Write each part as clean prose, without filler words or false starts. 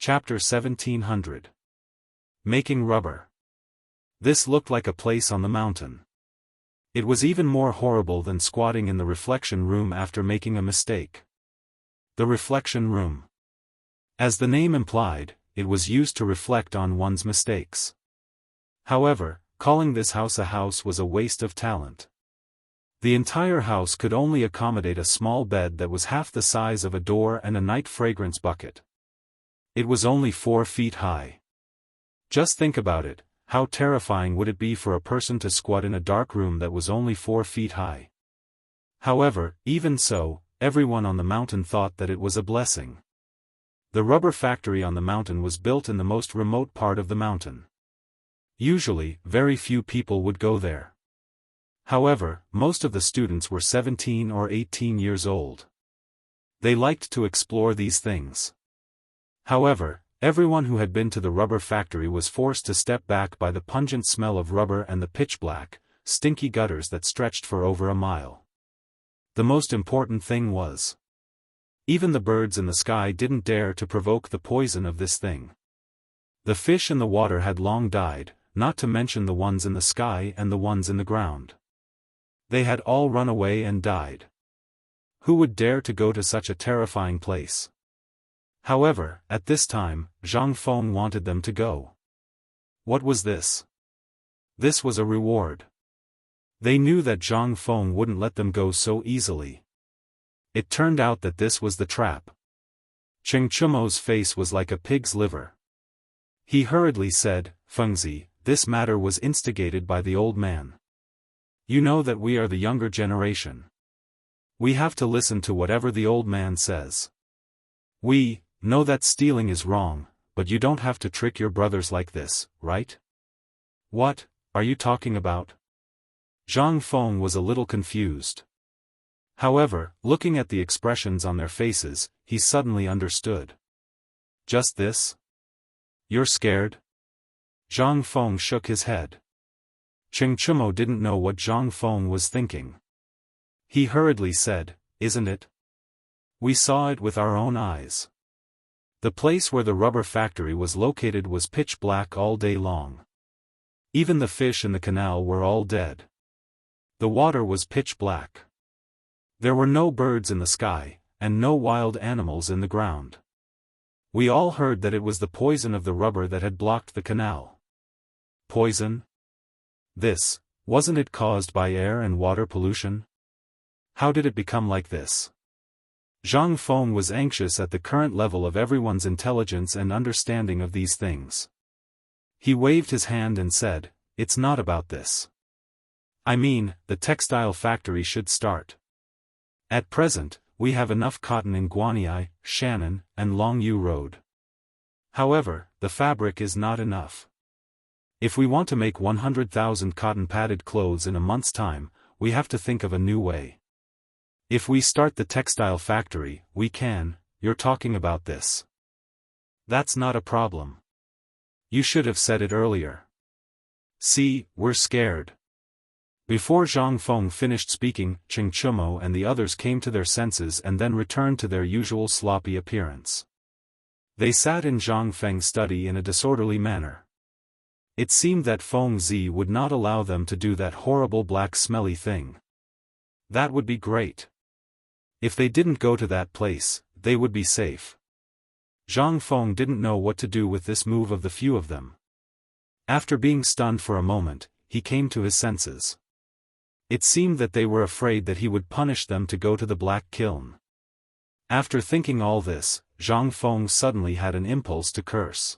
Chapter 1700. Making Rubber. This looked like a place on the mountain. It was even more horrible than squatting in the reflection room after making a mistake. The reflection room. As the name implied, it was used to reflect on one's mistakes. However, calling this house a house was a waste of talent. The entire house could only accommodate a small bed that was half the size of a door and a night fragrance bucket. It was only 4 feet high. Just think about it, how terrifying would it be for a person to squat in a dark room that was only 4 feet high? However, even so, everyone on the mountain thought that it was a blessing. The rubber factory on the mountain was built in the most remote part of the mountain. Usually, very few people would go there. However, most of the students were 17 or 18 years old. They liked to explore these things. However, everyone who had been to the rubber factory was forced to step back by the pungent smell of rubber and the pitch-black, stinky gutters that stretched for over a mile. The most important thing was, even the birds in the sky didn't dare to provoke the poison of this thing. The fish in the water had long died, not to mention the ones in the sky and the ones in the ground. They had all run away and died. Who would dare to go to such a terrifying place? However, at this time, Zhang Feng wanted them to go. What was this? This was a reward. They knew that Zhang Feng wouldn't let them go so easily. It turned out that this was the trap. Cheng Chumo's face was like a pig's liver. He hurriedly said, "Fengzi, this matter was instigated by the old man. You know that we are the younger generation. We have to listen to whatever the old man says. We know that stealing is wrong, but you don't have to trick your brothers like this, right?" "What are you talking about?" Zhang Feng was a little confused. However, looking at the expressions on their faces, he suddenly understood. "Just this? You're scared?" Zhang Feng shook his head. Cheng Chumo didn't know what Zhang Feng was thinking. He hurriedly said, "Isn't it? We saw it with our own eyes. The place where the rubber factory was located was pitch black all day long. Even the fish in the canal were all dead. The water was pitch black. There were no birds in the sky, and no wild animals in the ground. We all heard that it was the poison of the rubber that had blocked the canal." Poison? Wasn't it caused by air and water pollution? How did it become like this? Zhang Feng was anxious at the current level of everyone's intelligence and understanding of these things. He waved his hand and said, "It's not about this. I mean, the textile factory should start. At present, we have enough cotton in Guanyi, Shannon, and Longyu Road. However, the fabric is not enough. If we want to make 100,000 cotton-padded clothes in a month's time, we have to think of a new way. If we start the textile factory, we can." "You're talking about this. That's not a problem. You should have said it earlier. See, we're scared." Before Zhang Feng finished speaking, Cheng Chumo and the others came to their senses and then returned to their usual sloppy appearance. They sat in Zhang Feng's study in a disorderly manner. It seemed that Feng Zi would not allow them to do that horrible black smelly thing. That would be great. If they didn't go to that place, they would be safe. Zhang Feng didn't know what to do with this move of the few of them. After being stunned for a moment, he came to his senses. It seemed that they were afraid that he would punish them to go to the black kiln. After thinking all this, Zhang Feng suddenly had an impulse to curse.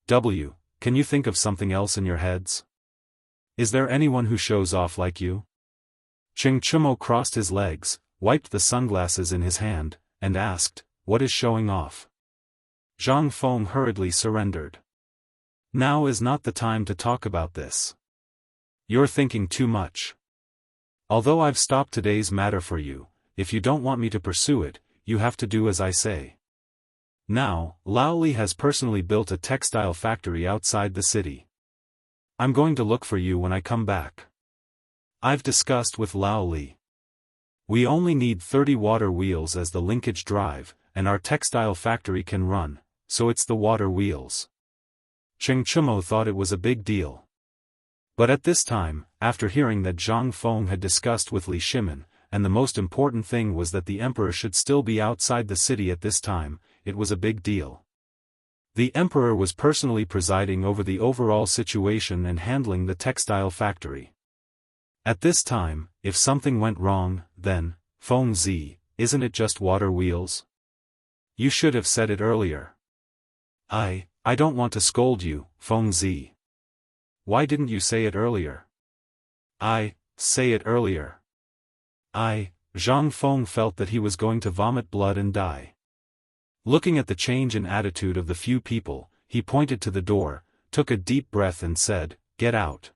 Can you think of something else in your heads? Is there anyone who shows off like you?" Cheng Chumo crossed his legs, wiped the sunglasses in his hand, and asked, "What is showing off?" Zhang Feng hurriedly surrendered. "Now is not the time to talk about this. You're thinking too much. Although I've stopped today's matter for you, if you don't want me to pursue it, you have to do as I say. Now, Lao Li has personally built a textile factory outside the city. I'm going to look for you when I come back. I've discussed with Lao Li. We only need 30 water wheels as the linkage drive, and our textile factory can run, so it's the water wheels. Chengchumo thought it was a big deal. But at this time, after hearing that Zhang Feng had discussed with Li Shimin, and the most important thing was that the emperor should still be outside the city at this time, it was a big deal. The emperor was personally presiding over the overall situation and handling the textile factory. At this time, if something went wrong, then, Feng Zi, isn't it just water wheels? You should have said it earlier. I don't want to scold you, Feng Zi. Why didn't you say it earlier? Say it earlier. Zhang Feng felt that he was going to vomit blood and die. Looking at the change in attitude of the few people, he pointed to the door, took a deep breath and said, "Get out.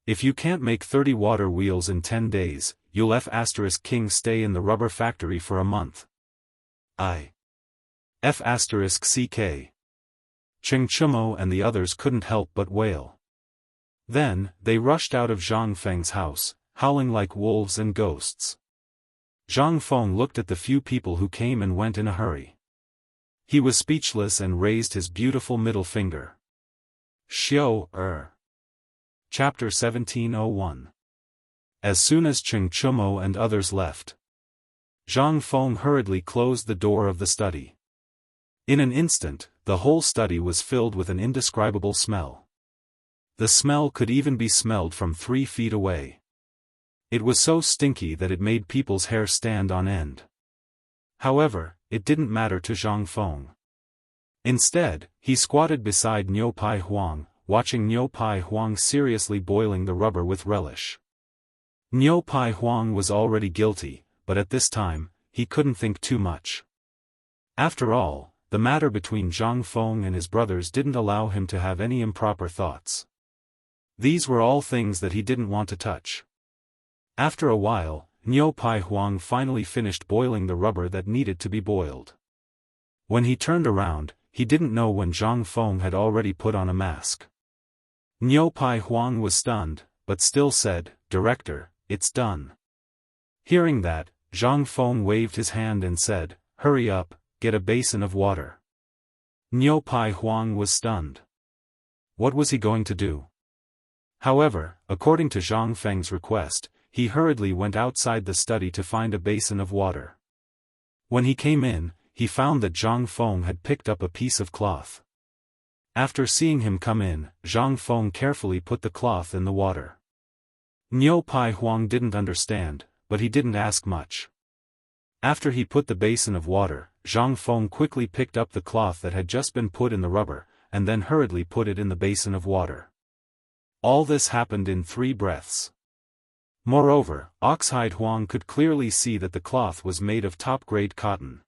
If you can't make 30 water wheels in 10 days, you'll F***king stay in the rubber factory for a month." F***ck. Chengchumo and the others couldn't help but wail. Then, they rushed out of Zhang Feng's house, howling like wolves and ghosts. Zhang Feng looked at the few people who came and went in a hurry. He was speechless and raised his beautiful middle finger. Chapter 1701. As soon as Chengchumo and others left, Zhang Feng hurriedly closed the door of the study. In an instant, the whole study was filled with an indescribable smell. The smell could even be smelled from 3 feet away. It was so stinky that it made people's hair stand on end. However, it didn't matter to Zhang Feng. Instead, he squatted beside Niu Pai Huang, watching Niu Pai Huang seriously boiling the rubber with relish. Niu Pai Huang was already guilty, but at this time, he couldn't think too much. After all, the matter between Zhang Feng and his brothers didn't allow him to have any improper thoughts. These were all things that he didn't want to touch. After a while, Niu Pai Huang finally finished boiling the rubber that needed to be boiled. When he turned around, he didn't know when Zhang Feng had already put on a mask. Niu Pai Huang was stunned, but still said, "Director, it's done." Hearing that, Zhang Feng waved his hand and said, "Hurry up, get a basin of water." Niu Pai Huang was stunned. What was he going to do? However, according to Zhang Feng's request, he hurriedly went outside the study to find a basin of water. When he came in, he found that Zhang Feng had picked up a piece of cloth. After seeing him come in, Zhang Feng carefully put the cloth in the water. Niu Pai Huang didn't understand, but he didn't ask much. After he put the basin of water, Zhang Feng quickly picked up the cloth that had just been put in the rubber, and then hurriedly put it in the basin of water. All this happened in 3 breaths. Moreover, Oxhide Huang could clearly see that the cloth was made of top-grade cotton.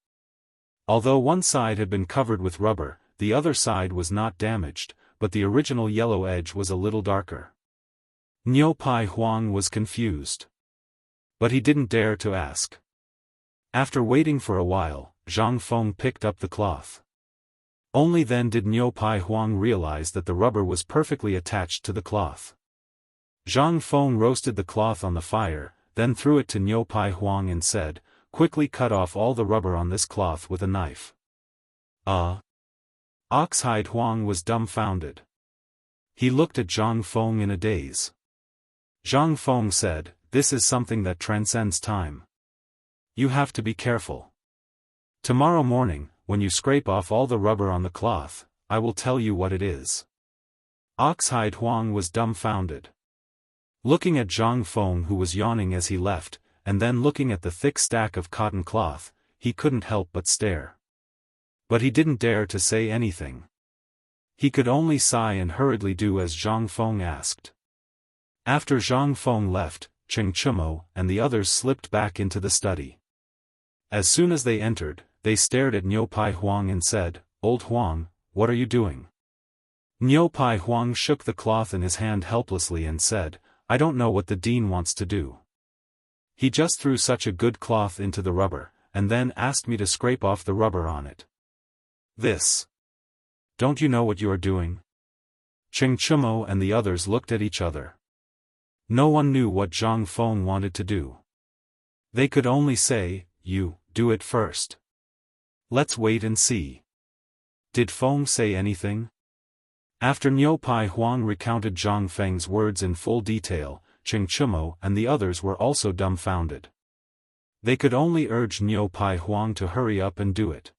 Although one side had been covered with rubber, the other side was not damaged, but the original yellow edge was a little darker. Niu Pai Huang was confused. But he didn't dare to ask. After waiting for a while, Zhang Feng picked up the cloth. Only then did Niu Pai Huang realize that the rubber was perfectly attached to the cloth. Zhang Feng roasted the cloth on the fire, then threw it to Niu Pai Huang and said, "Quickly cut off all the rubber on this cloth with a knife." Oxhide Huang was dumbfounded. He looked at Zhang Feng in a daze. Zhang Feng said, "This is something that transcends time. You have to be careful. Tomorrow morning, when you scrape off all the rubber on the cloth, I will tell you what it is." Oxhide Huang was dumbfounded. Looking at Zhang Feng, who was yawning as he left, and then looking at the thick stack of cotton cloth, he couldn't help but stare. But he didn't dare to say anything. He could only sigh and hurriedly do as Zhang Feng asked. After Zhang Feng left, Chengchumo and the others slipped back into the study. As soon as they entered, they stared at Niu Pai Huang and said, "Old Huang, what are you doing?" Niu Pai Huang shook the cloth in his hand helplessly and said, "I don't know what the dean wants to do. He just threw such a good cloth into the rubber, and then asked me to scrape off the rubber on it. This. Don't you know what you are doing?" Chengchumo and the others looked at each other. No one knew what Zhang Feng wanted to do. They could only say, "You, do it first. Let's wait and see." Did Feng say anything? After Niu Pai Huang recounted Zhang Feng's words in full detail, Cheng Chumo and the others were also dumbfounded. They could only urge Niu Pai Huang to hurry up and do it.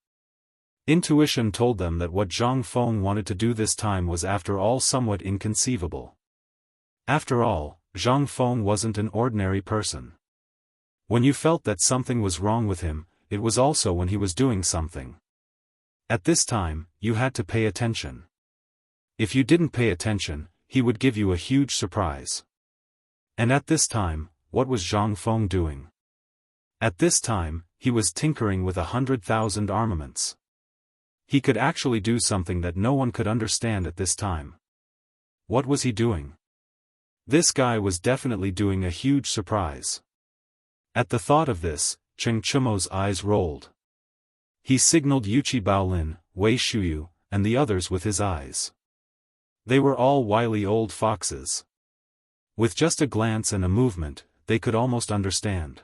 Intuition told them that what Zhang Feng wanted to do this time was after all somewhat inconceivable. After all, Zhang Feng wasn't an ordinary person. When you felt that something was wrong with him, it was also when he was doing something. At this time, you had to pay attention. If you didn't pay attention, he would give you a huge surprise. And at this time, what was Zhang Feng doing? At this time, he was tinkering with 100,000 armaments. He could actually do something that no one could understand at this time. What was he doing? This guy was definitely doing a huge surprise. At the thought of this, Cheng Chumo's eyes rolled. He signaled Yuchi Baolin, Wei Shuyu, and the others with his eyes. They were all wily old foxes. With just a glance and a movement, they could almost understand.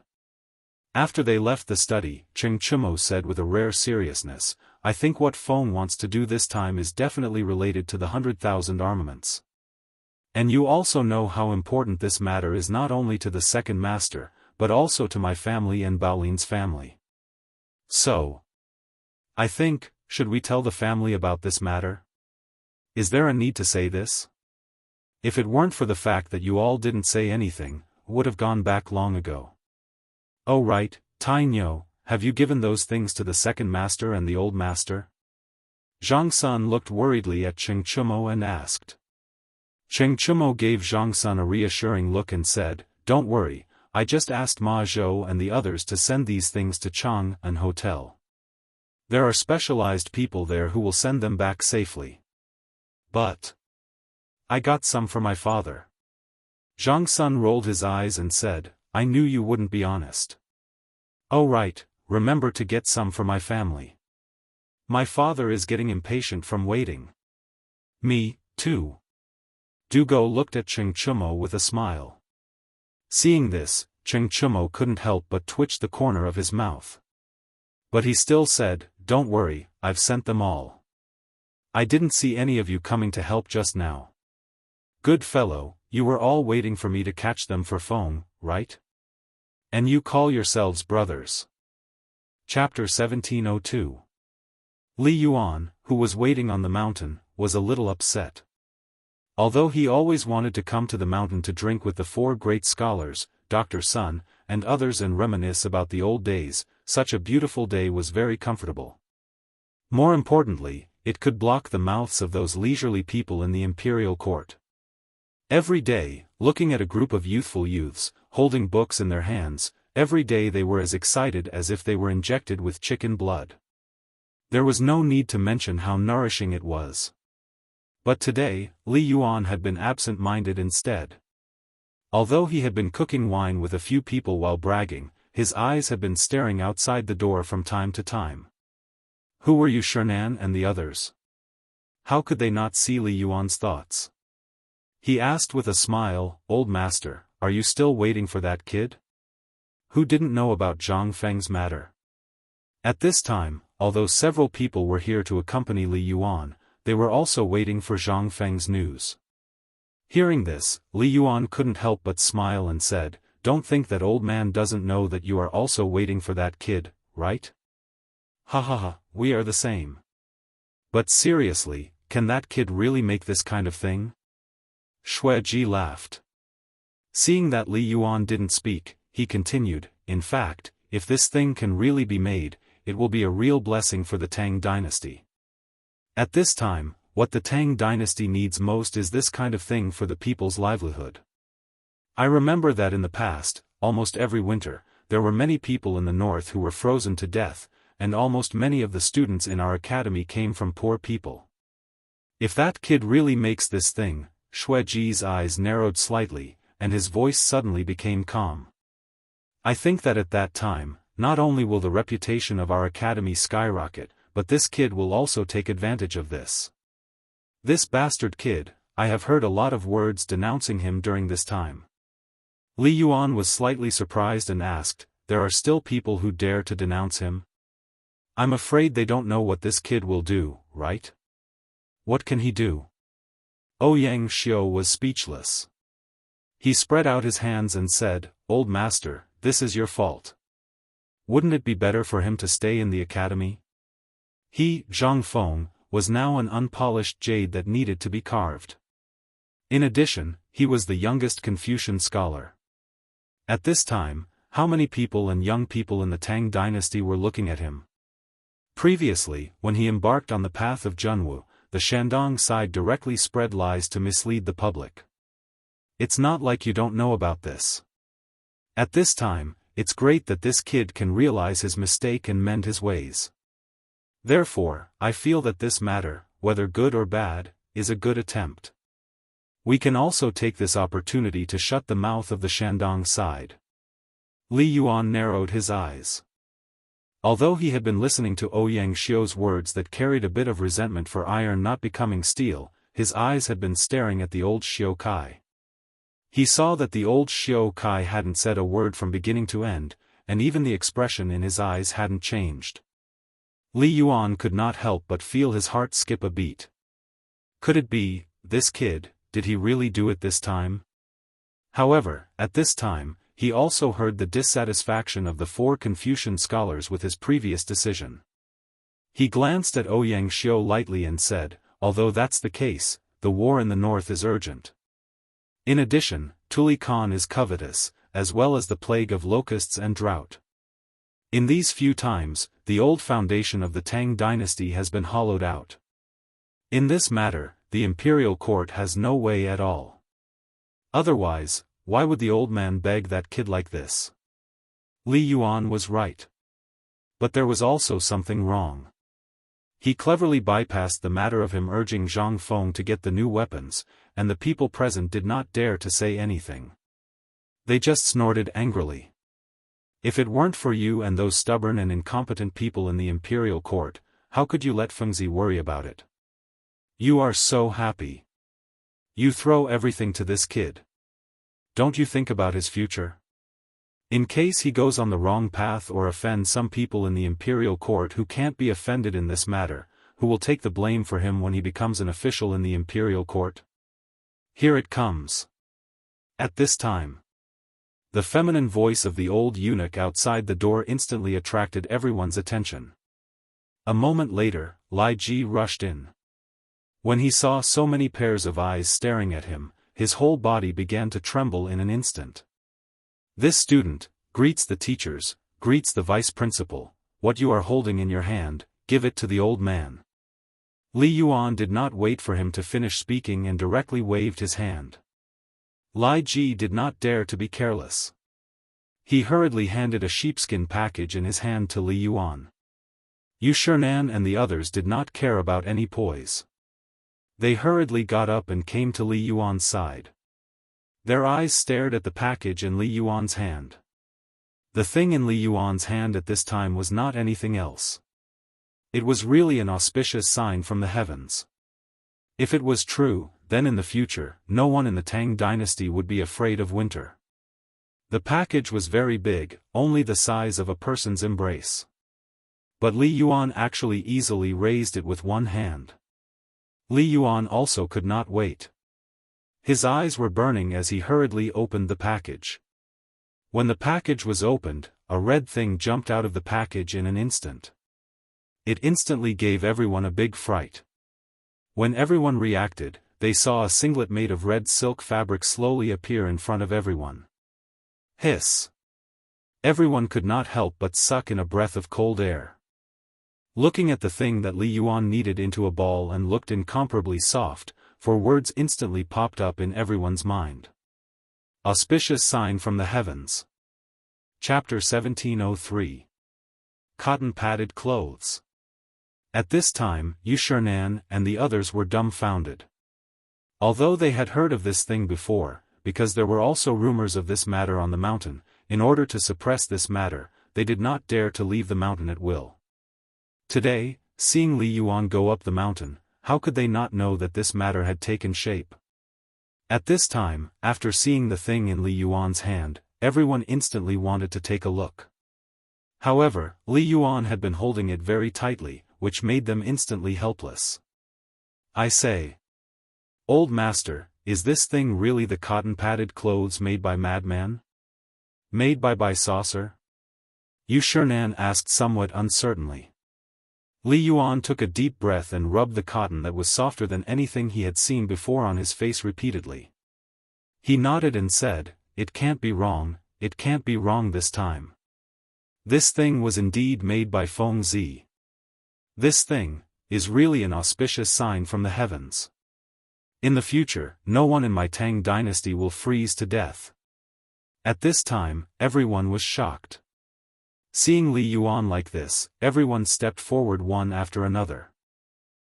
After they left the study, Cheng Chumo said with a rare seriousness, I think what Feng wants to do this time is definitely related to the 100,000 armaments. And you also know how important this matter is not only to the second master, but also to my family and Baolin's family. So, I think, should we tell the family about this matter? Is there a need to say this? If it weren't for the fact that you all didn't say anything, would have gone back long ago. Oh right, Tai Nyo, have you given those things to the second master and the old master? Zhang Sun looked worriedly at Cheng Chumo and asked. Cheng Chumo gave Zhang Sun a reassuring look and said, Don't worry, I just asked Ma Zhou and the others to send these things to Chang'an Hotel. There are specialized people there who will send them back safely. But I got some for my father. Zhang Sun rolled his eyes and said, I knew you wouldn't be honest. Oh right, remember to get some for my family. My father is getting impatient from waiting. Me, too. Dugo looked at Cheng Chumo with a smile. Seeing this, Cheng Chumo couldn't help but twitch the corner of his mouth. But he still said, Don't worry, I've sent them all. I didn't see any of you coming to help just now. Good fellow, you were all waiting for me to catch them for Feng, right? And you call yourselves brothers. Chapter 1702. Li Yuan, who was waiting on the mountain, was a little upset. Although he always wanted to come to the mountain to drink with the four great scholars, Dr. Sun, and others and reminisce about the old days, such a beautiful day was very comfortable. More importantly, it could block the mouths of those leisurely people in the imperial court. Every day, looking at a group of youthful youths, holding books in their hands, every day they were as excited as if they were injected with chicken blood. There was no need to mention how nourishing it was. But today, Li Yuan had been absent-minded instead. Although he had been cooking wine with a few people while bragging, his eyes had been staring outside the door from time to time. Who were you, Shernan and the others? How could they not see Li Yuan's thoughts? He asked with a smile, Old master, are you still waiting for that kid? Who didn't know about Zhang Feng's matter? At this time, although several people were here to accompany Li Yuan, they were also waiting for Zhang Feng's news. Hearing this, Li Yuan couldn't help but smile and said, Don't think that old man doesn't know that you are also waiting for that kid, right? Ha ha ha, we are the same. But seriously, can that kid really make this kind of thing? Xue Ji laughed. Seeing that Li Yuan didn't speak, he continued, In fact, if this thing can really be made, it will be a real blessing for the Tang dynasty. At this time, what the Tang dynasty needs most is this kind of thing for the people's livelihood. I remember that in the past, almost every winter, there were many people in the north who were frozen to death, and almost many of the students in our academy came from poor people. If that kid really makes this thing, Xue Ji's eyes narrowed slightly, and his voice suddenly became calm. I think that at that time, not only will the reputation of our academy skyrocket, but this kid will also take advantage of this. This bastard kid, I have heard a lot of words denouncing him during this time. Li Yuan was slightly surprised and asked, There are still people who dare to denounce him? I'm afraid they don't know what this kid will do, right? What can he do? Xianxia was speechless. He spread out his hands and said, "Old master, this is your fault. Wouldn't it be better for him to stay in the academy?" He, Zhang Feng, was now an unpolished jade that needed to be carved. In addition, he was the youngest Confucian scholar. At this time, how many people and young people in the Tang dynasty were looking at him? Previously, when he embarked on the path of Junwu, the Shandong side directly spread lies to mislead the public. It's not like you don't know about this. At this time, it's great that this kid can realize his mistake and mend his ways. Therefore, I feel that this matter, whether good or bad, is a good attempt. We can also take this opportunity to shut the mouth of the Shandong side. Li Yuan narrowed his eyes. Although he had been listening to Xiao's words that carried a bit of resentment for iron not becoming steel, his eyes had been staring at the old Xiao Kai. He saw that the old Xiao Kai hadn't said a word from beginning to end, and even the expression in his eyes hadn't changed. Li Yuan could not help but feel his heart skip a beat. Could it be, this kid, did he really do it this time? However, at this time, he also heard the dissatisfaction of the 4 Confucian scholars with his previous decision. He glanced at Xiao lightly and said, "Although that's the case, the war in the north is urgent. In addition, Tuli Khan is covetous, as well as the plague of locusts and drought. In these few times, the old foundation of the Tang dynasty has been hollowed out. In this matter, the imperial court has no way at all. Otherwise, why would the old man beg that kid like this?" Li Yuan was right. But there was also something wrong. He cleverly bypassed the matter of him urging Zhang Feng to get the new weapons, and the people present did not dare to say anything. They just snorted angrily. "If it weren't for you and those stubborn and incompetent people in the imperial court, how could you let Fengzi worry about it? You are so happy. You throw everything to this kid. Don't you think about his future? In case he goes on the wrong path or offends some people in the imperial court who can't be offended in this matter, who will take the blame for him when he becomes an official in the imperial court? Here it comes." At this time, the feminine voice of the old eunuch outside the door instantly attracted everyone's attention. A moment later, Li Ji rushed in. When he saw so many pairs of eyes staring at him, his whole body began to tremble in an instant. "This student greets the teachers, greets the vice principal. What you are holding in your hand, give it to the old man." Li Yuan did not wait for him to finish speaking and directly waved his hand. Li Ji did not dare to be careless. He hurriedly handed a sheepskin package in his hand to Li Yuan. Yu Shernan and the others did not care about any poise. They hurriedly got up and came to Li Yuan's side. Their eyes stared at the package in Li Yuan's hand. The thing in Li Yuan's hand at this time was not anything else. It was really an auspicious sign from the heavens. If it was true, then in the future, no one in the Tang dynasty would be afraid of winter. The package was very big, only the size of a person's embrace. But Li Yuan actually easily raised it with one hand. Li Yuan also could not wait. His eyes were burning as he hurriedly opened the package. When the package was opened, a red thing jumped out of the package in an instant. It instantly gave everyone a big fright. When everyone reacted, they saw a singlet made of red silk fabric slowly appear in front of everyone. Hiss! Everyone could not help but suck in a breath of cold air. Looking at the thing that Li Yuan kneaded into a ball and looked incomparably soft, for words instantly popped up in everyone's mind. Auspicious sign from the heavens. Chapter 1703. Cotton-padded clothes. At this time, Yu Shernan and the others were dumbfounded. Although they had heard of this thing before, because there were also rumors of this matter on the mountain, in order to suppress this matter, they did not dare to leave the mountain at will. Today, seeing Li Yuan go up the mountain, how could they not know that this matter had taken shape? At this time, after seeing the thing in Li Yuan's hand, everyone instantly wanted to take a look. However, Li Yuan had been holding it very tightly, which made them instantly helpless. I say, "Old master, is this thing really the cotton-padded clothes made by madman? Made by saucer?" Yu Shernan asked somewhat uncertainly. Li Yuan took a deep breath and rubbed the cotton that was softer than anything he had seen before on his face repeatedly. He nodded and said, "It can't be wrong, it can't be wrong this time. This thing was indeed made by Feng Zi. This thing is really an auspicious sign from the heavens. In the future, no one in my Tang dynasty will freeze to death." At this time, everyone was shocked. Seeing Li Yuan like this, everyone stepped forward one after another.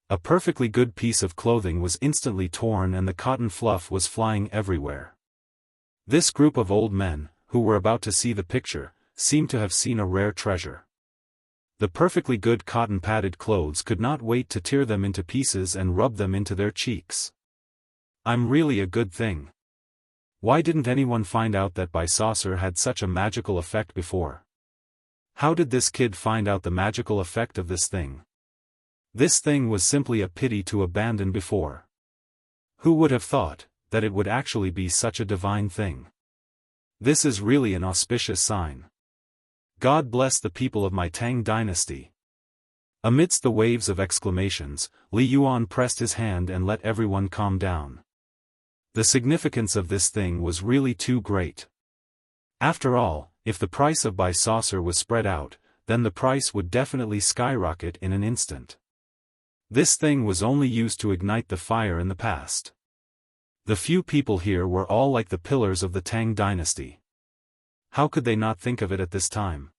A perfectly good piece of clothing was instantly torn and the cotton fluff was flying everywhere. This group of old men, who were about to see the picture, seemed to have seen a rare treasure. The perfectly good cotton-padded clothes could not wait to tear them into pieces and rub them into their cheeks. "I'm really a good thing. Why didn't anyone find out that by saucer had such a magical effect before? How did this kid find out the magical effect of this thing? This thing was simply a pity to abandon before. Who would have thought that it would actually be such a divine thing? This is really an auspicious sign. God bless the people of my Tang dynasty." Amidst the waves of exclamations, Li Yuan pressed his hand and let everyone calm down. The significance of this thing was really too great. After all, if the price of buy saucer was spread out, then the price would definitely skyrocket in an instant. This thing was only used to ignite the fire in the past. The few people here were all like the pillars of the Tang dynasty. How could they not think of it at this time?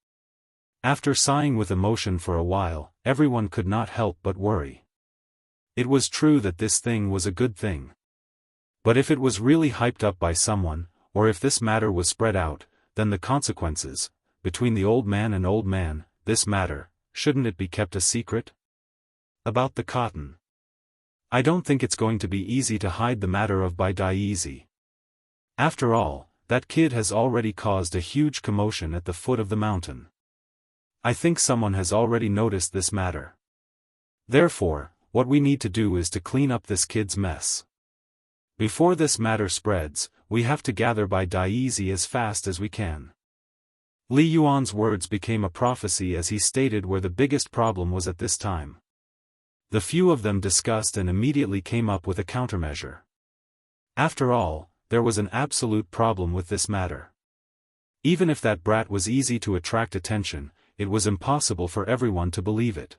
After sighing with emotion for a while, everyone could not help but worry. It was true that this thing was a good thing. But if it was really hyped up by someone, or if this matter was spread out, then the consequences, between the old man and old man, this matter, shouldn't it be kept a secret? About the cotton. I don't think it's going to be easy to hide the matter of Bai Daizi. After all, that kid has already caused a huge commotion at the foot of the mountain. I think someone has already noticed this matter. Therefore, what we need to do is to clean up this kid's mess. Before this matter spreads, we have to gather Bai Daizi as fast as we can. Li Yuan's words became a prophecy as he stated where the biggest problem was at this time. The few of them discussed and immediately came up with a countermeasure. After all, there was an absolute problem with this matter. Even if that brat was easy to attract attention, it was impossible for everyone to believe it.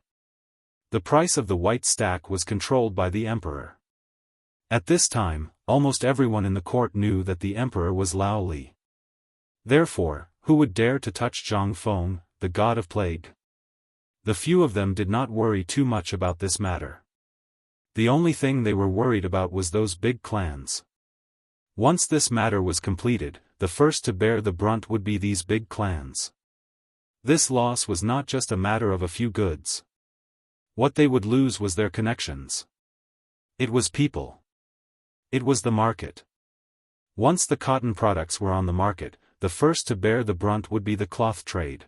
The price of the white stack was controlled by the emperor. At this time, almost everyone in the court knew that the emperor was Lao Li. Therefore, who would dare to touch Zhang Feng, the god of plague? The few of them did not worry too much about this matter. The only thing they were worried about was those big clans. Once this matter was completed, the first to bear the brunt would be these big clans. This loss was not just a matter of a few goods. What they would lose was their connections. It was people. It was the market. Once the cotton products were on the market, the first to bear the brunt would be the cloth trade.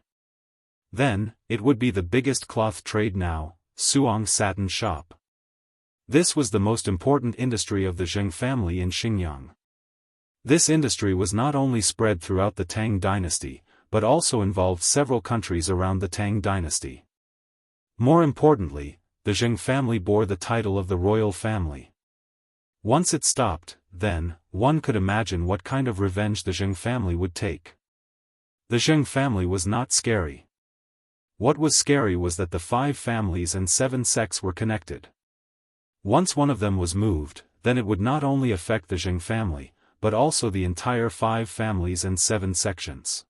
Then, it would be the biggest cloth trade now, Suong Satin Shop. This was the most important industry of the Zheng family in Xinjiang. This industry was not only spread throughout the Tang dynasty, but also involved several countries around the Tang dynasty. More importantly, the Zheng family bore the title of the royal family. Once it stopped, then, one could imagine what kind of revenge the Zheng family would take. The Zheng family was not scary. What was scary was that the 5 families and 7 sects were connected. Once one of them was moved, then it would not only affect the Zheng family, but also the entire 5 families and 7 sections.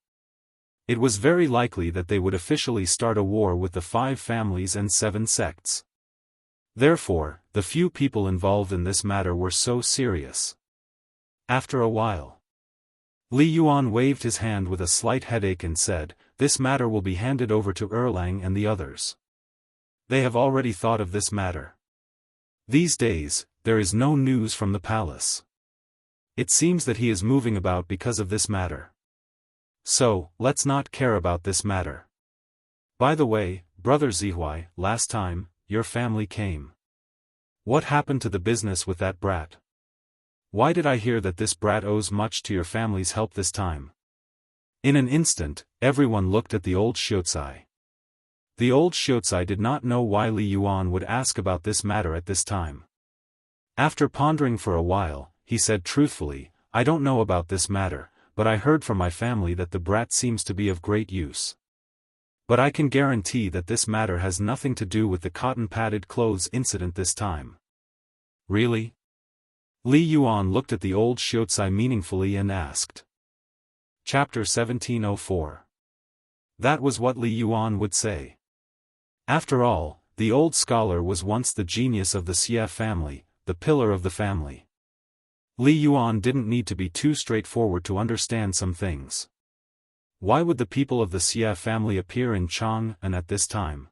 It was very likely that they would officially start a war with the 5 families and 7 sects. Therefore, the few people involved in this matter were so serious. After a while, Li Yuan waved his hand with a slight headache and said, "This matter will be handed over to Erlang and the others. They have already thought of this matter. These days, there is no news from the palace. It seems that he is moving about because of this matter. So, let's not care about this matter. By the way, Brother Zihuai, last time, your family came. What happened to the business with that brat? Why did I hear that this brat owes much to your family's help this time? In an instant, everyone looked at the old Xiuzai. The old Xiuzai did not know why Li Yuan would ask about this matter at this time. After pondering for a while, he said truthfully, I don't know about this matter, but I heard from my family that the brat seems to be of great use. But I can guarantee that this matter has nothing to do with the cotton-padded clothes incident this time. Really? Li Yuan looked at the old Xiuzai meaningfully and asked. Chapter 1704. That was what Li Yuan would say. After all, the old scholar was once the genius of the Xie family, the pillar of the family. Li Yuan didn't need to be too straightforward to understand some things. Why would the people of the Xie family appear in Chang'an at this time?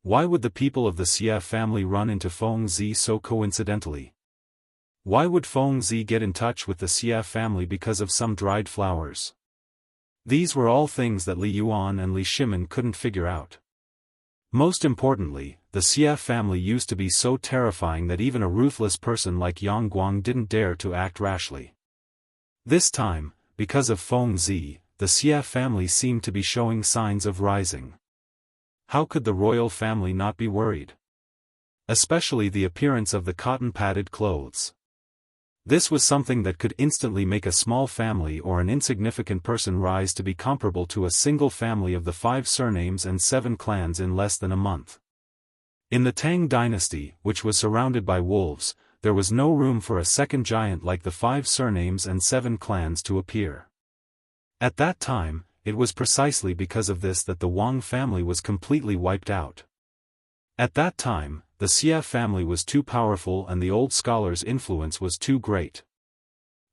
Why would the people of the Xie family run into Feng Zi so coincidentally? Why would Feng Zi get in touch with the Xie family because of some dried flowers? These were all things that Li Yuan and Li Shimin couldn't figure out. Most importantly, the Xie family used to be so terrifying that even a ruthless person like Yang Guang didn't dare to act rashly. This time, because of Feng Zi, the Xie family seemed to be showing signs of rising. How could the royal family not be worried? Especially the appearance of the cotton-padded clothes. This was something that could instantly make a small family or an insignificant person rise to be comparable to a single family of the 5 surnames and 7 clans in less than a month. In the Tang dynasty, which was surrounded by wolves, there was no room for a second giant like the 5 surnames and 7 clans to appear. At that time, it was precisely because of this that the Wang family was completely wiped out. At that time, the Xie family was too powerful and the old scholar's influence was too great.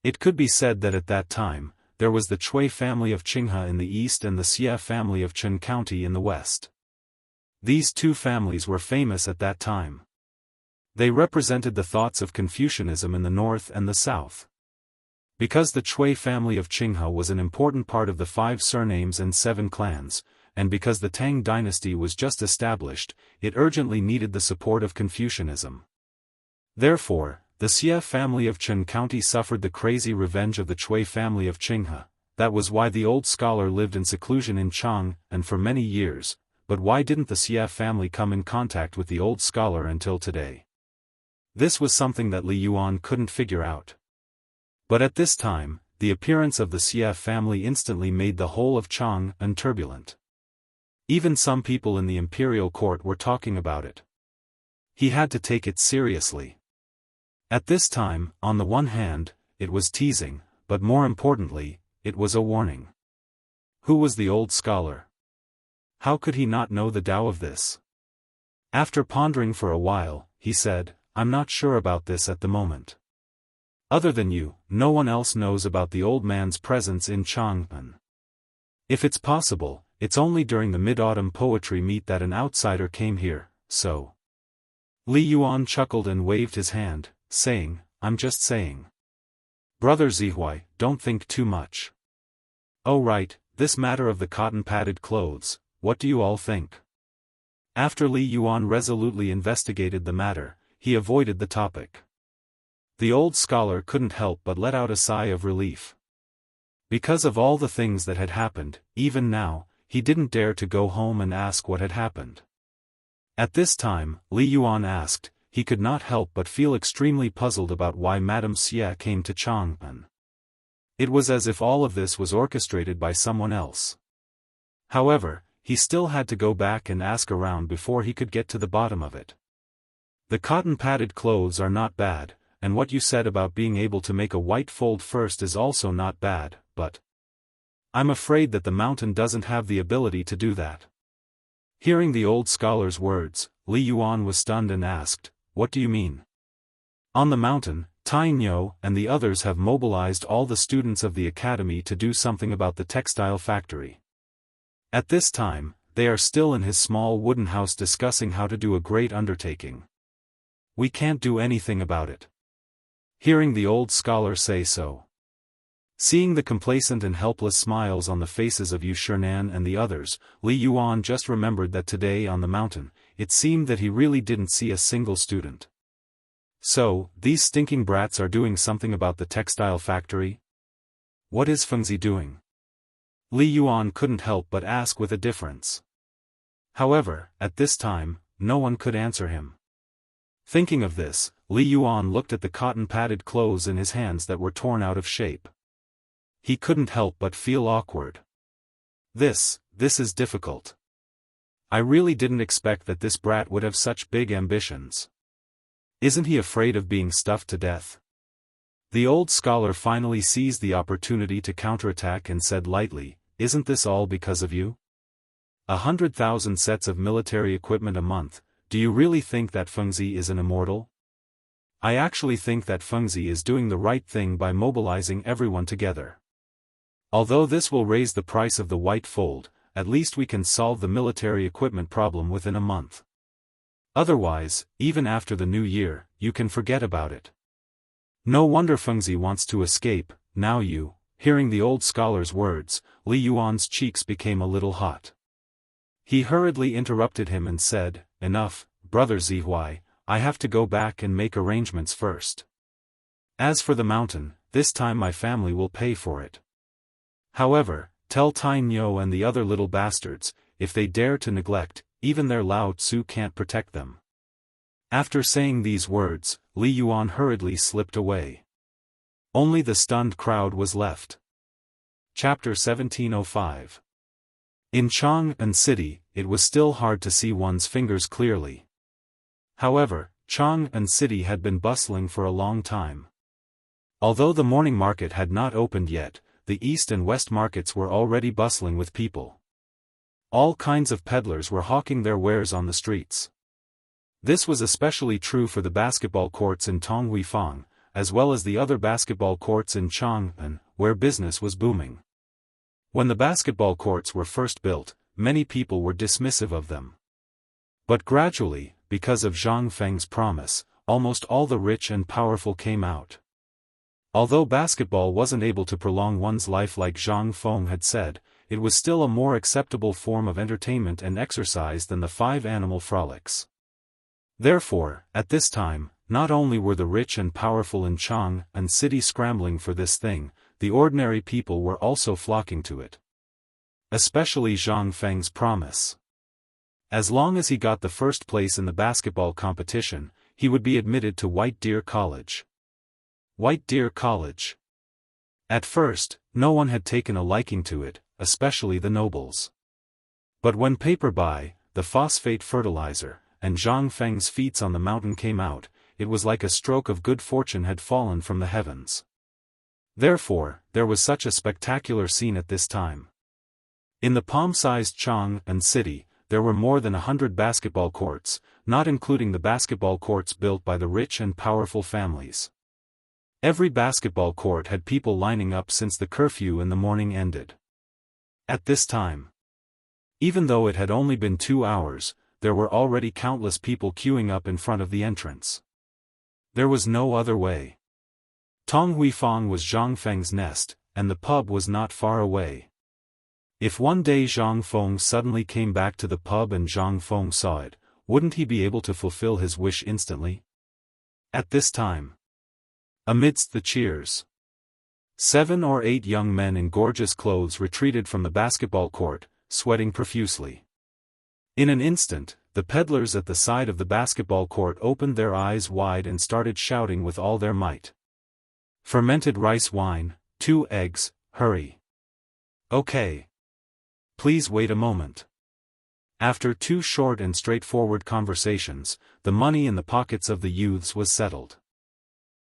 It could be said that at that time, there was the Cui family of Qinghe in the east and the Xie family of Chen County in the west. These 2 families were famous at that time. They represented the thoughts of Confucianism in the north and the south. Because the Cui family of Qinghe was an important part of the 5 surnames and 7 clans, and because the Tang dynasty was just established, it urgently needed the support of Confucianism. Therefore, the Xie family of Chen County suffered the crazy revenge of the Cui family of Qinghe. That was why the old scholar lived in seclusion in Chang'an for many years, but why didn't the Xie family come in contact with the old scholar until today? This was something that Li Yuan couldn't figure out. But at this time, the appearance of the Xie family instantly made the whole of Chang'an turbulent. Even some people in the imperial court were talking about it. He had to take it seriously. At this time, on the one hand, it was teasing, but more importantly, it was a warning. Who was the old scholar? How could he not know the Tao of this? After pondering for a while, he said, I'm not sure about this at the moment. Other than you, no one else knows about the old man's presence in Chang'an. If it's possible, it's only during the mid-autumn poetry meet that an outsider came here, so. Li Yuan chuckled and waved his hand, saying, I'm just saying. Brother Zihuai, don't think too much. Oh right, this matter of the cotton-padded clothes, what do you all think? After Li Yuan resolutely investigated the matter, he avoided the topic. The old scholar couldn't help but let out a sigh of relief. Because of all the things that had happened, even now, he didn't dare to go home and ask what had happened. At this time, Li Yuan asked, he could not help but feel extremely puzzled about why Madame Xie came to Chang'an. It was as if all of this was orchestrated by someone else. However, he still had to go back and ask around before he could get to the bottom of it. The cotton-padded clothes are not bad, and what you said about being able to make a white fold first is also not bad, but I'm afraid that the mountain doesn't have the ability to do that. Hearing the old scholar's words, Li Yuan was stunned and asked, what do you mean? On the mountain, Tai Nyo and the others have mobilized all the students of the academy to do something about the textile factory. At this time, they are still in his small wooden house discussing how to do a great undertaking. We can't do anything about it. Hearing the old scholar say so, Seeing the complacent and helpless smiles on the faces of Yu Shinan and the others, Li Yuan just remembered that today on the mountain, it seemed that he really didn't see a single student. So, these stinking brats are doing something about the textile factory? What is Fengzi doing? Li Yuan couldn't help but ask with a difference. However, at this time, no one could answer him. Thinking of this, Li Yuan looked at the cotton-padded clothes in his hands that were torn out of shape. He couldn't help but feel awkward. This is difficult. I really didn't expect that this brat would have such big ambitions. Isn't he afraid of being stuffed to death? The old scholar finally seized the opportunity to counterattack and said lightly, "Isn't this all because of you? 100,000 sets of military equipment a month, do you really think that Fengzi is an immortal? I actually think that Fengzi is doing the right thing by mobilizing everyone together. Although this will raise the price of the white fold, at least we can solve the military equipment problem within a month. Otherwise, even after the new year, you can forget about it." No wonder Fengzi wants to escape. Now you, hearing the old scholar's words, Li Yuan's cheeks became a little hot. He hurriedly interrupted him and said, "Enough, brother Zihuai, I have to go back and make arrangements first. As for the mountain, this time my family will pay for it. However, tell Tai Nyo and the other little bastards, if they dare to neglect, even their Lao Tzu can't protect them." After saying these words, Li Yuan hurriedly slipped away. Only the stunned crowd was left. Chapter 1705. In Chang'an City, it was still hard to see one's fingers clearly. However, Chang'an City had been bustling for a long time. Although the morning market had not opened yet, the east and west markets were already bustling with people. All kinds of peddlers were hawking their wares on the streets. This was especially true for the basketball courts in Tonghuifang, as well as the other basketball courts in Chang'an, where business was booming. When the basketball courts were first built, many people were dismissive of them. But gradually, because of Zhang Feng's promise, almost all the rich and powerful came out. Although basketball wasn't able to prolong one's life like Zhang Feng had said, it was still a more acceptable form of entertainment and exercise than the 5 animal frolics. Therefore, at this time, not only were the rich and powerful in Chang'an City scrambling for this thing, the ordinary people were also flocking to it. Especially Zhang Feng's promise. As long as he got the first place in the basketball competition, he would be admitted to White Deer College. White Deer College. At first, no one had taken a liking to it, especially the nobles. But when paper-buy, the phosphate fertilizer, and Zhang Feng's feats on the mountain came out, it was like a stroke of good fortune had fallen from the heavens. Therefore, there was such a spectacular scene at this time. In the palm-sized Chang'an City, there were more than 100 basketball courts, not including the basketball courts built by the rich and powerful families. Every basketball court had people lining up since the curfew in the morning ended. At this time, even though it had only been 2 hours, there were already countless people queuing up in front of the entrance. There was no other way. Tonghuifang was Zhang Feng's nest, and the pub was not far away. If one day Zhang Feng suddenly came back to the pub and Zhang Feng saw it, wouldn't he be able to fulfill his wish instantly? At this time, amidst the cheers, 7 or 8 young men in gorgeous clothes retreated from the basketball court, sweating profusely. In an instant, the peddlers at the side of the basketball court opened their eyes wide and started shouting with all their might. "Fermented rice wine, 2 eggs, hurry. Okay. Please wait a moment." After 2 short and straightforward conversations, the money in the pockets of the youths was settled.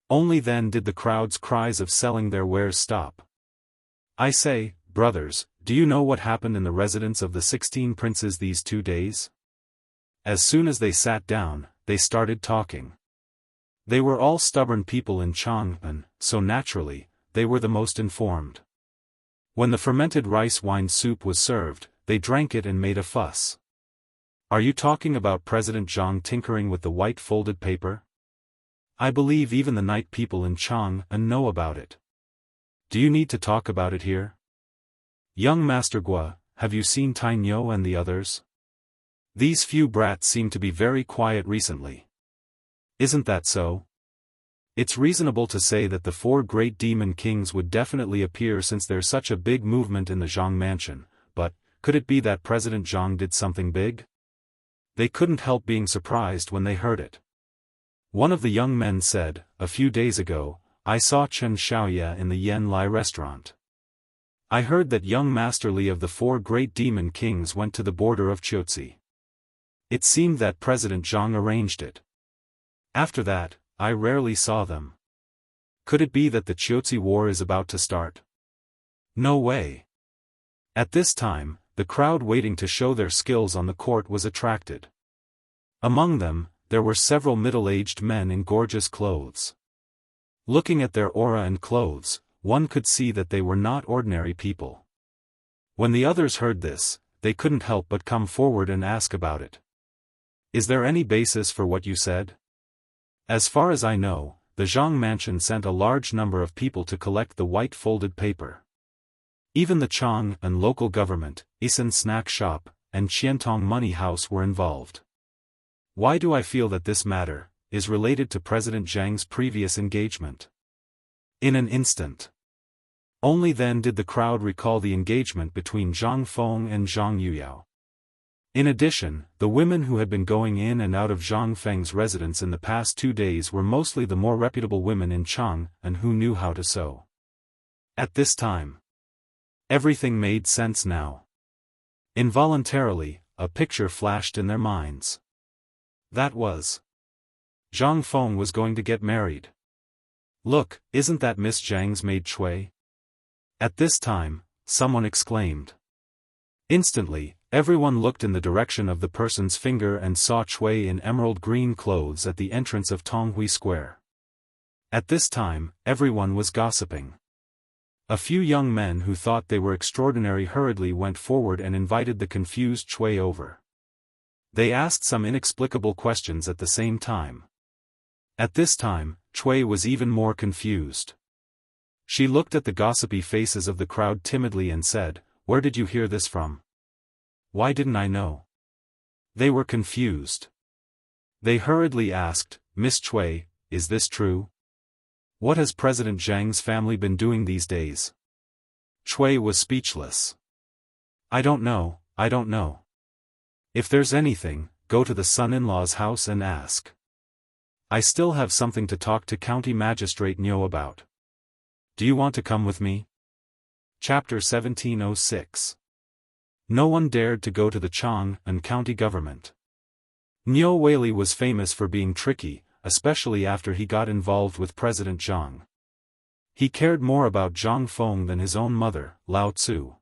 Only then did the crowd's cries of selling their wares stop. "I say, brothers, do you know what happened in the residence of the 16 princes these 2 days?" As soon as they sat down, they started talking. They were all stubborn people in Chang'an, so naturally, they were the most informed. When the fermented rice wine soup was served, they drank it and made a fuss. "Are you talking about President Zhang tinkering with the white folded paper? I believe even the night people in Chang'an know about it. Do you need to talk about it here? Young Master Gua, have you seen Tai Nyo and the others? These few brats seem to be very quiet recently. Isn't that so? It's reasonable to say that the 4 great demon kings would definitely appear since there's such a big movement in the Zhang mansion, but, could it be that President Zhang did something big? They couldn't help being surprised when they heard it. One of the young men said, a few days ago, I saw Chen Xiaoya in the Yen Lai restaurant. I heard that young Master Li of the 4 great demon kings went to the border of Qiuzi. It seemed that President Zhang arranged it. After that, I rarely saw them. Could it be that the Qiuzi war is about to start? No way. At this time, the crowd waiting to show their skills on the court was attracted. Among them, there were several middle-aged men in gorgeous clothes. Looking at their aura and clothes, one could see that they were not ordinary people. When the others heard this, they couldn't help but come forward and ask about it. Is there any basis for what you said? As far as I know, the Zhang mansion sent a large number of people to collect the white folded paper. Even the Chang and local government, Isan snack shop, and Qiantong money house were involved. Why do I feel that this matter is related to President Zhang's previous engagement? In an instant. Only then did the crowd recall the engagement between Zhang Feng and Zhang Yuyao. In addition, the women who had been going in and out of Zhang Feng's residence in the past 2 days were mostly the more reputable women in Chang and who knew how to sew. At this time, everything made sense now. Involuntarily, a picture flashed in their minds. That was Zhang Feng was going to get married. Look, isn't that Miss Zhang's maid Chui? At this time, someone exclaimed. Instantly, everyone looked in the direction of the person's finger and saw Chui in emerald green clothes at the entrance of Tonghui Square. At this time, everyone was gossiping. A few young men who thought they were extraordinary hurriedly went forward and invited the confused Chui over. They asked some inexplicable questions at the same time. At this time, Chui was even more confused. She looked at the gossipy faces of the crowd timidly and said, "Where did you hear this from? Why didn't I know?" They were confused. They hurriedly asked, "Miss Chui, is this true? What has President Zhang's family been doing these days?" Chui was speechless. I don't know. If there's anything, go to the son-in-law's house and ask. I still have something to talk to County Magistrate Nyo about. Do you want to come with me? Chapter 1706. No one dared to go to the Chang and county government. Nyo Weili was famous for being tricky, especially after he got involved with President Zhang. He cared more about Zhang Feng than his own mother, Lao Tzu.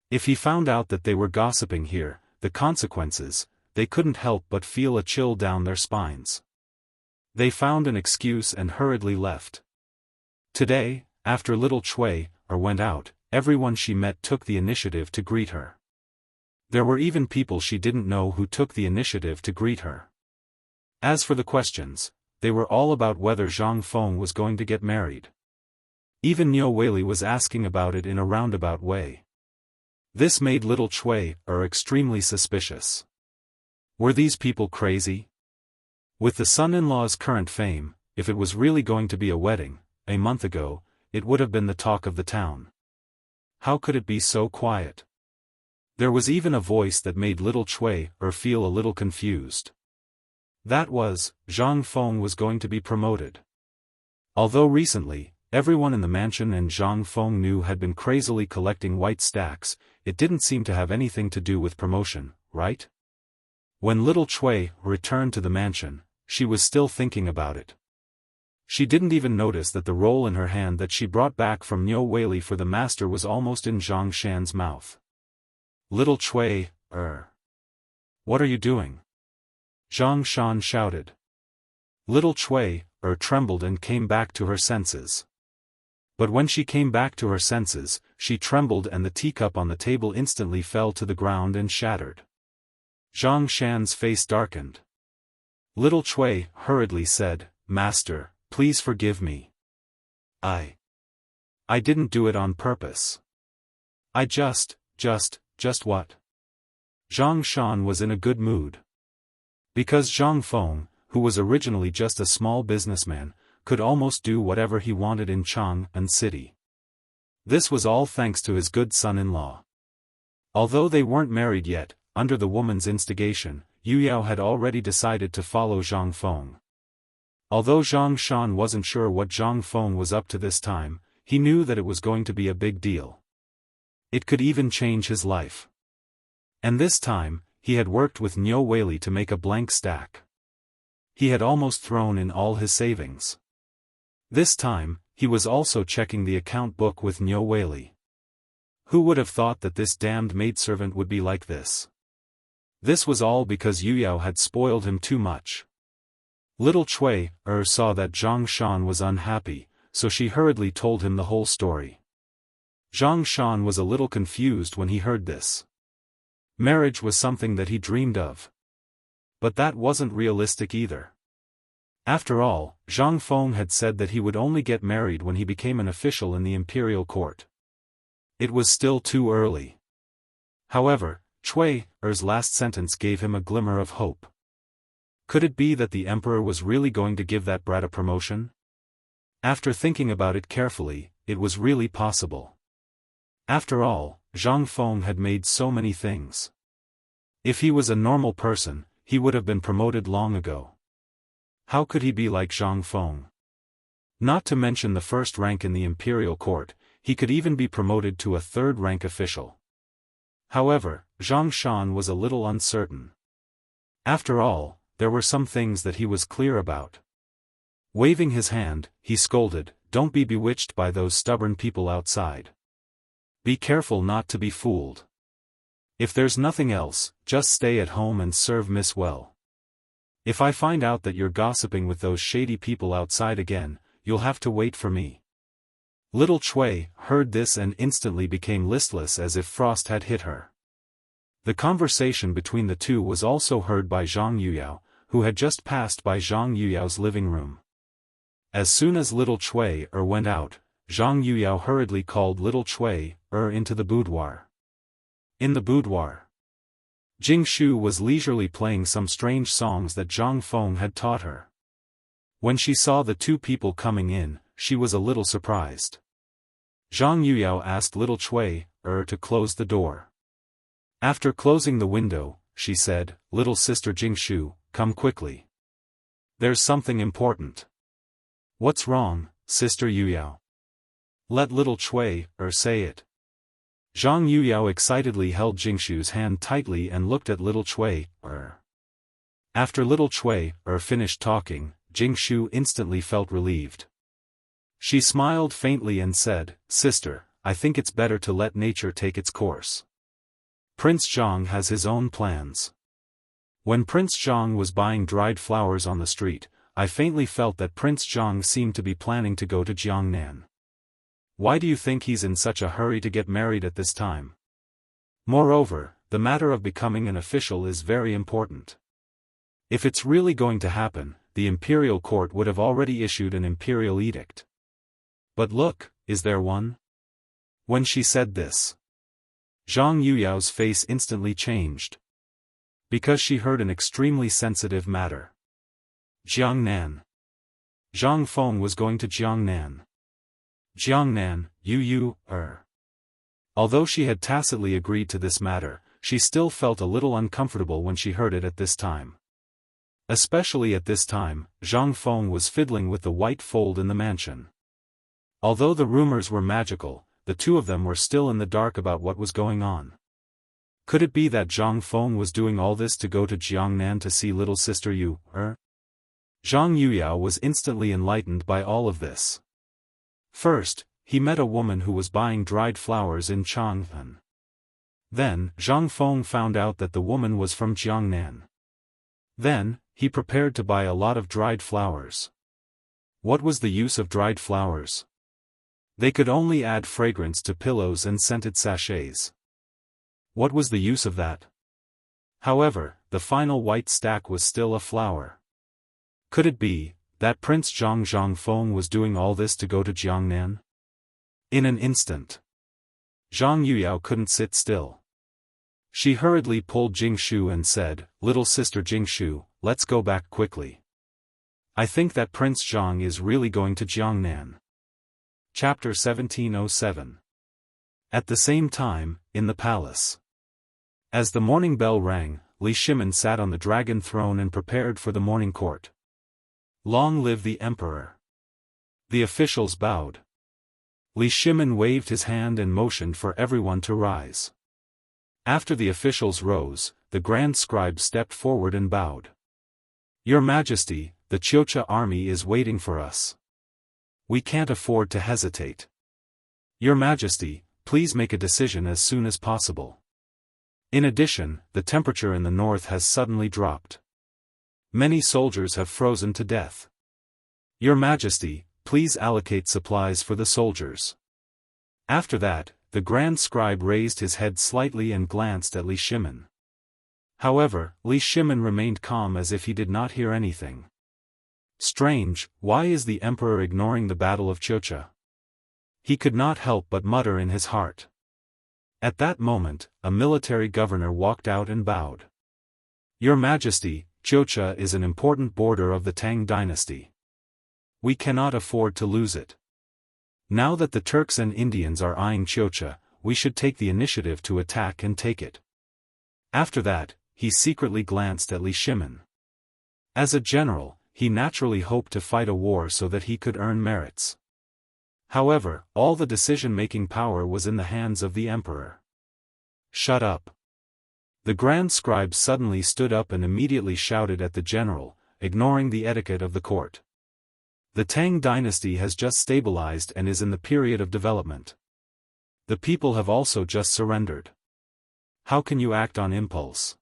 If he found out that they were gossiping here, the consequences, they couldn't help but feel a chill down their spines. They found an excuse and hurriedly left. Today, after little Chui went out, everyone she met took the initiative to greet her. There were even people she didn't know who took the initiative to greet her. As for the questions, they were all about whether Zhang Feng was going to get married. Even Nyo Weili was asking about it in a roundabout way. This made little Chui extremely suspicious. Were these people crazy? With the son-in-law's current fame, if it was really going to be a wedding, a month ago, it would have been the talk of the town. How could it be so quiet? There was even a voice that made little Chui feel a little confused. That was, Zhang Feng was going to be promoted. Although recently, everyone in the mansion and Zhang Feng knew had been crazily collecting white stacks, it didn't seem to have anything to do with promotion, right? When little Chui returned to the mansion, she was still thinking about it. She didn't even notice that the roll in her hand that she brought back from Nyo Weili for the master was almost in Zhang Shan's mouth. Little Chui, what are you doing? Zhang Shan shouted. Little Chui trembled and came back to her senses. But when she came back to her senses, she trembled and the teacup on the table instantly fell to the ground and shattered. Zhang Shan's face darkened. Little Chui hurriedly said, "Master, please forgive me. I I didn't do it on purpose. I just what? Zhang Shan was in a good mood. Because Zhang Feng, who was originally just a small businessman, could almost do whatever he wanted in Chang'an City. This was all thanks to his good son-in-law. Although they weren't married yet, under the woman's instigation, Yu Yao had already decided to follow Zhang Feng. Although Zhang Shan wasn't sure what Zhang Feng was up to this time, he knew that it was going to be a big deal. It could even change his life. And this time, he had worked with Niu Weili to make a blank stack. He had almost thrown in all his savings. This time, he was also checking the account book with Niu Weili. Who would have thought that this damned maidservant would be like this? This was all because Yu Yao had spoiled him too much. Little Cui saw that Zhang Shan was unhappy, so she hurriedly told him the whole story. Zhang Shan was a little confused when he heard this. Marriage was something that he dreamed of. But that wasn't realistic either. After all, Zhang Feng had said that he would only get married when he became an official in the imperial court. It was still too early. However, Cui's last sentence gave him a glimmer of hope. Could it be that the emperor was really going to give that brat a promotion? After thinking about it carefully, it was really possible. After all, Zhang Feng had made so many things. If he was a normal person, he would have been promoted long ago. How could he be like Zhang Feng? Not to mention the first rank in the imperial court, he could even be promoted to a third-rank official. However, Zhang Shan was a little uncertain. After all, there were some things that he was clear about. Waving his hand, he scolded, "Don't be bewitched by those stubborn people outside. Be careful not to be fooled. If there's nothing else, just stay at home and serve Miss well. If I find out that you're gossiping with those shady people outside again, you'll have to wait for me." Little Cui heard this and instantly became listless as if frost had hit her. The conversation between the two was also heard by Zhang Yuyao, who had just passed by Zhang Yuyao's living room. As soon as little Cui went out, Zhang Yuyao hurriedly called little Cui into the boudoir. In the boudoir, Jing Shu was leisurely playing some strange songs that Zhang Feng had taught her. When she saw the two people coming in, she was a little surprised. Zhang Yuyao asked little Cui to close the door. After closing the window, she said, "Little sister Jing Shu, come quickly. There's something important." "What's wrong, sister Yuyao?" "Let little Cui say it." Zhang Yuyao excitedly held Jingshu's hand tightly and looked at little Cui. After little Cui finished talking, Jingshu instantly felt relieved. She smiled faintly and said, "Sister, I think it's better to let nature take its course. Prince Zhang has his own plans. When Prince Zhang was buying dried flowers on the street, I faintly felt that Prince Zhang seemed to be planning to go to Jiangnan. Why do you think he's in such a hurry to get married at this time? Moreover, the matter of becoming an official is very important. If it's really going to happen, the imperial court would have already issued an imperial edict. But look, is there one?" When she said this, Zhang Yuyao's face instantly changed. Because she heard an extremely sensitive matter. Jiangnan. Zhang Feng was going to Jiangnan. Jiangnan, Although she had tacitly agreed to this matter, she still felt a little uncomfortable when she heard it at this time. Especially at this time, Zhang Feng was fiddling with the white fold in the mansion. Although the rumors were magical, the two of them were still in the dark about what was going on. Could it be that Zhang Feng was doing all this to go to Jiangnan to see little sister Yu? Zhang Yuyao was instantly enlightened by all of this. First, he met a woman who was buying dried flowers in Chang'an. Then, Zhang Feng found out that the woman was from Jiangnan. Then, he prepared to buy a lot of dried flowers. What was the use of dried flowers? They could only add fragrance to pillows and scented sachets. What was the use of that? However, the final white stack was still a flower. Could it be that Prince Zhang Feng was doing all this to go to Jiangnan? In an instant, Zhang Yuyao couldn't sit still. She hurriedly pulled Jingshu and said, "Little sister Jingshu, let's go back quickly. I think that Prince Zhang is really going to Jiangnan." Chapter 1707. At the same time, in the palace. As the morning bell rang, Li Shimin sat on the dragon throne and prepared for the morning court. Long live the emperor! The officials bowed. Li Shimin waved his hand and motioned for everyone to rise. After the officials rose, the grand scribe stepped forward and bowed. "Your Majesty, the Chiocha army is waiting for us. We can't afford to hesitate. Your Majesty, please make a decision as soon as possible. In addition, the temperature in the north has suddenly dropped. Many soldiers have frozen to death. Your Majesty, please allocate supplies for the soldiers." After that, the grand scribe raised his head slightly and glanced at Li Shimin. However, Li Shimin remained calm as if he did not hear anything. Strange, why is the emperor ignoring the Battle of Chiocha? He could not help but mutter in his heart. At that moment, a military governor walked out and bowed. "Your Majesty, Chiocha is an important border of the Tang dynasty. We cannot afford to lose it. Now that the Turks and Indians are eyeing Chiocha, we should take the initiative to attack and take it." After that, he secretly glanced at Li Shimin. As a general, he naturally hoped to fight a war so that he could earn merits. However, all the decision-making power was in the hands of the emperor. "Shut up!" The grand scribe suddenly stood up and immediately shouted at the general, ignoring the etiquette of the court. "The Tang dynasty has just stabilized and is in the period of development. The people have also just surrendered. How can you act on impulse?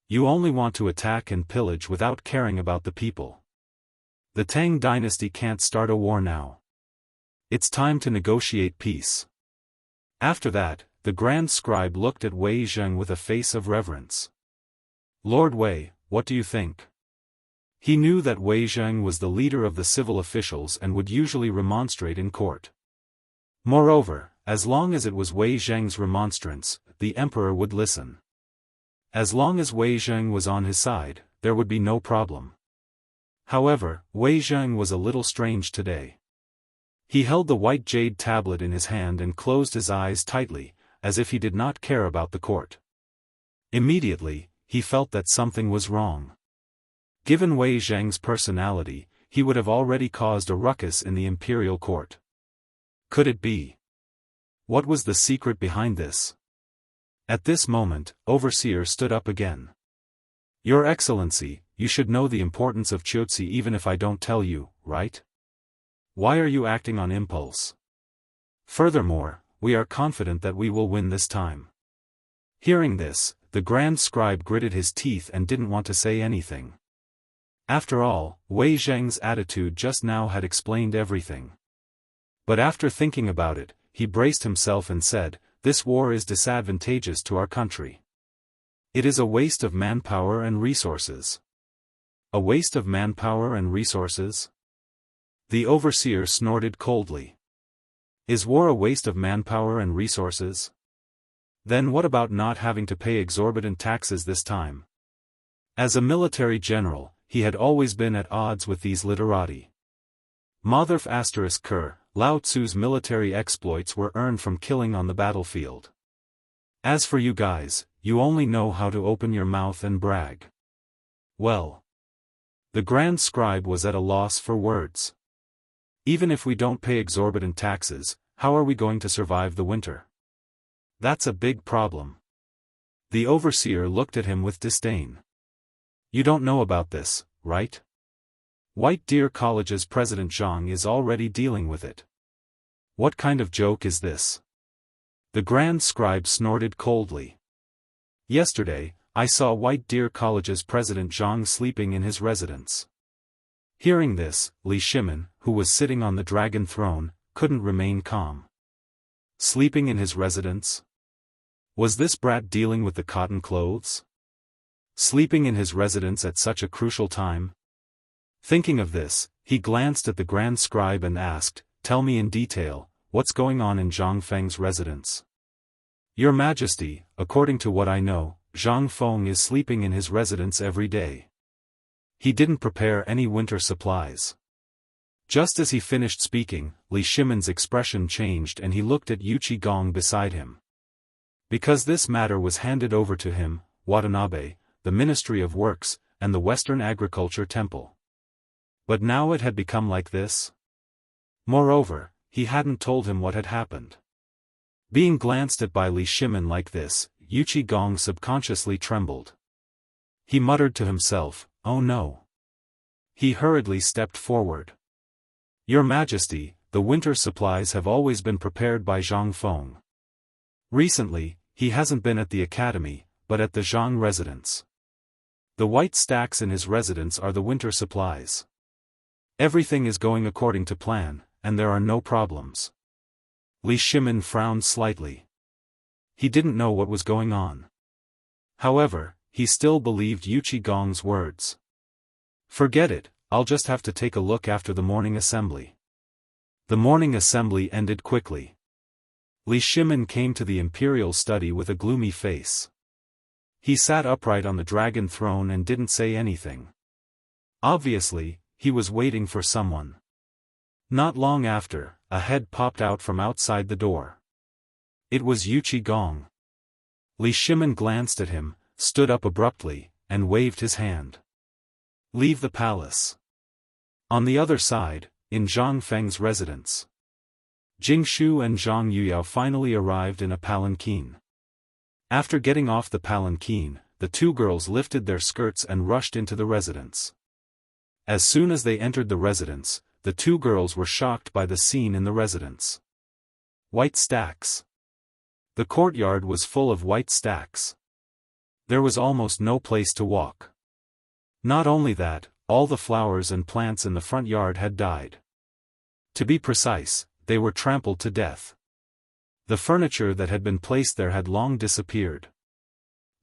You only want to attack and pillage without caring about the people. The Tang dynasty can't start a war now. It's time to negotiate peace." After that, the grand scribe looked at Wei Zheng with a face of reverence. "Lord Wei, what do you think?" He knew that Wei Zheng was the leader of the civil officials and would usually remonstrate in court. Moreover, as long as it was Wei Zheng's remonstrance, the emperor would listen. As long as Wei Zheng was on his side, there would be no problem. However, Wei Zheng was a little strange today. He held the white jade tablet in his hand and closed his eyes tightly, as if he did not care about the court. Immediately, he felt that something was wrong. Given Wei Zheng's personality, he would have already caused a ruckus in the imperial court. Could it be? What was the secret behind this? At this moment, Overseer stood up again. "Your Excellency, you should know the importance of Chiotzi even if I don't tell you, right? Why are you acting on impulse? Furthermore, we are confident that we will win this time." Hearing this, the grand scribe gritted his teeth and didn't want to say anything. After all, Wei Zheng's attitude just now had explained everything. But after thinking about it, he braced himself and said, "This war is disadvantageous to our country. It is a waste of manpower and resources." "A waste of manpower and resources?" The overseer snorted coldly. "Is war a waste of manpower and resources? Then what about not having to pay exorbitant taxes this time?" As a military general, he had always been at odds with these literati. Motherf *Ker, Lao Tzu's military exploits were earned from killing on the battlefield. As for you guys, you only know how to open your mouth and brag. Well. The grand scribe was at a loss for words. Even if we don't pay exorbitant taxes, how are we going to survive the winter? That's a big problem. The overseer looked at him with disdain. "You don't know about this, right? White Deer College's President Zhang is already dealing with it. What kind of joke is this?" The grand scribe snorted coldly. "Yesterday, I saw White Deer College's President Zhang sleeping in his residence." Hearing this, Li Shimin, who was sitting on the dragon throne, couldn't remain calm. Sleeping in his residence? Was this brat dealing with the cotton clothes? Sleeping in his residence at such a crucial time? Thinking of this, he glanced at the grand scribe and asked, "Tell me in detail, what's going on in Zhang Feng's residence? Your Majesty, according to what I know, Zhang Feng is sleeping in his residence every day. He didn't prepare any winter supplies. Just as he finished speaking, Li Shimon's expression changed and he looked at Yu Qigong beside him. Because this matter was handed over to him, Watanabe, the Ministry of Works, and the Western Agriculture Temple. But now it had become like this? Moreover, he hadn't told him what had happened. Being glanced at by Li Shimon like this, Yu Qigong subconsciously trembled. He muttered to himself, "Oh no." He hurriedly stepped forward. Your Majesty, the winter supplies have always been prepared by Zhang Feng. Recently, he hasn't been at the academy, but at the Zhang residence. The white stacks in his residence are the winter supplies. Everything is going according to plan, and there are no problems. Li Shimon frowned slightly. He didn't know what was going on. However, he still believed Yu Qigong's words. Forget it, I'll just have to take a look after the morning assembly. The morning assembly ended quickly. Li Shimon came to the imperial study with a gloomy face. He sat upright on the dragon throne and didn't say anything. Obviously, he was waiting for someone. Not long after, a head popped out from outside the door. It was Yu Qigong. Li Shimon glanced at him, stood up abruptly, and waved his hand. Leave the palace. On the other side, in Zhang Feng's residence, Jingshu and Zhang Yuyao finally arrived in a palanquin. After getting off the palanquin, the two girls lifted their skirts and rushed into the residence. As soon as they entered the residence, the two girls were shocked by the scene in the residence. White stacks. The courtyard was full of white stacks. There was almost no place to walk. Not only that, all the flowers and plants in the front yard had died. To be precise, they were trampled to death. The furniture that had been placed there had long disappeared.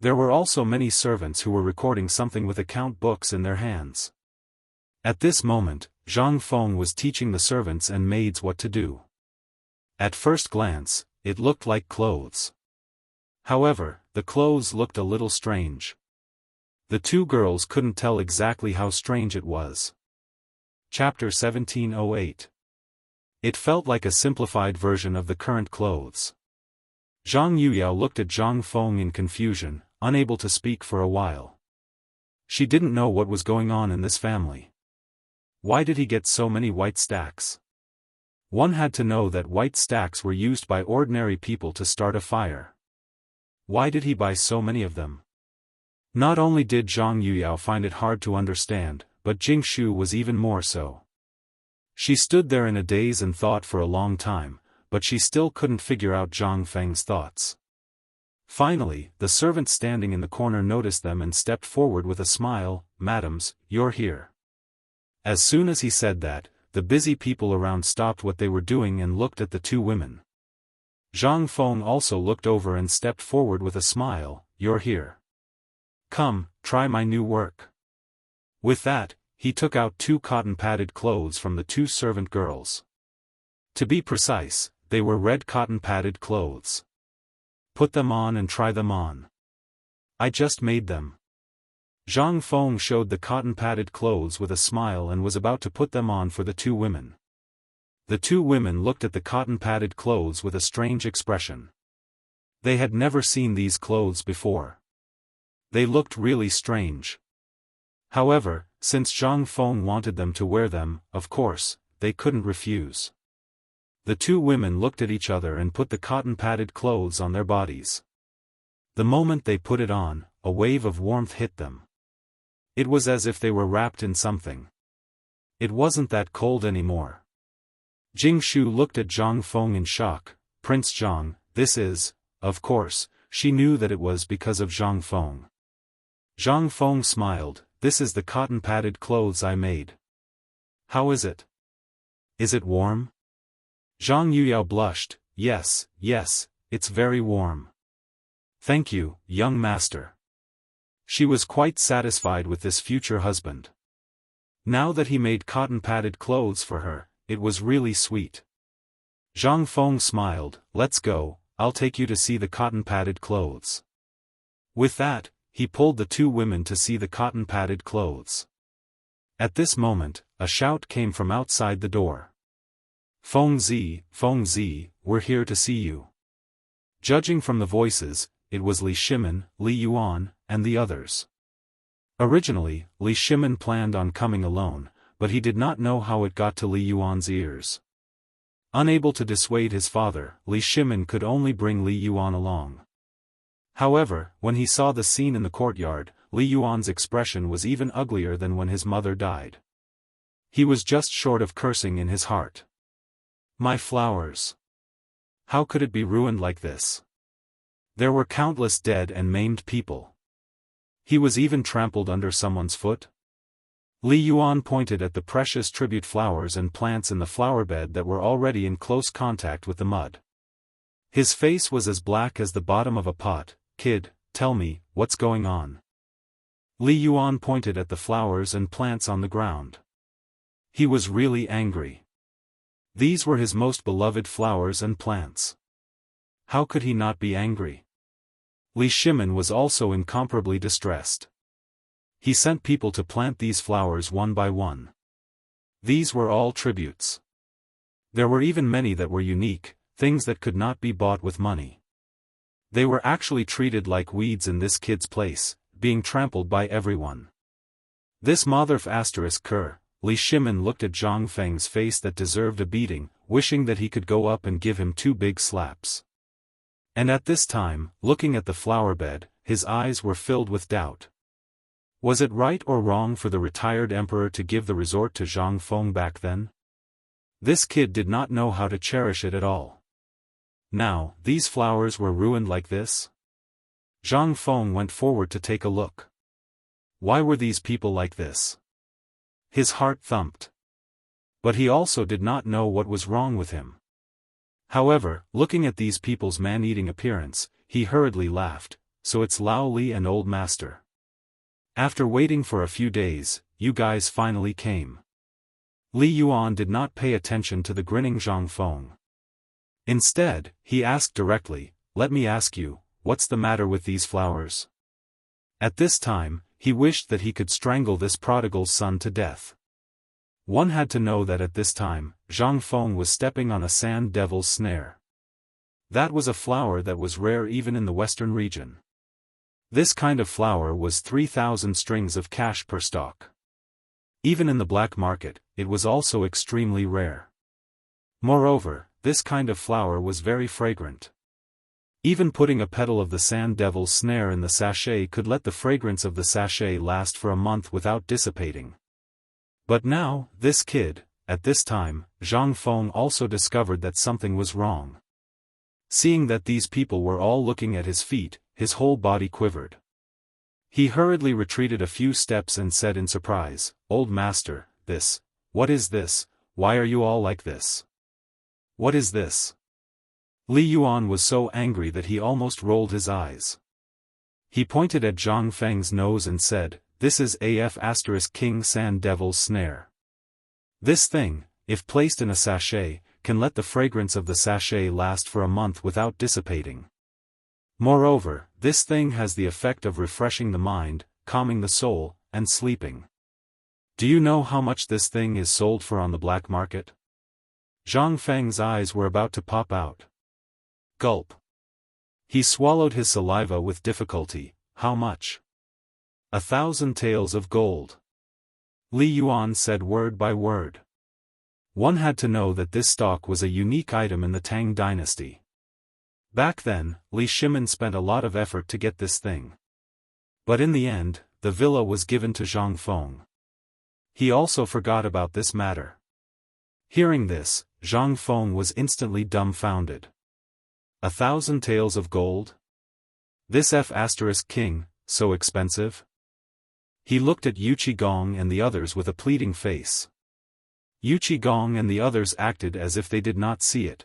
There were also many servants who were recording something with account books in their hands. At this moment, Zhang Feng was teaching the servants and maids what to do. At first glance, it looked like clothes. However, the clothes looked a little strange. The two girls couldn't tell exactly how strange it was. Chapter 1708. It felt like a simplified version of the current clothes. Zhang Yuyao looked at Zhang Feng in confusion, unable to speak for a while. She didn't know what was going on in this family. Why did he get so many white stacks? One had to know that white stacks were used by ordinary people to start a fire. Why did he buy so many of them? Not only did Zhang Yuyao find it hard to understand, but Jingshu was even more so. She stood there in a daze and thought for a long time, but she still couldn't figure out Zhang Feng's thoughts. Finally, the servant standing in the corner noticed them and stepped forward with a smile. "Madams, you're here." As soon as he said that, the busy people around stopped what they were doing and looked at the two women. Zhang Feng also looked over and stepped forward with a smile. "You're here. Come, try my new work." With that, he took out two cotton-padded clothes from the two servant girls. To be precise, they were red cotton-padded clothes. "Put them on and try them on. I just made them." Zhang Feng showed the cotton-padded clothes with a smile and was about to put them on for the two women. The two women looked at the cotton-padded clothes with a strange expression. They had never seen these clothes before. They looked really strange. However, since Zhang Feng wanted them to wear them, of course, they couldn't refuse. The two women looked at each other and put the cotton-padded clothes on their bodies. The moment they put it on, a wave of warmth hit them. It was as if they were wrapped in something. It wasn't that cold anymore. Jingshu looked at Zhang Feng in shock. "Prince Zhang, this is..." Of course, she knew that it was because of Zhang Feng. Zhang Feng smiled. "This is the cotton-padded clothes I made. How is it? Is it warm?" Zhang Yuyao blushed. Yes, it's very warm. "Thank you, young master." She was quite satisfied with this future husband. Now that he made cotton-padded clothes for her, it was really sweet. Zhang Feng smiled. Let's go, I'll take you to see the cotton-padded clothes. With that, he pulled the two women to see the cotton-padded clothes. At this moment, a shout came from outside the door. Feng Zi, we're here to see you. Judging from the voices, it was Li Shimin, Li Yuan, and the others. Originally, Li Shimin planned on coming alone, but he did not know how it got to Li Yuan's ears. Unable to dissuade his father, Li Shimin could only bring Li Yuan along. However, when he saw the scene in the courtyard, Li Yuan's expression was even uglier than when his mother died. He was just short of cursing in his heart. My flowers! How could it be ruined like this? There were countless dead and maimed people. He was even trampled under someone's foot. Li Yuan pointed at the precious tribute flowers and plants in the flower bed that were already in close contact with the mud. His face was as black as the bottom of a pot. Kid, tell me, what's going on? Li Yuan pointed at the flowers and plants on the ground. He was really angry. These were his most beloved flowers and plants. How could he not be angry? Li Shimin was also incomparably distressed. He sent people to plant these flowers one by one. These were all tributes. There were even many that were unique, things that could not be bought with money. They were actually treated like weeds in this kid's place, being trampled by everyone. This motherf asterisk cur, Li Shimin looked at Zhang Feng's face that deserved a beating, wishing that he could go up and give him two big slaps. And at this time, looking at the flower bed, his eyes were filled with doubt. Was it right or wrong for the retired emperor to give the resort to Zhang Feng back then? This kid did not know how to cherish it at all. Now, these flowers were ruined like this? Zhang Feng went forward to take a look. Why were these people like this? His heart thumped. But he also did not know what was wrong with him. However, looking at these people's man-eating appearance, he hurriedly laughed. So it's Lao Li and Old Master. After waiting for a few days, you guys finally came. Li Yuan did not pay attention to the grinning Zhang Feng. Instead, he asked directly, let me ask you, what's the matter with these flowers? At this time, he wished that he could strangle this prodigal's son to death. One had to know that at this time, Zhang Feng was stepping on a sand devil's snare. That was a flower that was rare even in the western region. This kind of flower was 3,000 strings of cash per stalk. Even in the black market, it was also extremely rare. Moreover, this kind of flower was very fragrant. Even putting a petal of the sand devil's snare in the sachet could let the fragrance of the sachet last for a month without dissipating. But now, this kid, at this time, Zhang Feng also discovered that something was wrong. Seeing that these people were all looking at his feet, his whole body quivered. He hurriedly retreated a few steps and said in surprise, Old Master, what is this, why are you all like this? What is this? Li Yuan was so angry that he almost rolled his eyes. He pointed at Zhang Feng's nose and said, this is AF** King Sand Devil's Snare. This thing, if placed in a sachet, can let the fragrance of the sachet last for a month without dissipating. Moreover, this thing has the effect of refreshing the mind, calming the soul, and sleeping. Do you know how much this thing is sold for on the black market? Zhang Feng's eyes were about to pop out. Gulp. He swallowed his saliva with difficulty. How much? 1,000 taels of gold. Li Yuan said word by word. One had to know that this stock was a unique item in the Tang dynasty. Back then, Li Shimin spent a lot of effort to get this thing. But in the end, the villa was given to Zhang Feng. He also forgot about this matter. Hearing this, Zhang Feng was instantly dumbfounded. 1,000 taels of gold? This F***king, so expensive? He looked at Yu Qigong and the others with a pleading face. Yu Qigong and the others acted as if they did not see it.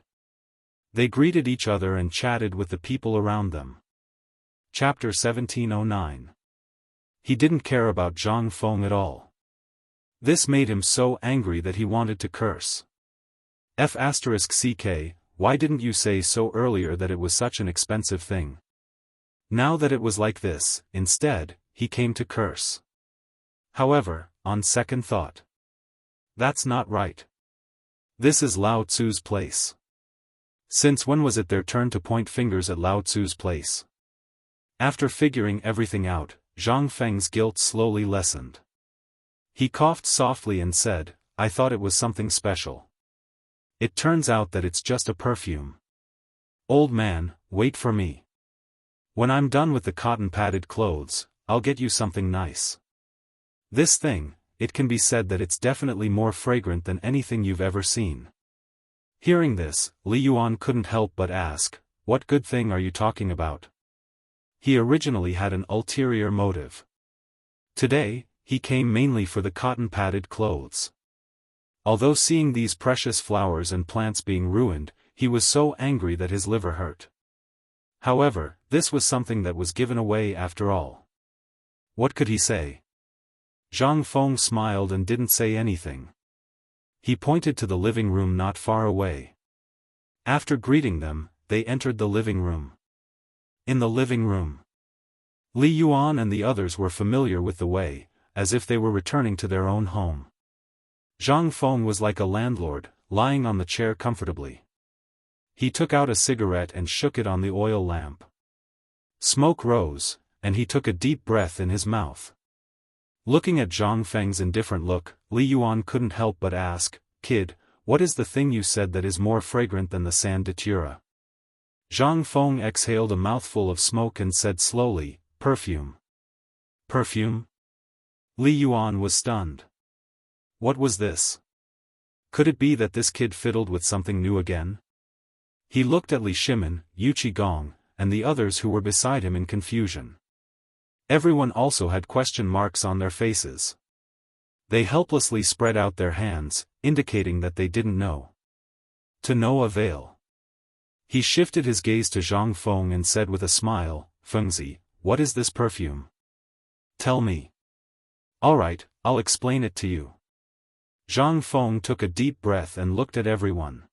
They greeted each other and chatted with the people around them. Chapter 1709. He didn't care about Zhang Feng at all. This made him so angry that he wanted to curse. F***ck, why didn't you say so earlier that it was such an expensive thing? Now that it was like this, instead, he came to curse. However, on second thought, that's not right. This is Lao Tzu's place. Since when was it their turn to point fingers at Lao Tzu's place? After figuring everything out, Zhang Feng's guilt slowly lessened. He coughed softly and said, I thought it was something special. It turns out that it's just a perfume. Old man, wait for me. When I'm done with the cotton-padded clothes, I'll get you something nice. This thing, it can be said that it's definitely more fragrant than anything you've ever seen. Hearing this, Li Yuan couldn't help but ask, what good thing are you talking about? He originally had an ulterior motive. Today, he came mainly for the cotton-padded clothes. Although seeing these precious flowers and plants being ruined, he was so angry that his liver hurt. However, this was something that was given away after all. What could he say? Zhang Feng smiled and didn't say anything. He pointed to the living room not far away. After greeting them, they entered the living room. In the living room, Li Yuan and the others were familiar with the way, as if they were returning to their own home. Zhang Feng was like a landlord, lying on the chair comfortably. He took out a cigarette and shook it on the oil lamp. Smoke rose, and he took a deep breath in his mouth. Looking at Zhang Feng's indifferent look, Li Yuan couldn't help but ask, Kid, what is the thing you said that is more fragrant than the sand datura? Zhang Feng exhaled a mouthful of smoke and said slowly, Perfume. Perfume? Li Yuan was stunned. What was this? Could it be that this kid fiddled with something new again? He looked at Li Shimin, Yu Qigong, and the others who were beside him in confusion. Everyone also had question marks on their faces. They helplessly spread out their hands, indicating that they didn't know. To no avail. He shifted his gaze to Zhang Feng and said with a smile, Fengzi, what is this perfume? Tell me. All right, I'll explain it to you. Zhang Feng took a deep breath and looked at everyone.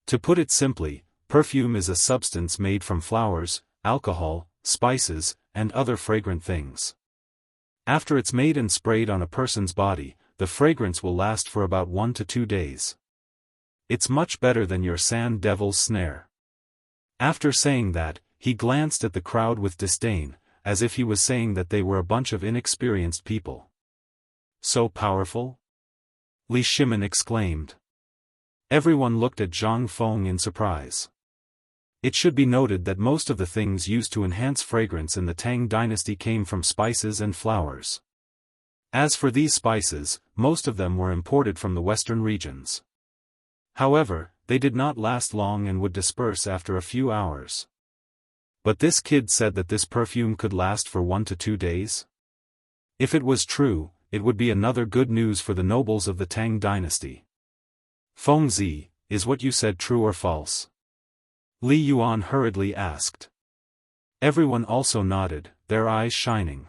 To put it simply, perfume is a substance made from flowers, alcohol, spices, and other fragrant things. After it's made and sprayed on a person's body, the fragrance will last for about 1 to 2 days. It's much better than your sand devil's snare. After saying that, he glanced at the crowd with disdain, as if he was saying that they were a bunch of inexperienced people. So powerful? Li Shimin exclaimed. Everyone looked at Zhang Feng in surprise. It should be noted that most of the things used to enhance fragrance in the Tang dynasty came from spices and flowers. As for these spices, most of them were imported from the western regions. However, they did not last long and would disperse after a few hours. But this kid said that this perfume could last for 1 to 2 days? If it was true, it would be another good news for the nobles of the Tang dynasty. Fengzi, is what you said true or false? Li Yuan hurriedly asked. Everyone also nodded, their eyes shining.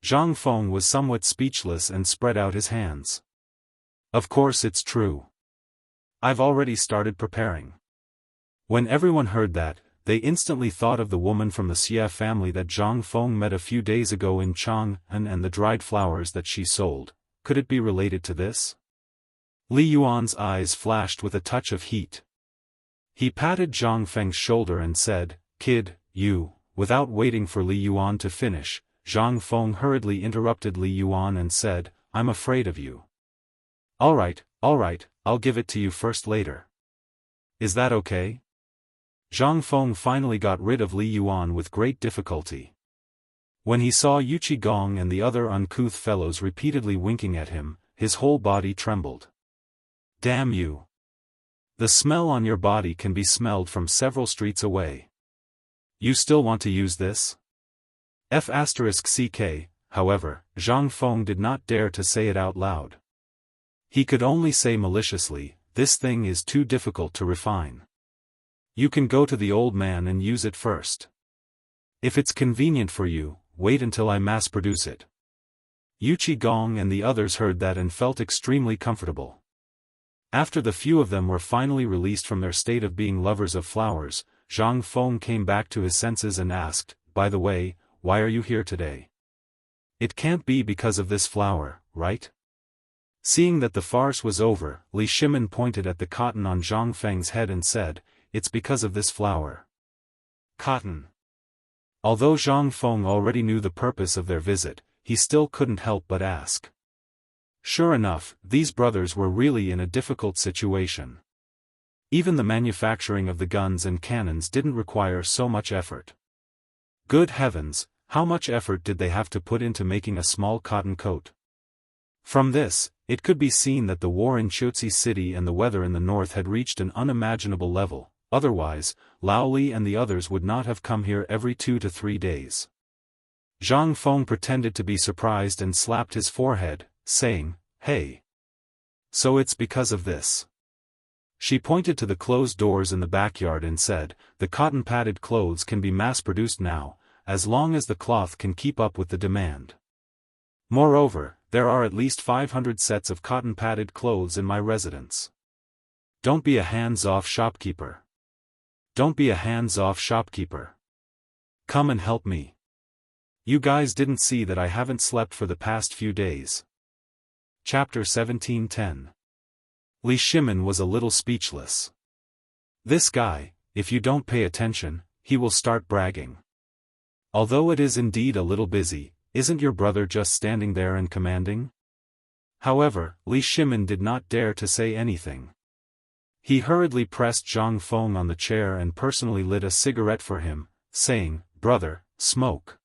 Zhang Feng was somewhat speechless and spread out his hands. Of course it's true. I've already started preparing. When everyone heard that, they instantly thought of the woman from the Xie family that Zhang Feng met a few days ago in Chang'an and the dried flowers that she sold. Could it be related to this? Li Yuan's eyes flashed with a touch of heat. He patted Zhang Feng's shoulder and said, Kid, you, without waiting for Li Yuan to finish, Zhang Feng hurriedly interrupted Li Yuan and said, I'm afraid of you. All right, I'll give it to you first later. Is that okay? Zhang Feng finally got rid of Li Yuan with great difficulty. When he saw Yu Qigong and the other uncouth fellows repeatedly winking at him, his whole body trembled. Damn you! The smell on your body can be smelled from several streets away. You still want to use this? F***ck, however, Zhang Feng did not dare to say it out loud. He could only say maliciously, this thing is too difficult to refine. You can go to the old man and use it first. If it's convenient for you, wait until I mass produce it. Yu Qigong and the others heard that and felt extremely comfortable. After the few of them were finally released from their state of being lovers of flowers, Zhang Feng came back to his senses and asked, "By the way, why are you here today? It can't be because of this flower, right?" Seeing that the farce was over, Li Shimin pointed at the cotton on Zhang Feng's head and said, "It's because of this flower." Cotton. Although Zhang Feng already knew the purpose of their visit, he still couldn't help but ask. Sure enough, these brothers were really in a difficult situation. Even the manufacturing of the guns and cannons didn't require so much effort. Good heavens, how much effort did they have to put into making a small cotton coat? From this, it could be seen that the war in Qiuzi City and the weather in the north had reached an unimaginable level, otherwise, Lao Li and the others would not have come here every 2 to 3 days. Zhang Feng pretended to be surprised and slapped his forehead, saying, "Hey. So it's because of this." She pointed to the closed doors in the backyard and said, "The cotton-padded clothes can be mass-produced now, as long as the cloth can keep up with the demand. Moreover, there are at least 500 sets of cotton-padded clothes in my residence. Don't be a hands-off shopkeeper. Don't be a hands-off shopkeeper. Come and help me. You guys didn't see that I haven't slept for the past few days." Chapter 17:10. Li Shimin was a little speechless. This guy, if you don't pay attention, he will start bragging. Although it is indeed a little busy, isn't your brother just standing there and commanding? However, Li Shimin did not dare to say anything. He hurriedly pressed Zhang Feng on the chair and personally lit a cigarette for him, saying, "Brother, smoke.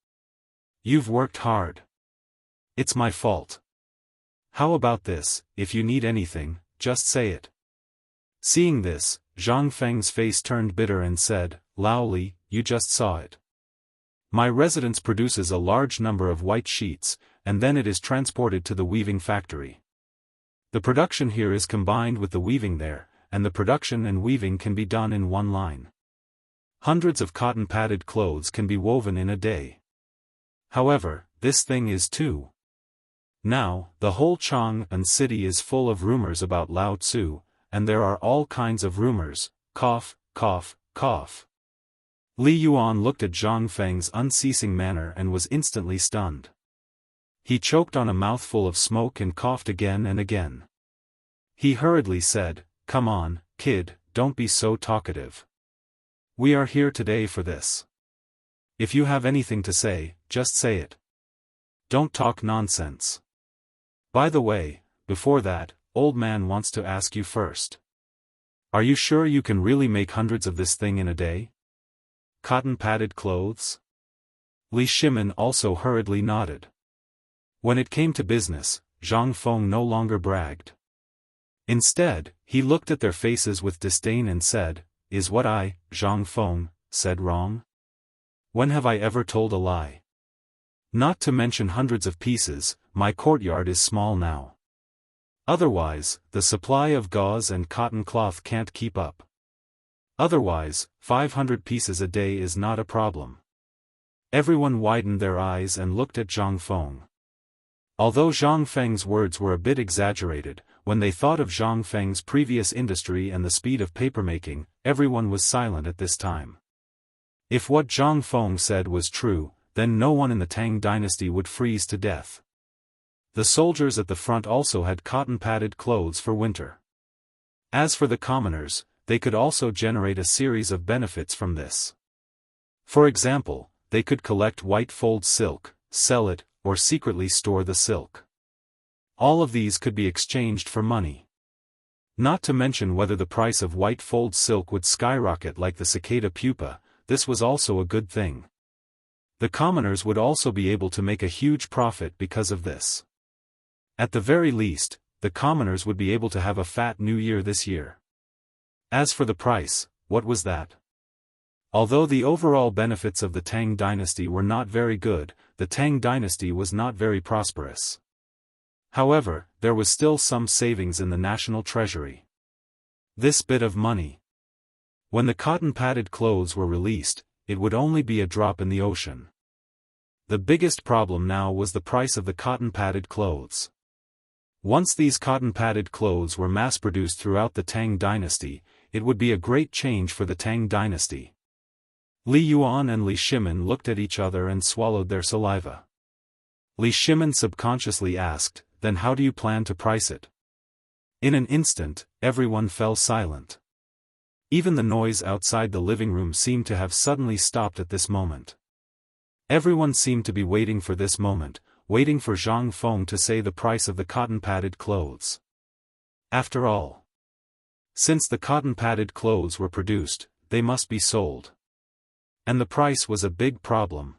You've worked hard. It's my fault. How about this, if you need anything, just say it." Seeing this, Zhang Feng's face turned bitter and said, "Lao Li, you just saw it. My residence produces a large number of white sheets, and then it is transported to the weaving factory. The production here is combined with the weaving there, and the production and weaving can be done in one line. Hundreds of cotton-padded clothes can be woven in a day. However, this thing is too. Now, the whole Chang'an city is full of rumors about Lao Tzu, and there are all kinds of rumors, cough, cough, cough." Li Yuan looked at Zhang Feng's unceasing manner and was instantly stunned. He choked on a mouthful of smoke and coughed again and again. He hurriedly said, "Come on, kid, don't be so talkative. We are here today for this. If you have anything to say, just say it. Don't talk nonsense. By the way, before that, old man wants to ask you first. Are you sure you can really make hundreds of this thing in a day? Cotton-padded clothes?" Li Shimin also hurriedly nodded. When it came to business, Zhang Feng no longer bragged. Instead, he looked at their faces with disdain and said, "Is what I, Zhang Feng, said wrong? When have I ever told a lie? Not to mention hundreds of pieces, my courtyard is small now. Otherwise, the supply of gauze and cotton cloth can't keep up. Otherwise, 500 pieces a day is not a problem." Everyone widened their eyes and looked at Zhang Feng. Although Zhang Feng's words were a bit exaggerated, when they thought of Zhang Feng's previous industry and the speed of papermaking, everyone was silent at this time. If what Zhang Feng said was true, then no one in the Tang dynasty would freeze to death. The soldiers at the front also had cotton-padded clothes for winter. As for the commoners, they could also generate a series of benefits from this. For example, they could collect white fold silk, sell it, or secretly store the silk. All of these could be exchanged for money. Not to mention whether the price of white fold silk would skyrocket like the cicada pupa, this was also a good thing. The commoners would also be able to make a huge profit because of this. At the very least, the commoners would be able to have a fat new year this year. As for the price, what was that? Although the overall benefits of the Tang dynasty were not very good, the Tang dynasty was not very prosperous. However, there was still some savings in the national treasury. This bit of money. When the cotton-padded clothes were released, it would only be a drop in the ocean. The biggest problem now was the price of the cotton-padded clothes. Once these cotton-padded clothes were mass-produced throughout the Tang dynasty, it would be a great change for the Tang dynasty. Li Yuan and Li Shimin looked at each other and swallowed their saliva. Li Shimin subconsciously asked, "Then how do you plan to price it?" In an instant, everyone fell silent. Even the noise outside the living room seemed to have suddenly stopped at this moment. Everyone seemed to be waiting for this moment, waiting for Zhang Feng to say the price of the cotton-padded clothes. After all, since the cotton-padded clothes were produced, they must be sold. And the price was a big problem.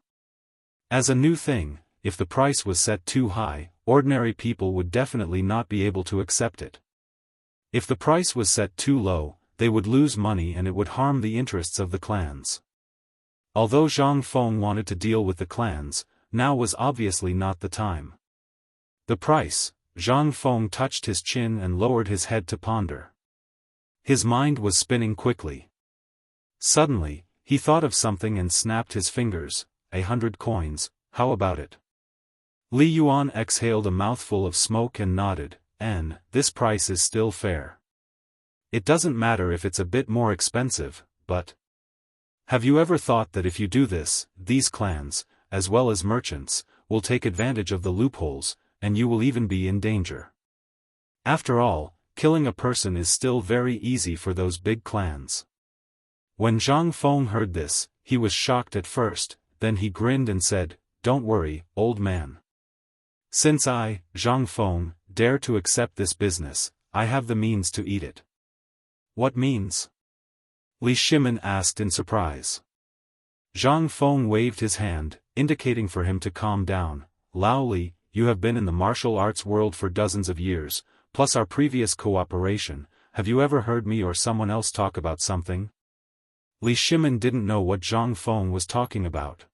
As a new thing, if the price was set too high, ordinary people would definitely not be able to accept it. If the price was set too low, they would lose money and it would harm the interests of the clans. Although Zhang Feng wanted to deal with the clans, now was obviously not the time. The price. Zhang Feng touched his chin and lowered his head to ponder. His mind was spinning quickly. Suddenly, he thought of something and snapped his fingers. 100 coins, how about it? Li Yuan exhaled a mouthful of smoke and nodded, this price is still fair. It doesn't matter if it's a bit more expensive, but... Have you ever thought that if you do this, these clans, as well as merchants, will take advantage of the loopholes, and you will even be in danger? After all, killing a person is still very easy for those big clans. When Zhang Feng heard this, he was shocked at first, then he grinned and said, "Don't worry, old man. Since I, Zhang Feng, dare to accept this business, I have the means to eat it." "What means?" Li Shimin asked in surprise. Zhang Feng waved his hand, indicating for him to calm down. "Lao Li, you have been in the martial arts world for dozens of years, plus our previous cooperation, have you ever heard me or someone else talk about something?" Li Shimin didn't know what Zhang Feng was talking about.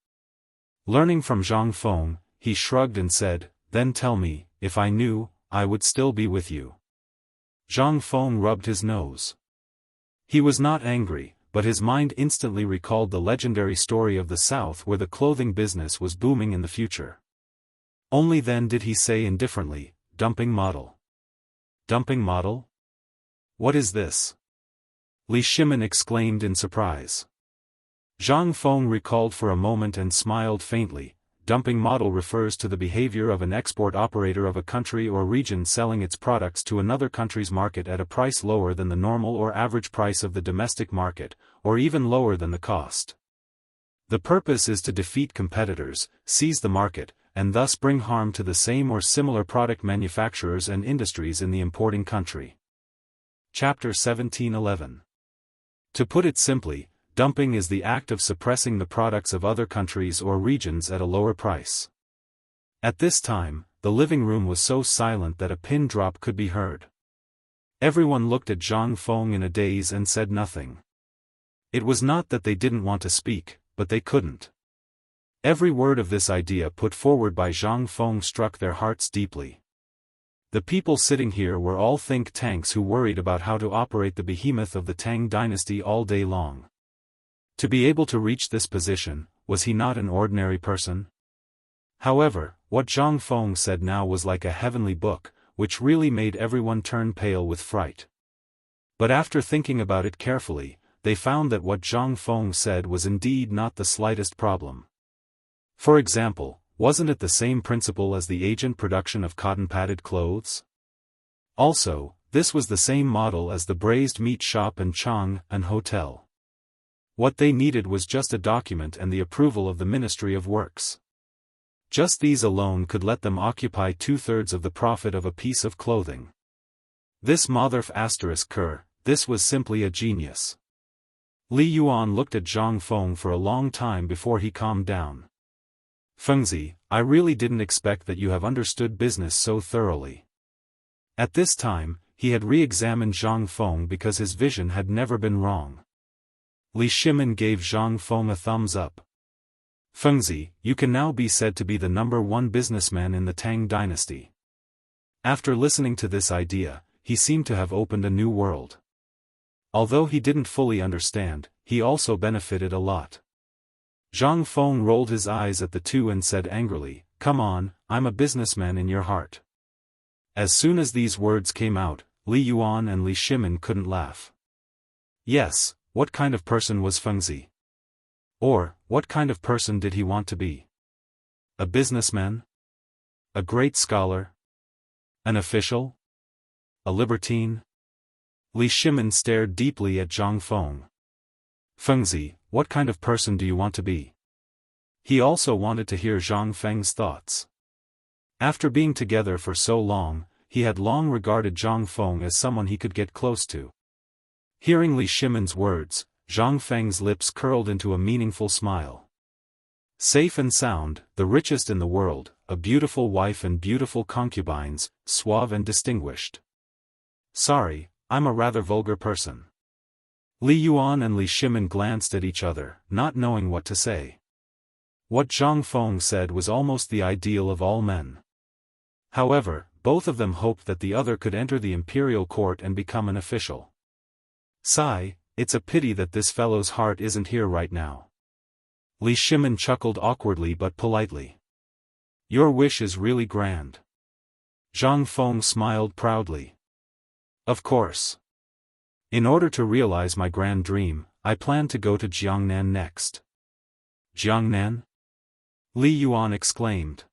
Learning from Zhang Feng, he shrugged and said, "Then tell me, if I knew, I would still be with you." Zhang Feng rubbed his nose. He was not angry, but his mind instantly recalled the legendary story of the South where the clothing business was booming in the future. Only then did he say indifferently, "Dumping model." "Dumping model? What is this?" Li Shimin exclaimed in surprise. Zhang Feng recalled for a moment and smiled faintly. Dumping model refers to the behavior of an export operator of a country or region selling its products to another country's market at a price lower than the normal or average price of the domestic market, or even lower than the cost. The purpose is to defeat competitors, seize the market, and thus bring harm to the same or similar product manufacturers and industries in the importing country. Chapter 1711. To put it simply, dumping is the act of suppressing the products of other countries or regions at a lower price. At this time, the living room was so silent that a pin drop could be heard. Everyone looked at Zhang Feng in a daze and said nothing. It was not that they didn't want to speak, but they couldn't. Every word of this idea put forward by Zhang Feng struck their hearts deeply. The people sitting here were all think tanks who worried about how to operate the behemoth of the Tang dynasty all day long. To be able to reach this position, was he not an ordinary person? However, what Zhang Feng said now was like a heavenly book, which really made everyone turn pale with fright. But after thinking about it carefully, they found that what Zhang Feng said was indeed not the slightest problem. For example, wasn't it the same principle as the agent production of cotton-padded clothes? Also, this was the same model as the braised meat shop and Chang An hotel. What they needed was just a document and the approval of the Ministry of Works. Just these alone could let them occupy 2/3 of the profit of a piece of clothing. This Motherf *Ker, this was simply a genius. Li Yuan looked at Zhang Feng for a long time before he calmed down. "Fengzi, I really didn't expect that you have understood business so thoroughly." At this time, he had re-examined Zhang Feng because his vision had never been wrong. Li Shimin gave Zhang Feng a thumbs up. "Fengzi, you can now be said to be the #1 businessman in the Tang dynasty." After listening to this idea, he seemed to have opened a new world. Although he didn't fully understand, he also benefited a lot. Zhang Feng rolled his eyes at the two and said angrily, "Come on, I'm a businessman in your heart. As soon as these words came out, Li Yuan and Li Shimin couldn't laugh. Yes, what kind of person was Fengzi? Or, what kind of person did he want to be? A businessman? A great scholar? An official? A libertine? Li Shimin stared deeply at Zhang Feng. Fengzi, what kind of person do you want to be? He also wanted to hear Zhang Feng's thoughts. After being together for so long, he had long regarded Zhang Feng as someone he could get close to. Hearing Li Shimin's words, Zhang Feng's lips curled into a meaningful smile. Safe and sound, the richest in the world, a beautiful wife and beautiful concubines, suave and distinguished. Sorry, I'm a rather vulgar person. Li Yuan and Li Shimin glanced at each other, not knowing what to say. What Zhang Feng said was almost the ideal of all men. However, both of them hoped that the other could enter the imperial court and become an official. Sigh, it's a pity that this fellow's heart isn't here right now. Li Shimin chuckled awkwardly but politely. Your wish is really grand. Zhang Feng smiled proudly. Of course. In order to realize my grand dream, I plan to go to Jiangnan next. Jiangnan? Li Yuan exclaimed.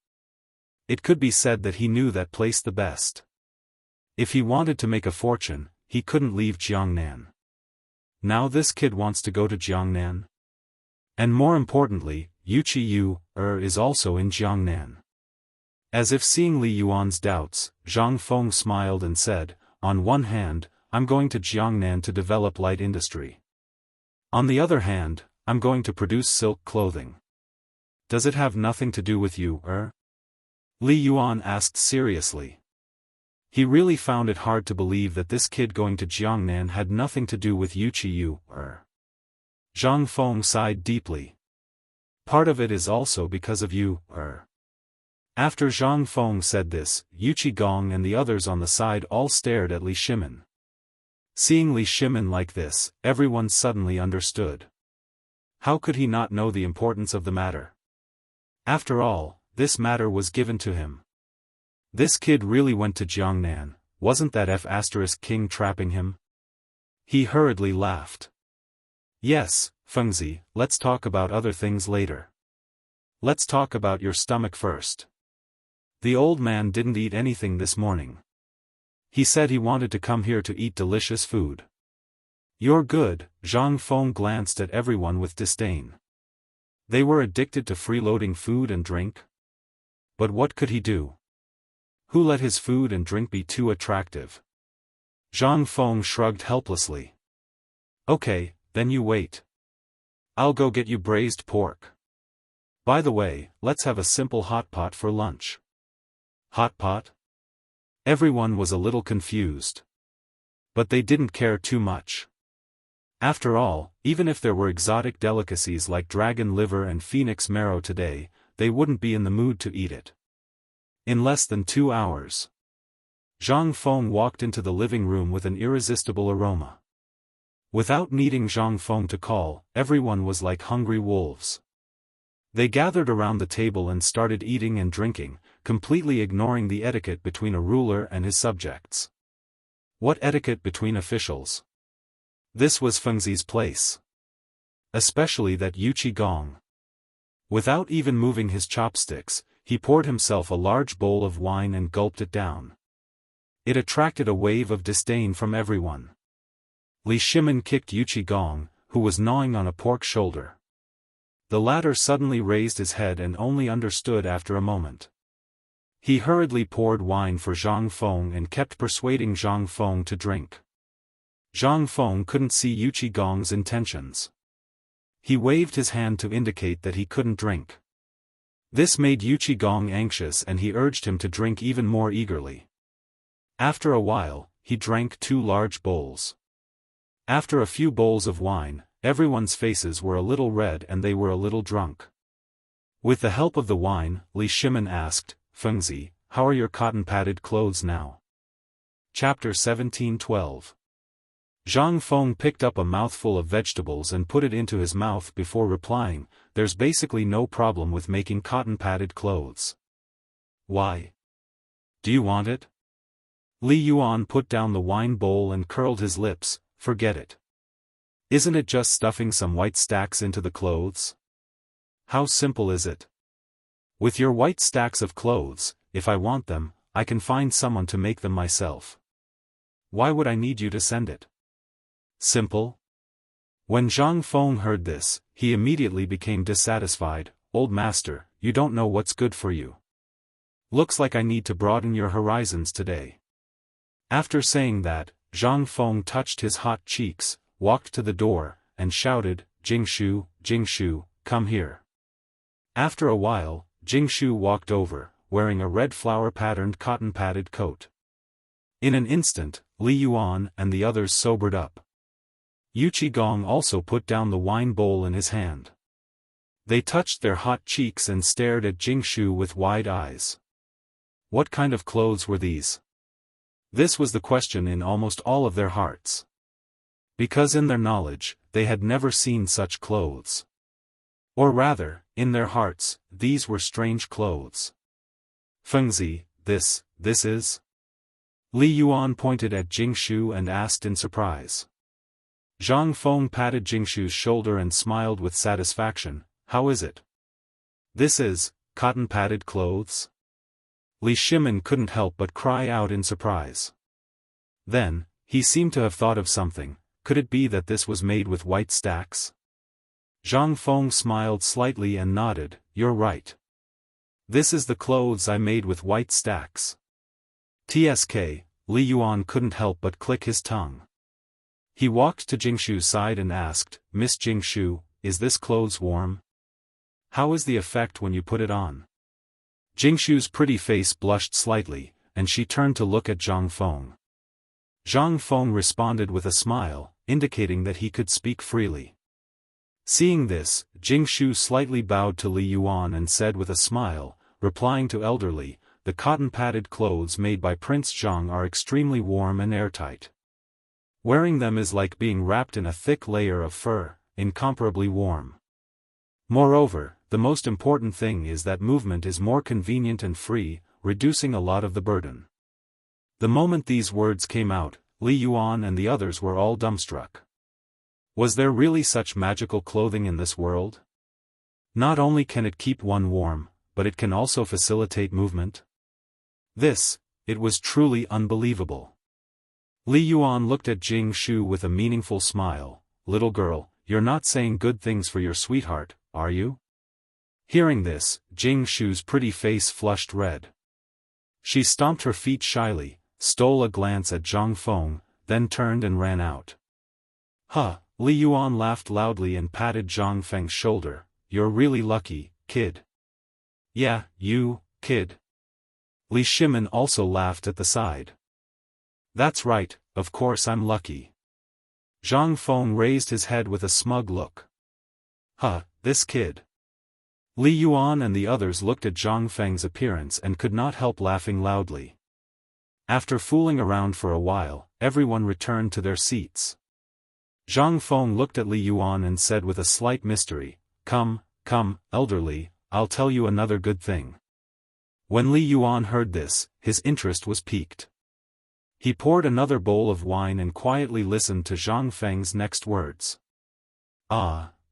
It could be said that he knew that place the best. If he wanted to make a fortune, he couldn't leave Jiangnan. Now this kid wants to go to Jiangnan? And more importantly, Wuxia is also in Jiangnan. As if seeing Li Yuan's doubts, Zhang Feng smiled and said, on one hand, I'm going to Jiangnan to develop light industry. On the other hand, I'm going to produce silk clothing. Does it have nothing to do with you, Li Yuan asked seriously. He really found it hard to believe that this kid going to Jiangnan had nothing to do with Wuxia. Zhang Feng sighed deeply. Part of it is also because of you, After Zhang Feng said this, Wuxia and the others on the side all stared at Li Shimin. Seeing Li Shimin like this, everyone suddenly understood. How could he not know the importance of the matter? After all, this matter was given to him. This kid really went to Jiangnan, wasn't that F*** trapping him? He hurriedly laughed. Yes, Fengzi, let's talk about other things later. Let's talk about your stomach first. The old man didn't eat anything this morning. He said he wanted to come here to eat delicious food. You're good, Zhang Feng glanced at everyone with disdain. They were addicted to freeloading food and drink? But what could he do? Who let his food and drink be too attractive? Zhang Feng shrugged helplessly. Okay, then you wait. I'll go get you braised pork. By the way, let's have a simple hot pot for lunch. Hot pot? Everyone was a little confused. But they didn't care too much. After all, even if there were exotic delicacies like dragon liver and phoenix marrow today, they wouldn't be in the mood to eat it. In less than 2 hours. Zhang Feng walked into the living room with an irresistible aroma. Without needing Zhang Feng to call, everyone was like hungry wolves. They gathered around the table and started eating and drinking, completely ignoring the etiquette between a ruler and his subjects. What etiquette between officials? This was Fengzi's place. Especially that Wuxia. Without even moving his chopsticks, he poured himself a large bowl of wine and gulped it down. It attracted a wave of disdain from everyone. Li Shimin kicked Wuxia, who was gnawing on a pork shoulder. The latter suddenly raised his head and only understood after a moment. He hurriedly poured wine for Zhang Feng and kept persuading Zhang Feng to drink. Zhang Feng couldn't see Wuxia's intentions. He waved his hand to indicate that he couldn't drink. This made Wuxia anxious and he urged him to drink even more eagerly. After a while, he drank 2 large bowls. After a few bowls of wine, everyone's faces were a little red and they were a little drunk. With the help of the wine, Li Shimin asked, Fengzi, how are your cotton-padded clothes now? Chapter 17:12. Zhang Feng picked up a mouthful of vegetables and put it into his mouth before replying, there's basically no problem with making cotton-padded clothes. Why? Do you want it? Li Yuan put down the wine bowl and curled his lips. Forget it. Isn't it just stuffing some white stacks into the clothes? How simple is it? With your white stacks of clothes, if I want them, I can find someone to make them myself. Why would I need you to send it? Simple? When Zhang Feng heard this, he immediately became dissatisfied. Old master, you don't know what's good for you. Looks like I need to broaden your horizons today. After saying that, Zhang Feng touched his hot cheeks, walked to the door, and shouted, Jingshu, Jingshu, come here. After a while, Jingshu walked over, wearing a red flower-patterned cotton-padded coat. In an instant, Li Yuan and the others sobered up. Yu Qigong also put down the wine bowl in his hand. They touched their hot cheeks and stared at Jingshu with wide eyes. What kind of clothes were these? This was the question in almost all of their hearts. Because in their knowledge, they had never seen such clothes. Or rather, in their hearts, these were strange clothes. Fengzi, this is? Li Yuan pointed at Jingshu and asked in surprise. Zhang Feng patted Jingshu's shoulder and smiled with satisfaction. How is it? This is cotton-padded clothes? Li Shimin couldn't help but cry out in surprise. Then, he seemed to have thought of something. Could it be that this was made with white stacks? Zhang Feng smiled slightly and nodded. You're right. This is the clothes I made with white stacks. TSK, Li Yuan couldn't help but click his tongue. He walked to Jingshu's side and asked, Miss Jingshu, is this clothes warm? How is the effect when you put it on? Jingshu's pretty face blushed slightly, and she turned to look at Zhang Feng. Zhang Feng responded with a smile, indicating that he could speak freely. Seeing this, Jingshu slightly bowed to Li Yuan and said with a smile, replying to elderly, the cotton-padded clothes made by Prince Zhang are extremely warm and airtight. Wearing them is like being wrapped in a thick layer of fur, incomparably warm. Moreover, the most important thing is that movement is more convenient and free, reducing a lot of the burden. The moment these words came out, Li Yuan and the others were all dumbstruck. Was there really such magical clothing in this world? Not only can it keep one warm, but it can also facilitate movement? It was truly unbelievable. Li Yuan looked at Jingshu with a meaningful smile. Little girl, you're not saying good things for your sweetheart, are you? Hearing this, Jingshu's pretty face flushed red. She stomped her feet shyly, stole a glance at Zhang Feng, then turned and ran out. Huh, Li Yuan laughed loudly and patted Zhang Feng's shoulder. You're really lucky, kid. Yeah, you, kid. Li Shimin also laughed at the side. That's right, of course I'm lucky. Zhang Feng raised his head with a smug look. Huh, this kid. Li Yuan and the others looked at Zhang Feng's appearance and could not help laughing loudly. After fooling around for a while, everyone returned to their seats. Zhang Feng looked at Li Yuan and said with a slight mystery, Come, elderly, I'll tell you another good thing. When Li Yuan heard this, his interest was piqued. He poured another bowl of wine and quietly listened to Zhang Feng's next words.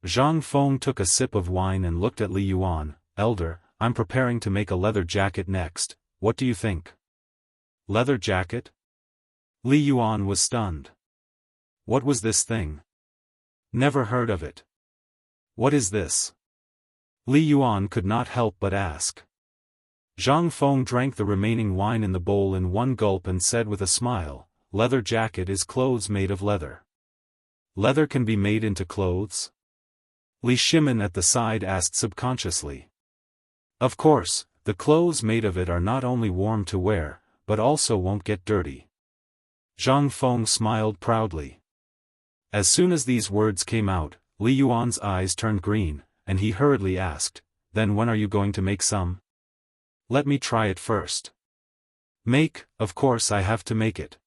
Zhang Feng took a sip of wine and looked at Li Yuan. Elder, I'm preparing to make a leather jacket next, what do you think? Leather jacket? Li Yuan was stunned. What was this thing? Never heard of it. What is this? Li Yuan could not help but ask. Zhang Feng drank the remaining wine in the bowl in one gulp and said with a smile, Leather jacket is clothes made of leather. Leather can be made into clothes? Li Shimin at the side asked subconsciously. Of course, the clothes made of it are not only warm to wear, but also won't get dirty. Zhang Feng smiled proudly. As soon as these words came out, Li Yuan's eyes turned green, and he hurriedly asked, Then when are you going to make some? Let me try it first. Make, of course I have to make it.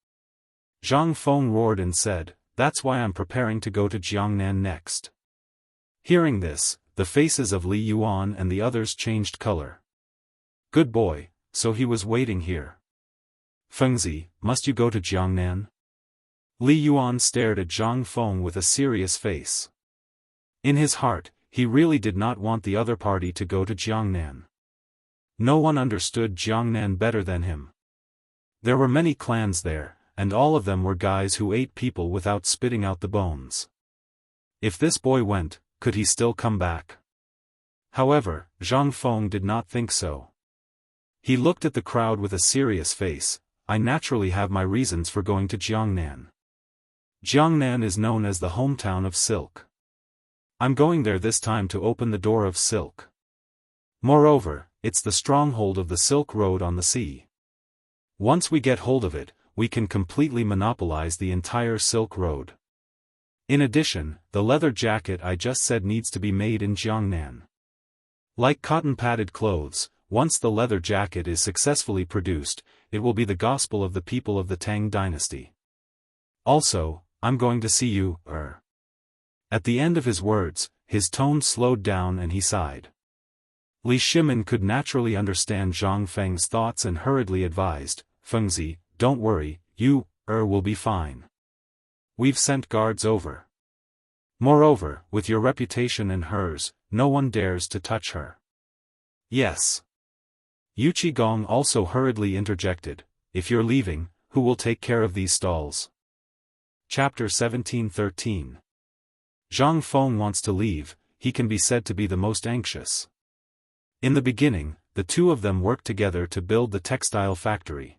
Zhang Feng roared and said, That's why I'm preparing to go to Jiangnan next. Hearing this, the faces of Li Yuan and the others changed color. Good boy, so he was waiting here. Fengzi, must you go to Jiangnan? Li Yuan stared at Zhang Feng with a serious face. In his heart, he really did not want the other party to go to Jiangnan. No one understood Jiangnan better than him. There were many clans there, and all of them were guys who ate people without spitting out the bones. If this boy went, could he still come back? However, Zhang Feng did not think so. He looked at the crowd with a serious face. I naturally have my reasons for going to Jiangnan. Jiangnan is known as the hometown of silk. I'm going there this time to open the door of silk. Moreover, it's the stronghold of the Silk Road on the sea. Once we get hold of it, we can completely monopolize the entire Silk Road. In addition, the leather jacket I just said needs to be made in Jiangnan. Like cotton-padded clothes, once the leather jacket is successfully produced, it will be the gospel of the people of the Tang dynasty. Also, I'm going to see you, At the end of his words, his tone slowed down and he sighed. Li Shimin could naturally understand Zhang Feng's thoughts and hurriedly advised, Fengzi, don't worry, you, will be fine. We've sent guards over. Moreover, with your reputation and hers, no one dares to touch her. Yes. Yu Qigong also hurriedly interjected, if you're leaving, who will take care of these stalls? Chapter 1713. Zhang Feng wants to leave, he can be said to be the most anxious. In the beginning, the two of them worked together to build the textile factory.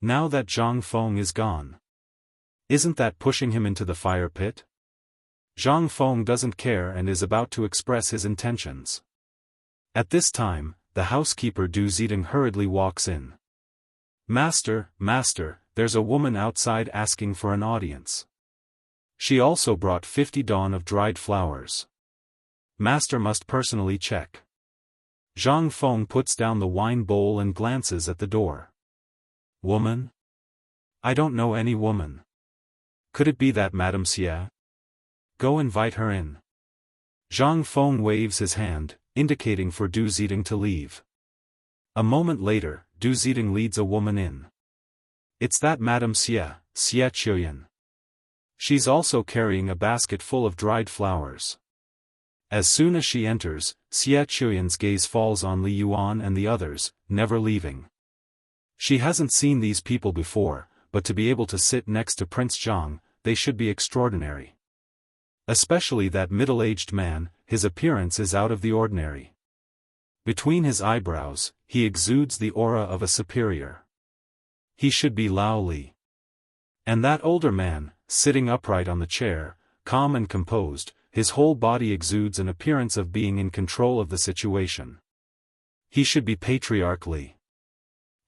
Now that Zhang Feng is gone. Isn't that pushing him into the fire pit? Zhang Feng doesn't care and is about to express his intentions. At this time, the housekeeper Du Zidong hurriedly walks in. Master, there's a woman outside asking for an audience. She also brought 50 dawn of dried flowers. Master must personally check. Zhang Feng puts down the wine bowl and glances at the door. Woman? I don't know any woman. Could it be that Madame Xia? Go invite her in. Zhang Feng waves his hand, indicating for Du Zidong to leave. A moment later, Du Zidong leads a woman in. It's that Madame Xia, Xia Qiuyan. She's also carrying a basket full of dried flowers. As soon as she enters, Xia Qiuyan's gaze falls on Li Yuan and the others, never leaving. She hasn't seen these people before, but to be able to sit next to Prince Zhang, they should be extraordinary. Especially that middle-aged man, his appearance is out of the ordinary. Between his eyebrows, he exudes the aura of a superior. He should be Lao Li. And that older man, sitting upright on the chair, calm and composed, his whole body exudes an appearance of being in control of the situation. He should be Patriarch Li.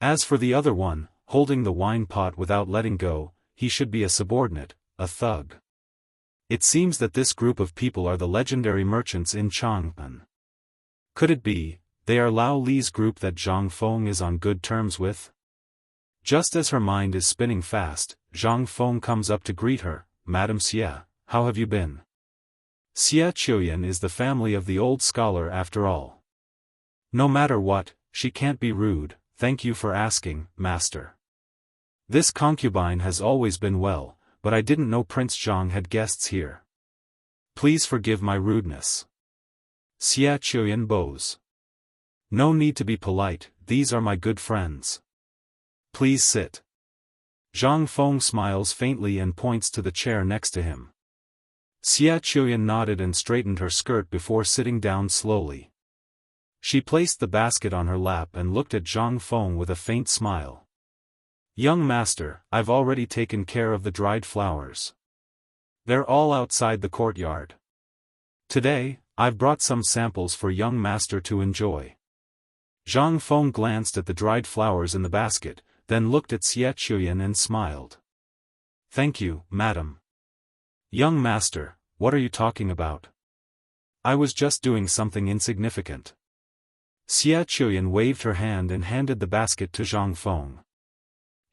As for the other one, holding the wine pot without letting go, he should be a subordinate, a thug. It seems that this group of people are the legendary merchants in Chang'an. Could it be, they are Lao Li's group that Zhang Feng is on good terms with? Just as her mind is spinning fast, Zhang Feng comes up to greet her, Madame Xia, how have you been? Xia Qiuyan is the family of the old scholar after all. No matter what, she can't be rude, thank you for asking, master. This concubine has always been well, but I didn't know Prince Zhang had guests here. Please forgive my rudeness. Xia Qiuyan bows. No need to be polite, these are my good friends. Please sit. Zhang Feng smiles faintly and points to the chair next to him. Xia Qiuyan nodded and straightened her skirt before sitting down slowly. She placed the basket on her lap and looked at Zhang Feng with a faint smile. Young master, I've already taken care of the dried flowers. They're all outside the courtyard. Today, I've brought some samples for young master to enjoy. Zhang Feng glanced at the dried flowers in the basket, then looked at Xia Qiuyan and smiled. Thank you, madam. Young master, what are you talking about? I was just doing something insignificant. Xia Qiuyan waved her hand and handed the basket to Zhang Feng.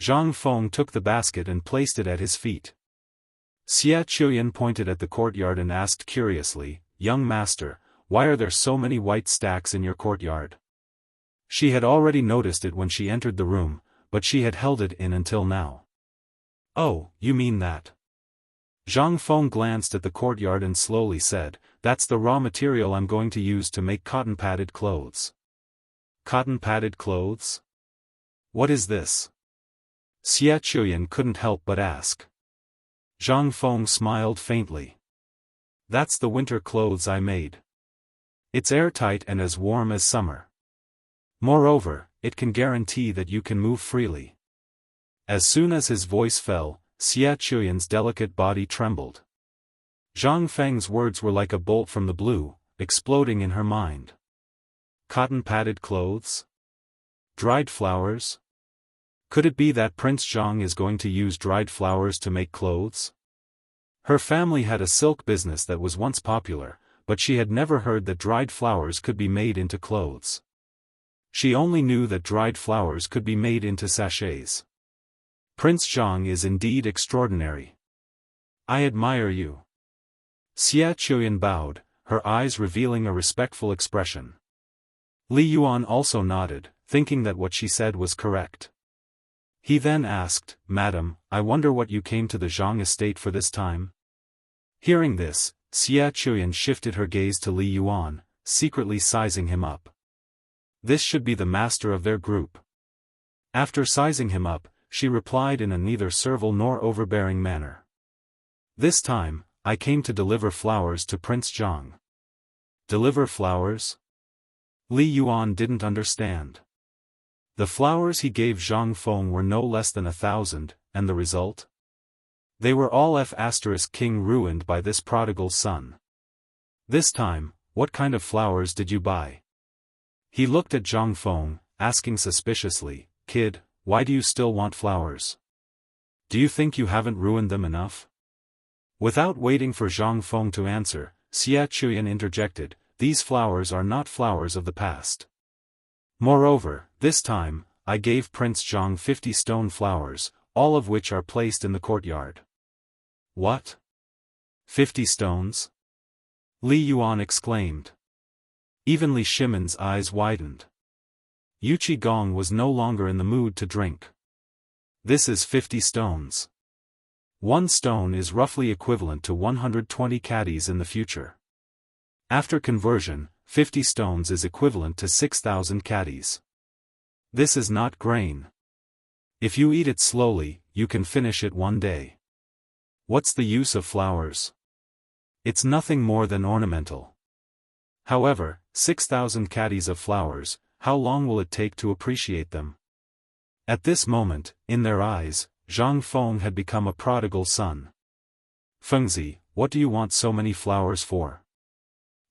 Zhang Feng took the basket and placed it at his feet. Xia Qiuyan pointed at the courtyard and asked curiously, Young master, why are there so many white stacks in your courtyard? She had already noticed it when she entered the room, but she had held it in until now. "Oh, you mean that?" Zhang Feng glanced at the courtyard and slowly said, "That's the raw material I'm going to use to make cotton-padded clothes." Cotton-padded clothes? What is this? Xia Chuyan couldn't help but ask. Zhang Feng smiled faintly. "That's the winter clothes I made. It's airtight and as warm as summer. Moreover, it can guarantee that you can move freely." As soon as his voice fell, Xia Chuyan's delicate body trembled. Zhang Feng's words were like a bolt from the blue, exploding in her mind. Cotton-padded clothes? Dried flowers? Could it be that Prince Zhang is going to use dried flowers to make clothes? Her family had a silk business that was once popular, but she had never heard that dried flowers could be made into clothes. She only knew that dried flowers could be made into sachets. Prince Zhang is indeed extraordinary. I admire you. Xia Chuyan bowed, her eyes revealing a respectful expression. Li Yuan also nodded, thinking that what she said was correct. He then asked, "Madam, I wonder what you came to the Zhang estate for this time?" Hearing this, Xia Chuyan shifted her gaze to Li Yuan, secretly sizing him up. This should be the master of their group. After sizing him up, she replied in a neither servile nor overbearing manner. "This time, I came to deliver flowers to Prince Zhang." Deliver flowers? Li Yuan didn't understand. The flowers he gave Zhang Feng were no less than 1,000, and the result? They were all F*King ruined by this prodigal son. "This time, what kind of flowers did you buy?" He looked at Zhang Feng, asking suspiciously, "Kid, why do you still want flowers? Do you think you haven't ruined them enough?" Without waiting for Zhang Feng to answer, Xia Chuyan interjected, "These flowers are not flowers of the past. Moreover, this time, I gave Prince Zhang 50 stone flowers, all of which are placed in the courtyard." "What? 50 stones?" Li Yuan exclaimed. Even Li Shimon's eyes widened. Yuqi Gong was no longer in the mood to drink. "This is 50 stones. One stone is roughly equivalent to 120 caddies in the future. After conversion, 50 stones is equivalent to 6,000 caddies. This is not grain. If you eat it slowly, you can finish it one day. What's the use of flowers? It's nothing more than ornamental. However, 6,000 caddies of flowers, how long will it take to appreciate them?" At this moment, in their eyes, Zhang Feng had become a prodigal son. "Fengzi, what do you want so many flowers for?"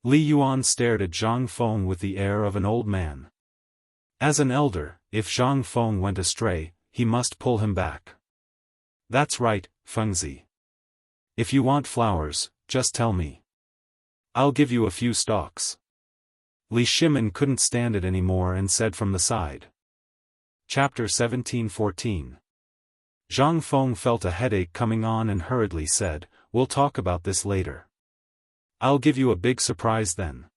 Li Yuan stared at Zhang Feng with the air of an old man. As an elder, if Zhang Feng went astray, he must pull him back. "That's right, Fengzi. If you want flowers, just tell me. I'll give you a few stalks." Li Shimon couldn't stand it anymore and said from the side. Chapter 17:14. Zhang Feng felt a headache coming on and hurriedly said, "We'll talk about this later. I'll give you a big surprise then."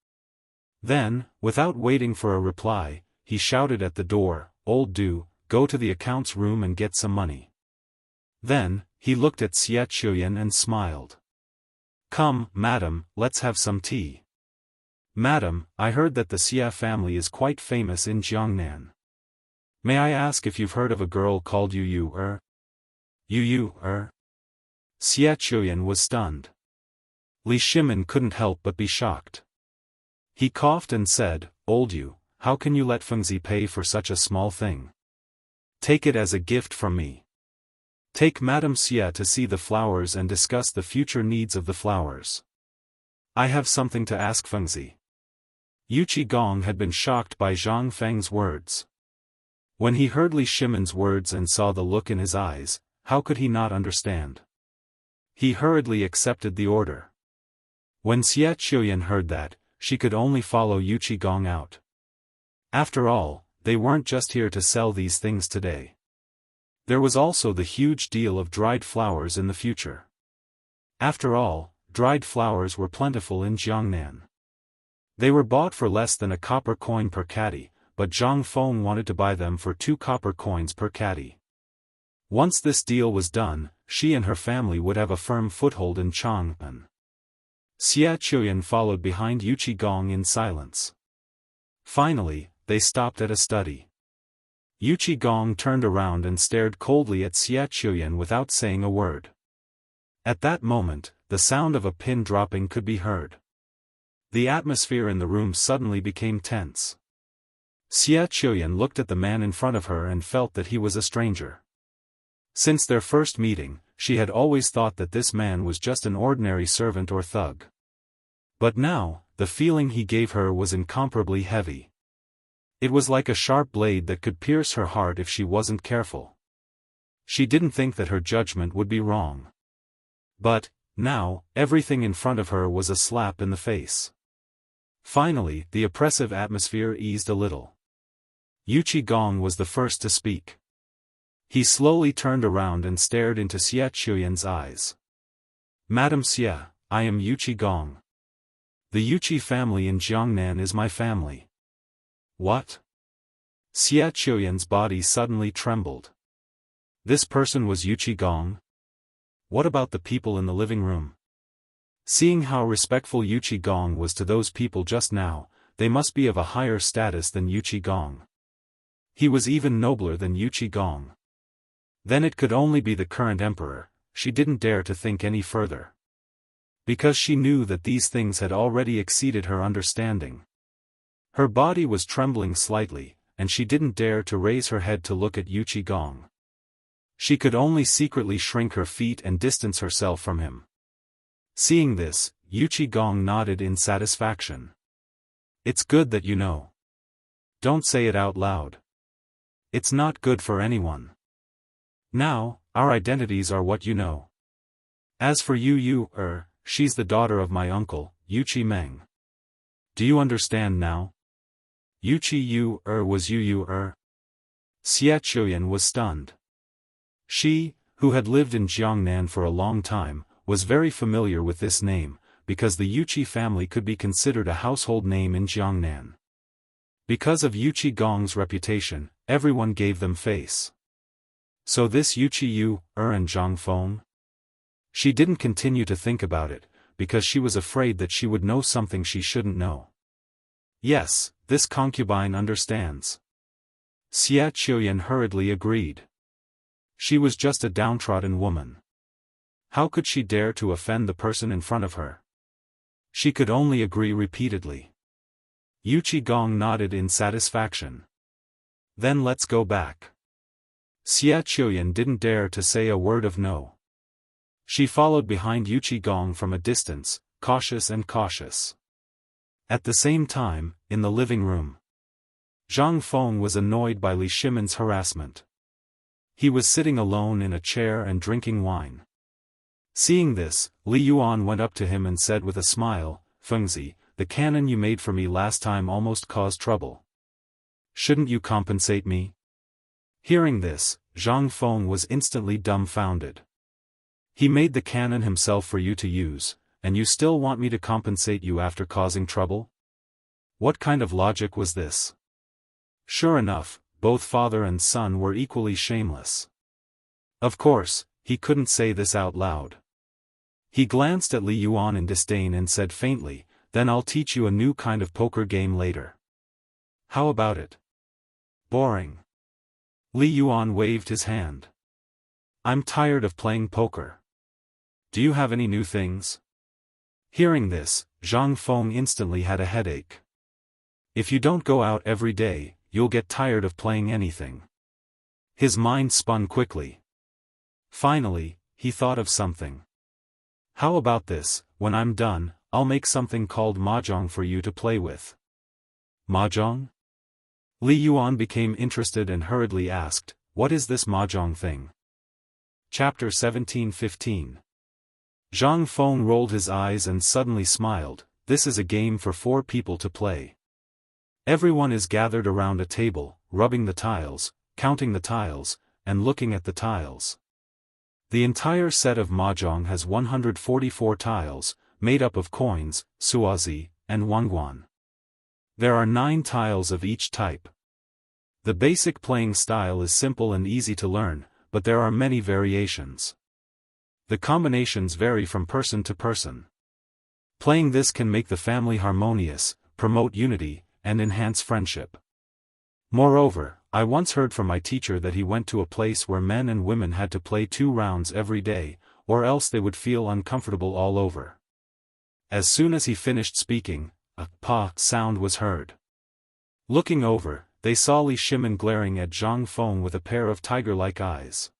Then, without waiting for a reply, he shouted at the door, "Old Du, go to the accounts room and get some money." Then, he looked at Xia Chuyan and smiled. "Come, madam, let's have some tea. Madam, I heard that the Xia family is quite famous in Jiangnan. May I ask if you've heard of a girl called Yu? Xia Chuyan was stunned. Li Shimon couldn't help but be shocked. He coughed and said, "Old Yu, how can you let Fengzi pay for such a small thing? Take it as a gift from me. Take Madame Xia to see the flowers and discuss the future needs of the flowers. I have something to ask Fengzi." Yuqi Gong had been shocked by Zhang Feng's words. When he heard Li Shimon's words and saw the look in his eyes, how could he not understand? He hurriedly accepted the order. When Xia Chuyan heard that, she could only follow Yuqi Gong out. After all, they weren't just here to sell these things today. There was also the huge deal of dried flowers in the future. After all, dried flowers were plentiful in Jiangnan. They were bought for less than a copper coin per caddy, but Zhang Feng wanted to buy them for 2 copper coins per caddy. Once this deal was done, she and her family would have a firm foothold in Chang'an. Xia Chuyan followed behind Yu Qigong in silence. Finally, they stopped at a study. Yu Qigong turned around and stared coldly at Xia Chuyan without saying a word. At that moment, the sound of a pin dropping could be heard. The atmosphere in the room suddenly became tense. Xia Chuyan looked at the man in front of her and felt that he was a stranger. Since their first meeting, she had always thought that this man was just an ordinary servant or thug. But now, the feeling he gave her was incomparably heavy. It was like a sharp blade that could pierce her heart if she wasn't careful. She didn't think that her judgment would be wrong. But, now, everything in front of her was a slap in the face. Finally, the oppressive atmosphere eased a little. Yu Qigong was the first to speak. He slowly turned around and stared into Xia Chuyan's eyes. "Madam Xia, I am Yu Qigong. The Yuqi family in Jiangnan is my family." "What?" Xia Chuyan's body suddenly trembled. This person was Yu Qigong? What about the people in the living room? Seeing how respectful Yu Qigong was to those people just now, they must be of a higher status than Yu Qigong. He was even nobler than Yu Qigong. Then it could only be the current emperor. She didn't dare to think any further. Because she knew that these things had already exceeded her understanding. Her body was trembling slightly, and she didn't dare to raise her head to look at Yu Qigong. She could only secretly shrink her feet and distance herself from him. Seeing this, Yu Qigong nodded in satisfaction. "It's good that you know. Don't say it out loud. It's not good for anyone. Now, our identities are what you know. As for she's the daughter of my uncle, Yu Qimeng. Do you understand now?" Yu was Yu. Xia Chuyan was stunned. She, who had lived in Jiangnan for a long time, was very familiar with this name, because the Yuqi family could be considered a household name in Jiangnan. Because of Yu Qigong's reputation, everyone gave them face. So this Yu and Zhang Feng? She didn't continue to think about it, because she was afraid that she would know something she shouldn't know. "Yes, this concubine understands." Xia Chuyan hurriedly agreed. She was just a downtrodden woman. How could she dare to offend the person in front of her? She could only agree repeatedly. Yu Qigong nodded in satisfaction. "Then let's go back." Xia Chuyan didn't dare to say a word of no. She followed behind Yu Qigong from a distance, cautious and cautious. At the same time, in the living room, Zhang Feng was annoyed by Li Shimon's harassment. He was sitting alone in a chair and drinking wine. Seeing this, Li Yuan went up to him and said with a smile, "Fengzi, the cannon you made for me last time almost caused trouble. Shouldn't you compensate me?" Hearing this, Zhang Feng was instantly dumbfounded. "He made the cannon himself for you to use, and you still want me to compensate you after causing trouble? What kind of logic was this?" Sure enough, both father and son were equally shameless. Of course, he couldn't say this out loud. He glanced at Li Yuan in disdain and said faintly, "Then I'll teach you a new kind of poker game later. How about it?" "Boring." Li Yuan waved his hand. "I'm tired of playing poker. Do you have any new things?" Hearing this, Zhang Feng instantly had a headache. "If you don't go out every day, you'll get tired of playing anything." His mind spun quickly. Finally, he thought of something. "How about this, when I'm done, I'll make something called mahjong for you to play with." "Mahjong?" Li Yuan became interested and hurriedly asked, "What is this mahjong thing?" Chapter 17-15. Zhang Feng rolled his eyes and suddenly smiled. "This is a game for 4 people to play. Everyone is gathered around a table, rubbing the tiles, counting the tiles, and looking at the tiles. The entire set of mahjong has 144 tiles, made up of coins, suazi, and wangguan. There are 9 tiles of each type. The basic playing style is simple and easy to learn, but there are many variations. The combinations vary from person to person. Playing this can make the family harmonious, promote unity, and enhance friendship. Moreover, I once heard from my teacher that he went to a place where men and women had to play 2 rounds every day, or else they would feel uncomfortable all over. As soon as he finished speaking, a pa sound was heard. Looking over, they saw Li Shimin glaring at Zhang Feng with a pair of tiger-like eyes.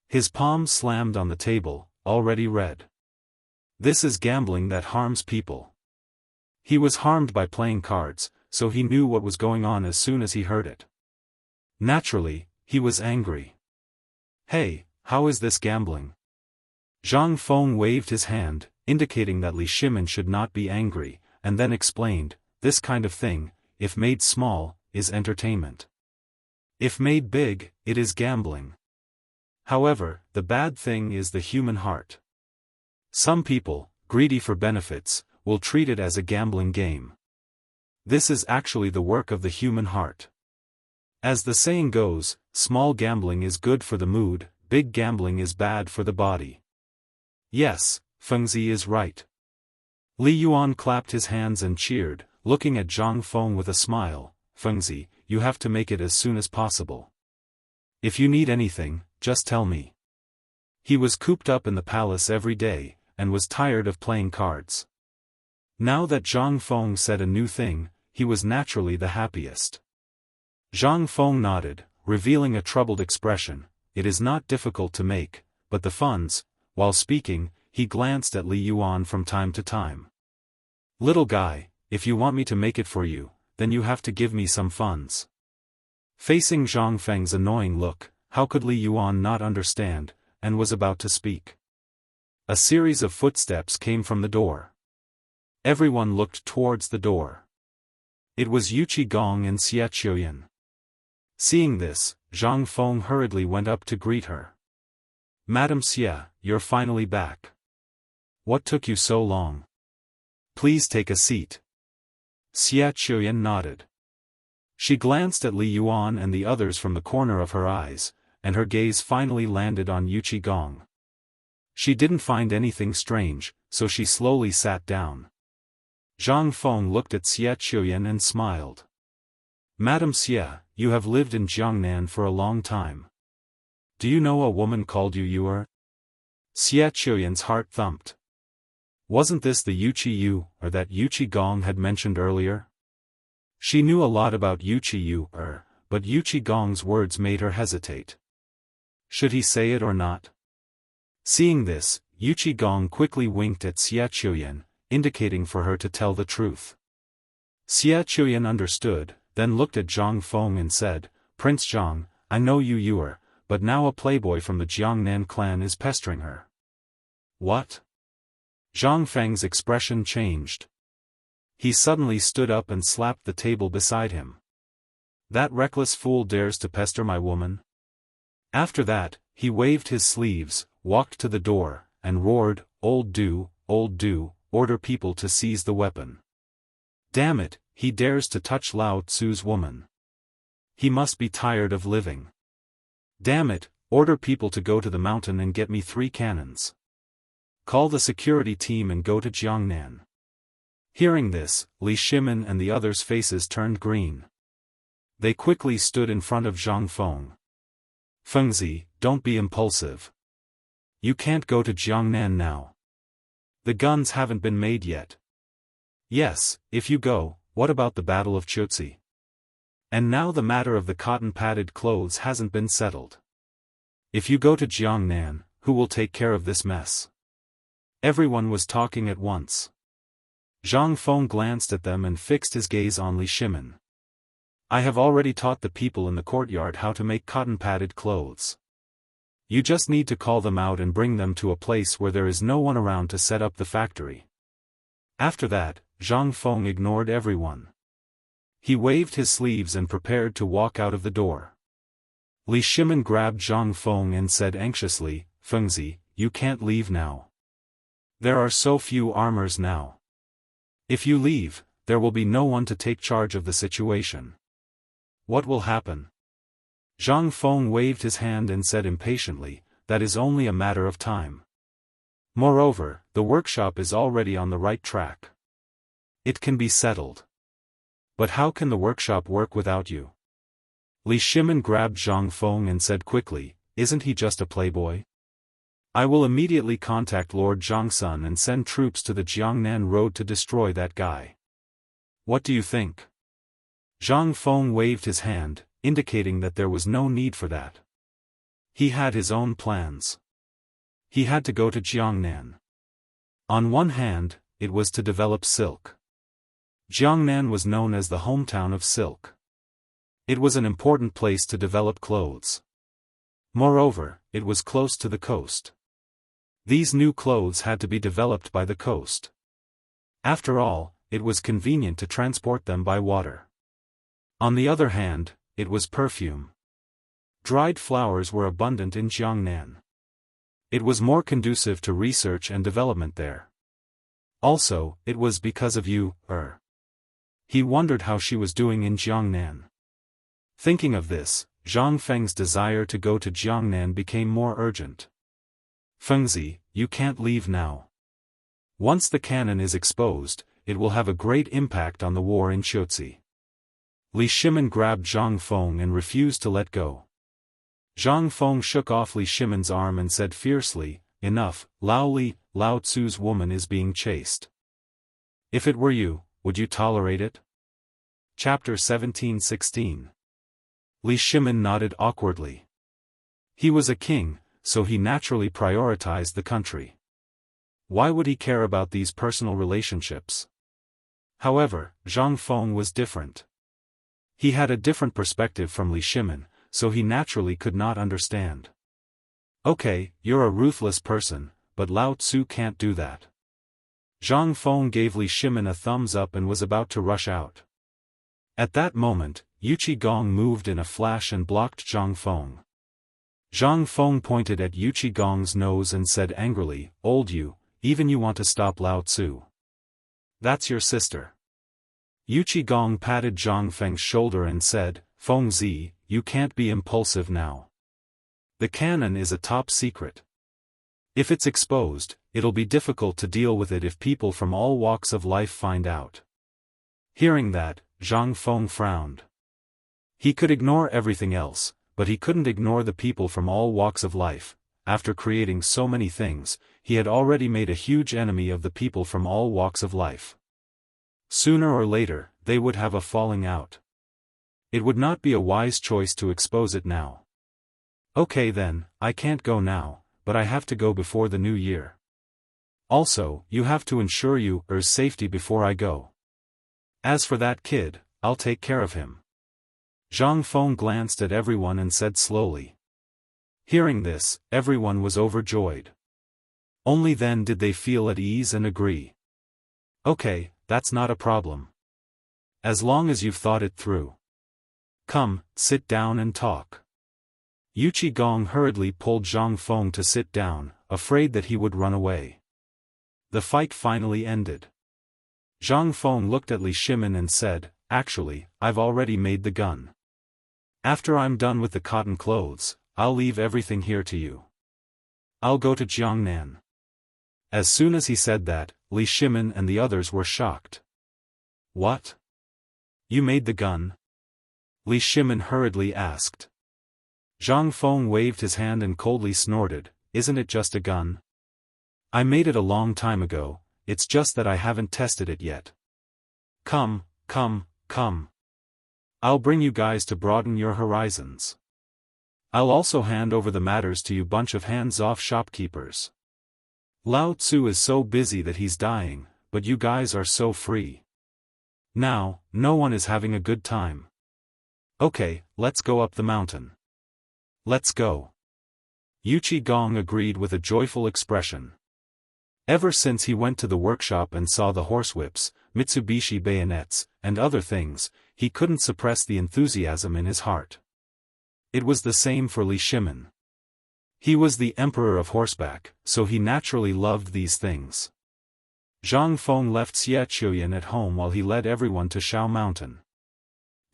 His palms slammed on the table, already red. This is gambling that harms people. He was harmed by playing cards, so he knew what was going on as soon as he heard it. Naturally, he was angry. Hey, how is this gambling? Zhang Feng waved his hand, indicating that Li Shimin should not be angry, and then explained, this kind of thing, if made small, is entertainment. If made big, it is gambling. However, the bad thing is the human heart. Some people, greedy for benefits, will treat it as a gambling game. This is actually the work of the human heart. As the saying goes, small gambling is good for the mood, big gambling is bad for the body. Yes, Fengzi is right. Li Yuan clapped his hands and cheered, looking at Zhang Feng with a smile. Fengzi, you have to make it as soon as possible. If you need anything, just tell me. He was cooped up in the palace every day, and was tired of playing cards. Now that Zhang Feng said a new thing, he was naturally the happiest. Zhang Feng nodded, revealing a troubled expression. It is not difficult to make, but the funds. While speaking, he glanced at Li Yuan from time to time. Little guy, if you want me to make it for you, then you have to give me some funds. Facing Zhang Feng's annoying look, how could Li Yuan not understand, and was about to speak. A series of footsteps came from the door. Everyone looked towards the door. It was Yuqi Gong and Xia Qiuyan. Seeing this, Zhang Feng hurriedly went up to greet her. Madam Xia, you're finally back. What took you so long? Please take a seat. Xia Qiuyan nodded. She glanced at Li Yuan and the others from the corner of her eyes, and her gaze finally landed on Yuqi Gong. She didn't find anything strange, so she slowly sat down. Zhang Feng looked at Xia Qiuyan and smiled. Madam Xia, you have lived in Jiangnan for a long time. Do you know a woman called Yu Yuer? Xia Qiuyan's heart thumped. Wasn't this the Yuqi Yu, or that Yuqi Gong had mentioned earlier? She knew a lot about Yuqi Yu, but Yuqi Gong's words made her hesitate. Should he say it or not? Seeing this, Yuqi Gong quickly winked at Xia Qiuyan, indicating for her to tell the truth. Xia Qiuyan understood, then looked at Zhang Feng and said, Prince Zhang, I know Yu Yuer, but now a playboy from the Jiangnan clan is pestering her. What? Zhang Feng's expression changed. He suddenly stood up and slapped the table beside him. That reckless fool dares to pester my woman? After that, he waved his sleeves, walked to the door, and roared, old do, order people to seize the weapon. Damn it, he dares to touch Lao Tzu's woman. He must be tired of living. Damn it, order people to go to the mountain and get me 3 cannons. Call the security team and go to Jiangnan. Hearing this, Li Shimin and the others' faces turned green. They quickly stood in front of Zhang Feng. Fengzi, don't be impulsive. You can't go to Jiangnan now. The guns haven't been made yet. Yes, if you go, what about the Battle of Chutzi? And now the matter of the cotton-padded clothes hasn't been settled. If you go to Jiangnan, who will take care of this mess? Everyone was talking at once. Zhang Feng glanced at them and fixed his gaze on Li Shimin. I have already taught the people in the courtyard how to make cotton-padded clothes. You just need to call them out and bring them to a place where there is no one around to set up the factory. After that, Zhang Feng ignored everyone. He waved his sleeves and prepared to walk out of the door. Li Shimin grabbed Zhang Feng and said anxiously, Fengzi, you can't leave now. There are so few armors now. If you leave, there will be no one to take charge of the situation. What will happen? Zhang Feng waved his hand and said impatiently, that is only a matter of time. Moreover, the workshop is already on the right track. It can be settled. But how can the workshop work without you? Li Shimin grabbed Zhang Feng and said quickly, isn't he just a playboy? I will immediately contact Lord Zhangsun and send troops to the Jiangnan road to destroy that guy. What do you think? Zhang Feng waved his hand, indicating that there was no need for that. He had his own plans. He had to go to Jiangnan. On one hand, it was to develop silk. Jiangnan was known as the hometown of silk. It was an important place to develop clothes. Moreover, it was close to the coast. These new clothes had to be developed by the coast. After all, it was convenient to transport them by water. On the other hand, it was perfume. Dried flowers were abundant in Jiangnan. It was more conducive to research and development there. Also, it was because of you, He wondered how she was doing in Jiangnan. Thinking of this, Zhang Feng's desire to go to Jiangnan became more urgent. Fengzi, you can't leave now. Once the cannon is exposed, it will have a great impact on the war in Xiuzi. Li Shimin grabbed Zhang Feng and refused to let go. Zhang Feng shook off Li Shimin's arm and said fiercely, enough, Lao Li, Lao Tzu's woman is being chased. If it were you, would you tolerate it? Chapter 1716. Li Shimin nodded awkwardly. He was a king, so he naturally prioritized the country. Why would he care about these personal relationships? However, Zhang Feng was different. He had a different perspective from Li Shimin, so he naturally could not understand. Okay, you're a ruthless person, but Lao Tzu can't do that. Zhang Feng gave Li Shimin a thumbs up and was about to rush out. At that moment, Yuqi Gong moved in a flash and blocked Zhang Feng. Zhang Feng pointed at Yuqi Gong's nose and said angrily, old you, even you want to stop Lao Tzu. That's your sister. Yuqi Gong patted Zhang Feng's shoulder and said, Feng Zi, you can't be impulsive now. The cannon is a top secret. If it's exposed, it'll be difficult to deal with it if people from all walks of life find out. Hearing that, Zhang Feng frowned. He could ignore everything else, but he couldn't ignore the people from all walks of life. After creating so many things, he had already made a huge enemy of the people from all walks of life. Sooner or later, they would have a falling out. It would not be a wise choice to expose it now. Okay then, I can't go now, but I have to go before the new year. Also, you have to ensure yours safety before I go. As for that kid, I'll take care of him. Zhang Feng glanced at everyone and said slowly. Hearing this, everyone was overjoyed. Only then did they feel at ease and agree. Okay, that's not a problem. As long as you've thought it through. Come, sit down and talk. Yuqi Gong hurriedly pulled Zhang Feng to sit down, afraid that he would run away. The fight finally ended. Zhang Feng looked at Li Shimin and said, actually, I've already made the gun. After I'm done with the cotton clothes, I'll leave everything here to you. I'll go to Jiangnan. As soon as he said that, Li Shimin and the others were shocked. What? You made the gun? Li Shimin hurriedly asked. Zhang Feng waved his hand and coldly snorted, isn't it just a gun? I made it a long time ago, it's just that I haven't tested it yet. Come, come, come. I'll bring you guys to broaden your horizons. I'll also hand over the matters to you bunch of hands-off shopkeepers. Lao Tzu is so busy that he's dying, but you guys are so free. Now, no one is having a good time. Okay, let's go up the mountain. Let's go. Yuqi Gong agreed with a joyful expression. Ever since he went to the workshop and saw the horsewhips, Mitsubishi bayonets, and other things, he couldn't suppress the enthusiasm in his heart. It was the same for Li Shimin. He was the emperor of horseback, so he naturally loved these things. Zhang Feng left Xie Chuyan at home while he led everyone to Shao Mountain.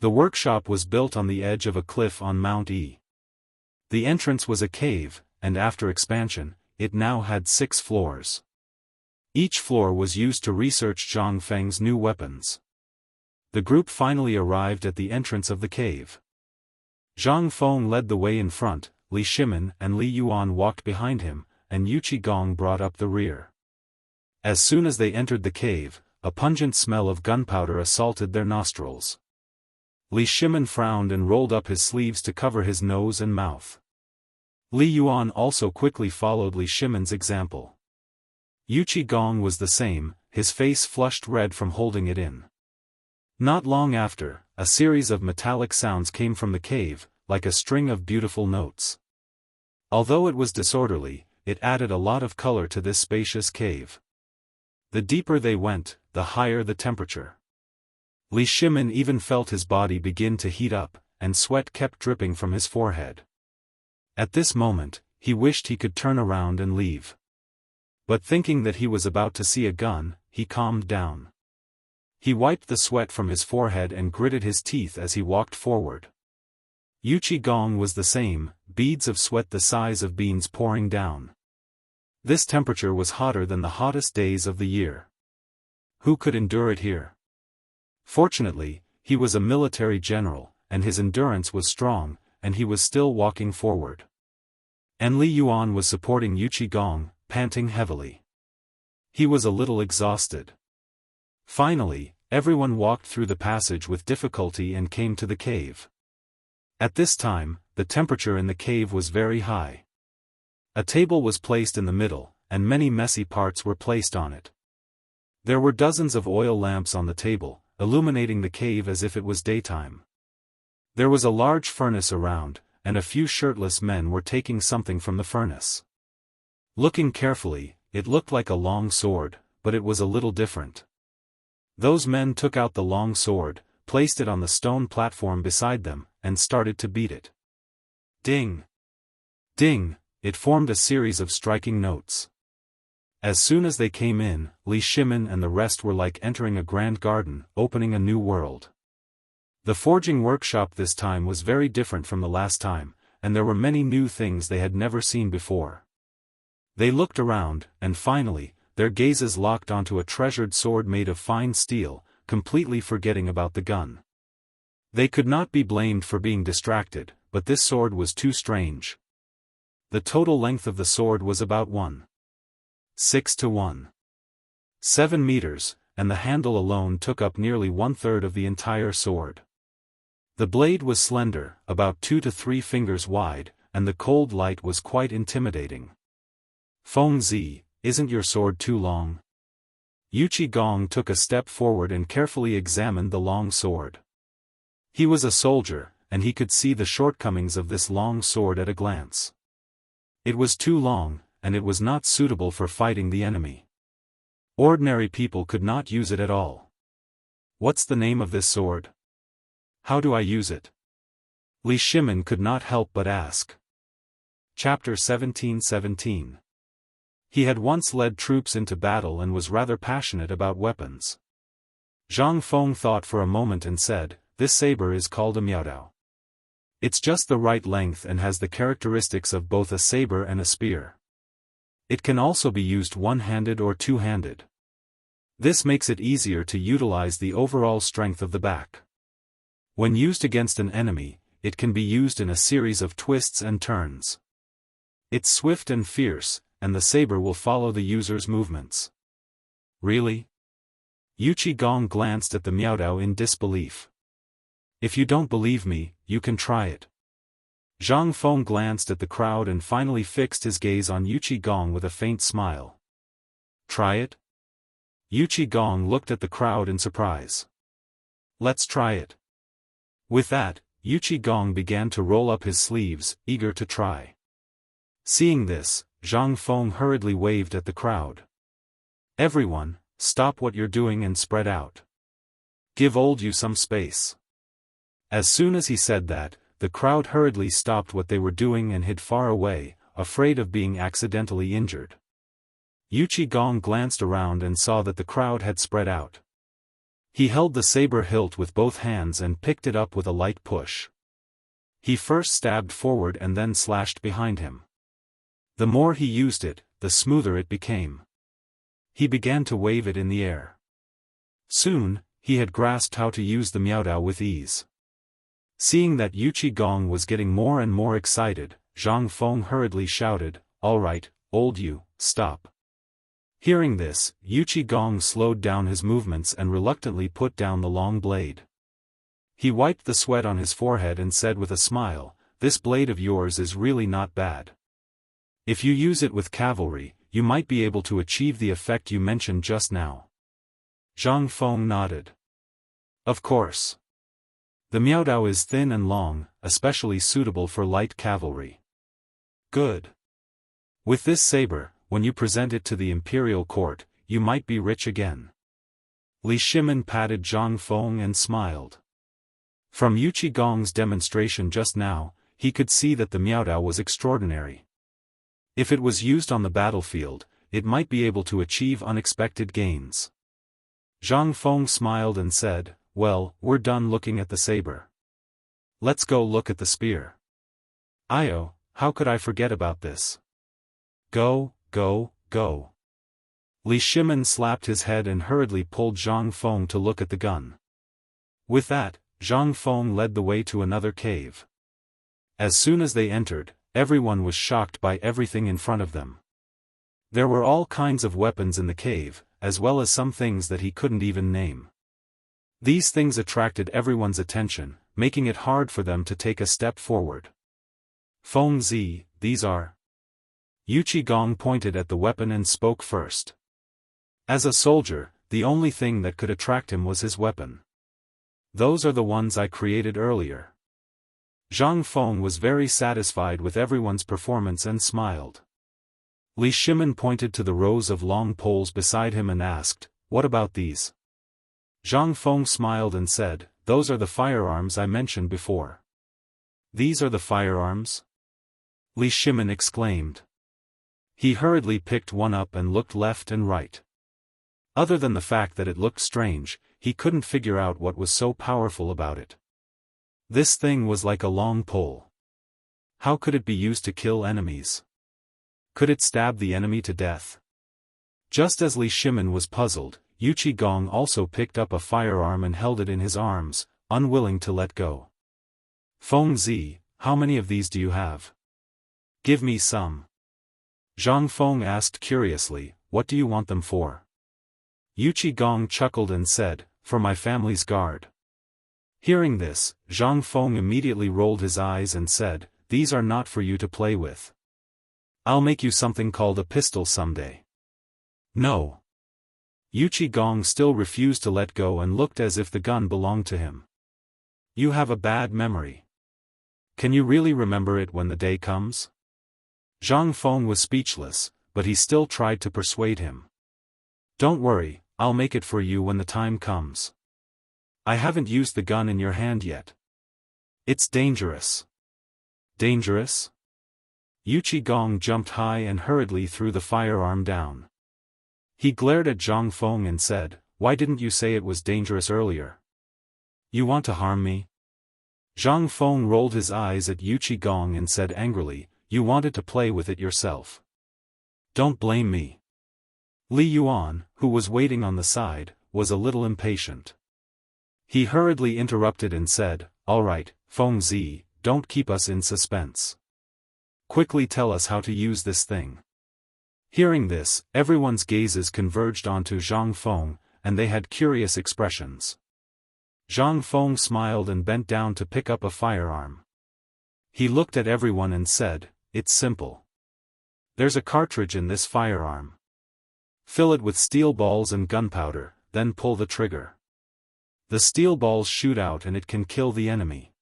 The workshop was built on the edge of a cliff on Mount E. The entrance was a cave, and after expansion, it now had 6 floors. Each floor was used to research Zhang Feng's new weapons. The group finally arrived at the entrance of the cave. Zhang Feng led the way in front, Li Shimin and Li Yuan walked behind him, and Yu Qigong brought up the rear. As soon as they entered the cave, a pungent smell of gunpowder assaulted their nostrils. Li Shimin frowned and rolled up his sleeves to cover his nose and mouth. Li Yuan also quickly followed Li Shimin's example. Yu Qigong was the same, his face flushed red from holding it in. Not long after, a series of metallic sounds came from the cave, like a string of beautiful notes. Although it was disorderly, it added a lot of color to this spacious cave. The deeper they went, the higher the temperature. Li Shimin even felt his body begin to heat up, and sweat kept dripping from his forehead. At this moment, he wished he could turn around and leave. But thinking that he was about to see a gun, he calmed down. He wiped the sweat from his forehead and gritted his teeth as he walked forward. Yu Qigong was the same, beads of sweat the size of beans pouring down. This temperature was hotter than the hottest days of the year. Who could endure it here? Fortunately, he was a military general, and his endurance was strong, and he was still walking forward. And Li Yuan was supporting Yu Qigong, panting heavily. He was a little exhausted. Finally, everyone walked through the passage with difficulty and came to the cave. At this time, the temperature in the cave was very high. A table was placed in the middle, and many messy parts were placed on it. There were dozens of oil lamps on the table, illuminating the cave as if it was daytime. There was a large furnace around, and a few shirtless men were taking something from the furnace. Looking carefully, it looked like a long sword, but it was a little different. Those men took out the long sword, placed it on the stone platform beside them, and started to beat it. Ding! Ding! It formed a series of striking notes. As soon as they came in, Li Shimin and the rest were like entering a grand garden, opening a new world. The forging workshop this time was very different from the last time, and there were many new things they had never seen before. They looked around, and finally, their gazes locked onto a treasured sword made of fine steel, completely forgetting about the gun. They could not be blamed for being distracted, but this sword was too strange. The total length of the sword was about 1.6 to 1.7 meters, and the handle alone took up nearly 1/3 of the entire sword. The blade was slender, about 2 to 3 fingers wide, and the cold light was quite intimidating. Feng Zi, isn't your sword too long? Yu Qigong took a step forward and carefully examined the long sword. He was a soldier, and he could see the shortcomings of this long sword at a glance. It was too long, and it was not suitable for fighting the enemy. Ordinary people could not use it at all. What's the name of this sword? How do I use it? Li Shimin could not help but ask. Chapter 17:17. He had once led troops into battle and was rather passionate about weapons. Zhang Feng thought for a moment and said, "This saber is called a miaodao. It's just the right length and has the characteristics of both a saber and a spear. It can also be used one-handed or two-handed. This makes it easier to utilize the overall strength of the back. When used against an enemy, it can be used in a series of twists and turns. It's swift and fierce, and the saber will follow the user's movements." Really? Yu Qigong glanced at the miaodao in disbelief. "If you don't believe me, you can try it." Zhang Feng glanced at the crowd and finally fixed his gaze on Yu Qigong with a faint smile. "Try it?" Yu Qigong looked at the crowd in surprise. "Let's try it." With that, Yu Qigong began to roll up his sleeves, eager to try. Seeing this, Zhang Feng hurriedly waved at the crowd. "Everyone, stop what you're doing and spread out. Give old Yu some space." As soon as he said that, the crowd hurriedly stopped what they were doing and hid far away, afraid of being accidentally injured. Yu Qigong glanced around and saw that the crowd had spread out. He held the saber hilt with both hands and picked it up with a light push. He first stabbed forward and then slashed behind him. The more he used it, the smoother it became. He began to wave it in the air. Soon, he had grasped how to use the Miaodao with ease. Seeing that Yu Qigong was getting more and more excited, Zhang Feng hurriedly shouted, "All right, old Yu, stop." Hearing this, Yu Qigong slowed down his movements and reluctantly put down the long blade. He wiped the sweat on his forehead and said with a smile, "This blade of yours is really not bad. If you use it with cavalry, you might be able to achieve the effect you mentioned just now." Zhang Feng nodded. "Of course. The Miaodao is thin and long, especially suitable for light cavalry." "Good. With this saber, when you present it to the imperial court, you might be rich again." Li Shimin patted Zhang Feng and smiled. From Yu Qigong's demonstration just now, he could see that the Miaodao was extraordinary. If it was used on the battlefield, it might be able to achieve unexpected gains. Zhang Feng smiled and said, "Well, we're done looking at the saber. Let's go look at the spear." "Io, how could I forget about this? Go, go, go." Li Shimin slapped his head and hurriedly pulled Zhang Feng to look at the gun. With that, Zhang Feng led the way to another cave. As soon as they entered, everyone was shocked by everything in front of them. There were all kinds of weapons in the cave, as well as some things that he couldn't even name. These things attracted everyone's attention, making it hard for them to take a step forward. "Feng Zi, these are..." Yu Qigong pointed at the weapon and spoke first. As a soldier, the only thing that could attract him was his weapon. "Those are the ones I created earlier." Zhang Feng was very satisfied with everyone's performance and smiled. Li Shimin pointed to the rows of long poles beside him and asked, "What about these?" Zhang Feng smiled and said, "Those are the firearms I mentioned before." "These are the firearms?" Li Shimin exclaimed. He hurriedly picked one up and looked left and right. Other than the fact that it looked strange, he couldn't figure out what was so powerful about it. This thing was like a long pole. How could it be used to kill enemies? Could it stab the enemy to death? Just as Li Shimin was puzzled, Yu Qigong also picked up a firearm and held it in his arms, unwilling to let go. "Feng Zi, how many of these do you have? Give me some." Zhang Feng asked curiously, "What do you want them for?" Yu Qigong chuckled and said, "For my family's guard." Hearing this, Zhang Feng immediately rolled his eyes and said, "These are not for you to play with. I'll make you something called a pistol someday." "No." Yu Qigong still refused to let go and looked as if the gun belonged to him. "You have a bad memory. Can you really remember it when the day comes?" Zhang Feng was speechless, but he still tried to persuade him. "Don't worry, I'll make it for you when the time comes. I haven't used the gun in your hand yet. It's dangerous." "Dangerous?" Yu Qigong jumped high and hurriedly threw the firearm down. He glared at Zhang Feng and said, "Why didn't you say it was dangerous earlier? You want to harm me?" Zhang Feng rolled his eyes at Yu Qigong and said angrily, "You wanted to play with it yourself. Don't blame me." Li Yuan, who was waiting on the side, was a little impatient. He hurriedly interrupted and said, "All right, Feng Zi, don't keep us in suspense. Quickly tell us how to use this thing." Hearing this, everyone's gazes converged onto Zhang Feng, and they had curious expressions. Zhang Feng smiled and bent down to pick up a firearm. He looked at everyone and said, "It's simple. There's a cartridge in this firearm. Fill it with steel balls and gunpowder, then pull the trigger. The steel balls shoot out and it can kill the enemy."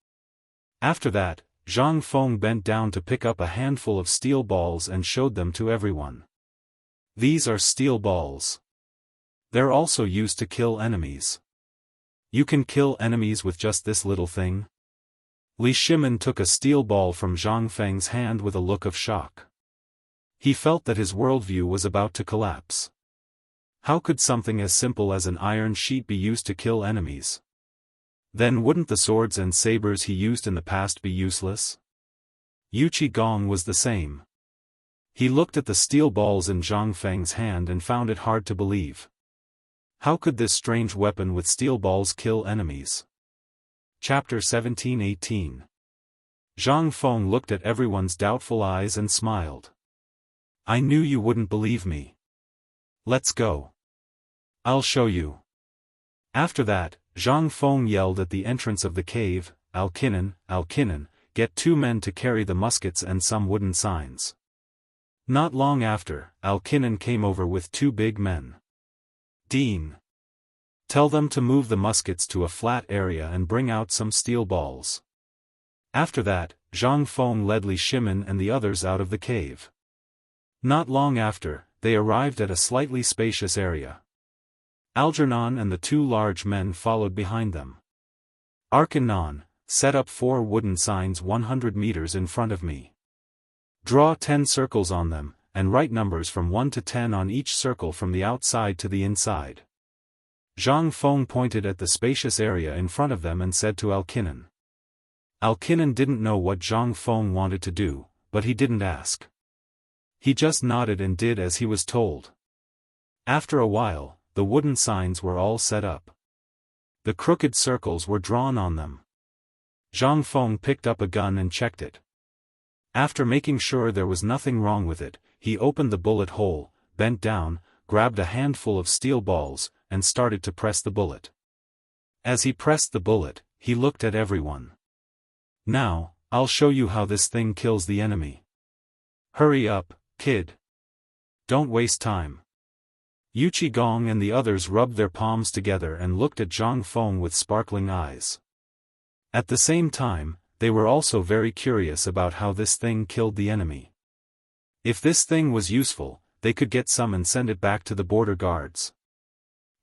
After that, Zhang Feng bent down to pick up a handful of steel balls and showed them to everyone. "These are steel balls. They're also used to kill enemies. You can kill enemies with just this little thing?" Li Shimin took a steel ball from Zhang Feng's hand with a look of shock. He felt that his worldview was about to collapse. How could something as simple as an iron sheet be used to kill enemies? Then wouldn't the swords and sabers he used in the past be useless? Yu Qigong was the same. He looked at the steel balls in Zhang Feng's hand and found it hard to believe. How could this strange weapon with steel balls kill enemies? Chapter 1718. Zhang Feng looked at everyone's doubtful eyes and smiled. I knew you wouldn't believe me. Let's go. I'll show you. After that, Zhang Feng yelled at the entrance of the cave, Al-Kinnan, get 2 men to carry the muskets and some wooden signs. Not long after, Al-Kinnan came over with 2 big men. Dean. Tell them to move the muskets to a flat area and bring out some steel balls. After that, Zhang Feng led Li Shimin and the others out of the cave. Not long after, they arrived at a slightly spacious area. Algernon and the 2 large men followed behind them. Arkanon, set up 4 wooden signs 100 meters in front of me. Draw 10 circles on them, and write numbers from 1 to 10 on each circle from the outside to the inside. Zhang Feng pointed at the spacious area in front of them and said to Al-Kinnan. Al-Kinnan didn't know what Zhang Feng wanted to do, but he didn't ask. He just nodded and did as he was told. After a while, the wooden signs were all set up. The crooked circles were drawn on them. Zhang Feng picked up a gun and checked it. After making sure there was nothing wrong with it, he opened the bullet hole, bent down, grabbed a handful of steel balls, and started to press the bullet. As he pressed the bullet, he looked at everyone. Now, I'll show you how this thing kills the enemy. Hurry up, kid. Don't waste time. Yu Qigong and the others rubbed their palms together and looked at Zhang Feng with sparkling eyes. At the same time, they were also very curious about how this thing killed the enemy. If this thing was useful, they could get some and send it back to the border guards.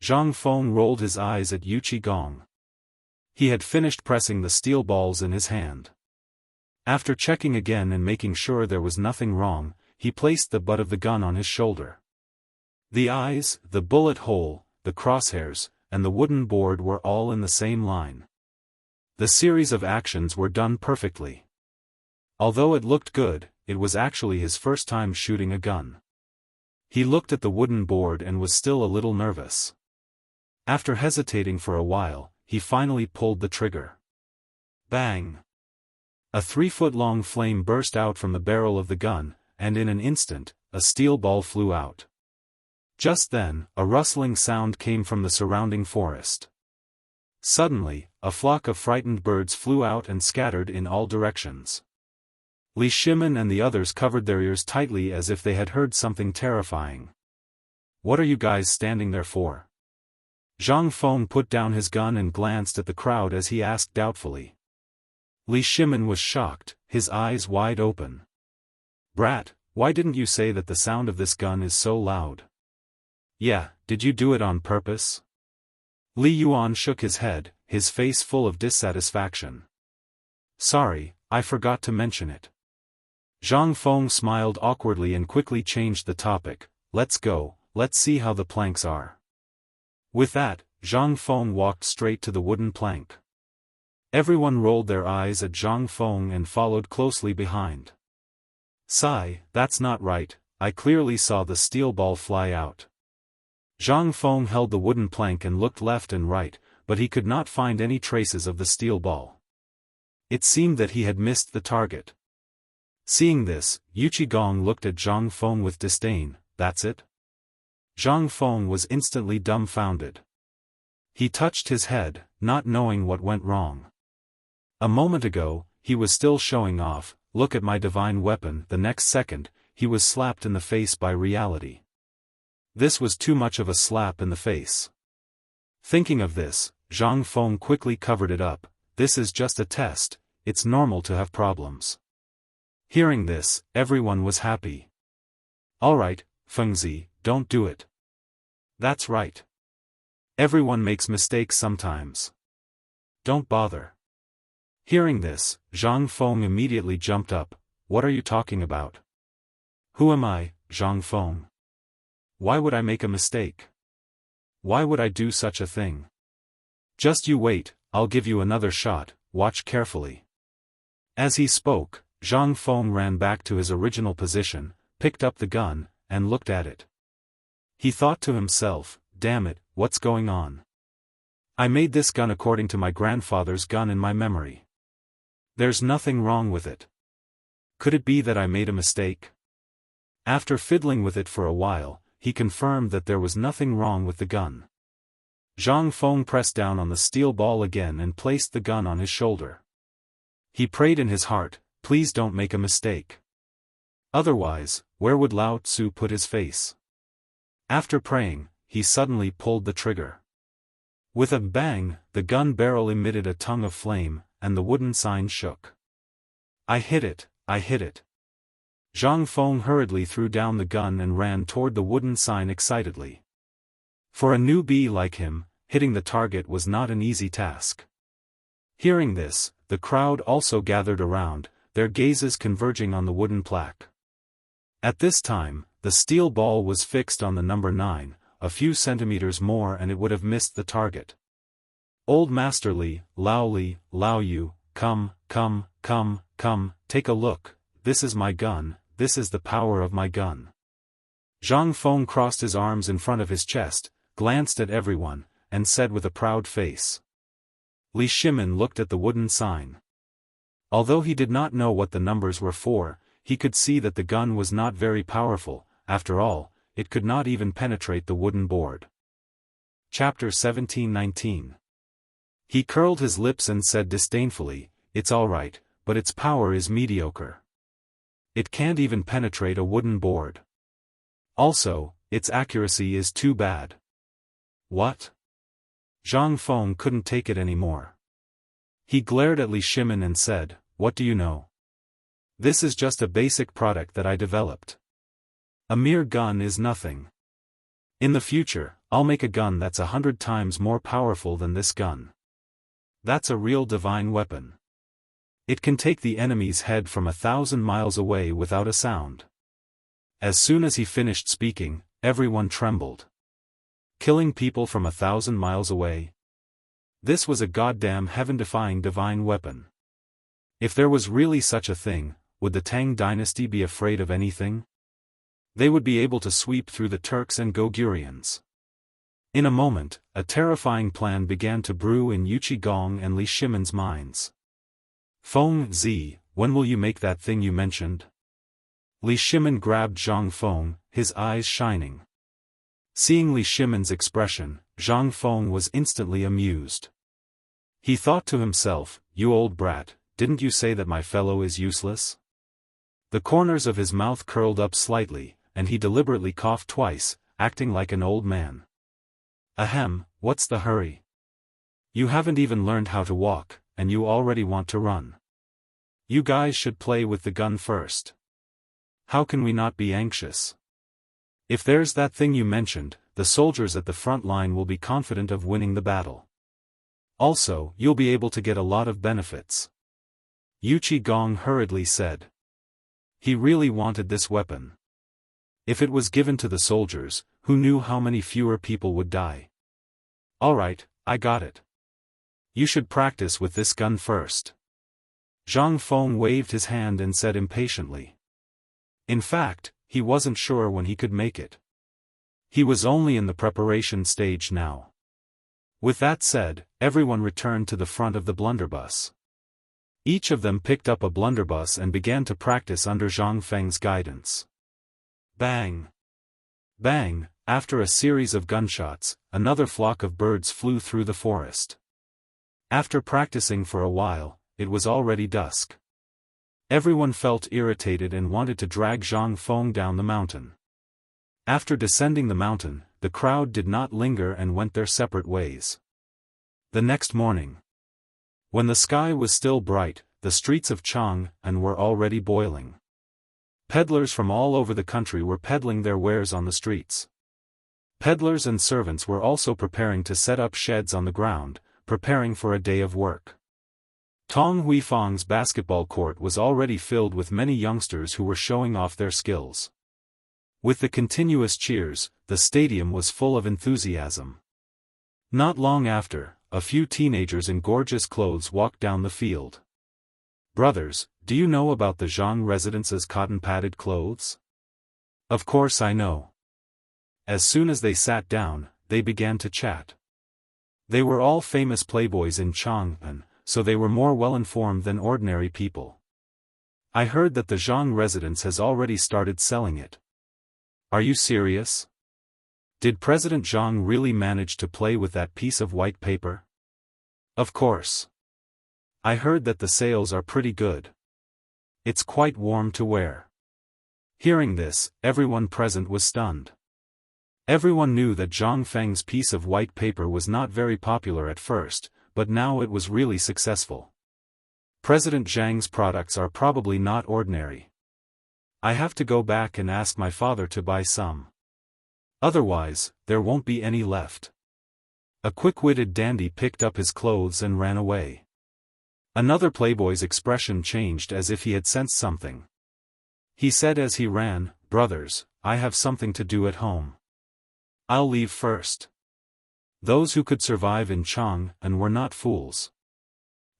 Zhang Feng rolled his eyes at Yu Qigong. He had finished pressing the steel balls in his hand. After checking again and making sure there was nothing wrong, he placed the butt of the gun on his shoulder. The eyes, the bullet hole, the crosshairs, and the wooden board were all in the same line. The series of actions were done perfectly. Although it looked good, it was actually his first time shooting a gun. He looked at the wooden board and was still a little nervous. After hesitating for a while, he finally pulled the trigger. Bang! A 3-foot-long flame burst out from the barrel of the gun, and in an instant, a steel ball flew out. Just then, a rustling sound came from the surrounding forest. Suddenly, a flock of frightened birds flew out and scattered in all directions. Li Shimin and the others covered their ears tightly as if they had heard something terrifying. What are you guys standing there for? Zhang Feng put down his gun and glanced at the crowd as he asked doubtfully. Li Shimin was shocked, his eyes wide open. Brat, why didn't you say that the sound of this gun is so loud? Yeah, did you do it on purpose? Li Yuan shook his head, his face full of dissatisfaction. Sorry, I forgot to mention it. Zhang Feng smiled awkwardly and quickly changed the topic. Let's go, let's see how the planks are. With that, Zhang Feng walked straight to the wooden plank. Everyone rolled their eyes at Zhang Feng and followed closely behind. Sigh, that's not right, I clearly saw the steel ball fly out. Zhang Feng held the wooden plank and looked left and right, but he could not find any traces of the steel ball. It seemed that he had missed the target. Seeing this, Yu Qigong looked at Zhang Feng with disdain. That's it? Zhang Feng was instantly dumbfounded. He touched his head, not knowing what went wrong. A moment ago, he was still showing off, look at my divine weapon. The next second, he was slapped in the face by reality. This was too much of a slap in the face. Thinking of this, Zhang Feng quickly covered it up. This is just a test, it's normal to have problems. Hearing this, everyone was happy. Alright, Fengzi, don't do it. That's right. Everyone makes mistakes sometimes. Don't bother. Hearing this, Zhang Feng immediately jumped up. What are you talking about? Who am I, Zhang Feng? Why would I make a mistake? Why would I do such a thing? Just you wait, I'll give you another shot, watch carefully. As he spoke, Zhang Feng ran back to his original position, picked up the gun, and looked at it. He thought to himself, damn it, what's going on? I made this gun according to my grandfather's gun in my memory. There's nothing wrong with it. Could it be that I made a mistake? After fiddling with it for a while, he confirmed that there was nothing wrong with the gun. Zhang Feng pressed down on the steel ball again and placed the gun on his shoulder. He prayed in his heart, please don't make a mistake. Otherwise, where would Lao Tzu put his face? After praying, he suddenly pulled the trigger. With a bang, the gun barrel emitted a tongue of flame, and the wooden sign shook. I hit it, I hit it. Zhang Feng hurriedly threw down the gun and ran toward the wooden sign excitedly. For a newbie like him, hitting the target was not an easy task. Hearing this, the crowd also gathered around, their gazes converging on the wooden plaque. At this time, the steel ball was fixed on the number 9, a few centimeters more and it would have missed the target. Old Master Li, Lao Yu, come, take a look, this is my gun, this is the power of my gun. Zhang Feng crossed his arms in front of his chest, glanced at everyone, and said with a proud face. Li Shimin looked at the wooden sign. Although he did not know what the numbers were for, he could see that the gun was not very powerful. After all, it could not even penetrate the wooden board. Chapter 17:19. He curled his lips and said disdainfully, it's all right, but its power is mediocre. It can't even penetrate a wooden board. Also, its accuracy is too bad. What? Zhang Feng couldn't take it anymore. He glared at Li Shimin and said, what do you know? This is just a basic product that I developed. A mere gun is nothing. In the future, I'll make a gun that's 100 times more powerful than this gun. That's a real divine weapon. It can take the enemy's head from 1,000 miles away without a sound. As soon as he finished speaking, everyone trembled. Killing people from 1,000 miles away? This was a goddamn heaven-defying divine weapon. If there was really such a thing, would the Tang dynasty be afraid of anything? They would be able to sweep through the Turks and Gogurians. In a moment, a terrifying plan began to brew in Yuqi Gong and Li Shimin's minds. Feng Zi, when will you make that thing you mentioned? Li Shimin grabbed Zhang Feng, his eyes shining. Seeing Li Shimin's expression, Zhang Feng was instantly amused. He thought to himself, you old brat, didn't you say that my fellow is useless? The corners of his mouth curled up slightly, and he deliberately coughed twice, acting like an old man. Ahem, what's the hurry? You haven't even learned how to walk, and you already want to run. You guys should play with the gun first. How can we not be anxious? If there's that thing you mentioned, the soldiers at the front line will be confident of winning the battle. Also, you'll be able to get a lot of benefits. Yuqi Gong hurriedly said. He really wanted this weapon. If it was given to the soldiers, who knew how many fewer people would die? Alright, I got it. You should practice with this gun first. Zhang Feng waved his hand and said impatiently. In fact, he wasn't sure when he could make it. He was only in the preparation stage now. With that said, everyone returned to the front of the blunderbuss. Each of them picked up a blunderbuss and began to practice under Zhang Feng's guidance. Bang! Bang! After a series of gunshots, another flock of birds flew through the forest. After practicing for a while, it was already dusk. Everyone felt irritated and wanted to drag Zhang Feng down the mountain. After descending the mountain, the crowd did not linger and went their separate ways. The next morning, when the sky was still bright, the streets of Chang'an were already boiling. Peddlers from all over the country were peddling their wares on the streets. Peddlers and servants were also preparing to set up sheds on the ground, preparing for a day of work. Tong Huifang's basketball court was already filled with many youngsters who were showing off their skills. With the continuous cheers, the stadium was full of enthusiasm. Not long after, a few teenagers in gorgeous clothes walked down the field. "Brothers, do you know about the Zhang residence's cotton-padded clothes?" "Of course I know." As soon as they sat down, they began to chat. They were all famous playboys in Chang'an, so they were more well-informed than ordinary people. "I heard that the Zhang residence has already started selling it." "Are you serious? Did President Zhang really manage to play with that piece of white paper?" "Of course. I heard that the sales are pretty good. It's quite warm to wear." Hearing this, everyone present was stunned. Everyone knew that Zhang Feng's piece of white paper was not very popular at first, but now it was really successful. President Zhang's products are probably not ordinary. I have to go back and ask my father to buy some. Otherwise, there won't be any left. A quick-witted dandy picked up his clothes and ran away. Another playboy's expression changed as if he had sensed something. He said as he ran, "Brothers, I have something to do at home. I'll leave first." Those who could survive in Chang'an were not fools.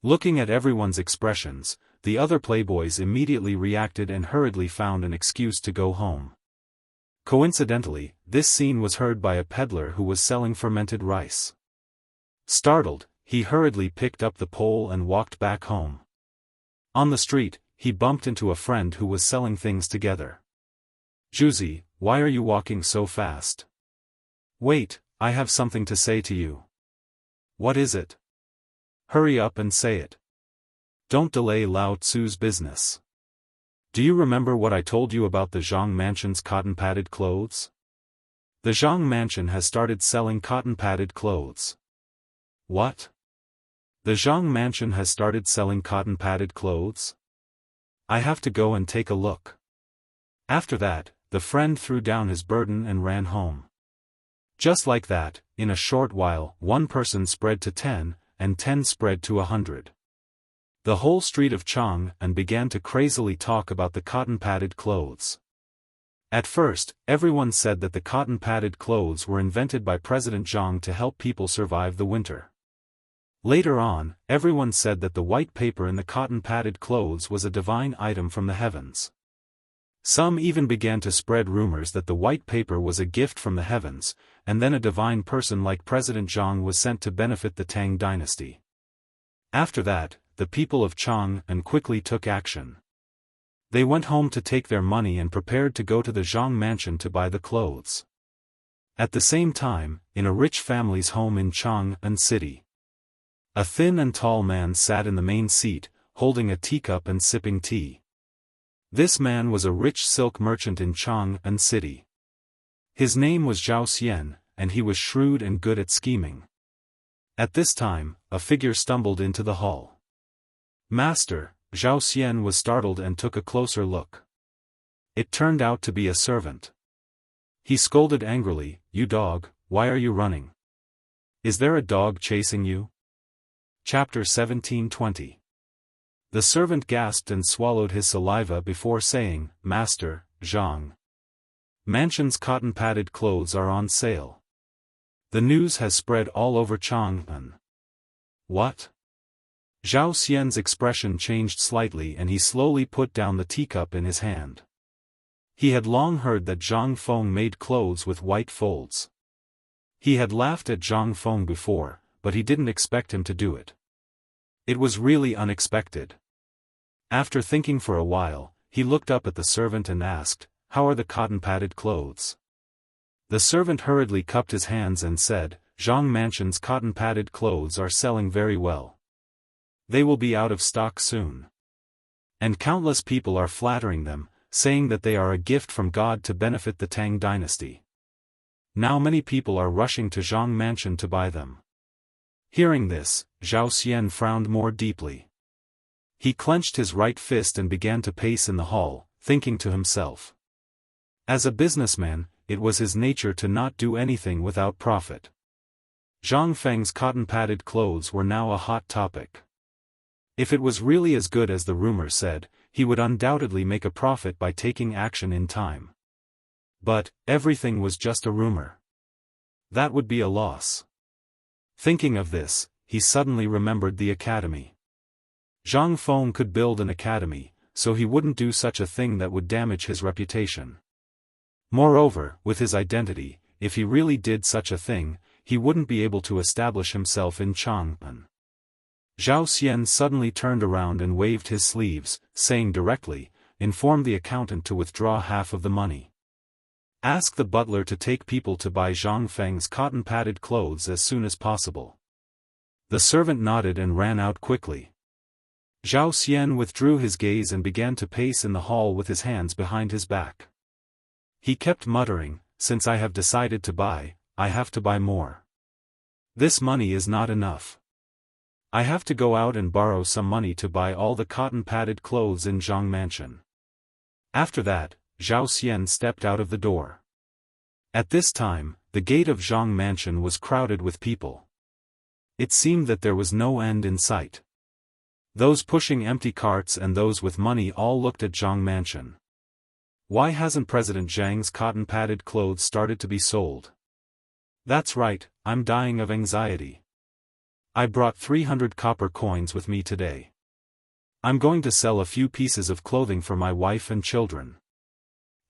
Looking at everyone's expressions, the other playboys immediately reacted and hurriedly found an excuse to go home. Coincidentally, this scene was heard by a peddler who was selling fermented rice. Startled, he hurriedly picked up the pole and walked back home. On the street, he bumped into a friend who was selling things together. "Juzi, why are you walking so fast?" "Wait, I have something to say to you." "What is it?" "Hurry up and say it. Don't delay Lao Tzu's business." "Do you remember what I told you about the Zhang Mansion's cotton-padded clothes?" "The Zhang Mansion has started selling cotton-padded clothes." "What? The Zhang Mansion has started selling cotton-padded clothes? I have to go and take a look." After that, the friend threw down his burden and ran home. Just like that, in a short while, one person spread to 10, and 10 spread to 100. The whole street of Chang'an began to crazily talk about the cotton-padded clothes. At first, everyone said that the cotton-padded clothes were invented by President Zhang to help people survive the winter. Later on, everyone said that the white paper in the cotton-padded clothes was a divine item from the heavens. Some even began to spread rumors that the white paper was a gift from the heavens, and then a divine person like President Zhang was sent to benefit the Tang dynasty. After that, the people of Chang'an quickly took action. They went home to take their money and prepared to go to the Zhang mansion to buy the clothes. At the same time, in a rich family's home in Chang'an City, a thin and tall man sat in the main seat, holding a teacup and sipping tea. This man was a rich silk merchant in Chang'an City. His name was Zhao Xian, and he was shrewd and good at scheming. At this time, a figure stumbled into the hall. "Master," Zhao Xian was startled and took a closer look. It turned out to be a servant. He scolded angrily, "You dog, why are you running? Is there a dog chasing you?" Chapter 17:20. The servant gasped and swallowed his saliva before saying, "Master, Zhang Mansion's cotton-padded clothes are on sale. The news has spread all over Chang'an." "What?" Zhao Xian's expression changed slightly and he slowly put down the teacup in his hand. He had long heard that Zhang Feng made clothes with white folds. He had laughed at Zhang Feng before, but he didn't expect him to do it. It was really unexpected. After thinking for a while, he looked up at the servant and asked, "How are the cotton-padded clothes?" The servant hurriedly cupped his hands and said, "Zhang Mansion's cotton-padded clothes are selling very well. They will be out of stock soon. And countless people are flattering them, saying that they are a gift from God to benefit the Tang dynasty. Now many people are rushing to Zhang Mansion to buy them." Hearing this, Zhao Xian frowned more deeply. He clenched his right fist and began to pace in the hall, thinking to himself. As a businessman, it was his nature to not do anything without profit. Zhang Feng's cotton-padded clothes were now a hot topic. If it was really as good as the rumor said, he would undoubtedly make a profit by taking action in time. But, everything was just a rumor. That would be a loss. Thinking of this, he suddenly remembered the academy. Zhang Feng could build an academy, so he wouldn't do such a thing that would damage his reputation. Moreover, with his identity, if he really did such a thing, he wouldn't be able to establish himself in Chang'an. Zhao Xian suddenly turned around and waved his sleeves, saying directly, "Inform the accountant to withdraw half of the money. Ask the butler to take people to buy Zhang Feng's cotton-padded clothes as soon as possible." The servant nodded and ran out quickly. Zhao Xian withdrew his gaze and began to pace in the hall with his hands behind his back. He kept muttering, "Since I have decided to buy, I have to buy more. This money is not enough. I have to go out and borrow some money to buy all the cotton-padded clothes in Zhang Mansion." After that, Zhao Xian stepped out of the door. At this time, the gate of Zhang Mansion was crowded with people. It seemed that there was no end in sight. Those pushing empty carts and those with money all looked at Zhang Mansion. Why hasn't President Zhang's cotton-padded clothes started to be sold? That's right, I'm dying of anxiety. I brought 300 copper coins with me today. I'm going to sell a few pieces of clothing for my wife and children.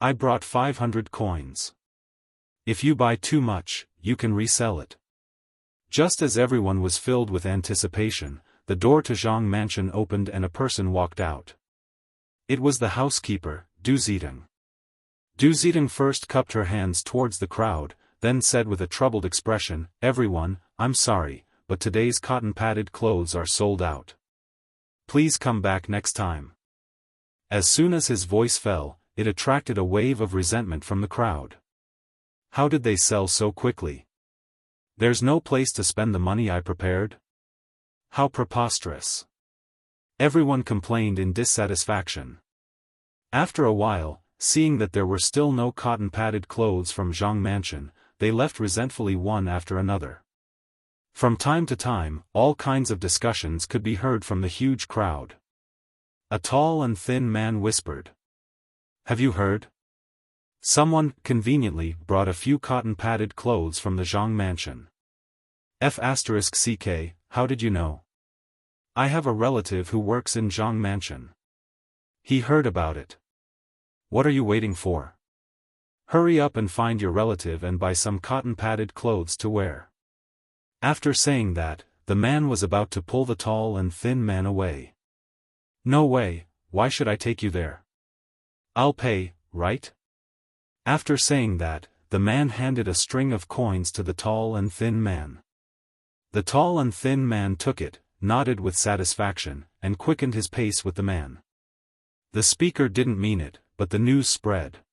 I brought 500 coins. If you buy too much, you can resell it. Just as everyone was filled with anticipation, the door to Zhang Mansion opened and a person walked out. It was the housekeeper, Du Zidong. Du Zidong first cupped her hands towards the crowd, then said with a troubled expression, "Everyone, I'm sorry, but today's cotton-padded clothes are sold out. Please come back next time." As soon as his voice fell, it attracted a wave of resentment from the crowd. How did they sell so quickly? There's no place to spend the money I prepared? How preposterous. Everyone complained in dissatisfaction. After a while, seeing that there were still no cotton-padded clothes from Zhang Mansion, they left resentfully one after another. From time to time, all kinds of discussions could be heard from the huge crowd. A tall and thin man whispered, "Have you heard? Someone, conveniently, brought a few cotton-padded clothes from the Zhang Mansion." F***ck, how did you know? I have a relative who works in Zhang Mansion. He heard about it. What are you waiting for? Hurry up and find your relative and buy some cotton-padded clothes to wear. After saying that, the man was about to pull the tall and thin man away. No way, why should I take you there? I'll pay, right? After saying that, the man handed a string of coins to the tall and thin man. The tall and thin man took it, nodded with satisfaction, and quickened his pace with the man. The speaker didn't mean it, but the news spread.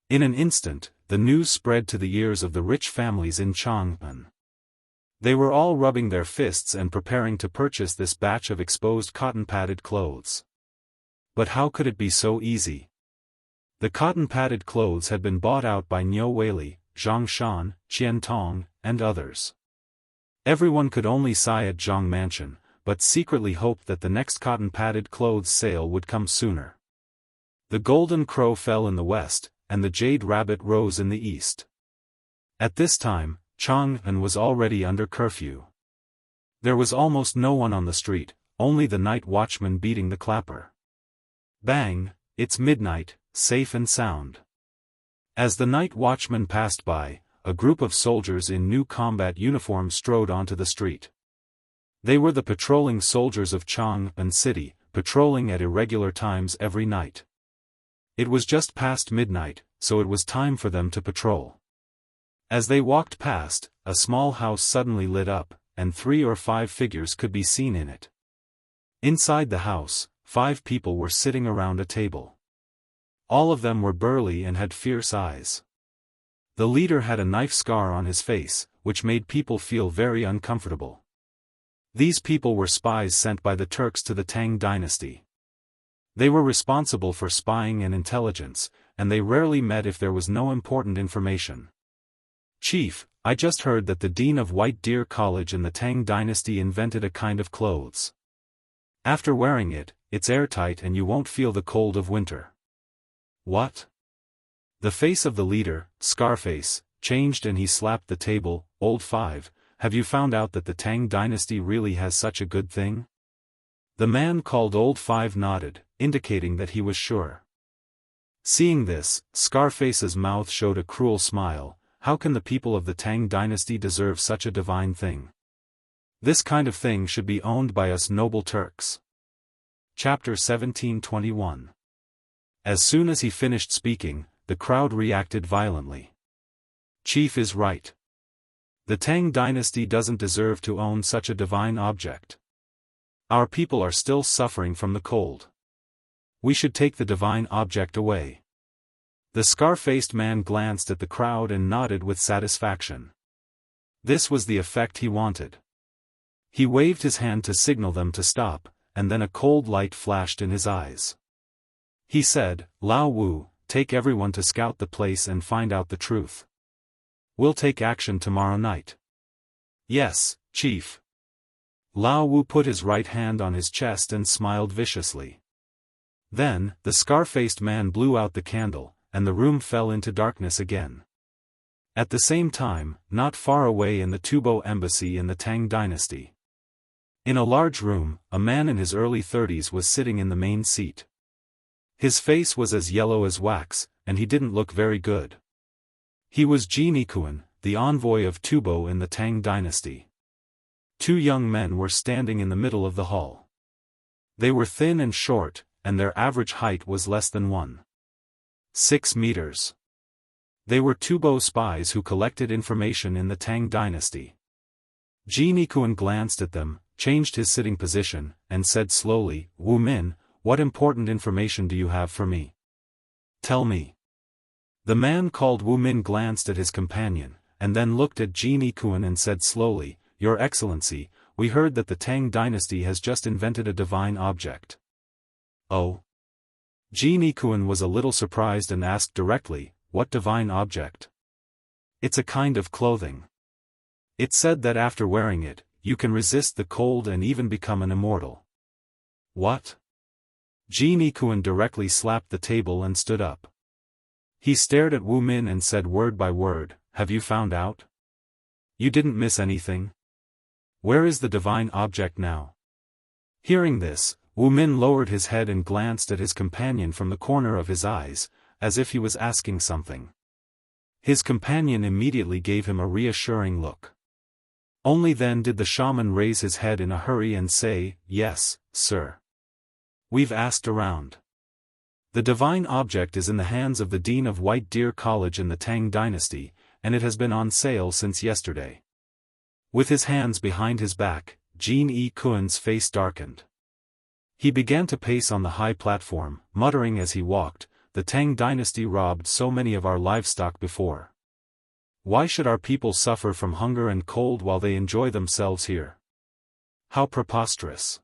In an instant, the news spread to the ears of the rich families in Chang'an. They were all rubbing their fists and preparing to purchase this batch of exposed cotton-padded clothes. But how could it be so easy? The cotton-padded clothes had been bought out by Niu Weili, Zhang Shan, Qian Tong, and others. Everyone could only sigh at Zhang Mansion, but secretly hoped that the next cotton-padded clothes sale would come sooner. The golden crow fell in the west, and the jade rabbit rose in the east. At this time, Chang'an was already under curfew. There was almost no one on the street, only the night watchman beating the clapper. Bang, it's midnight, safe and sound. As the night watchman passed by, a group of soldiers in new combat uniforms strode onto the street. They were the patrolling soldiers of Chang'an City, patrolling at irregular times every night. It was just past midnight, so it was time for them to patrol. As they walked past, a small house suddenly lit up, and 3 or 5 figures could be seen in it. Inside the house, 5 people were sitting around a table. All of them were burly and had fierce eyes. The leader had a knife scar on his face, which made people feel very uncomfortable. These people were spies sent by the Turks to the Tang dynasty. They were responsible for spying and intelligence, and they rarely met if there was no important information. "Chief, I just heard that the dean of White Deer College in the Tang dynasty invented a kind of clothes. After wearing it, it's airtight and you won't feel the cold of winter." "What?" The face of the leader, Scarface, changed and he slapped the table. "Old 5, have you found out that the Tang dynasty really has such a good thing? The man called Old Five nodded, indicating that he was sure. Seeing this, Scarface's mouth showed a cruel smile. How can the people of the Tang dynasty deserve such a divine thing? This kind of thing should be owned by us noble Turks. Chapter 1721. As soon as he finished speaking, the crowd reacted violently. Chief is right. The Tang dynasty doesn't deserve to own such a divine object. Our people are still suffering from the cold. We should take the divine object away. The scar-faced man glanced at the crowd and nodded with satisfaction. This was the effect he wanted. He waved his hand to signal them to stop, and then a cold light flashed in his eyes. He said, Lao Wu, take everyone to scout the place and find out the truth. We'll take action tomorrow night. Yes, Chief. Lao Wu put his right hand on his chest and smiled viciously. Then, the scar-faced man blew out the candle, and the room fell into darkness again. At the same time, not far away in the Tubo embassy in the Tang dynasty. In a large room, a man in his early 30s was sitting in the main seat. His face was as yellow as wax, and he didn't look very good. He was Ji Nikuan, the envoy of Tubo in the Tang dynasty. Two young men were standing in the middle of the hall. They were thin and short, and their average height was less than 1.6 meters. They were Tubo spies who collected information in the Tang dynasty. Ji Nikuan glanced at them, changed his sitting position, and said slowly, Wu Min, what important information do you have for me? Tell me. The man called Wu Min glanced at his companion, and then looked at Ji Nikuan and said slowly, Your Excellency, we heard that the Tang dynasty has just invented a divine object. Oh? Ji Nikuan was a little surprised and asked directly, What divine object? It's a kind of clothing. It's said that after wearing it, you can resist the cold and even become an immortal. What? Ji Nikuan directly slapped the table and stood up. He stared at Wu Min and said word by word, Have you found out? You didn't miss anything? Where is the divine object now? Hearing this, Wu Min lowered his head and glanced at his companion from the corner of his eyes, as if he was asking something. His companion immediately gave him a reassuring look. Only then did the shaman raise his head in a hurry and say, Yes, sir. We've asked around. The divine object is in the hands of the Dean of White Deer College in the Tang dynasty, and it has been on sale since yesterday. With his hands behind his back, Ji Nikuan's face darkened. He began to pace on the high platform, muttering as he walked, The Tang dynasty robbed so many of our livestock before. Why should our people suffer from hunger and cold while they enjoy themselves here? How preposterous.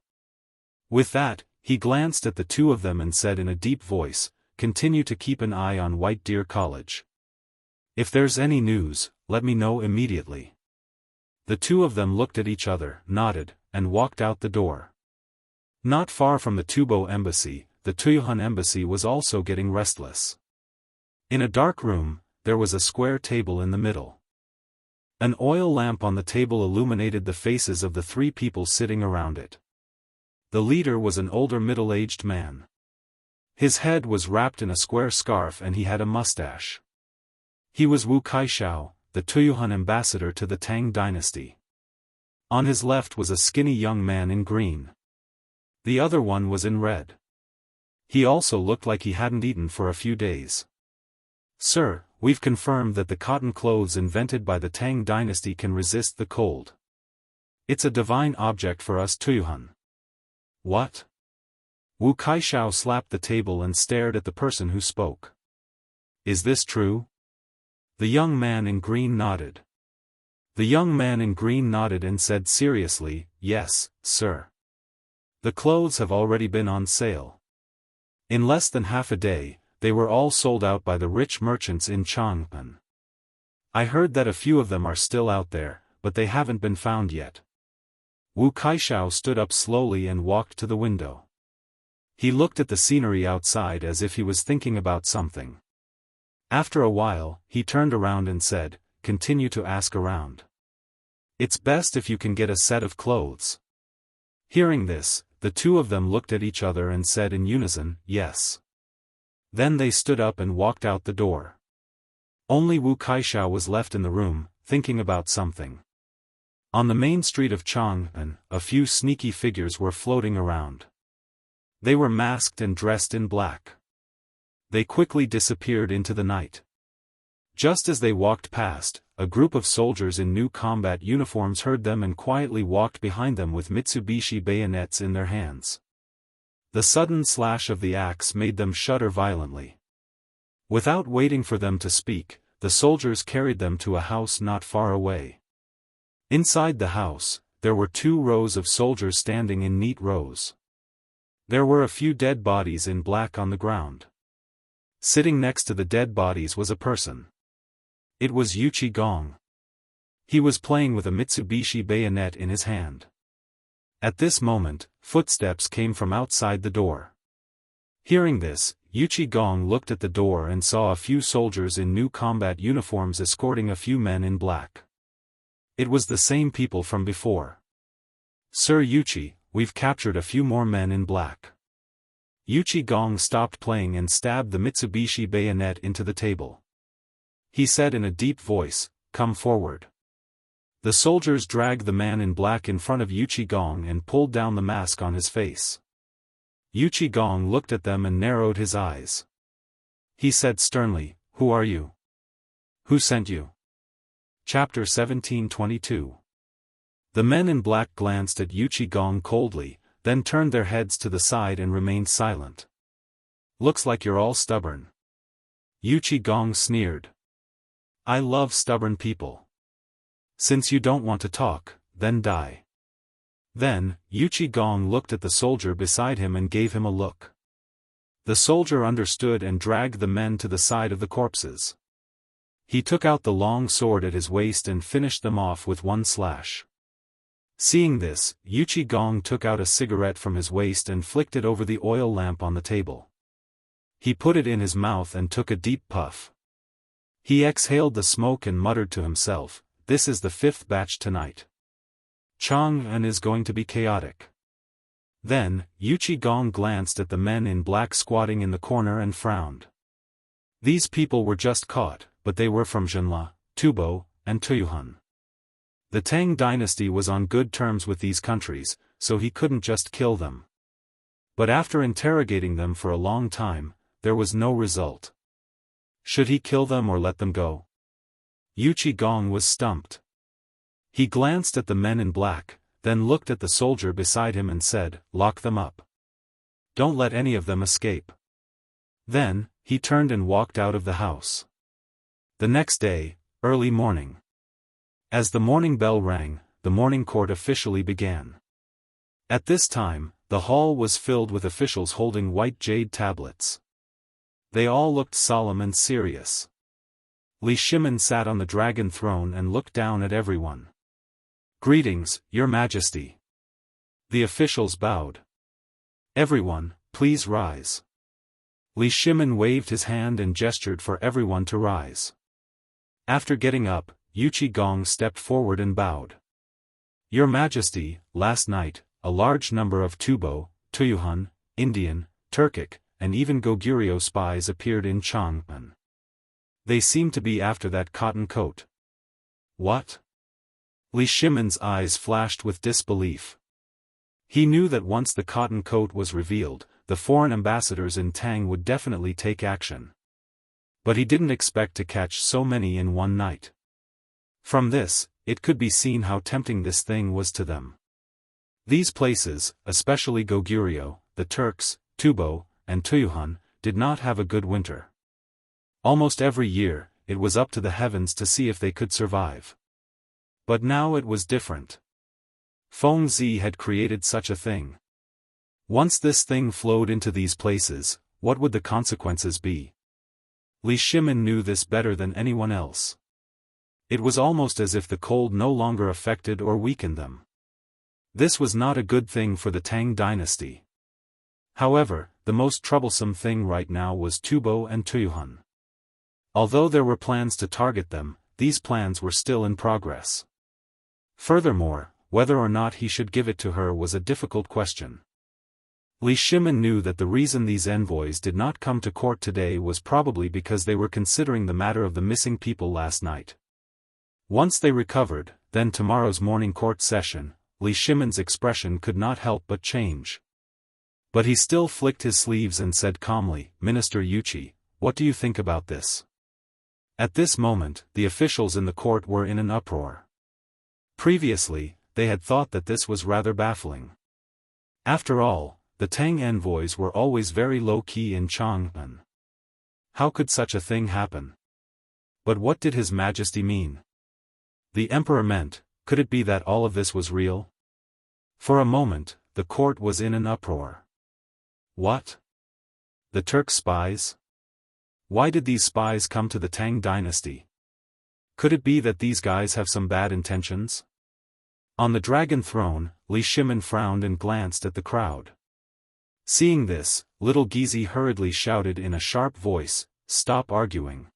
With that, he glanced at the two of them and said in a deep voice, Continue to keep an eye on White Deer College. If there's any news, let me know immediately. The two of them looked at each other, nodded, and walked out the door. Not far from the Tubo embassy, the Tuyuhan embassy was also getting restless. In a dark room, there was a square table in the middle. An oil lamp on the table illuminated the faces of the three people sitting around it. The leader was an older middle-aged man. His head was wrapped in a square scarf and he had a mustache. He was Wu Kaishao, the Tuyuhan ambassador to the Tang dynasty. On his left was a skinny young man in green. The other one was in red. He also looked like he hadn't eaten for a few days. Sir, we've confirmed that the cotton clothes invented by the Tang dynasty can resist the cold. It's a divine object for us Tuyuhan. What? Wu Kaishao slapped the table and stared at the person who spoke. Is this true? The young man in green nodded. The young man in green nodded and said seriously, Yes, sir. The clothes have already been on sale. In less than half a day, they were all sold out by the rich merchants in Chang'an. I heard that a few of them are still out there, but they haven't been found yet. Wu Kaishao stood up slowly and walked to the window. He looked at the scenery outside as if he was thinking about something. After a while, he turned around and said, Continue to ask around. It's best if you can get a set of clothes. Hearing this, the two of them looked at each other and said in unison, yes. Then they stood up and walked out the door. Only Wu Kaixia was left in the room, thinking about something. On the main street of Chang'an, a few sneaky figures were floating around. They were masked and dressed in black. They quickly disappeared into the night. Just as they walked past, a group of soldiers in new combat uniforms heard them and quietly walked behind them with Mitsubishi bayonets in their hands. The sudden slash of the axe made them shudder violently. Without waiting for them to speak, the soldiers carried them to a house not far away. Inside the house, there were 2 rows of soldiers standing in neat rows. There were a few dead bodies in black on the ground. Sitting next to the dead bodies was a person. It was Yu Qigong. He was playing with a Mitsubishi bayonet in his hand. At this moment, footsteps came from outside the door. Hearing this, Yu Qigong looked at the door and saw a few soldiers in new combat uniforms escorting a few men in black. It was the same people from before. Sir Yuchi, we've captured a few more men in black. Yu Qigong stopped playing and stabbed the Mitsubishi bayonet into the table. He said in a deep voice, "Come forward." The soldiers dragged the man in black in front of Yu Qigong and pulled down the mask on his face. Yu Qigong looked at them and narrowed his eyes. He said sternly, "Who are you? Who sent you?" Chapter 1722. The men in black glanced at Yu Qigong coldly, then turned their heads to the side and remained silent. "Looks like you're all stubborn." Yu Qigong sneered. "I love stubborn people. Since you don't want to talk, then die." Then, Yu Qigong looked at the soldier beside him and gave him a look. The soldier understood and dragged the men to the side of the corpses. He took out the long sword at his waist and finished them off with one slash. Seeing this, Yu Qigong took out a cigarette from his waist and flicked it over the oil lamp on the table. He put it in his mouth and took a deep puff. He exhaled the smoke and muttered to himself, "This is the 5th batch tonight. Chang'an is going to be chaotic." Then, Yu Qigong glanced at the men in black squatting in the corner and frowned. These people were just caught, but they were from Zhenla, Tubo, and Tuyuhan. The Tang dynasty was on good terms with these countries, so he couldn't just kill them. But after interrogating them for a long time, there was no result. Should he kill them or let them go? Yu Qigong was stumped. He glanced at the men in black, then looked at the soldier beside him and said, "Lock them up. Don't let any of them escape." Then, he turned and walked out of the house. The next day, early morning. As the morning bell rang, the morning court officially began. At this time, the hall was filled with officials holding white jade tablets. They all looked solemn and serious. Li Shimin sat on the dragon throne and looked down at everyone. "Greetings, Your Majesty." The officials bowed. "Everyone, please rise." Li Shimin waved his hand and gestured for everyone to rise. After getting up, Yu Qigong stepped forward and bowed. "Your Majesty, last night, a large number of Tubo, Tuyuhan, Indian, Turkic, and even Goguryeo spies appeared in Chang'an. They seemed to be after that cotton coat." "What?" Li Shimin's eyes flashed with disbelief. He knew that once the cotton coat was revealed, the foreign ambassadors in Tang would definitely take action. But he didn't expect to catch so many in one night. From this, it could be seen how tempting this thing was to them. These places, especially Goguryeo, the Turks, Tubo, and Tuyuhan, did not have a good winter. Almost every year, it was up to the heavens to see if they could survive. But now it was different. Feng Zi had created such a thing. Once this thing flowed into these places, what would the consequences be? Li Shimin knew this better than anyone else. It was almost as if the cold no longer affected or weakened them. This was not a good thing for the Tang dynasty. However, the most troublesome thing right now was Tubo and Tuyuhan. Although there were plans to target them, these plans were still in progress. Furthermore, whether or not he should give it to her was a difficult question. Li Shimin knew that the reason these envoys did not come to court today was probably because they were considering the matter of the missing people last night. Once they recovered, then tomorrow's morning court session, Li Shimin's expression could not help but change. But he still flicked his sleeves and said calmly, "Minister Yuchi, what do you think about this?" At this moment, the officials in the court were in an uproar. Previously, they had thought that this was rather baffling. After all, the Tang envoys were always very low-key in Chang'an. How could such a thing happen? But what did His Majesty mean? The Emperor meant, could it be that all of this was real? For a moment, the court was in an uproar. What? The Turk spies? Why did these spies come to the Tang dynasty? Could it be that these guys have some bad intentions? On the dragon throne, Li Shimin frowned and glanced at the crowd. Seeing this, little Gizi hurriedly shouted in a sharp voice, "Stop arguing."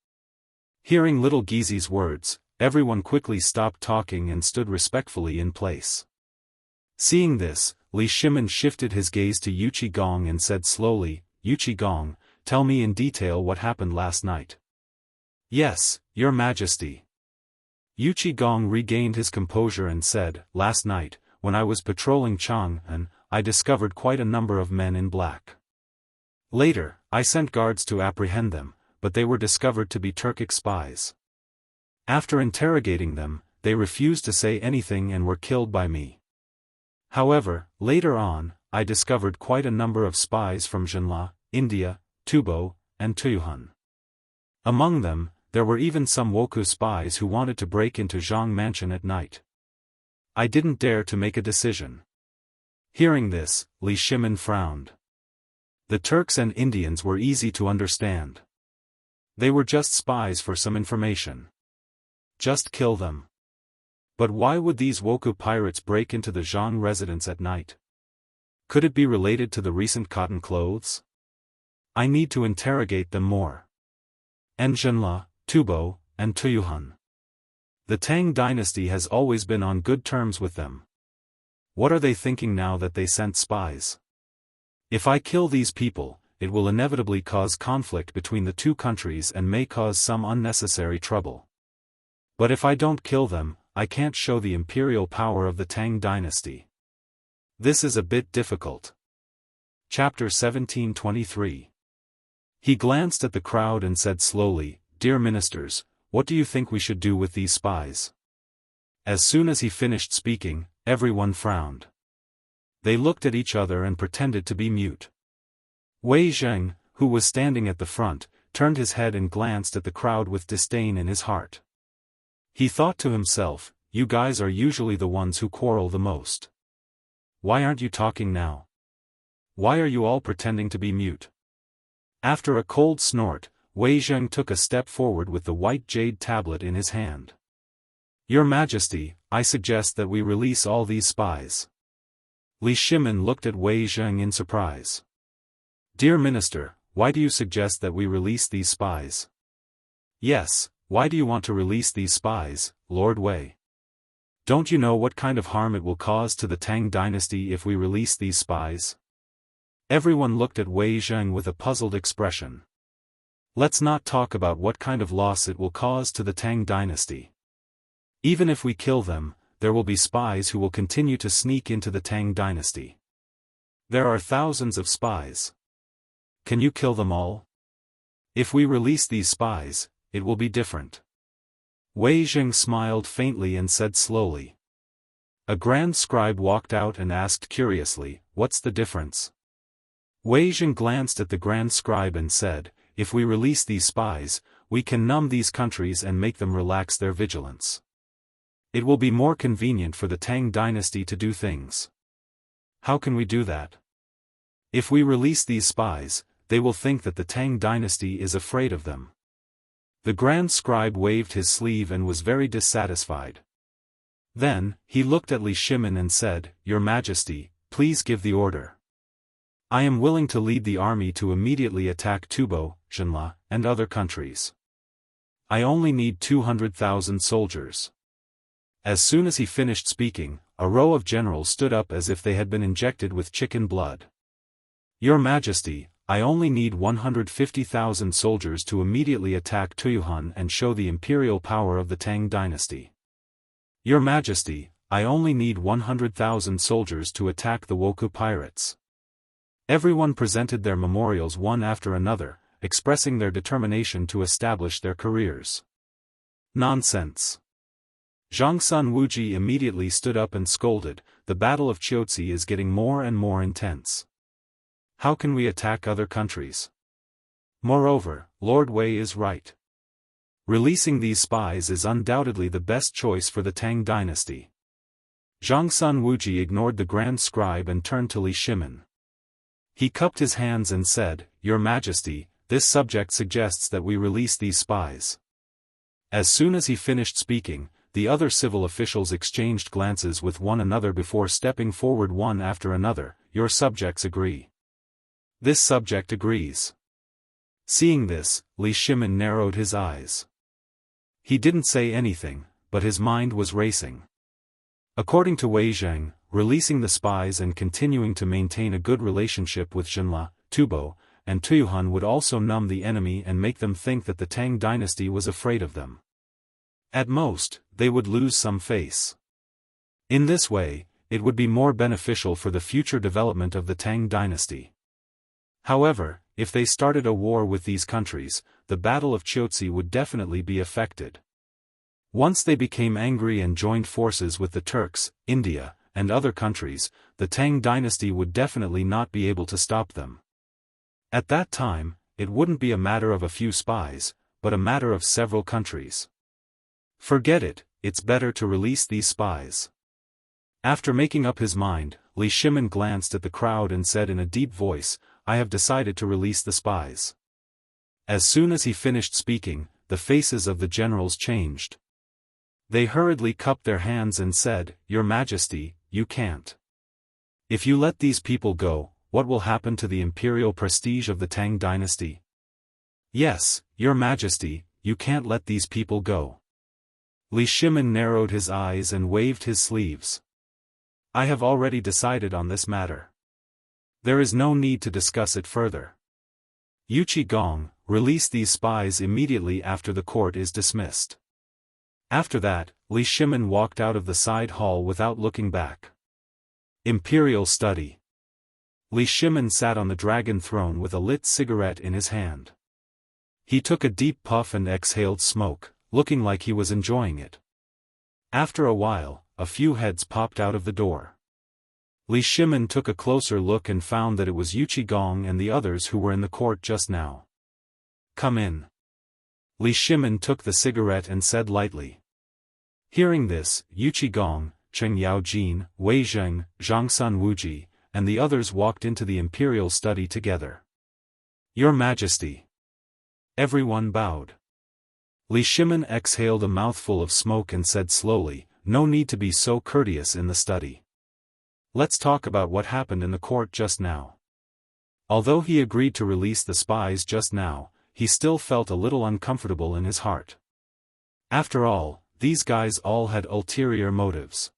Hearing little Gizi's words, everyone quickly stopped talking and stood respectfully in place. Seeing this, Li Shimin shifted his gaze to Yuchi Gong and said slowly, "Yuchi Gong, tell me in detail what happened last night." "Yes, Your Majesty." Yuchi Gong regained his composure and said, "Last night, when I was patrolling Chang'an, I discovered quite a number of men in black. Later, I sent guards to apprehend them, but they were discovered to be Turkic spies. After interrogating them, they refused to say anything and were killed by me. However, later on, I discovered quite a number of spies from Zhenla, India, Tubo, and Tuyuhan. Among them, there were even some Woku spies who wanted to break into Zhang Mansion at night. I didn't dare to make a decision." Hearing this, Li Shimin frowned. The Turks and Indians were easy to understand. They were just spies for some information. Just kill them. But why would these Woku pirates break into the Zhang residence at night? Could it be related to the recent cotton clothes? I need to interrogate them more. And Zhenla, Tubo, and Tuyuhan. The Tang dynasty has always been on good terms with them. What are they thinking now that they sent spies? If I kill these people, it will inevitably cause conflict between the two countries and may cause some unnecessary trouble. But if I don't kill them, I can't show the imperial power of the Tang dynasty. This is a bit difficult. Chapter 1723. He glanced at the crowd and said slowly, "Dear ministers, what do you think we should do with these spies?" As soon as he finished speaking, everyone frowned. They looked at each other and pretended to be mute. Wei Zheng, who was standing at the front, turned his head and glanced at the crowd with disdain in his heart. He thought to himself, "You guys are usually the ones who quarrel the most. Why aren't you talking now? Why are you all pretending to be mute?" After a cold snort, Wei Zheng took a step forward with the white jade tablet in his hand. "Your Majesty, I suggest that we release all these spies." Li Shimin looked at Wei Zheng in surprise. "Dear Minister, why do you suggest that we release these spies?" "Yes, why do you want to release these spies, Lord Wei? Don't you know what kind of harm it will cause to the Tang dynasty if we release these spies?" Everyone looked at Wei Zheng with a puzzled expression. "Let's not talk about what kind of loss it will cause to the Tang dynasty. Even if we kill them, there will be spies who will continue to sneak into the Tang dynasty. There are thousands of spies. Can you kill them all? If we release these spies, it will be different." Wei Zheng smiled faintly and said slowly. A grand scribe walked out and asked curiously, "What's the difference?" Wei Zheng glanced at the grand scribe and said, "If we release these spies, we can numb these countries and make them relax their vigilance. It will be more convenient for the Tang dynasty to do things." "How can we do that?" "If we release these spies, they will think that the Tang dynasty is afraid of them." The grand scribe waved his sleeve and was very dissatisfied. Then, he looked at Li Shimin and said, "Your Majesty, please give the order. I am willing to lead the army to immediately attack Tubo, Zhenla, and other countries. I only need 200,000 soldiers." As soon as he finished speaking, a row of generals stood up as if they had been injected with chicken blood. Your Majesty, I only need 150,000 soldiers to immediately attack Tuyuhan and show the imperial power of the Tang dynasty. Your Majesty, I only need 100,000 soldiers to attack the Woku pirates. Everyone presented their memorials one after another, expressing their determination to establish their careers. Nonsense. Zhangsun Wuji immediately stood up and scolded, the Battle of Chiotzi is getting more and more intense. How can we attack other countries? Moreover, Lord Wei is right. Releasing these spies is undoubtedly the best choice for the Tang dynasty. Zhangsun Wuji ignored the Grand Scribe and turned to Li Shimin. He cupped his hands and said, Your Majesty, this subject suggests that we release these spies. As soon as he finished speaking, the other civil officials exchanged glances with one another before stepping forward one after another. Your subjects agree. This subject agrees. Seeing this, Li Shimin narrowed his eyes. He didn't say anything, but his mind was racing. According to Wei Zheng, releasing the spies and continuing to maintain a good relationship with Xinla, Tubo, and Tuyuhan would also numb the enemy and make them think that the Tang dynasty was afraid of them. At most, they would lose some face. In this way, it would be more beneficial for the future development of the Tang dynasty. However, if they started a war with these countries, the Battle of Chiotzi would definitely be affected. Once they became angry and joined forces with the Turks, India, and other countries, the Tang dynasty would definitely not be able to stop them. At that time, it wouldn't be a matter of a few spies, but a matter of several countries. Forget it, it's better to release these spies. After making up his mind, Li Shimin glanced at the crowd and said in a deep voice, I have decided to release the spies. As soon as he finished speaking, the faces of the generals changed. They hurriedly cupped their hands and said, Your Majesty, you can't. If you let these people go, what will happen to the imperial prestige of the Tang dynasty? Yes, Your Majesty, you can't let these people go. Li Shimin narrowed his eyes and waved his sleeves. I have already decided on this matter. There is no need to discuss it further. Yuqi Gong, release these spies immediately after the court is dismissed. After that, Li Shimin walked out of the side hall without looking back. Imperial Study. Li Shimin sat on the dragon throne with a lit cigarette in his hand. He took a deep puff and exhaled smoke, looking like he was enjoying it. After a while, a few heads popped out of the door. Li Shimin took a closer look and found that it was Yuqi Gong and the others who were in the court just now. Come in. Li Shimin took the cigarette and said lightly. Hearing this, Yuqi Gong, Cheng Yaojin, Wei Zheng, Zhangsun Wuji, and the others walked into the imperial study together. Your Majesty. Everyone bowed. Li Shimin exhaled a mouthful of smoke and said slowly, No need to be so courteous in the study. Let's talk about what happened in the court just now. Although he agreed to release the spies just now, he still felt a little uncomfortable in his heart. After all, these guys all had ulterior motives.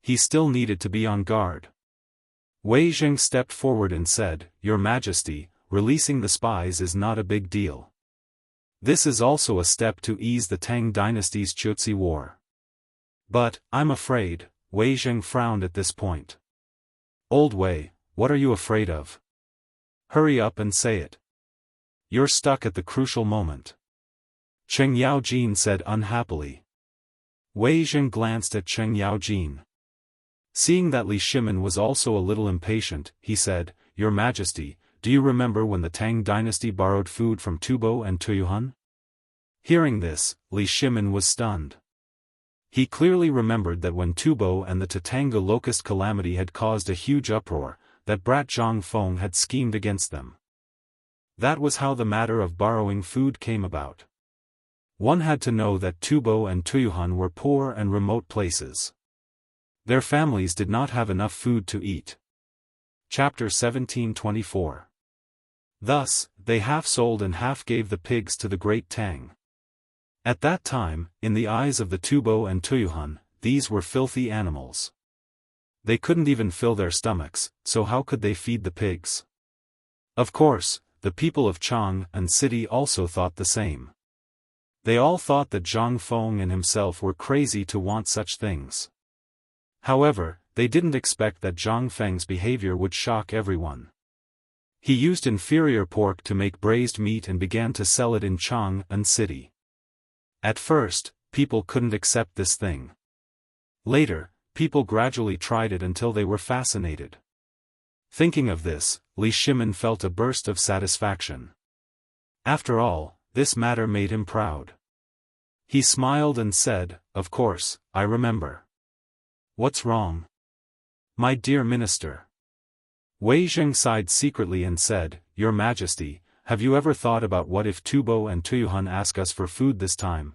He still needed to be on guard. Wei Zheng stepped forward and said, Your Majesty, releasing the spies is not a big deal. This is also a step to ease the Tang dynasty's Chiotzi war. But, I'm afraid, Wei Zheng frowned at this point. Old Wei, what are you afraid of? Hurry up and say it. You're stuck at the crucial moment. Cheng Yaojin said unhappily. Wei Zheng glanced at Cheng Yaojin. Seeing that Li Shimin was also a little impatient, he said, Your Majesty, do you remember when the Tang dynasty borrowed food from Tubo and Tuyuhan? Hearing this, Li Shimin was stunned. He clearly remembered that when Tubo and the Tatanga locust calamity had caused a huge uproar, that brat Zhang Feng had schemed against them. That was how the matter of borrowing food came about. One had to know that Tubo and Tuyuhan were poor and remote places. Their families did not have enough food to eat. Chapter 1724. Thus, they half sold and half gave the pigs to the great Tang. At that time, in the eyes of the Tubo and Tuyuhan, these were filthy animals. They couldn't even fill their stomachs, so how could they feed the pigs? Of course, the people of Chang and city also thought the same. They all thought that Zhang Feng and himself were crazy to want such things. However, they didn't expect that Zhang Feng's behavior would shock everyone. He used inferior pork to make braised meat and began to sell it in Chang and city. At first, people couldn't accept this thing. Later, people gradually tried it until they were fascinated. Thinking of this, Li Shimin felt a burst of satisfaction. After all, this matter made him proud. He smiled and said, "Of course, I remember." "What's wrong?" "My dear minister." Wei Zheng sighed secretly and said, "Your Majesty, have you ever thought about what if Tubo and Tuyuhan ask us for food this time?"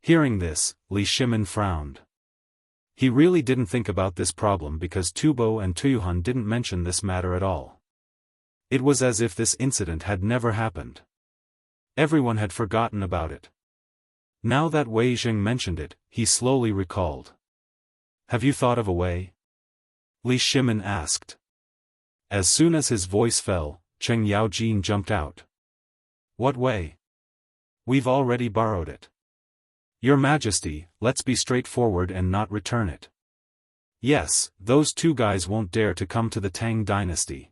Hearing this, Li Shimin frowned. He really didn't think about this problem because Tubo and Tuyuhan didn't mention this matter at all. It was as if this incident had never happened. Everyone had forgotten about it. Now that Wei Zheng mentioned it, he slowly recalled. "Have you thought of a way?" Li Shimin asked. As soon as his voice fell, Cheng Yaojin jumped out. "What way?" "We've already borrowed it." "Your Majesty, let's be straightforward and not return it." "Yes, those two guys won't dare to come to the Tang dynasty."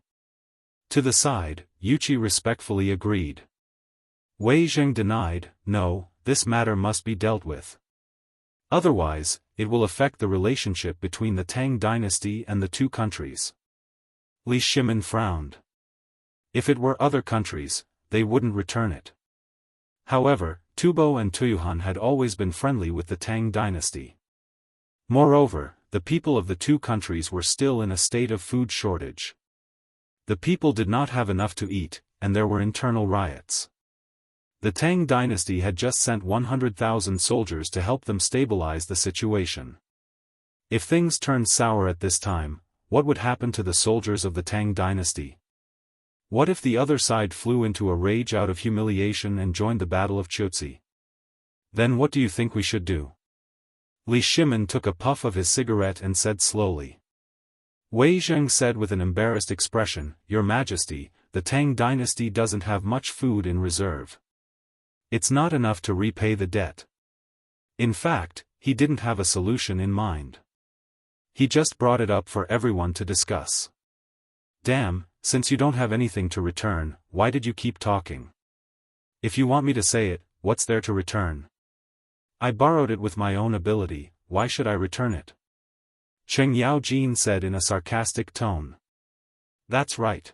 To the side, Yuqi respectfully agreed. Wei Zheng denied, "No, this matter must be dealt with. Otherwise, it will affect the relationship between the Tang dynasty and the two countries." Li Shimin frowned. If it were other countries, they wouldn't return it. However, Tubo and Tuyuhan had always been friendly with the Tang dynasty. Moreover, the people of the two countries were still in a state of food shortage. The people did not have enough to eat, and there were internal riots. The Tang dynasty had just sent 100,000 soldiers to help them stabilize the situation. If things turned sour at this time, what would happen to the soldiers of the Tang dynasty? What if the other side flew into a rage out of humiliation and joined the Battle of Chotzi? Then what do you think we should do? Li Shimin took a puff of his cigarette and said slowly. Wei Zheng said with an embarrassed expression, "Your Majesty, the Tang dynasty doesn't have much food in reserve. It's not enough to repay the debt." In fact, he didn't have a solution in mind. He just brought it up for everyone to discuss. "Damn, since you don't have anything to return, why did you keep talking? If you want me to say it, what's there to return? I borrowed it with my own ability, why should I return it?" Cheng Yaojin said in a sarcastic tone. "That's right.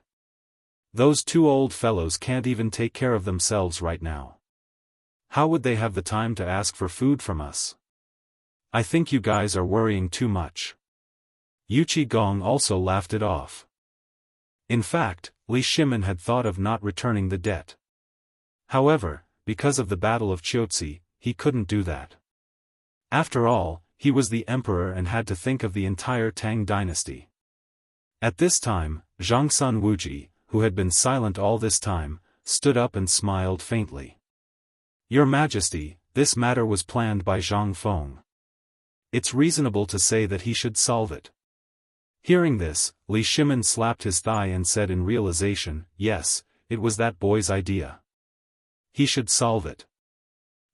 Those two old fellows can't even take care of themselves right now. How would they have the time to ask for food from us? I think you guys are worrying too much." Yuqi Gong also laughed it off. In fact, Li Shimin had thought of not returning the debt. However, because of the Battle of Chotzi, he couldn't do that. After all, he was the emperor and had to think of the entire Tang dynasty. At this time, Zhangsun Wuji, who had been silent all this time, stood up and smiled faintly. "Your Majesty, this matter was planned by Zhang Feng. It's reasonable to say that he should solve it." Hearing this, Li Shimin slapped his thigh and said in realization, "Yes, it was that boy's idea. He should solve it."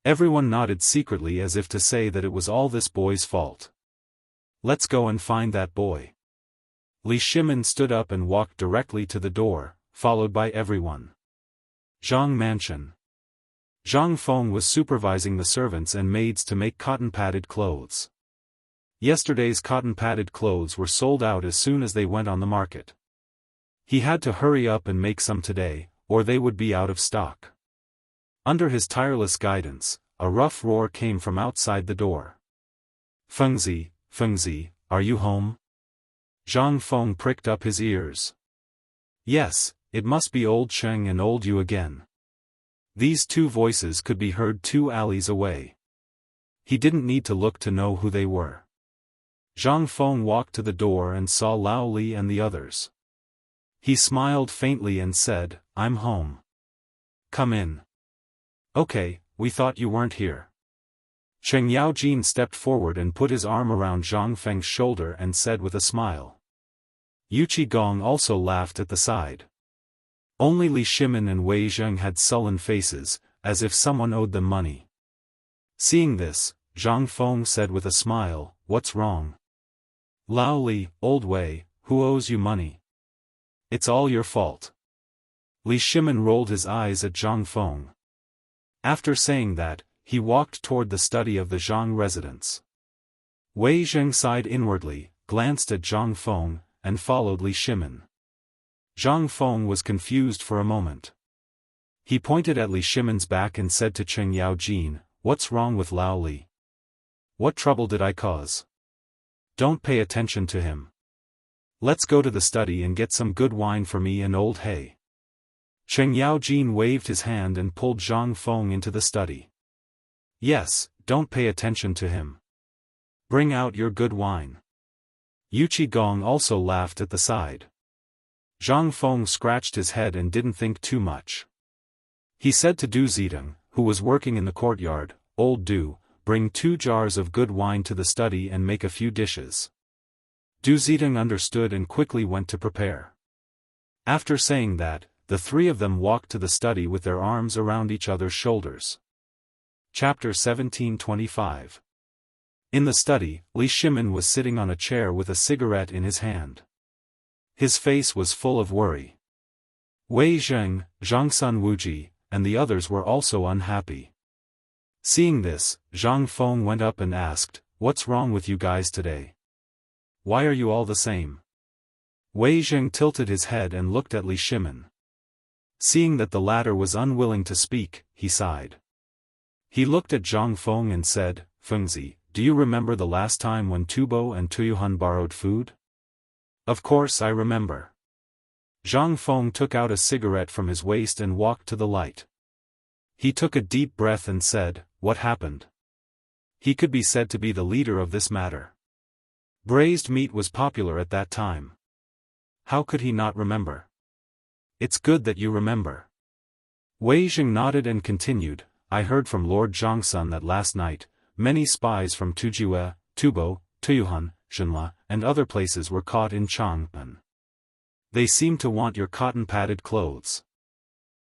Everyone nodded secretly as if to say that it was all this boy's fault. "Let's go and find that boy." Li Shimin stood up and walked directly to the door, followed by everyone. Zhang Mansion. Zhang Feng was supervising the servants and maids to make cotton-padded clothes. Yesterday's cotton-padded clothes were sold out as soon as they went on the market. He had to hurry up and make some today, or they would be out of stock. Under his tireless guidance, a rough roar came from outside the door. Fengzi, are you home?" Zhang Feng pricked up his ears. Yes, it must be old Cheng and old Yu again. These two voices could be heard 2 alleys away. He didn't need to look to know who they were. Zhang Feng walked to the door and saw Lao Li and the others. He smiled faintly and said, "I'm home. Come in." "Okay, we thought you weren't here." Cheng Yaojin stepped forward and put his arm around Zhang Feng's shoulder and said with a smile. Yuqi Gong also laughed at the side. Only Li Shimin and Wei Zheng had sullen faces, as if someone owed them money. Seeing this, Zhang Feng said with a smile, "What's wrong?" "Lao Li, old Wei, who owes you money? It's all your fault." Li Shimin rolled his eyes at Zhang Feng. After saying that, he walked toward the study of the Zhang residents. Wei Zheng sighed inwardly, glanced at Zhang Feng, and followed Li Shimin. Zhang Feng was confused for a moment. He pointed at Li Shimin's back and said to Cheng Yaojin, "What's wrong with Lao Li? What trouble did I cause? Don't pay attention to him. Let's go to the study and get some good wine for me and old He." Cheng Yaojin waved his hand and pulled Zhang Feng into the study. "Yes, don't pay attention to him. Bring out your good wine." Yuqi Gong also laughed at the side. Zhang Feng scratched his head and didn't think too much. He said to Du Zidong, who was working in the courtyard, "Old Du, bring 2 jars of good wine to the study and make a few dishes." Du Zidong understood and quickly went to prepare. After saying that, the 3 of them walked to the study with their arms around each other's shoulders. Chapter 1725. In the study, Li Shimin was sitting on a chair with a cigarette in his hand. His face was full of worry. Wei Zheng, Zhangsun Wuji, and the others were also unhappy. Seeing this, Zhang Feng went up and asked, "What's wrong with you guys today? Why are you all the same?" Wei Zheng tilted his head and looked at Li Shimin. Seeing that the latter was unwilling to speak, he sighed. He looked at Zhang Feng and said, "Fengzi, do you remember the last time when Tubo and Tuyuhan borrowed food?" "Of course I remember." Zhang Feng took out a cigarette from his waist and walked to the light. He took a deep breath and said, "What happened?" He could be said to be the leader of this matter. Braised meat was popular at that time. How could he not remember? "It's good that you remember." Wei Zheng nodded and continued, "I heard from Lord Zhangsun that last night, many spies from Tujue, Tubo, Tuyuhan, Shenla, and other places were caught in Chang'an. They seem to want your cotton-padded clothes."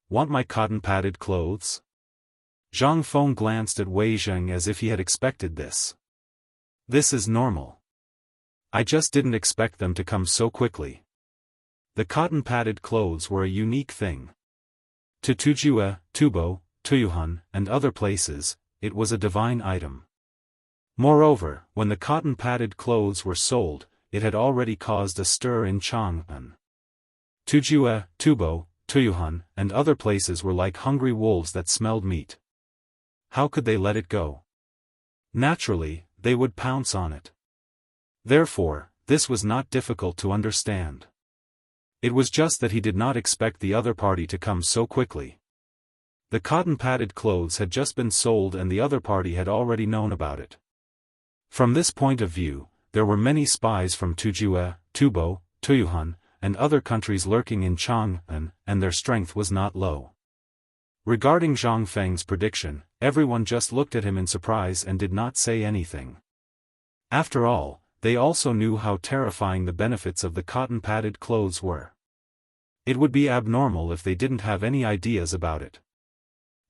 "Want my cotton-padded clothes?" Zhang Feng glanced at Wei Zheng as if he had expected this. "This is normal. I just didn't expect them to come so quickly." The cotton-padded clothes were a unique thing. To Tujue, Tubo, Tuyuhan, and other places, it was a divine item. Moreover, when the cotton-padded clothes were sold, it had already caused a stir in Chang'an. Tujue, Tubo, Tuyuhan, and other places were like hungry wolves that smelled meat. How could they let it go? Naturally, they would pounce on it. Therefore, this was not difficult to understand. It was just that he did not expect the other party to come so quickly. The cotton-padded clothes had just been sold and the other party had already known about it. From this point of view, there were many spies from Tujue, Tubo, Tuyuhan, and other countries lurking in Chang'an, and their strength was not low. Regarding Zhang Feng's prediction, everyone just looked at him in surprise and did not say anything. After all, they also knew how terrifying the benefits of the cotton-padded clothes were. It would be abnormal if they didn't have any ideas about it.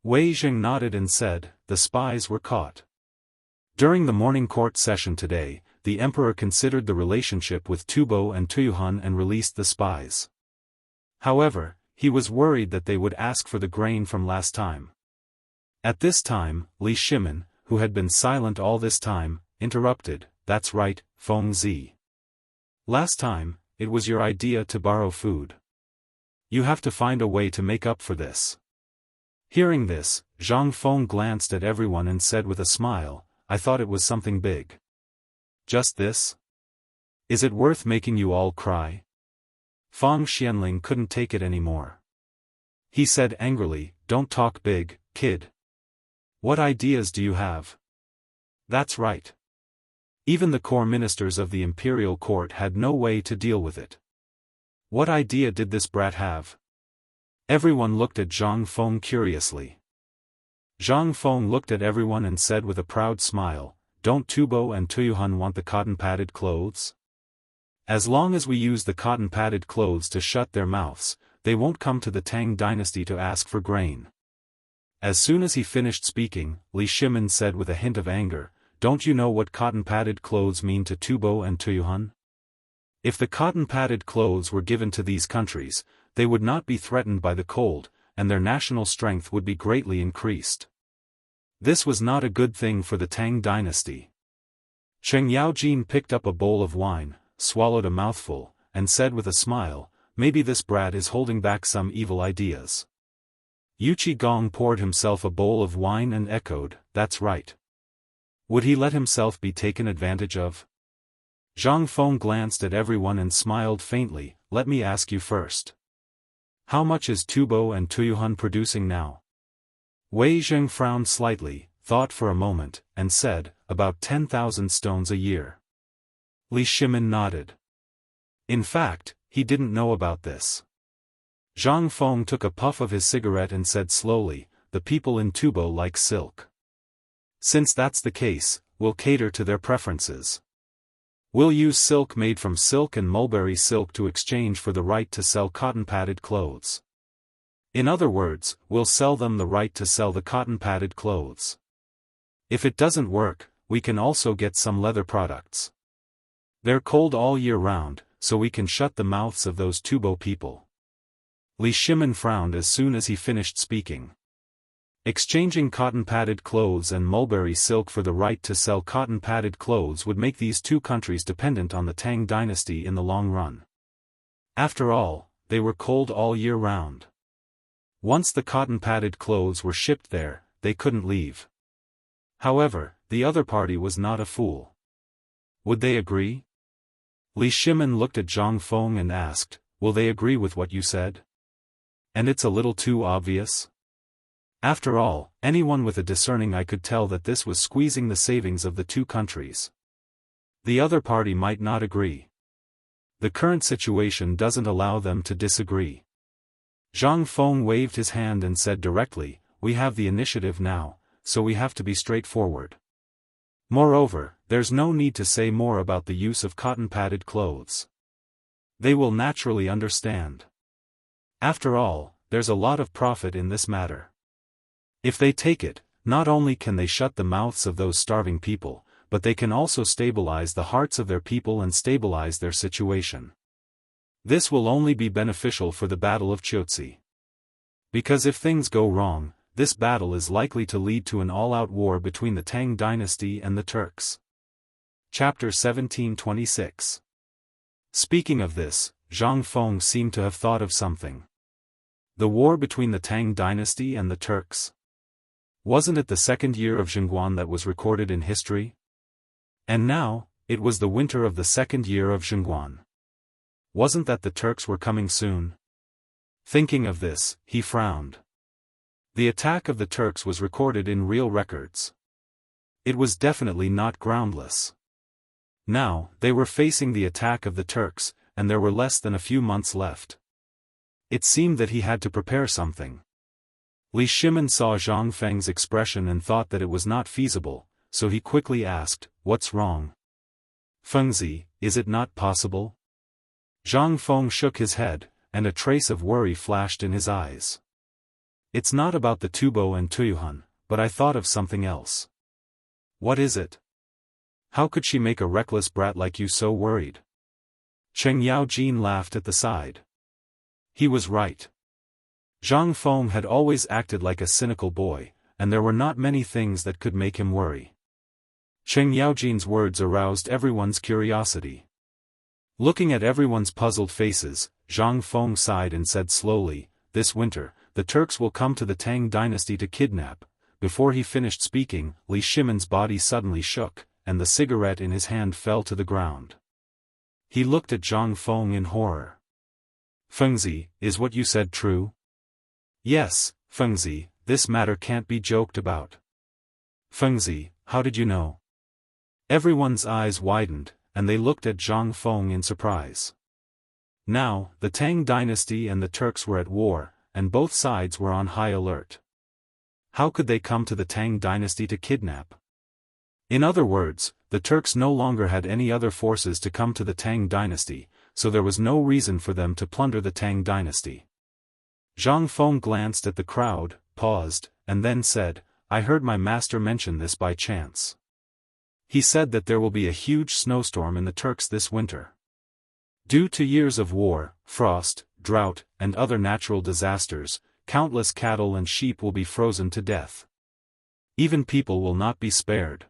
Wei Zheng nodded and said, "The spies were caught." During the morning court session today, the emperor considered the relationship with Tubo and Tuyuhan and released the spies. However, he was worried that they would ask for the grain from last time. At this time, Li Shimin, who had been silent all this time, interrupted, "That's right, Feng Zi. Last time, it was your idea to borrow food. You have to find a way to make up for this." Hearing this, Zhang Feng glanced at everyone and said with a smile, "I thought it was something big." "Just this? Is it worth making you all cry?" Fang Xianling couldn't take it anymore. He said angrily, "Don't talk big, kid. What ideas do you have?" That's right. Even the core ministers of the imperial court had no way to deal with it. What idea did this brat have? Everyone looked at Zhang Feng curiously. Zhang Feng looked at everyone and said with a proud smile, "Don't Tubo and Tuyuhun want the cotton-padded clothes? As long as we use the cotton-padded clothes to shut their mouths, they won't come to the Tang dynasty to ask for grain." As soon as he finished speaking, Li Shimin said with a hint of anger, "Don't you know what cotton-padded clothes mean to Tubo and Tuyuhun? If the cotton-padded clothes were given to these countries, they would not be threatened by the cold, and their national strength would be greatly increased. This was not a good thing for the Tang dynasty." Cheng Yaojin picked up a bowl of wine, swallowed a mouthful, and said with a smile, "Maybe this brat is holding back some evil ideas." Yu Qigong poured himself a bowl of wine and echoed, "That's right. Would he let himself be taken advantage of?" Zhang Feng glanced at everyone and smiled faintly, "Let me ask you first. How much is Tubo and Tuyuhun producing now?" Wei Zheng frowned slightly, thought for a moment, and said, "About 10,000 stones a year." Li Shimin nodded. In fact, he didn't know about this. Zhang Feng took a puff of his cigarette and said slowly, "The people in Tubo like silk. Since that's the case, we'll cater to their preferences. We'll use silk made from silk and mulberry silk to exchange for the right to sell cotton-padded clothes. In other words, we'll sell them the right to sell the cotton-padded clothes. If it doesn't work, we can also get some leather products. They're cold all year round, so we can shut the mouths of those Tubo people." Li Shimin frowned as soon as he finished speaking. Exchanging cotton-padded clothes and mulberry silk for the right to sell cotton-padded clothes would make these two countries dependent on the Tang dynasty in the long run. After all, they were cold all year round. Once the cotton-padded clothes were shipped there, they couldn't leave. However, the other party was not a fool. Would they agree? Li Shimin looked at Zhang Feng and asked, "Will they agree with what you said? And it's a little too obvious?" After all, anyone with a discerning eye could tell that this was squeezing the savings of the two countries. The other party might not agree. The current situation doesn't allow them to disagree. Zhang Feng waved his hand and said directly, "We have the initiative now, so we have to be straightforward. Moreover, there's no need to say more about the use of cotton-padded clothes. They will naturally understand. After all, there's a lot of profit in this matter. If they take it, not only can they shut the mouths of those starving people, but they can also stabilize the hearts of their people and stabilize their situation. This will only be beneficial for the Battle of Chiotzi. Because if things go wrong, this battle is likely to lead to an all-out war between the Tang dynasty and the Turks." Chapter 1726. Speaking of this, Zhang Feng seemed to have thought of something. The war between the Tang dynasty and the Turks. Wasn't it the second year of Zhengguan that was recorded in history? And now, it was the winter of the second year of Zhengguan. Wasn't that the Turks were coming soon? Thinking of this, he frowned. The attack of the Turks was recorded in real records. It was definitely not groundless. Now, they were facing the attack of the Turks, and there were less than a few months left. It seemed that he had to prepare something. Li Shimin saw Zhang Feng's expression and thought that it was not feasible, so he quickly asked, "What's wrong? Fengzi, is it not possible?" Zhang Feng shook his head, and a trace of worry flashed in his eyes. "It's not about the Tubo and Tuyuhun, but I thought of something else." "What is it? How could she make a reckless brat like you so worried?" Cheng Yaojin laughed at the side. He was right. Zhang Feng had always acted like a cynical boy, and there were not many things that could make him worry. Cheng Yaojin's words aroused everyone's curiosity. Looking at everyone's puzzled faces, Zhang Feng sighed and said slowly, "This winter, the Turks will come to the Tang dynasty to kidnap." Before he finished speaking, Li Shimin's body suddenly shook, and the cigarette in his hand fell to the ground. He looked at Zhang Feng in horror. "Fengzi, is what you said true?" "Yes, Fengzi, this matter can't be joked about." "Fengzi, how did you know?" Everyone's eyes widened, and they looked at Zhang Feng in surprise. Now, the Tang dynasty and the Turks were at war, and both sides were on high alert. how could they come to the Tang dynasty to kidnap? In other words, the Turks no longer had any other forces to come to the Tang dynasty, so there was no reason for them to plunder the Tang dynasty. Zhang Feng glanced at the crowd, paused, and then said, I heard my master mention this by chance. He said that there will be a huge snowstorm in the Turks this winter. Due to years of war, frost, drought, and other natural disasters, countless cattle and sheep will be frozen to death. Even people will not be spared.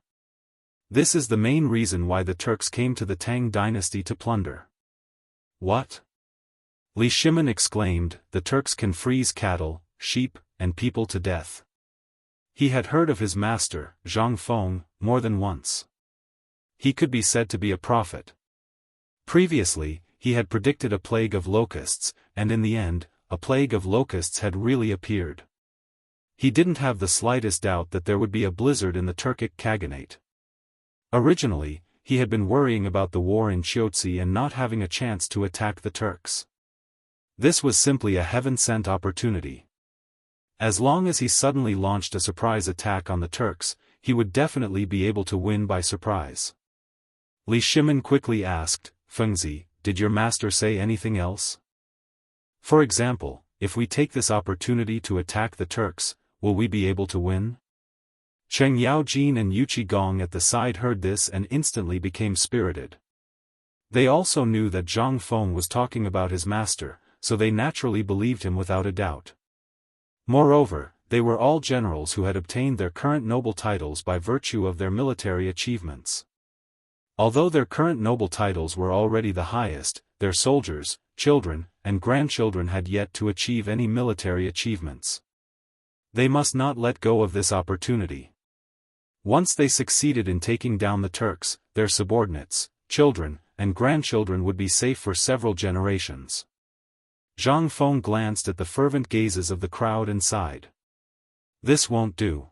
This is the main reason why the Turks came to the Tang dynasty to plunder. What? Li Shimin exclaimed, the Turks can freeze cattle, sheep, and people to death. He had heard of his master, Zhang Feng, more than once. He could be said to be a prophet. Previously, he had predicted a plague of locusts, and in the end, a plague of locusts had really appeared. He didn't have the slightest doubt that there would be a blizzard in the Turkic Khaganate. Originally, he had been worrying about the war in Xiongxi and not having a chance to attack the Turks. This was simply a heaven-sent opportunity. As long as he suddenly launched a surprise attack on the Turks, he would definitely be able to win by surprise. Li Shimin quickly asked, Fengzi, did your master say anything else? For example, if we take this opportunity to attack the Turks, will we be able to win? Cheng Yaojin and Yu Qigong at the side heard this and instantly became spirited. They also knew that Zhang Feng was talking about his master, so they naturally believed him without a doubt. Moreover, they were all generals who had obtained their current noble titles by virtue of their military achievements. Although their current noble titles were already the highest, their soldiers, children, and grandchildren had yet to achieve any military achievements. They must not let go of this opportunity. Once they succeeded in taking down the Turks, their subordinates, children, and grandchildren would be safe for several generations. Zhang Feng glanced at the fervent gazes of the crowd and sighed. This won't do.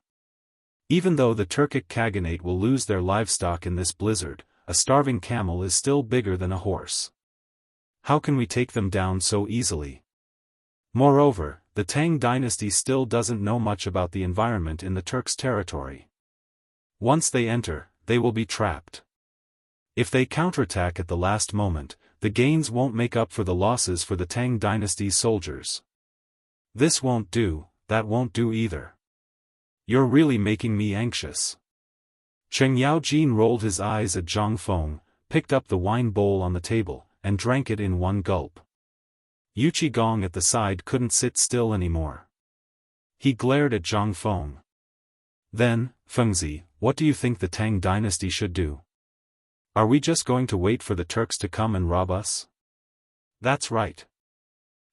Even though the Turkic Khaganate will lose their livestock in this blizzard, a starving camel is still bigger than a horse. How can we take them down so easily? Moreover, the Tang dynasty still doesn't know much about the environment in the Turks' territory. Once they enter, they will be trapped. If they counterattack at the last moment, the gains won't make up for the losses for the Tang dynasty's soldiers. This won't do, that won't do either. You're really making me anxious. Cheng Yaojin rolled his eyes at Zhang Feng, picked up the wine bowl on the table, and drank it in one gulp. Yu Qigong at the side couldn't sit still anymore. He glared at Zhang Feng. Then, Fengzi, what do you think the Tang dynasty should do? Are we just going to wait for the Turks to come and rob us? That's right.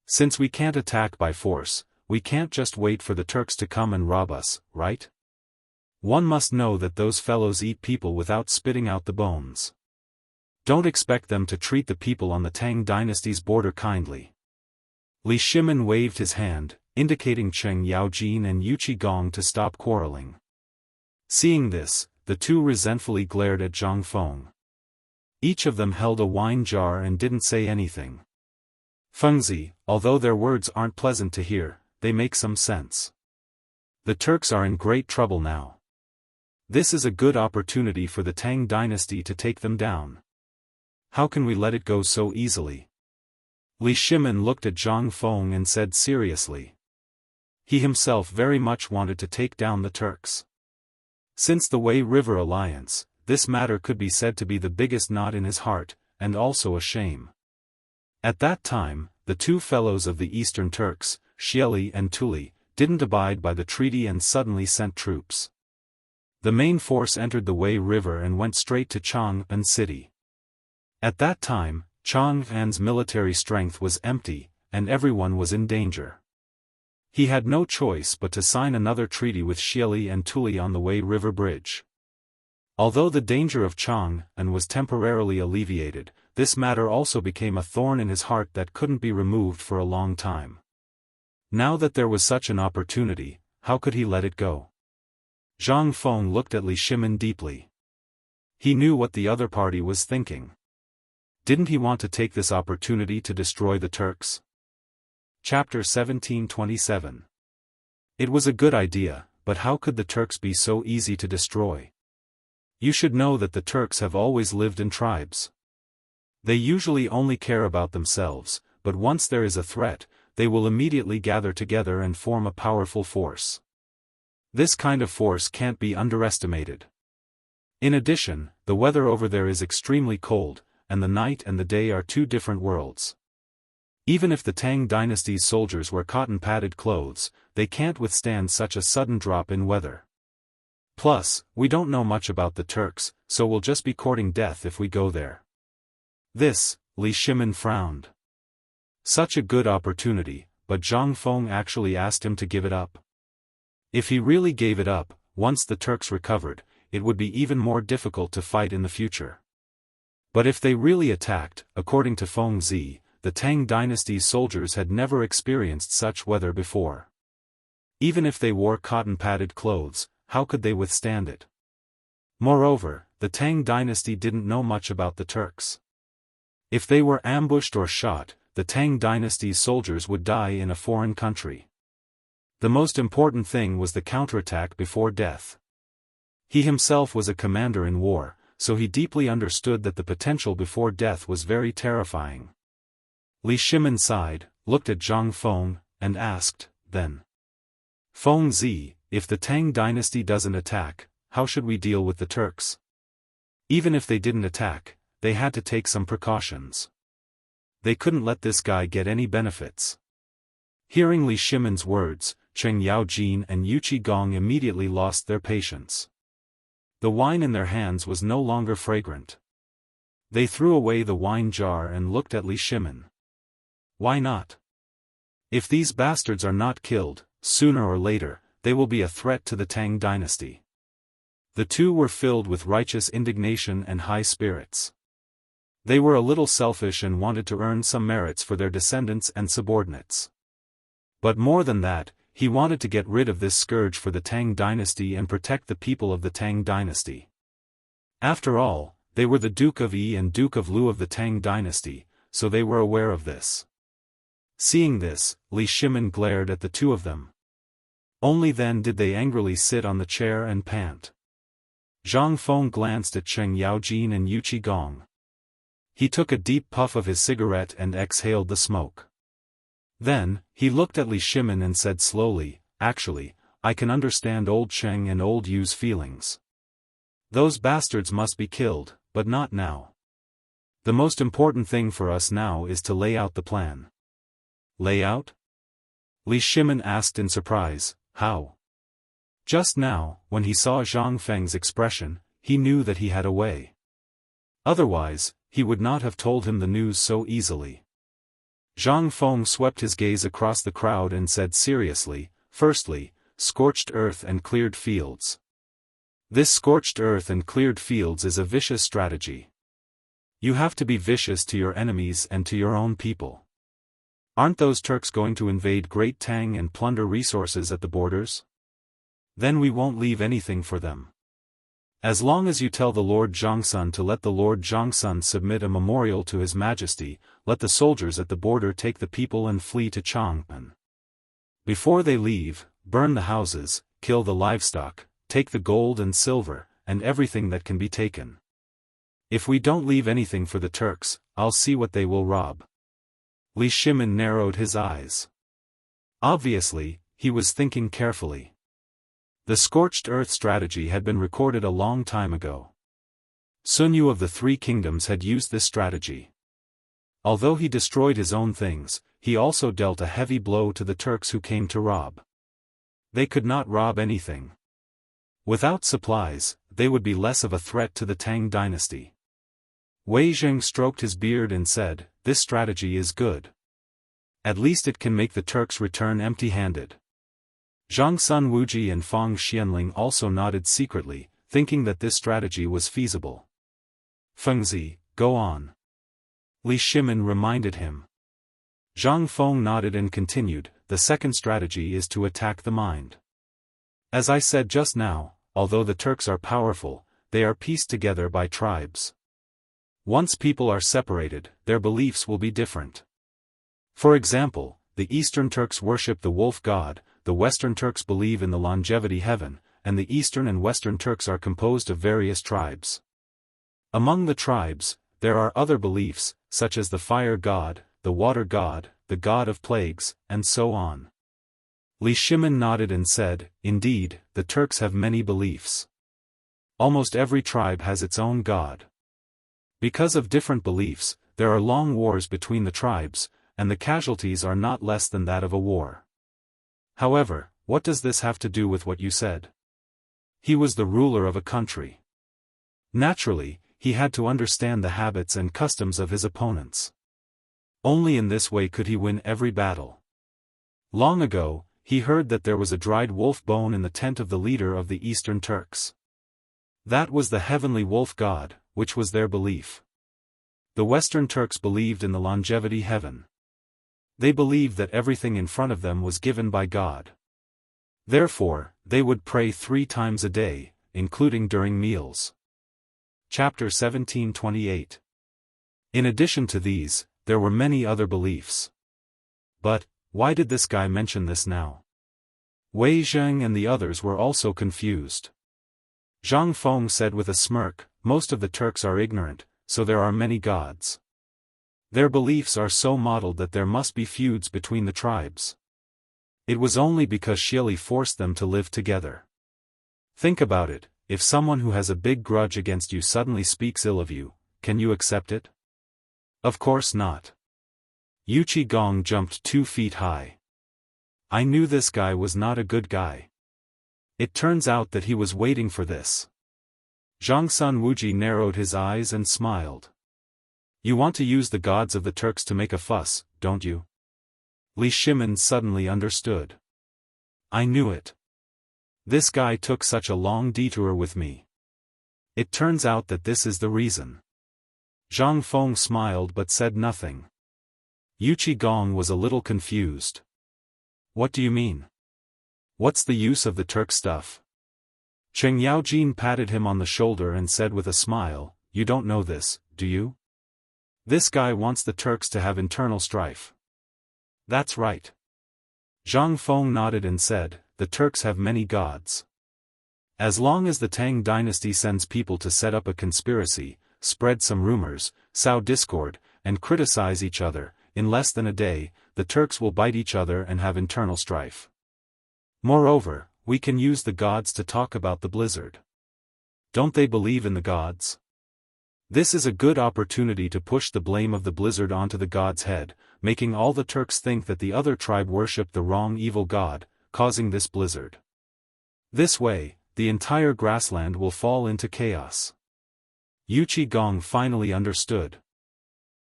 Since we can't attack by force, we can't just wait for the Turks to come and rob us, right? One must know that those fellows eat people without spitting out the bones. Don't expect them to treat the people on the Tang dynasty's border kindly. Li Shimin waved his hand, indicating Cheng Yaojin and Yu Qigong to stop quarreling. Seeing this, the two resentfully glared at Zhang Feng. Each of them held a wine jar and didn't say anything. Fengzi, although their words aren't pleasant to hear, they make some sense. The Turks are in great trouble now. This is a good opportunity for the Tang dynasty to take them down. How can we let it go so easily? Li Shimin looked at Zhang Feng and said seriously. He himself very much wanted to take down the Turks. Since the Wei River alliance, this matter could be said to be the biggest knot in his heart, and also a shame. At that time, the two fellows of the Eastern Turks, Xieli and Tuli, didn't abide by the treaty and suddenly sent troops. The main force entered the Wei River and went straight to Chang'an City. At that time, Chang'an's military strength was empty, and everyone was in danger. He had no choice but to sign another treaty with Xieli and Tuli on the Wei River Bridge. Although the danger of Chang'an was temporarily alleviated, this matter also became a thorn in his heart that couldn't be removed for a long time. Now that there was such an opportunity, how could he let it go? Zhang Feng looked at Li Shimin deeply. He knew what the other party was thinking. Didn't he want to take this opportunity to destroy the Turks? Chapter 1727. It was a good idea, but how could the Turks be so easy to destroy? You should know that the Turks have always lived in tribes. They usually only care about themselves, but once there is a threat, they will immediately gather together and form a powerful force. This kind of force can't be underestimated. In addition, the weather over there is extremely cold, and the night and the day are two different worlds. Even if the Tang dynasty's soldiers wear cotton-padded clothes, they can't withstand such a sudden drop in weather. Plus, we don't know much about the Turks, so we'll just be courting death if we go there. This, Li Shimin frowned. Such a good opportunity, but Zhang Feng actually asked him to give it up. If he really gave it up, once the Turks recovered, it would be even more difficult to fight in the future. But if they really attacked, according to Feng Zi, the Tang dynasty's soldiers had never experienced such weather before. Even if they wore cotton-padded clothes, how could they withstand it? Moreover, the Tang dynasty didn't know much about the Turks. If they were ambushed or shot, the Tang dynasty's soldiers would die in a foreign country. The most important thing was the counterattack before death. He himself was a commander in war, so he deeply understood that the potential before death was very terrifying. Li Shimin sighed, looked at Zhang Feng, and asked, then. Feng Zi, if the Tang dynasty doesn't attack, how should we deal with the Turks? Even if they didn't attack, they had to take some precautions. They couldn't let this guy get any benefits. Hearing Li Shimin's words, Cheng Yaojin and Yu Qigong immediately lost their patience. The wine in their hands was no longer fragrant. They threw away the wine jar and looked at Li Shimin. Why not? If these bastards are not killed, sooner or later, they will be a threat to the Tang dynasty. The two were filled with righteous indignation and high spirits. They were a little selfish and wanted to earn some merits for their descendants and subordinates. But more than that, he wanted to get rid of this scourge for the Tang dynasty and protect the people of the Tang dynasty. After all, they were the Duke of Yi and Duke of Lu of the Tang dynasty, so they were aware of this. Seeing this, Li Shimin glared at the two of them. Only then did they angrily sit on the chair and pant. Zhang Feng glanced at Cheng Yaojin and Yu Qigong. He took a deep puff of his cigarette and exhaled the smoke. Then, he looked at Li Shimin and said slowly, actually, I can understand old Cheng and old Yu's feelings. Those bastards must be killed, but not now. The most important thing for us now is to lay out the plan. Lay out? Li Shimin asked in surprise, how? Just now, when he saw Zhang Feng's expression, he knew that he had a way. Otherwise, he would not have told him the news so easily. Zhang Feng swept his gaze across the crowd and said seriously, firstly, scorched earth and cleared fields. This scorched earth and cleared fields is a vicious strategy. You have to be vicious to your enemies and to your own people. Aren't those Turks going to invade Great Tang and plunder resources at the borders? Then we won't leave anything for them. As long as you tell the Lord Zhongsun to let the Lord Zhongsun submit a memorial to His Majesty, let the soldiers at the border take the people and flee to Chang'an. Before they leave, burn the houses, kill the livestock, take the gold and silver, and everything that can be taken. If we don't leave anything for the Turks, I'll see what they will rob. Li Shimin narrowed his eyes. Obviously, he was thinking carefully. The scorched earth strategy had been recorded a long time ago. Sun Yu of the Three Kingdoms had used this strategy. Although he destroyed his own things, he also dealt a heavy blow to the Turks who came to rob. They could not rob anything. Without supplies, they would be less of a threat to the Tang dynasty. Wei Zheng stroked his beard and said, "This strategy is good. At least it can make the Turks return empty-handed." Zhang Sun Wuji and Fang Xianling also nodded secretly, thinking that this strategy was feasible. "Fengzi, go on." Li Shimin reminded him. Zhang Feng nodded and continued, "The second strategy is to attack the mind. As I said just now, although the Turks are powerful, they are pieced together by tribes. Once people are separated, their beliefs will be different. For example, the Eastern Turks worship the wolf god, the Western Turks believe in the longevity heaven, and the Eastern and Western Turks are composed of various tribes. Among the tribes, there are other beliefs, such as the fire god, the water god, the god of plagues, and so on. Li Shimin nodded and said, "Indeed, the Turks have many beliefs. Almost every tribe has its own god. Because of different beliefs, there are long wars between the tribes, and the casualties are not less than that of a war. However, what does this have to do with what you said? He was the ruler of a country. Naturally, he had to understand the habits and customs of his opponents. Only in this way could he win every battle. Long ago, he heard that there was a dried wolf bone in the tent of the leader of the Eastern Turks. That was the heavenly wolf god, which was their belief. The Western Turks believed in the longevity heaven. They believed that everything in front of them was given by God. Therefore, they would pray 3 times a day, including during meals. Chapter 1728. In addition to these, there were many other beliefs. But, why did this guy mention this now? Wei Zheng and the others were also confused. Zhang Feng said with a smirk, "Most of the Turks are ignorant, so there are many gods. Their beliefs are so modeled that there must be feuds between the tribes. It was only because Xieli forced them to live together. Think about it, if someone who has a big grudge against you suddenly speaks ill of you, can you accept it? Of course not." Yu Qigong jumped 2 feet high. I knew this guy was not a good guy. It turns out that he was waiting for this. Zhang Sun Wuji narrowed his eyes and smiled. "You want to use the gods of the Turks to make a fuss, don't you?" Li Shimin suddenly understood. I knew it. This guy took such a long detour with me. It turns out that this is the reason. Zhang Feng smiled but said nothing. Yu Qigong was a little confused. What do you mean? What's the use of the Turk stuff? Cheng Yaojin patted him on the shoulder and said with a smile, "You don't know this, do you? This guy wants the Turks to have internal strife." That's right. Zhang Feng nodded and said, "The Turks have many gods. As long as the Tang dynasty sends people to set up a conspiracy, spread some rumors, sow discord, and criticize each other, in less than a day, the Turks will bite each other and have internal strife. Moreover, we can use the gods to talk about the blizzard. Don't they believe in the gods? This is a good opportunity to push the blame of the blizzard onto the god's head, making all the Turks think that the other tribe worshipped the wrong evil god, causing this blizzard. This way, the entire grassland will fall into chaos." Yu Qigong finally understood.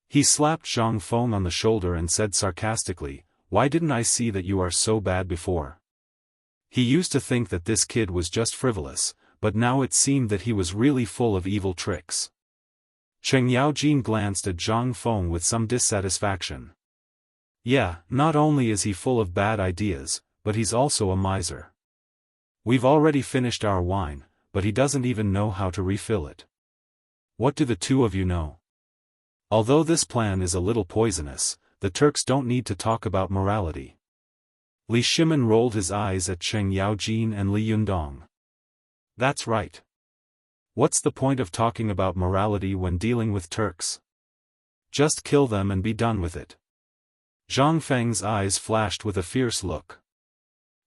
He slapped Zhang Feng on the shoulder and said sarcastically, "Why didn't I see that you are so bad before?" He used to think that this kid was just frivolous, but now it seemed that he was really full of evil tricks. Cheng Yaojin glanced at Zhang Feng with some dissatisfaction. Yeah, not only is he full of bad ideas, but he's also a miser. We've already finished our wine, but he doesn't even know how to refill it. What do the two of you know? Although this plan is a little poisonous, the Turks don't need to talk about morality. Li Shimin rolled his eyes at Cheng Yaojin and Li Yundong. That's right. What's the point of talking about morality when dealing with Turks? Just kill them and be done with it. Zhang Feng's eyes flashed with a fierce look.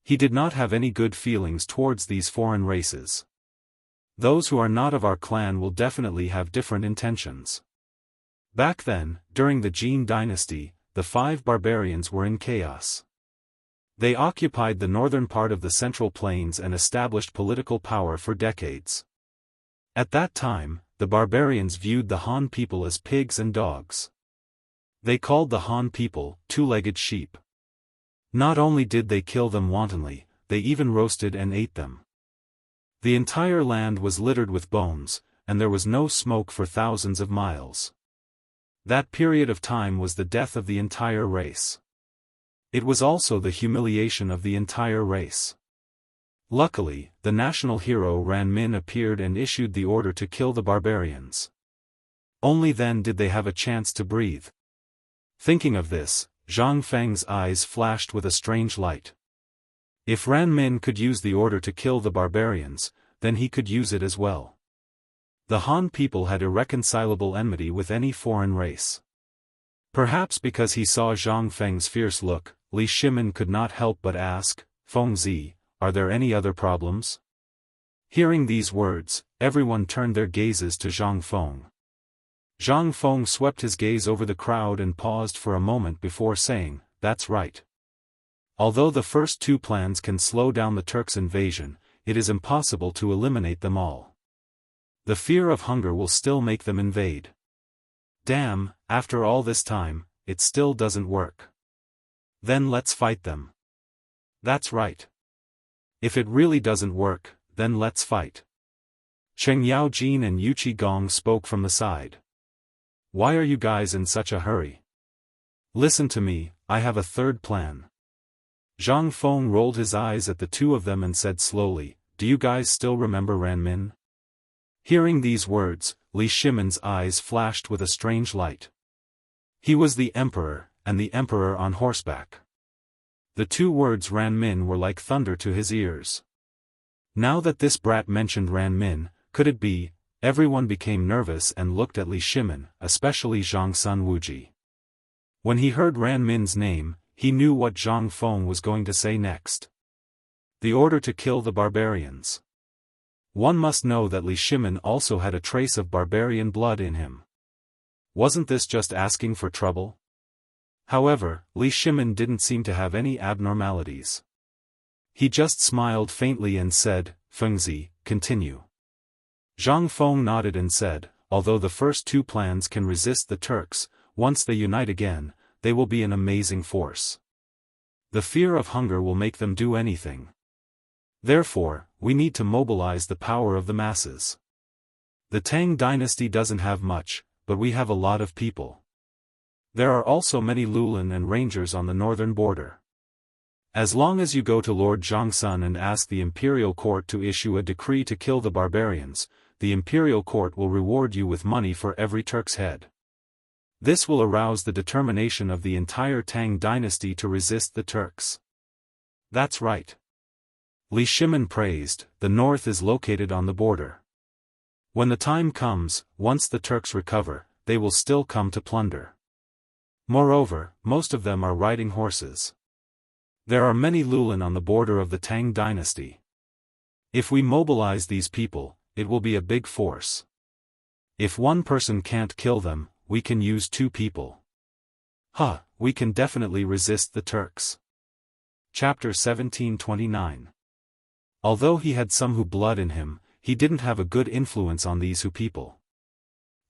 He did not have any good feelings towards these foreign races. Those who are not of our clan will definitely have different intentions. Back then, during the Jin dynasty, the 5 barbarians were in chaos. They occupied the northern part of the Central Plains and established political power for decades. At that time, the barbarians viewed the Han people as pigs and dogs. They called the Han people two-legged sheep. Not only did they kill them wantonly, they even roasted and ate them. The entire land was littered with bones, and there was no smoke for thousands of miles. That period of time was the death of the entire race. It was also the humiliation of the entire race. Luckily, the national hero Ran Min appeared and issued the order to kill the barbarians. Only then did they have a chance to breathe. Thinking of this, Zhang Feng's eyes flashed with a strange light. If Ran Min could use the order to kill the barbarians, then he could use it as well. The Han people had irreconcilable enmity with any foreign race. Perhaps because he saw Zhang Feng's fierce look, Li Shimin could not help but ask, "Feng Zi, are there any other problems?" Hearing these words, everyone turned their gazes to Zhang Feng. Zhang Feng swept his gaze over the crowd and paused for a moment before saying, "That's right. Although the first two plans can slow down the Turks' invasion, it is impossible to eliminate them all. The fear of hunger will still make them invade. Damn, after all this time, it still doesn't work. Then let's fight them." "That's right. If it really doesn't work, then let's fight." Cheng Yaojin and Yu Qigong spoke from the side. "Why are you guys in such a hurry? Listen to me, I have a third plan." Zhang Feng rolled his eyes at the two of them and said slowly, "Do you guys still remember Ran Min?" Hearing these words, Li Shimin's eyes flashed with a strange light. He was the emperor, and the emperor on horseback. The two words Ran Min were like thunder to his ears. Now that this brat mentioned Ran Min, could it be? Everyone became nervous and looked at Li Shimin, especially Zhang Sun Wuji. When he heard Ran Min's name, he knew what Zhang Feng was going to say next. The order to kill the barbarians. One must know that Li Shimin also had a trace of barbarian blood in him. Wasn't this just asking for trouble? However, Li Shimin didn't seem to have any abnormalities. He just smiled faintly and said, "Feng Zi, continue." Zhang Feng nodded and said, "Although the first two plans can resist the Turks, once they unite again, they will be an amazing force. The fear of hunger will make them do anything. Therefore, we need to mobilize the power of the masses. The Tang dynasty doesn't have much, but we have a lot of people. There are also many Lulin and rangers on the northern border. As long as you go to Lord Zhongsun and ask the imperial court to issue a decree to kill the barbarians, the imperial court will reward you with money for every Turk's head. This will arouse the determination of the entire Tang dynasty to resist the Turks." "That's right." Li Shimin praised, "The north is located on the border. When the time comes, once the Turks recover, they will still come to plunder. Moreover, most of them are riding horses. There are many Lulin on the border of the Tang dynasty. If we mobilize these people, it will be a big force. If one person can't kill them, we can use two people. We can definitely resist the Turks." Chapter 1729. Although he had some Hu blood in him, he didn't have a good influence on these Hu people.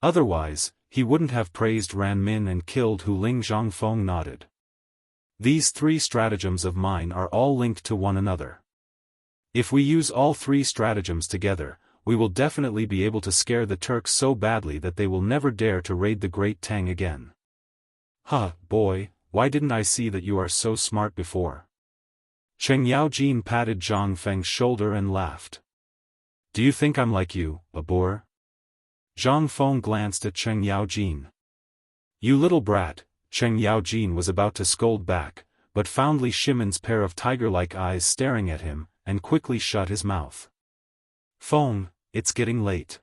Otherwise, he wouldn't have praised Ran Min and killed Hu Ling. Zhang Feng nodded. "These three stratagems of mine are all linked to one another. If we use all three stratagems together, we will definitely be able to scare the Turks so badly that they will never dare to raid the Great Tang again." Boy, why didn't I see that you are so smart before?" Cheng Yaojin patted Zhang Feng's shoulder and laughed. "Do you think I'm like you, a boor?" Zhang Feng glanced at Cheng Yaojin. "You little brat," Cheng Yaojin was about to scold back, but found Li Shimin's pair of tiger-like eyes staring at him, and quickly shut his mouth. "Feng, it's getting late.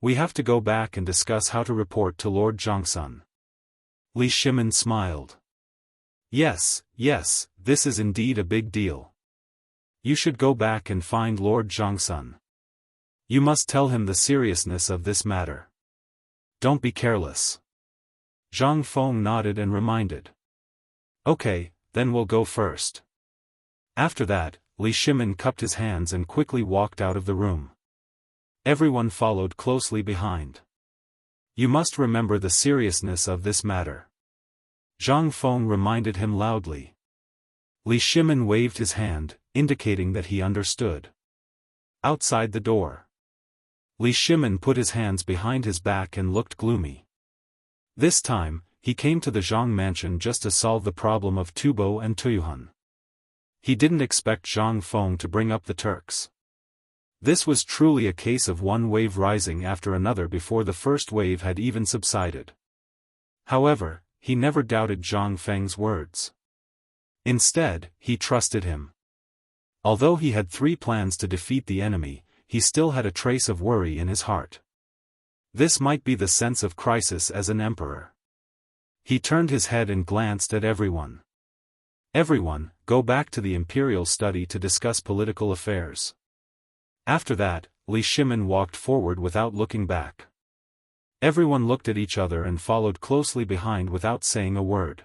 We have to go back and discuss how to report to Lord Zhongsun." Li Shimin smiled. Yes, this is indeed a big deal. You should go back and find Lord Zhongsun. You must tell him the seriousness of this matter. Don't be careless." Zhang Feng nodded and reminded. "Okay, then we'll go first." After that, Li Shimin cupped his hands and quickly walked out of the room. Everyone followed closely behind. "You must remember the seriousness of this matter," Zhang Feng reminded him loudly. Li Shimin waved his hand, indicating that he understood. Outside the door, Li Shimin put his hands behind his back and looked gloomy. This time, he came to the Zhang mansion just to solve the problem of Tubo and Tuyuhun. He didn't expect Zhang Feng to bring up the Turks. This was truly a case of one wave rising after another before the first wave had even subsided. However, he never doubted Zhang Feng's words. Instead, he trusted him. Although he had 3 plans to defeat the enemy, he still had a trace of worry in his heart. This might be the sense of crisis as an emperor. He turned his head and glanced at everyone. Everyone, go back to the imperial study to discuss political affairs. After that, Li Shimin walked forward without looking back. Everyone looked at each other and followed closely behind without saying a word.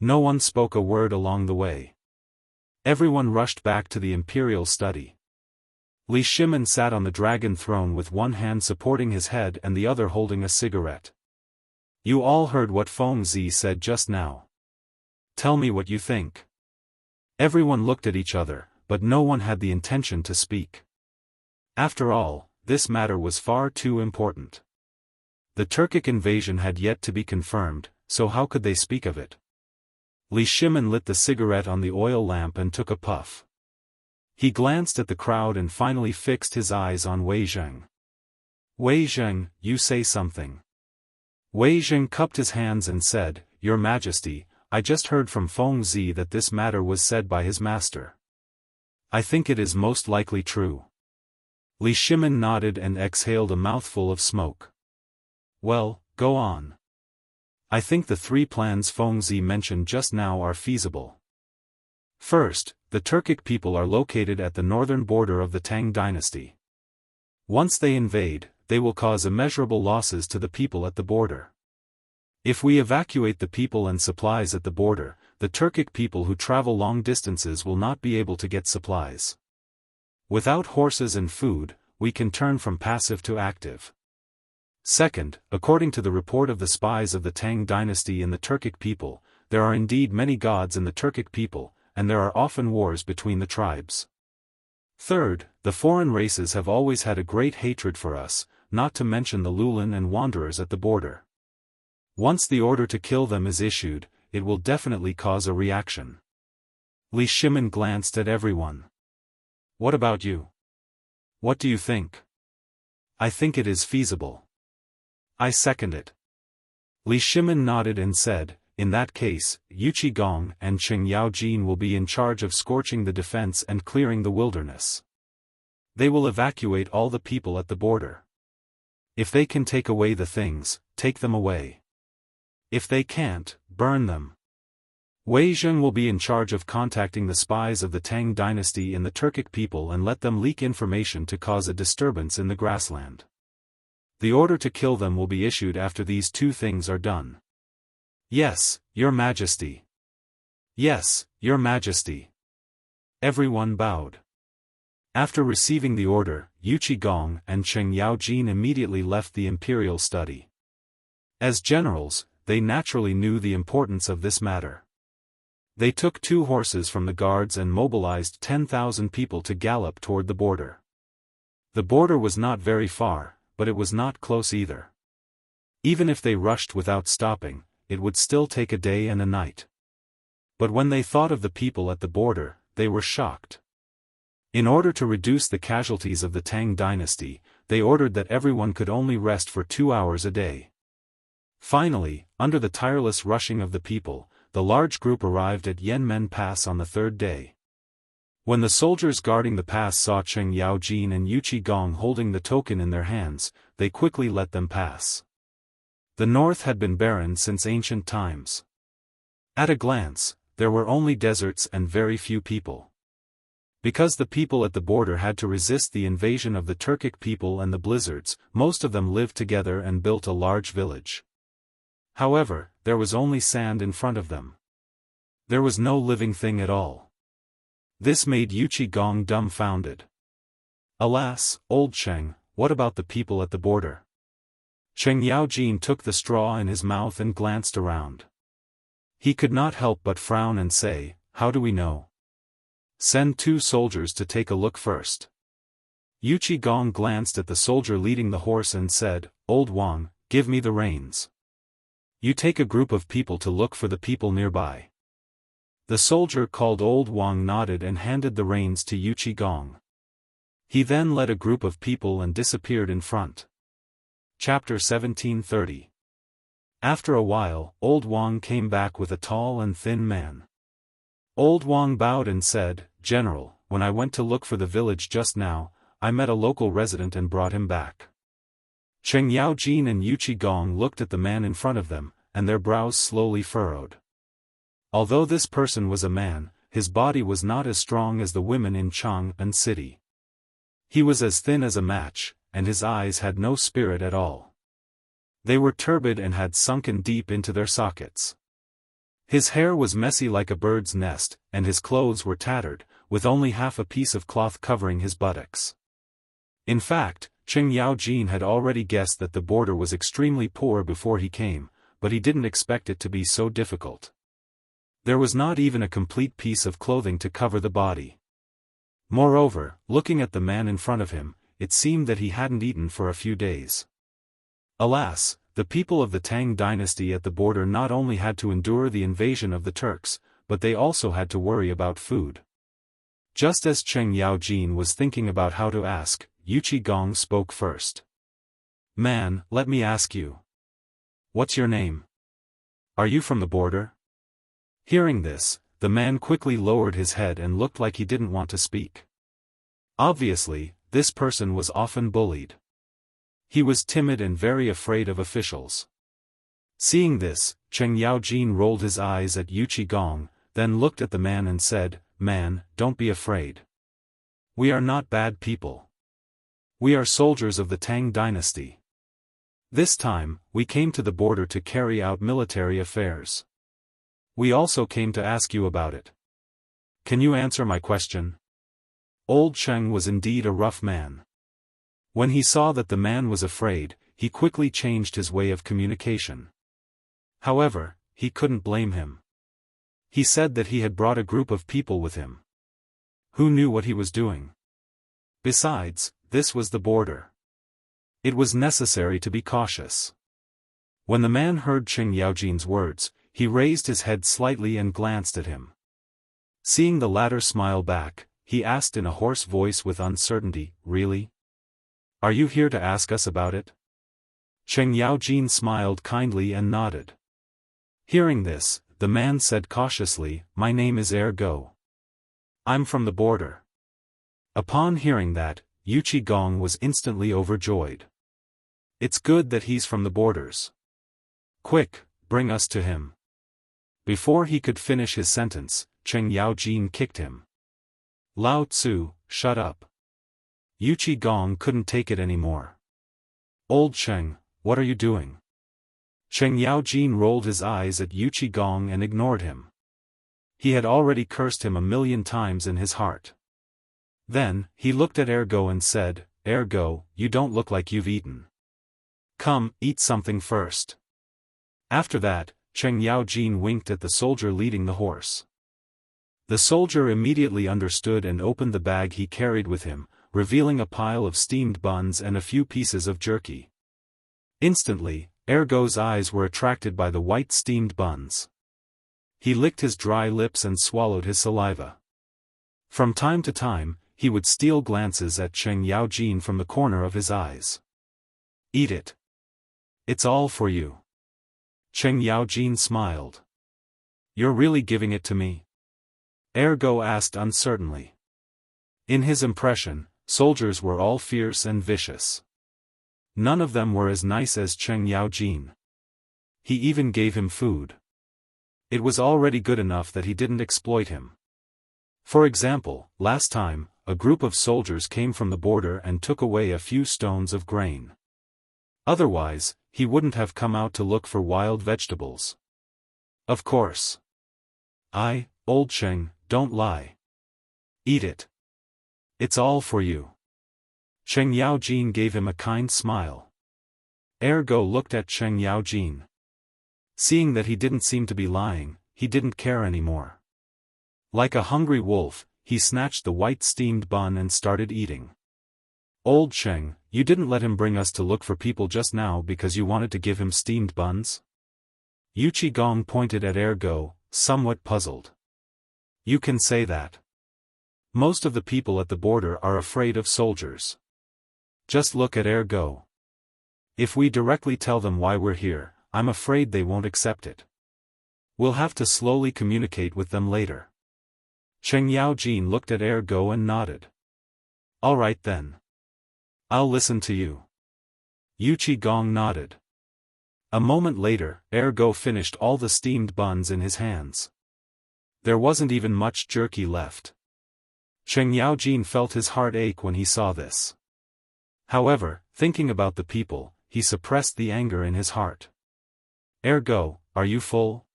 No one spoke a word along the way. Everyone rushed back to the imperial study. Li Shimin sat on the dragon throne with one hand supporting his head and the other holding a cigarette. You all heard what Feng Zi said just now. Tell me what you think. Everyone looked at each other, but no one had the intention to speak. After all, this matter was far too important. The Turkic invasion had yet to be confirmed, so how could they speak of it? Li Shimin lit the cigarette on the oil lamp and took a puff. He glanced at the crowd and finally fixed his eyes on Wei Zheng. Wei Zheng, you say something. Wei Zheng cupped his hands and said, Your Majesty, I just heard from Feng Zi that this matter was said by his master. I think it is most likely true. Li Shimin nodded and exhaled a mouthful of smoke. Well, go on. I think the 3 plans Feng Zi mentioned just now are feasible. First, the Turkic people are located at the northern border of the Tang dynasty. Once they invade, they will cause immeasurable losses to the people at the border. If we evacuate the people and supplies at the border, the Turkic people who travel long distances will not be able to get supplies. Without horses and food, we can turn from passive to active. Second, according to the report of the spies of the Tang dynasty and the Turkic people, there are indeed many gods in the Turkic people, and there are often wars between the tribes. Third, the foreign races have always had a great hatred for us, not to mention the Lulin and wanderers at the border. Once the order to kill them is issued, it will definitely cause a reaction. Li Shimin glanced at everyone. What about you? What do you think? I think it is feasible. I second it. Li Shimin nodded and said, In that case, Yuqi Gong and Qing Yaojin will be in charge of scorching the defense and clearing the wilderness. They will evacuate all the people at the border. If they can take away the things, take them away. If they can't, burn them. Wei Zheng will be in charge of contacting the spies of the Tang dynasty and the Turkic people and let them leak information to cause a disturbance in the grassland. The order to kill them will be issued after these 2 things are done. Yes, Your Majesty. Yes, Your Majesty. Everyone bowed. After receiving the order, Yuqi Gong and Qing Yaojin immediately left the imperial study. As generals, they naturally knew the importance of this matter. They took 2 horses from the guards and mobilized 10,000 people to gallop toward the border. The border was not very far, but it was not close either. Even if they rushed without stopping, it would still take a day and a night. But when they thought of the people at the border, they were shocked. In order to reduce the casualties of the Tang dynasty, they ordered that everyone could only rest for 2 hours a day. Finally, under the tireless rushing of the people, the large group arrived at Yanmen Pass on the 3rd day. When the soldiers guarding the pass saw Qing Yaojin and Yuqi Gong holding the token in their hands, they quickly let them pass. The north had been barren since ancient times. At a glance, there were only deserts and very few people. Because the people at the border had to resist the invasion of the Turkic people and the blizzards, most of them lived together and built a large village. However, there was only sand in front of them. There was no living thing at all. This made Yuqi Gong dumbfounded. Alas, old Cheng, what about the people at the border? Qing Yaojin took the straw in his mouth and glanced around. He could not help but frown and say, How do we know? Send 2 soldiers to take a look first. Yuqi Gong glanced at the soldier leading the horse and said, Old Wang, give me the reins. You take a group of people to look for the people nearby. The soldier called Old Wang nodded and handed the reins to Yuqi Gong. He then led a group of people and disappeared in front. Chapter 1730. After a while, Old Wang came back with a tall and thin man. Old Wang bowed and said, General, when I went to look for the village just now, I met a local resident and brought him back. Cheng Yaojin and Yu Qigong looked at the man in front of them, and their brows slowly furrowed. Although this person was a man, his body was not as strong as the women in Chang'an City. He was as thin as a match, and his eyes had no spirit at all. They were turbid and had sunken deep into their sockets. His hair was messy like a bird's nest, and his clothes were tattered, with only half a piece of cloth covering his buttocks. In fact, Cheng Yaojin had already guessed that the boarder was extremely poor before he came, but he didn't expect it to be so difficult. There was not even a complete piece of clothing to cover the body. Moreover, looking at the man in front of him, it seemed that he hadn't eaten for a few days. Alas, the people of the Tang dynasty at the border not only had to endure the invasion of the Turks, but they also had to worry about food. Just as Cheng Yaojin was thinking about how to ask, Yu Qigong spoke first. "Man, let me ask you. What's your name? Are you from the border?" Hearing this, the man quickly lowered his head and looked like he didn't want to speak. Obviously, this person was often bullied. He was timid and very afraid of officials. Seeing this, Cheng Yaojin rolled his eyes at Yu Qigong, then looked at the man and said, "Man, don't be afraid. We are not bad people. We are soldiers of the Tang dynasty. This time, we came to the border to carry out military affairs. We also came to ask you about it. Can you answer my question?" Old Cheng was indeed a rough man. When he saw that the man was afraid, he quickly changed his way of communication. However, he couldn't blame him. He said that he had brought a group of people with him. Who knew what he was doing? Besides, this was the border. It was necessary to be cautious. When the man heard Cheng Yaojin's words, he raised his head slightly and glanced at him. Seeing the latter smile back, he asked in a hoarse voice with uncertainty, "Really? Are you here to ask us about it?" Cheng Yaojin smiled kindly and nodded. Hearing this, the man said cautiously, "My name is Ergo. I'm from the border." Upon hearing that, Yu Qigong was instantly overjoyed. "It's good that he's from the borders. Quick, bring us to him." Before he could finish his sentence, Cheng Yaojin kicked him. "Lao Tzu, shut up." Yu Qigong couldn't take it anymore. "Old Cheng, what are you doing?" Cheng Yaojin rolled his eyes at Yu Qigong and ignored him. He had already cursed him 1,000,000 times in his heart. Then, he looked at Ergo and said, "Ergo, you don't look like you've eaten. Come, eat something first." After that, Cheng Yaojin winked at the soldier leading the horse. The soldier immediately understood and opened the bag he carried with him, revealing a pile of steamed buns and a few pieces of jerky. Instantly, Ergo's eyes were attracted by the white steamed buns. He licked his dry lips and swallowed his saliva. From time to time, he would steal glances at Cheng Yaojin from the corner of his eyes. "Eat it. It's all for you." Cheng Yaojin smiled. "You're really giving it to me?" Ergo asked uncertainly. In his impression, soldiers were all fierce and vicious. None of them were as nice as Cheng Yaojin. He even gave him food. It was already good enough that he didn't exploit him. For example, last time, a group of soldiers came from the border and took away a few stones of grain. Otherwise, he wouldn't have come out to look for wild vegetables. Of course. Old Cheng, don't lie. Eat it. It's all for you." Cheng Yaojin gave him a kind smile. Ergo looked at Cheng Yaojin. Seeing that he didn't seem to be lying, he didn't care anymore. Like a hungry wolf, he snatched the white steamed bun and started eating. "Old Cheng, you didn't let him bring us to look for people just now because you wanted to give him steamed buns?" Yu Qigong pointed at Ergo, somewhat puzzled. "You can say that. Most of the people at the border are afraid of soldiers. Just look at Ergo. If we directly tell them why we're here, I'm afraid they won't accept it. We'll have to slowly communicate with them later." Cheng Yaojin looked at Ergo and nodded. All right then. I'll listen to you. Yuchi Gong nodded. A moment later, Ergo finished all the steamed buns in his hands. There wasn't even much jerky left. Cheng Yaojin felt his heart ache when he saw this. However, thinking about the people, he suppressed the anger in his heart. Ergo, are you full?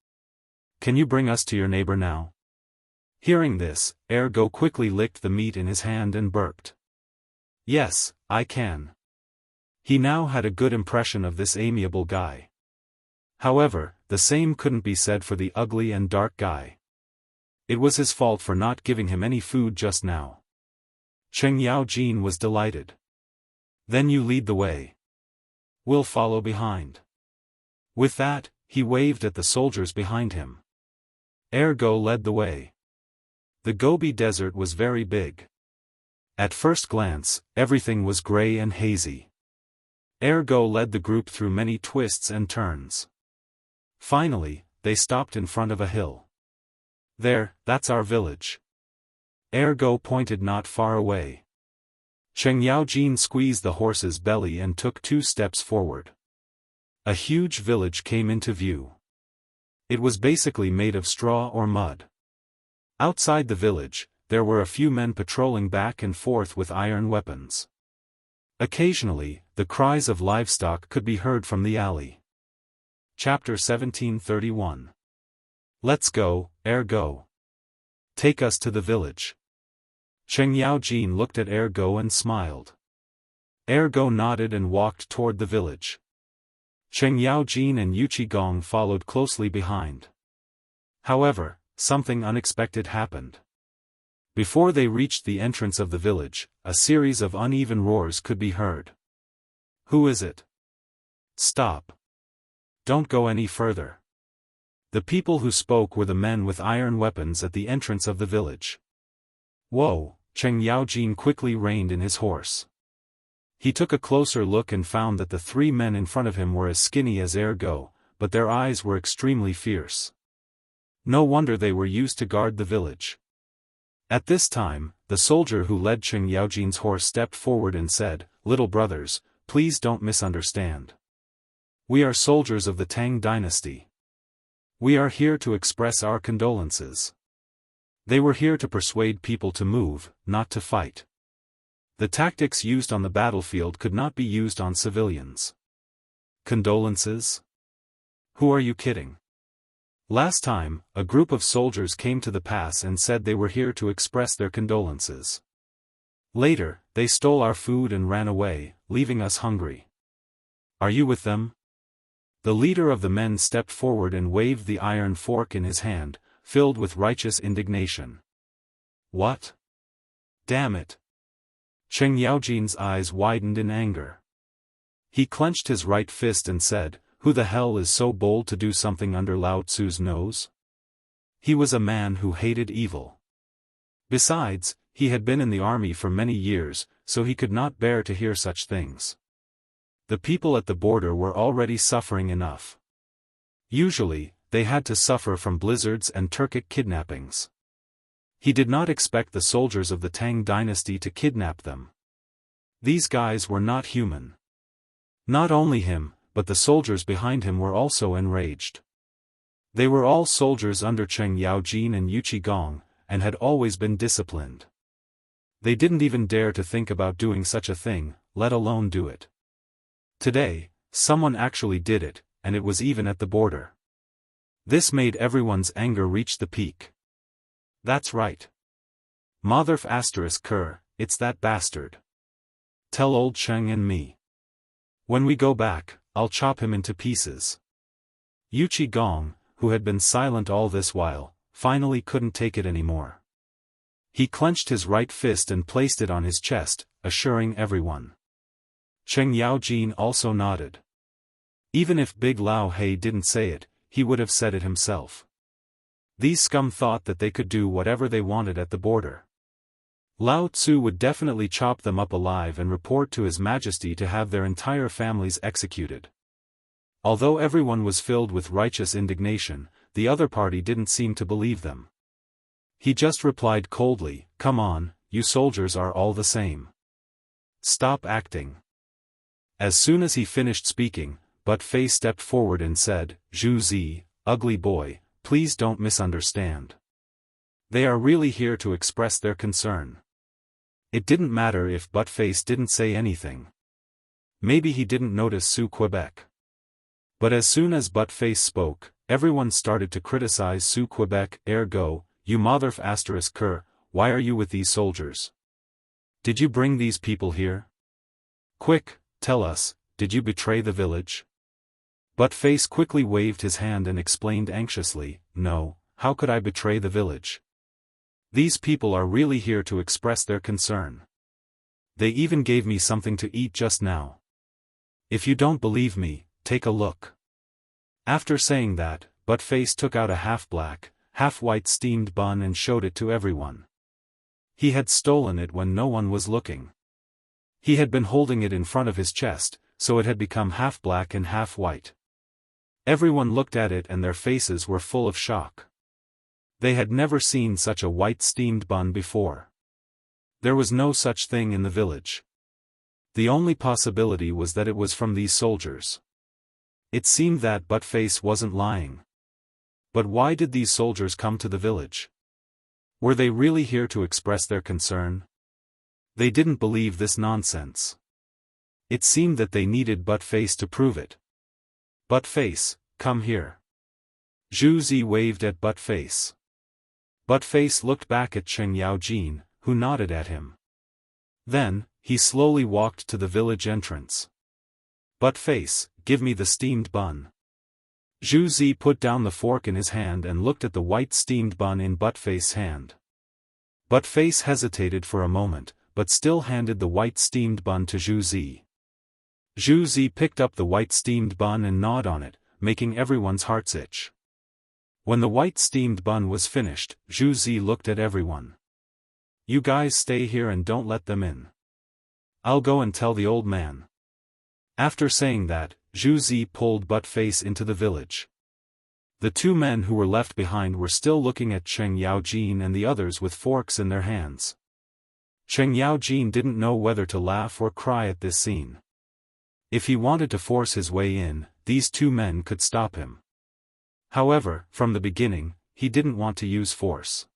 Can you bring us to your neighbor now? Hearing this, Ergo quickly licked the meat in his hand and burped. Yes, I can. He now had a good impression of this amiable guy. However, the same couldn't be said for the ugly and dark guy. It was his fault for not giving him any food just now. Cheng Yaojin was delighted. Then you lead the way. We'll follow behind. With that, he waved at the soldiers behind him. Ergo led the way. The Gobi Desert was very big. At first glance, everything was gray and hazy. Ergo led the group through many twists and turns. Finally, they stopped in front of a hill. There, that's our village. Ergo pointed not far away. Cheng Yaojin squeezed the horse's belly and took 2 steps forward. A huge village came into view. It was basically made of straw or mud. Outside the village, there were a few men patrolling back and forth with iron weapons. Occasionally, the cries of livestock could be heard from the alley. Chapter 1731. Let's go, Ergo. Take us to the village. Cheng Yaojin looked at Ergo and smiled. Ergo nodded and walked toward the village. Cheng Yaojin and Yuchi Gong followed closely behind. However, something unexpected happened. Before they reached the entrance of the village, a series of uneven roars could be heard. Who is it? Stop. Don't go any further. The people who spoke were the men with iron weapons at the entrance of the village. Whoa, Cheng Yaojin quickly reined in his horse. He took a closer look and found that the 3 men in front of him were as skinny as Ergo, but their eyes were extremely fierce. No wonder they were used to guard the village. At this time, the soldier who led Cheng Yaojin's horse stepped forward and said, "Little brothers, please don't misunderstand. We are soldiers of the Tang dynasty. We are here to express our condolences." They were here to persuade people to move, not to fight. The tactics used on the battlefield could not be used on civilians. Condolences? Who are you kidding? Last time, a group of soldiers came to the pass and said they were here to express their condolences. Later, they stole our food and ran away, leaving us hungry. Are you with them? The leader of the men stepped forward and waved the iron fork in his hand, filled with righteous indignation. What? Damn it! Cheng Yaojin's eyes widened in anger. He clenched his right fist and said, "Who the hell is so bold to do something under Lao Tzu's nose?" He was a man who hated evil. Besides, he had been in the army for many years, so he could not bear to hear such things. The people at the border were already suffering enough. Usually, they had to suffer from blizzards and Turkic kidnappings. He did not expect the soldiers of the Tang dynasty to kidnap them. These guys were not human. Not only him, but the soldiers behind him were also enraged. They were all soldiers under Cheng Yaojin and Yuchi Gong, and had always been disciplined. They didn't even dare to think about doing such a thing, let alone do it. Today, someone actually did it, and it was even at the border. This made everyone's anger reach the peak. That's right. Motherf asterisk cur, it's that bastard. Tell old Cheng and me. When we go back, I'll chop him into pieces. Yuchi Gong, who had been silent all this while, finally couldn't take it anymore. He clenched his right fist and placed it on his chest, assuring everyone. Cheng Yaojin also nodded. Even if Big Lao He didn't say it, he would have said it himself. These scum thought that they could do whatever they wanted at the border. Lao Tzu would definitely chop them up alive and report to His Majesty to have their entire families executed. Although everyone was filled with righteous indignation, the other party didn't seem to believe them. He just replied coldly, "Come on, you soldiers are all the same. Stop acting." As soon as he finished speaking, But Fei stepped forward and said, "Zhu Zi, ugly boy, please don't misunderstand. They are really here to express their concern." It didn't matter if Buttface didn't say anything. Maybe he didn't notice Sue Quebec. But as soon as Buttface spoke, everyone started to criticize Sue Quebec. "Ergo, you motherf asterisk cur, why are you with these soldiers? Did you bring these people here? Quick, tell us, did you betray the village?" Buttface quickly waved his hand and explained anxiously, "No, how could I betray the village? These people are really here to express their concern. They even gave me something to eat just now. If you don't believe me, take a look." After saying that, Buttface took out a half-black, half-white steamed bun and showed it to everyone. He had stolen it when no one was looking. He had been holding it in front of his chest, so it had become half-black and half-white. Everyone looked at it and their faces were full of shock. They had never seen such a white steamed bun before. There was no such thing in the village. The only possibility was that it was from these soldiers. It seemed that Buttface wasn't lying. But why did these soldiers come to the village? Were they really here to express their concern? They didn't believe this nonsense. It seemed that they needed Buttface to prove it. "Buttface, come here." Zhu Zi waved at Buttface. Buttface looked back at Cheng Yaojin, who nodded at him. Then, he slowly walked to the village entrance. "Buttface, give me the steamed bun." Zhu Zi put down the fork in his hand and looked at the white steamed bun in Buttface's hand. Buttface hesitated for a moment, but still handed the white steamed bun to Zhu Zi. Zhu Zi picked up the white steamed bun and gnawed on it, making everyone's hearts itch. When the white steamed bun was finished, Zhu Zi looked at everyone. "You guys stay here and don't let them in. I'll go and tell the old man." After saying that, Zhu Zi pulled Buttface into the village. The two men who were left behind were still looking at Cheng Yaojin and the others with forks in their hands. Cheng Yaojin didn't know whether to laugh or cry at this scene. If he wanted to force his way in, these two men could stop him. However, from the beginning, he didn't want to use force.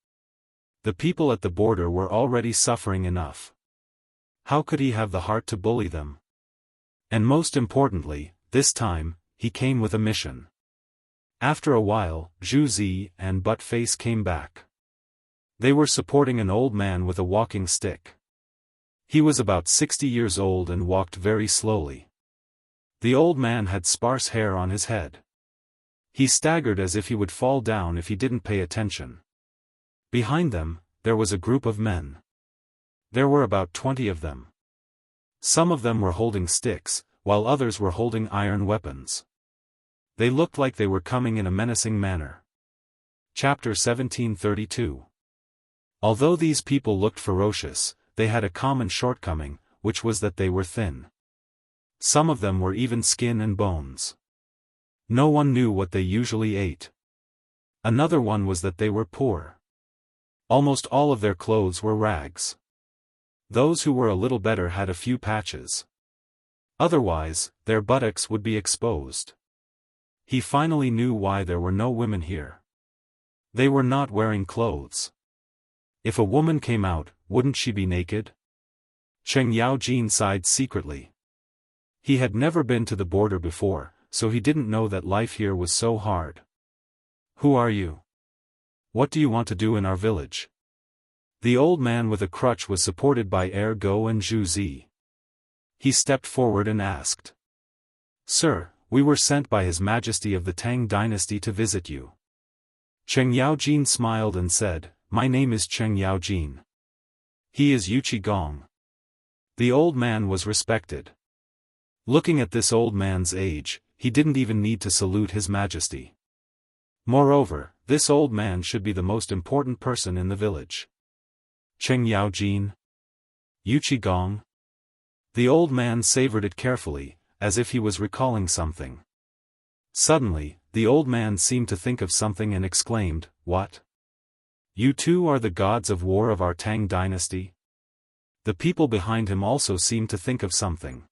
The people at the border were already suffering enough. How could he have the heart to bully them? And most importantly, this time, he came with a mission. After a while, Zhu Zi and Buttface came back. They were supporting an old man with a walking stick. He was about 60 years old and walked very slowly. The old man had sparse hair on his head. He staggered as if he would fall down if he didn't pay attention. Behind them, there was a group of men. There were about 20 of them. Some of them were holding sticks, while others were holding iron weapons. They looked like they were coming in a menacing manner. Chapter 1732. Although these people looked ferocious, they had a common shortcoming, which was that they were thin. Some of them were even skin and bones. No one knew what they usually ate. Another one was that they were poor. Almost all of their clothes were rags. Those who were a little better had a few patches. Otherwise, their buttocks would be exposed. He finally knew why there were no women here. They were not wearing clothes. If a woman came out, wouldn't she be naked? Cheng Yaojin sighed secretly. He had never been to the border before, so he didn't know that life here was so hard. "Who are you? What do you want to do in our village?" The old man with a crutch was supported by Ergo and Zhu Zi. He stepped forward and asked. "Sir, we were sent by His Majesty of the Tang dynasty to visit you." Cheng Yaojin smiled and said, "My name is Cheng Yaojin. He is Yuchi Gong." The old man was respected. Looking at this old man's age, he didn't even need to salute His Majesty. Moreover, this old man should be the most important person in the village. Cheng Yaojin? Yuchi Gong? The old man savored it carefully, as if he was recalling something. Suddenly, the old man seemed to think of something and exclaimed, "What? You two are the gods of war of our Tang dynasty? The people behind him also seemed to think of something.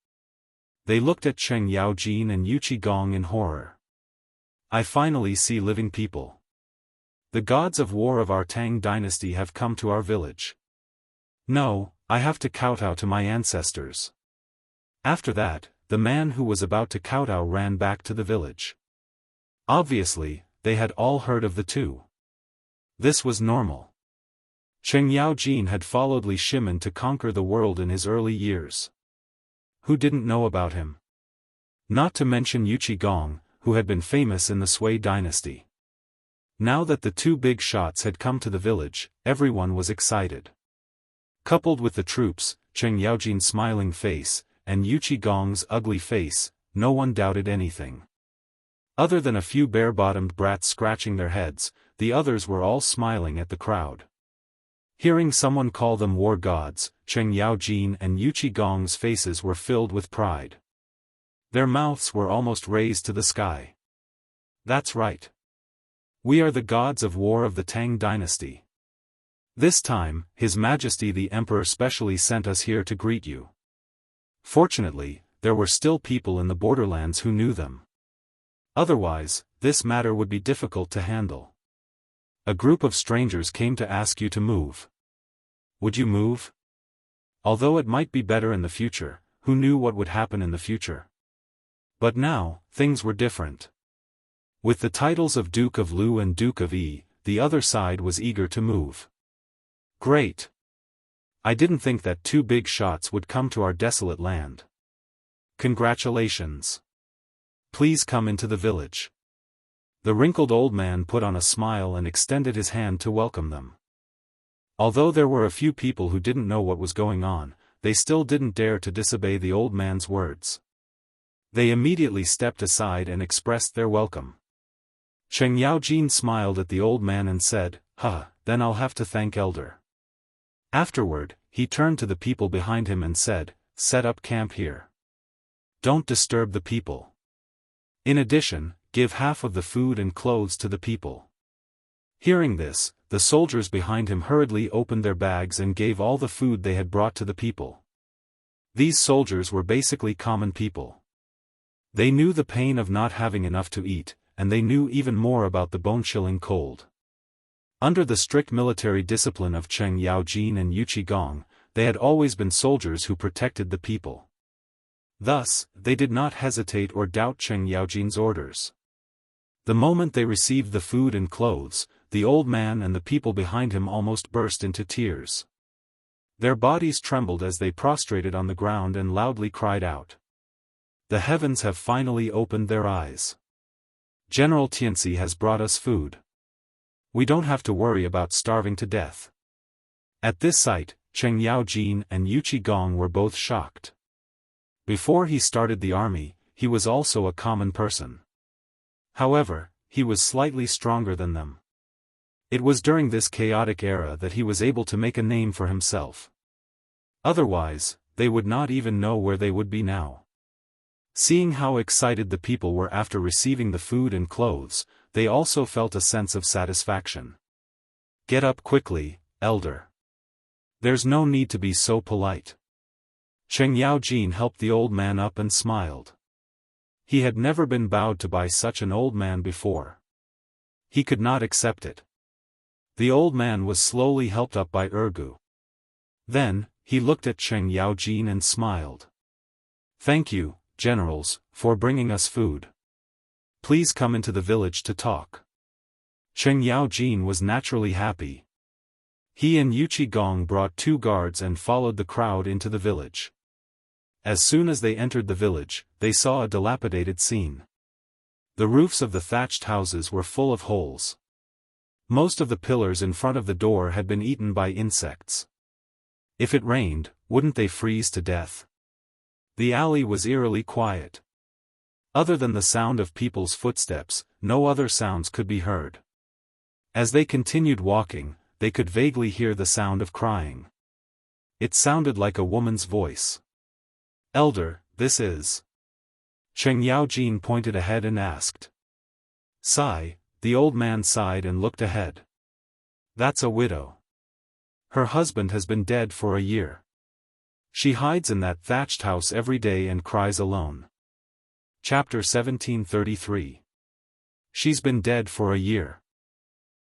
They looked at Cheng Yaojin and Yu Qigong in horror. I finally see living people. The gods of war of our Tang dynasty have come to our village. No, I have to kowtow to my ancestors. After that, the man who was about to kowtow ran back to the village. Obviously, they had all heard of the two. This was normal. Cheng Yaojin had followed Li Shimin to conquer the world in his early years. Who didn't know about him? Not to mention Yu Qigong, who had been famous in the Sui dynasty. Now that the two big shots had come to the village, everyone was excited. Coupled with the troops, Cheng Yaojin's smiling face, and Yu Qigong's ugly face, no one doubted anything. Other than a few bare-bottomed brats scratching their heads, the others were all smiling at the crowd. Hearing someone call them war gods, Cheng Yaojin and Yu Qigong's faces were filled with pride. Their mouths were almost raised to the sky. That's right. We are the gods of war of the Tang dynasty. This time, His Majesty the Emperor specially sent us here to greet you. Fortunately, there were still people in the borderlands who knew them. Otherwise, this matter would be difficult to handle. A group of strangers came to ask you to move. Would you move? Although it might be better in the future, who knew what would happen in the future? But now, things were different. With the titles of Duke of Lu and Duke of Yi, the other side was eager to move. Great! I didn't think that two big shots would come to our desolate land. Congratulations. Please come into the village. The wrinkled old man put on a smile and extended his hand to welcome them. Although there were a few people who didn't know what was going on, they still didn't dare to disobey the old man's words. They immediately stepped aside and expressed their welcome. Cheng Yaojin smiled at the old man and said, then I'll have to thank Elder. Afterward, he turned to the people behind him and said, set up camp here. Don't disturb the people. In addition, give half of the food and clothes to the people. Hearing this, the soldiers behind him hurriedly opened their bags and gave all the food they had brought to the people. These soldiers were basically common people. They knew the pain of not having enough to eat, and they knew even more about the bone-chilling cold. Under the strict military discipline of Cheng Yaojin and Yu Qigong, they had always been soldiers who protected the people. Thus, they did not hesitate or doubt Cheng Yaojin's orders. The moment they received the food and clothes, the old man and the people behind him almost burst into tears. Their bodies trembled as they prostrated on the ground and loudly cried out. The heavens have finally opened their eyes. General Tianxi has brought us food. We don't have to worry about starving to death. At this sight, Cheng Yaojin and Yu Qigong were both shocked. Before he started the army, he was also a common person. However, he was slightly stronger than them. It was during this chaotic era that he was able to make a name for himself. Otherwise, they would not even know where they would be now. Seeing how excited the people were after receiving the food and clothes, they also felt a sense of satisfaction. Get up quickly, elder. There's no need to be so polite. Cheng Yaojin helped the old man up and smiled. He had never been bowed to by such an old man before. He could not accept it. The old man was slowly helped up by Ergu. Then, he looked at Cheng Yaojin and smiled. Thank you, generals, for bringing us food. Please come into the village to talk. Cheng Yaojin was naturally happy. He and Yu Qigong brought 2 guards and followed the crowd into the village. As soon as they entered the village, they saw a dilapidated scene. The roofs of the thatched houses were full of holes. Most of the pillars in front of the door had been eaten by insects. If it rained, wouldn't they freeze to death? The alley was eerily quiet. Other than the sound of people's footsteps, no other sounds could be heard. As they continued walking, they could vaguely hear the sound of crying. It sounded like a woman's voice. Elder, this is... Cheng Yaojin pointed ahead and asked. Sigh, the old man sighed and looked ahead. That's a widow. Her husband has been dead for a year. She hides in that thatched house every day and cries alone. Chapter 1733. She's been dead for a year.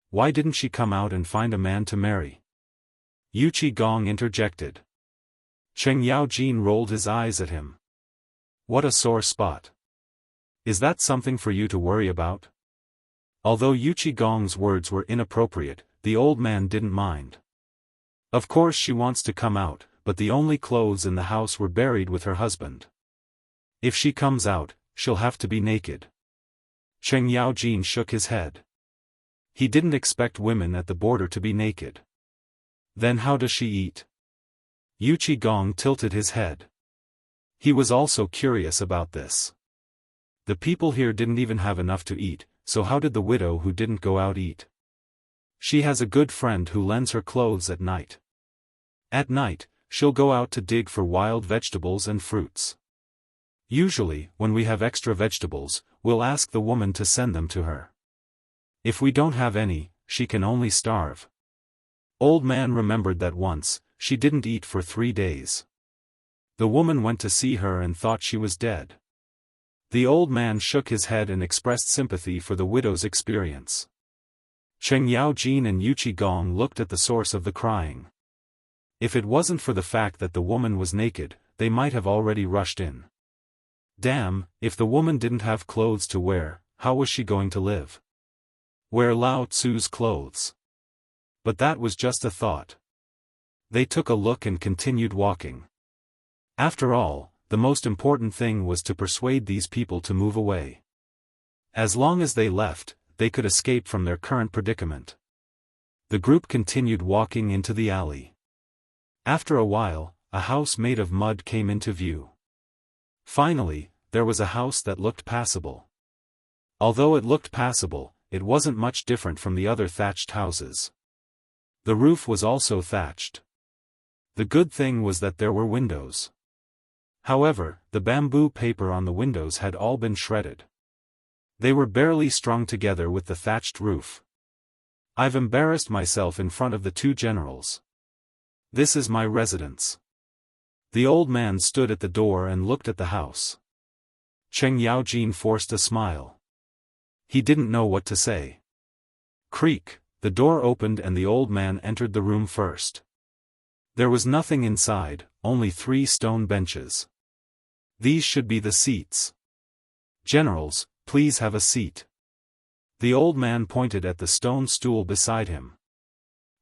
Why didn't she come out and find a man to marry? Yu Qigong interjected. Cheng Yaojin rolled his eyes at him. What a sore spot. Is that something for you to worry about? Although Yu Qigong's words were inappropriate, the old man didn't mind. Of course she wants to come out, but the only clothes in the house were buried with her husband. If she comes out, she'll have to be naked. Cheng Yaojin shook his head. He didn't expect women at the border to be naked. Then how does she eat? Yu Qigong tilted his head. He was also curious about this. The people here didn't even have enough to eat, so how did the widow who didn't go out eat? She has a good friend who lends her clothes at night. At night, she'll go out to dig for wild vegetables and fruits. Usually, when we have extra vegetables, we'll ask the woman to send them to her. If we don't have any, she can only starve. Old man remembered that once, she didn't eat for 3 days. The woman went to see her and thought she was dead. The old man shook his head and expressed sympathy for the widow's experience. Cheng Yaojin and Yu Qigong looked at the source of the crying. If it wasn't for the fact that the woman was naked, they might have already rushed in. Damn, if the woman didn't have clothes to wear, how was she going to live? Wear Lao Tzu's clothes. But that was just a thought. They took a look and continued walking. After all, the most important thing was to persuade these people to move away. As long as they left, they could escape from their current predicament. The group continued walking into the alley. After a while, a house made of mud came into view. Finally, there was a house that looked passable. Although it looked passable, it wasn't much different from the other thatched houses. The roof was also thatched. The good thing was that there were windows. However, the bamboo paper on the windows had all been shredded. They were barely strung together with the thatched roof. I've embarrassed myself in front of the 2 generals. This is my residence. The old man stood at the door and looked at the house. Cheng Yaojin forced a smile. He didn't know what to say. Creak, the door opened and the old man entered the room first. There was nothing inside, only 3 stone benches. These should be the seats. Generals, please have a seat. The old man pointed at the stone stool beside him.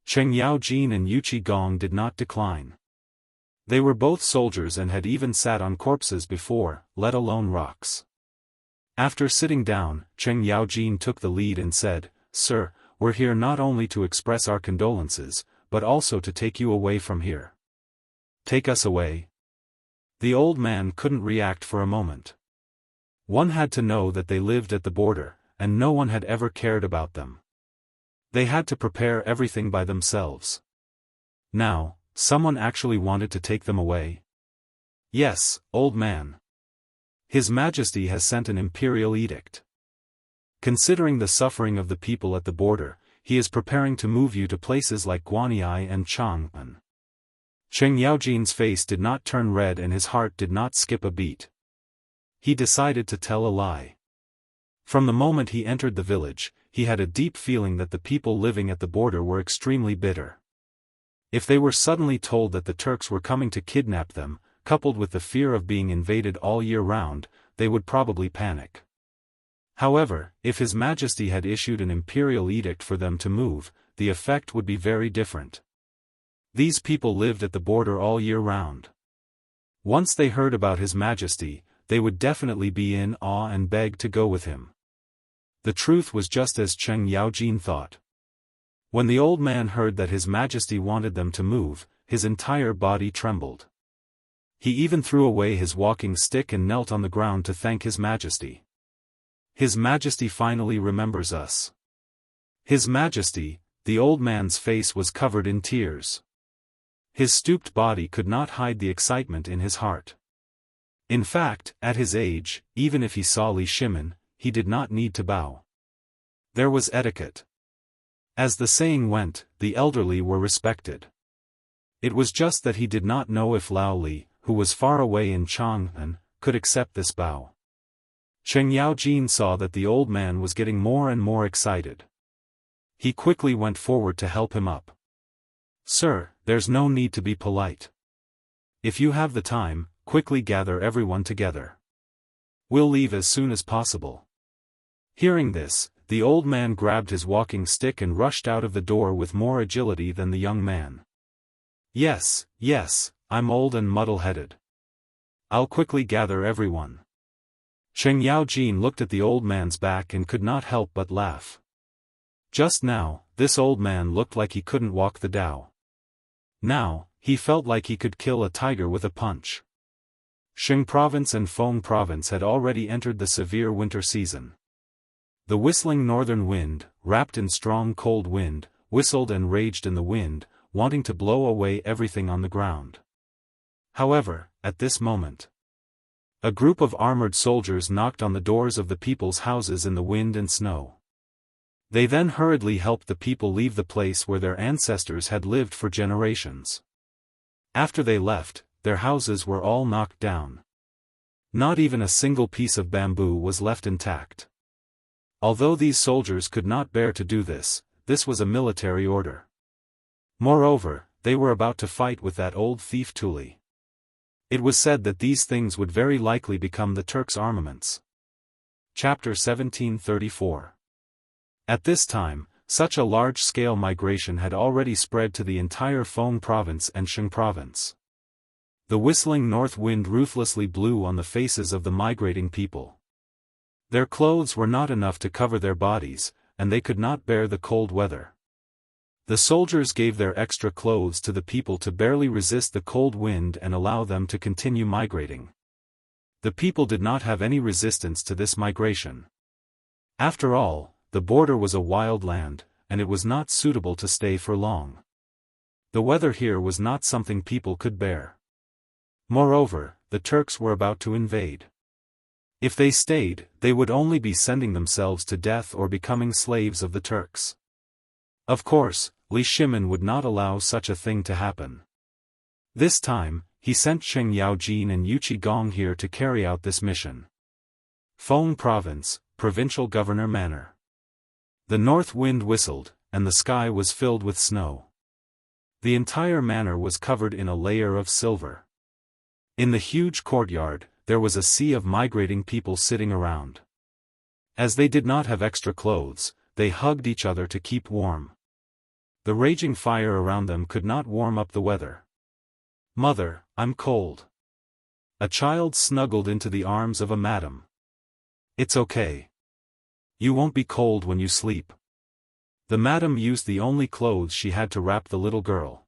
Cheng Yaojin and Yu Qigong did not decline. They were both soldiers and had even sat on corpses before, let alone rocks. After sitting down, Cheng Yaojin took the lead and said, "Sir, we're here not only to express our condolences, but also to take you away from here." Take us away? The old man couldn't react for a moment. One had to know that they lived at the border, and no one had ever cared about them. They had to prepare everything by themselves. Now, someone actually wanted to take them away? Yes, old man. His Majesty has sent an imperial edict. Considering the suffering of the people at the border, he is preparing to move you to places like Guanyi and Chang'an. Cheng Yaojin's face did not turn red and his heart did not skip a beat. He decided to tell a lie. From the moment he entered the village, he had a deep feeling that the people living at the border were extremely bitter. If they were suddenly told that the Turks were coming to kidnap them, coupled with the fear of being invaded all year round, they would probably panic. However, if His Majesty had issued an imperial edict for them to move, the effect would be very different. These people lived at the border all year round. Once they heard about His Majesty, they would definitely be in awe and beg to go with him. The truth was just as Cheng Yaojin thought. When the old man heard that His Majesty wanted them to move, his entire body trembled. He even threw away his walking stick and knelt on the ground to thank His Majesty. His Majesty finally remembers us. His Majesty, the old man's face was covered in tears. His stooped body could not hide the excitement in his heart. In fact, at his age, even if he saw Li Shimin, he did not need to bow. There was etiquette. As the saying went, the elderly were respected. It was just that he did not know if Lao Li, who was far away in Chang'an, could accept this bow. Cheng Yaojin saw that the old man was getting more and more excited. He quickly went forward to help him up. "Sir, there's no need to be polite. If you have the time, quickly gather everyone together. We'll leave as soon as possible." Hearing this, the old man grabbed his walking stick and rushed out of the door with more agility than the young man. Yes, I'm old and muddle-headed. I'll quickly gather everyone." Cheng Yaojin looked at the old man's back and could not help but laugh. Just now, this old man looked like he couldn't walk the Dao. Now, he felt like he could kill a tiger with a punch. Shing Province and Feng Province had already entered the severe winter season. The whistling northern wind, wrapped in strong cold wind, whistled and raged in the wind, wanting to blow away everything on the ground. However, at this moment, a group of armored soldiers knocked on the doors of the people's houses in the wind and snow. They then hurriedly helped the people leave the place where their ancestors had lived for generations. After they left, their houses were all knocked down. Not even a single piece of bamboo was left intact. Although these soldiers could not bear to do this, this was a military order. Moreover, they were about to fight with that old thief Tuli. It was said that these things would very likely become the Turks' armaments. Chapter 1734. At this time, such a large-scale migration had already spread to the entire Feng Province and Shing Province. The whistling north wind ruthlessly blew on the faces of the migrating people. Their clothes were not enough to cover their bodies, and they could not bear the cold weather. The soldiers gave their extra clothes to the people to barely resist the cold wind and allow them to continue migrating. The people did not have any resistance to this migration. After all, the border was a wild land, and it was not suitable to stay for long. The weather here was not something people could bear. Moreover, the Turks were about to invade. If they stayed, they would only be sending themselves to death or becoming slaves of the Turks. Of course, Li Shimin would not allow such a thing to happen. This time, he sent Cheng Yaojin and Yuchi Gong here to carry out this mission. Feng Province, Provincial Governor Manor. The north wind whistled, and the sky was filled with snow. The entire manor was covered in a layer of silver. In the huge courtyard, there was a sea of migrating people sitting around. As they did not have extra clothes, they hugged each other to keep warm. The raging fire around them could not warm up the weather. "Mother, I'm cold." A child snuggled into the arms of a madam. "It's okay. You won't be cold when you sleep." The madam used the only clothes she had to wrap the little girl.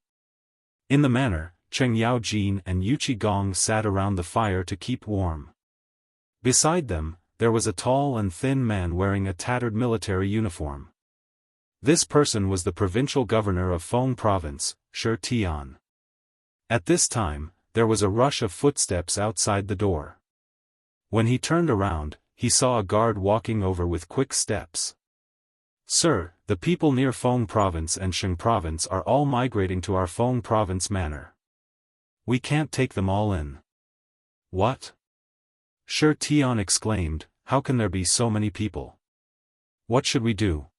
In the manor, Cheng Yaojin and Yuchi Gong sat around the fire to keep warm. Beside them, there was a tall and thin man wearing a tattered military uniform. This person was the provincial governor of Feng Province, Shi Tian. At this time, there was a rush of footsteps outside the door. When he turned around, he saw a guard walking over with quick steps. "Sir, the people near Feng Province and Shing Province are all migrating to our Feng Province manor. We can't take them all in." "What?" Shi Tian exclaimed, "How can there be so many people? What should we do?"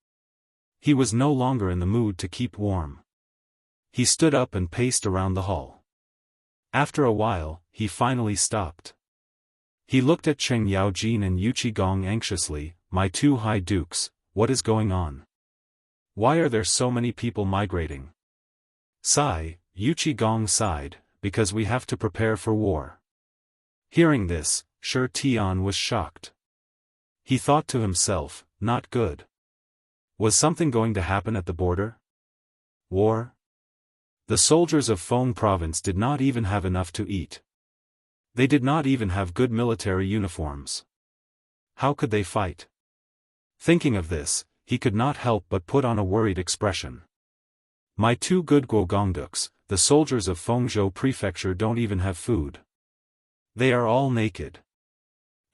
He was no longer in the mood to keep warm. He stood up and paced around the hall. After a while, he finally stopped. He looked at Cheng Yaojin and Yuchi Gong anxiously. "My two high dukes, what is going on? Why are there so many people migrating?" "Sigh," Yuchi Gong sighed, "because we have to prepare for war." Hearing this, Shi Tian was shocked. He thought to himself, not good. Was something going to happen at the border? War? The soldiers of Feng Province did not even have enough to eat. They did not even have good military uniforms. How could they fight? Thinking of this, he could not help but put on a worried expression. "My two good Guogongduks, the soldiers of Fengzhou Prefecture don't even have food. They are all naked.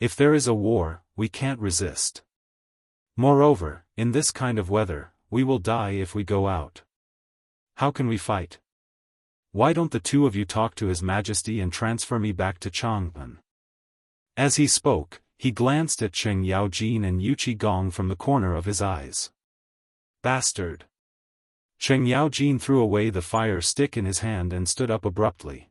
If there is a war, we can't resist. Moreover, in this kind of weather, we will die if we go out. How can we fight? Why don't the two of you talk to His Majesty and transfer me back to Chang'an?" As he spoke, he glanced at Cheng Yaojin and Yu Qigong from the corner of his eyes. "Bastard!" Cheng Yaojin threw away the fire stick in his hand and stood up abruptly.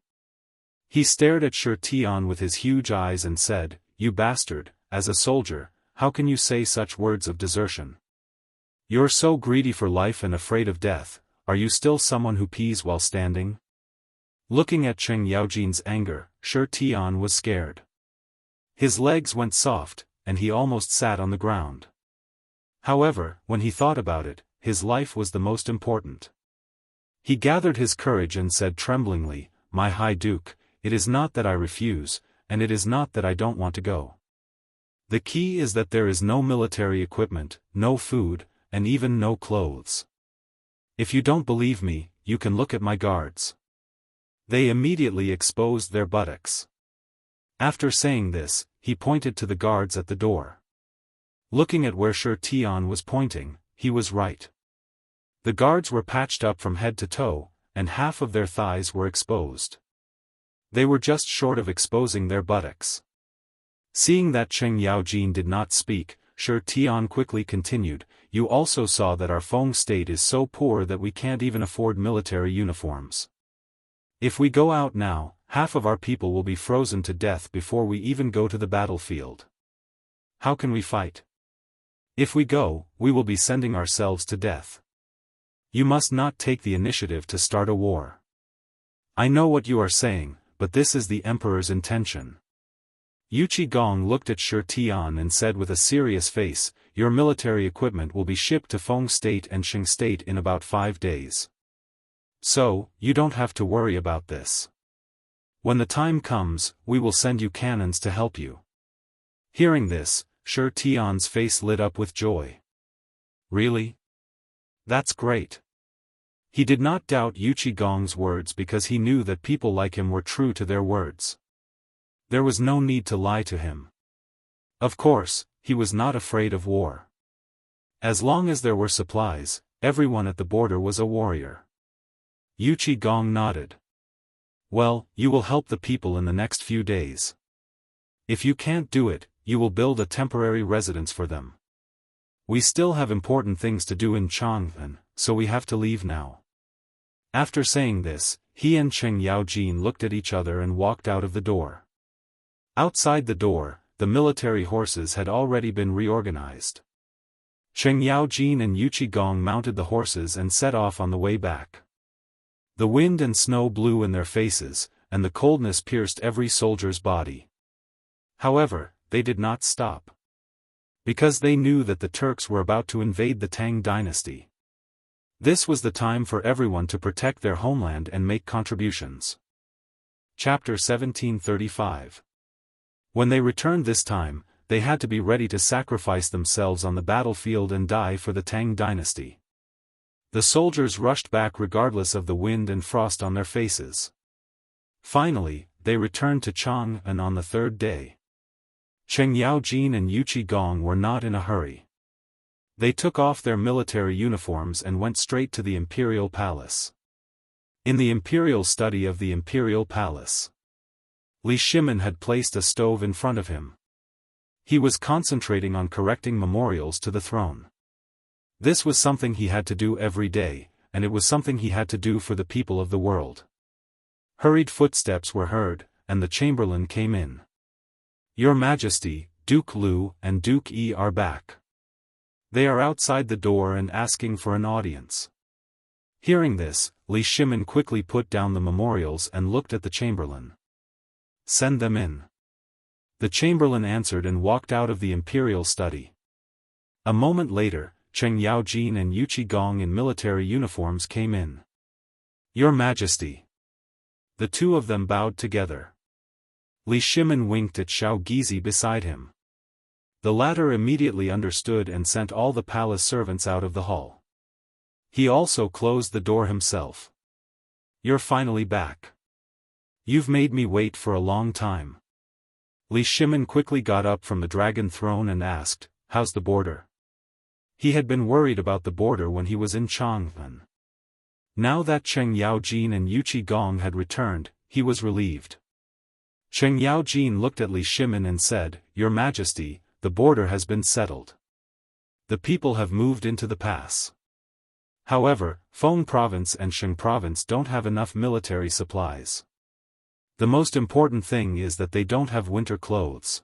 He stared at Shi Tian with his huge eyes and said, "You bastard, as a soldier, how can you say such words of desertion? You're so greedy for life and afraid of death, are you still someone who pees while standing?" Looking at Cheng Yaojin's anger, Shi Tian was scared. His legs went soft, and he almost sat on the ground. However, when he thought about it, his life was the most important. He gathered his courage and said tremblingly, "My High Duke, it is not that I refuse, and it is not that I don't want to go. The key is that there is no military equipment, no food, and even no clothes. If you don't believe me, you can look at my guards." They immediately exposed their buttocks. After saying this, he pointed to the guards at the door. Looking at where Shi Tian was pointing, he was right. The guards were patched up from head to toe, and half of their thighs were exposed. They were just short of exposing their buttocks. Seeing that Cheng Yaojin did not speak, Shi Tian quickly continued, "You also saw that our Feng state is so poor that we can't even afford military uniforms. If we go out now, half of our people will be frozen to death before we even go to the battlefield. How can we fight? If we go, we will be sending ourselves to death. You must not take the initiative to start a war. I know what you are saying, but this is the Emperor's intention." Yu Qigong looked at Shi Tian and said with a serious face, "Your military equipment will be shipped to Feng State and Qing State in about 5 days. So, you don't have to worry about this. When the time comes, we will send you cannons to help you." Hearing this, Shi Tian's face lit up with joy. "Really? That's great." He did not doubt Yu Qigong's words because he knew that people like him were true to their words. There was no need to lie to him. Of course, he was not afraid of war. As long as there were supplies, everyone at the border was a warrior. Yu Qigong nodded. "Well, you will help the people in the next few days. If you can't do it, you will build a temporary residence for them. We still have important things to do in Chang'an, so we have to leave now." After saying this, he and Cheng Yaojin looked at each other and walked out of the door. Outside the door, the military horses had already been reorganized. Cheng Yaojin and Yu Qigong mounted the horses and set off on the way back. The wind and snow blew in their faces, and the coldness pierced every soldier's body. However, they did not stop. Because they knew that the Turks were about to invade the Tang dynasty. This was the time for everyone to protect their homeland and make contributions. Chapter 1735. When they returned this time, they had to be ready to sacrifice themselves on the battlefield and die for the Tang dynasty. The soldiers rushed back regardless of the wind and frost on their faces. Finally, they returned to Chang'an on the 3rd day. Cheng Yaojin and Yu Qigong were not in a hurry. They took off their military uniforms and went straight to the imperial palace. In the imperial study of the imperial palace, Li Shimin had placed a stove in front of him. He was concentrating on correcting memorials to the throne. This was something he had to do every day, and it was something he had to do for the people of the world. Hurried footsteps were heard, and the chamberlain came in. "Your Majesty, Duke Lu and Duke Yi are back. They are outside the door and asking for an audience." Hearing this, Li Shimin quickly put down the memorials and looked at the chamberlain. "Send them in." The chamberlain answered and walked out of the imperial study. A moment later, Cheng Yaojin and Yu Qigong in military uniforms came in. "Your Majesty." The two of them bowed together. Li Shimin winked at Xiao Gizi beside him. The latter immediately understood and sent all the palace servants out of the hall. He also closed the door himself. "You're finally back. You've made me wait for a long time." Li Shimin quickly got up from the dragon throne and asked, "How's the border?" He had been worried about the border when he was in Chang'an. Now that Cheng Yaojin and Yu Qigong had returned, he was relieved. Cheng Yaojin looked at Li Shimin and said, "Your Majesty, the border has been settled. The people have moved into the pass. However, Feng Province and Sheng Province don't have enough military supplies. The most important thing is that they don't have winter clothes.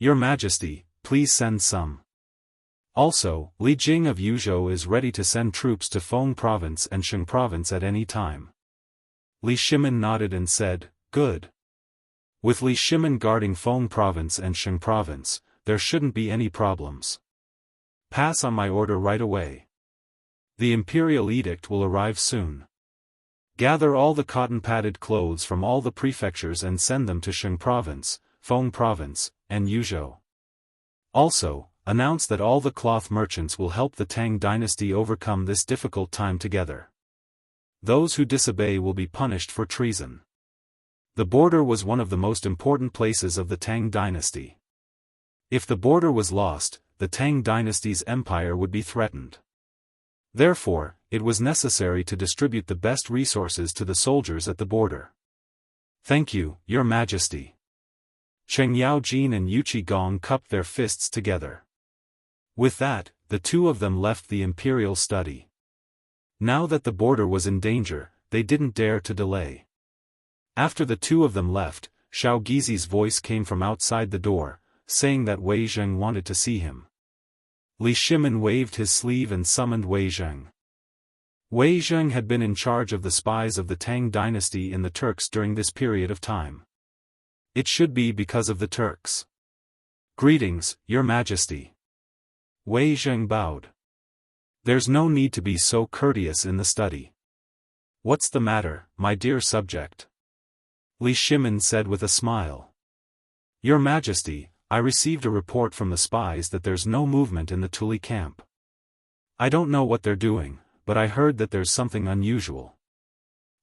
Your Majesty, please send some. Also, Li Jing of Yuzhou is ready to send troops to Feng Province and Sheng Province at any time." Li Shimin nodded and said, "Good. With Li Shimin guarding Feng Province and Sheng Province, there shouldn't be any problems. Pass on my order right away. The imperial edict will arrive soon. Gather all the cotton-padded clothes from all the prefectures and send them to Sheng Province, Feng Province, and Yuzhou. Also, announce that all the cloth merchants will help the Tang dynasty overcome this difficult time together. Those who disobey will be punished for treason." The border was one of the most important places of the Tang dynasty. If the border was lost, the Tang dynasty's empire would be threatened. Therefore, it was necessary to distribute the best resources to the soldiers at the border. "Thank you, Your Majesty." Cheng Yaojin and Yu Qigong cupped their fists together. With that, the two of them left the imperial study. Now that the border was in danger, they didn't dare to delay. After the two of them left, Xiao Gizi's voice came from outside the door, saying that Wei Zheng wanted to see him. Li Shimin waved his sleeve and summoned Wei Zheng. Wei Zheng had been in charge of the spies of the Tang dynasty in the Turks during this period of time. It should be because of the Turks. "Greetings, Your Majesty." Wei Zheng bowed. "There's no need to be so courteous in the study. What's the matter, my dear subject?" Li Shimin said with a smile. "Your Majesty, I received a report from the spies that there's no movement in the Tuli camp. I don't know what they're doing, but I heard that there's something unusual."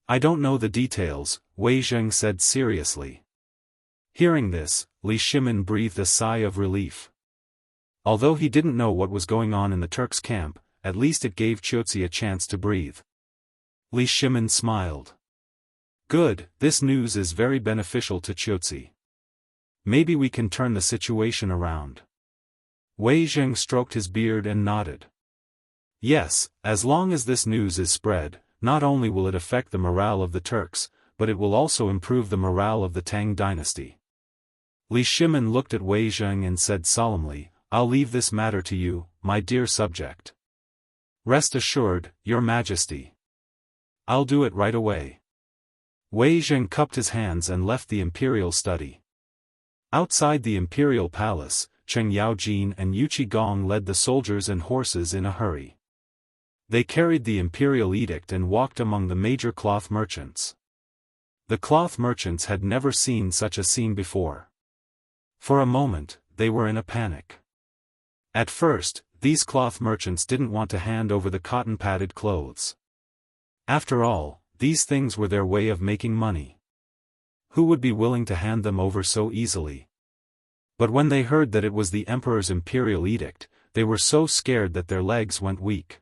"I don't know the details," Wei Zheng said seriously. Hearing this, Li Shimin breathed a sigh of relief. Although he didn't know what was going on in the Turks' camp, at least it gave Qiuzi a chance to breathe. Li Shimin smiled. "Good, this news is very beneficial to Qiuzi. Maybe we can turn the situation around." Wei Zheng stroked his beard and nodded. "Yes, as long as this news is spread, not only will it affect the morale of the Turks, but it will also improve the morale of the Tang dynasty." Li Shimin looked at Wei Zheng and said solemnly, "I'll leave this matter to you, my dear subject. Rest assured, Your Majesty. I'll do it right away." Wei Zheng cupped his hands and left the imperial study. Outside the imperial palace, Cheng Yaojin and Yu Qigong led the soldiers and horses in a hurry. They carried the imperial edict and walked among the major cloth merchants. The cloth merchants had never seen such a scene before. For a moment, they were in a panic. At first, these cloth merchants didn't want to hand over the cotton-padded clothes. After all, these things were their way of making money. Who would be willing to hand them over so easily? But when they heard that it was the emperor's imperial edict, they were so scared that their legs went weak.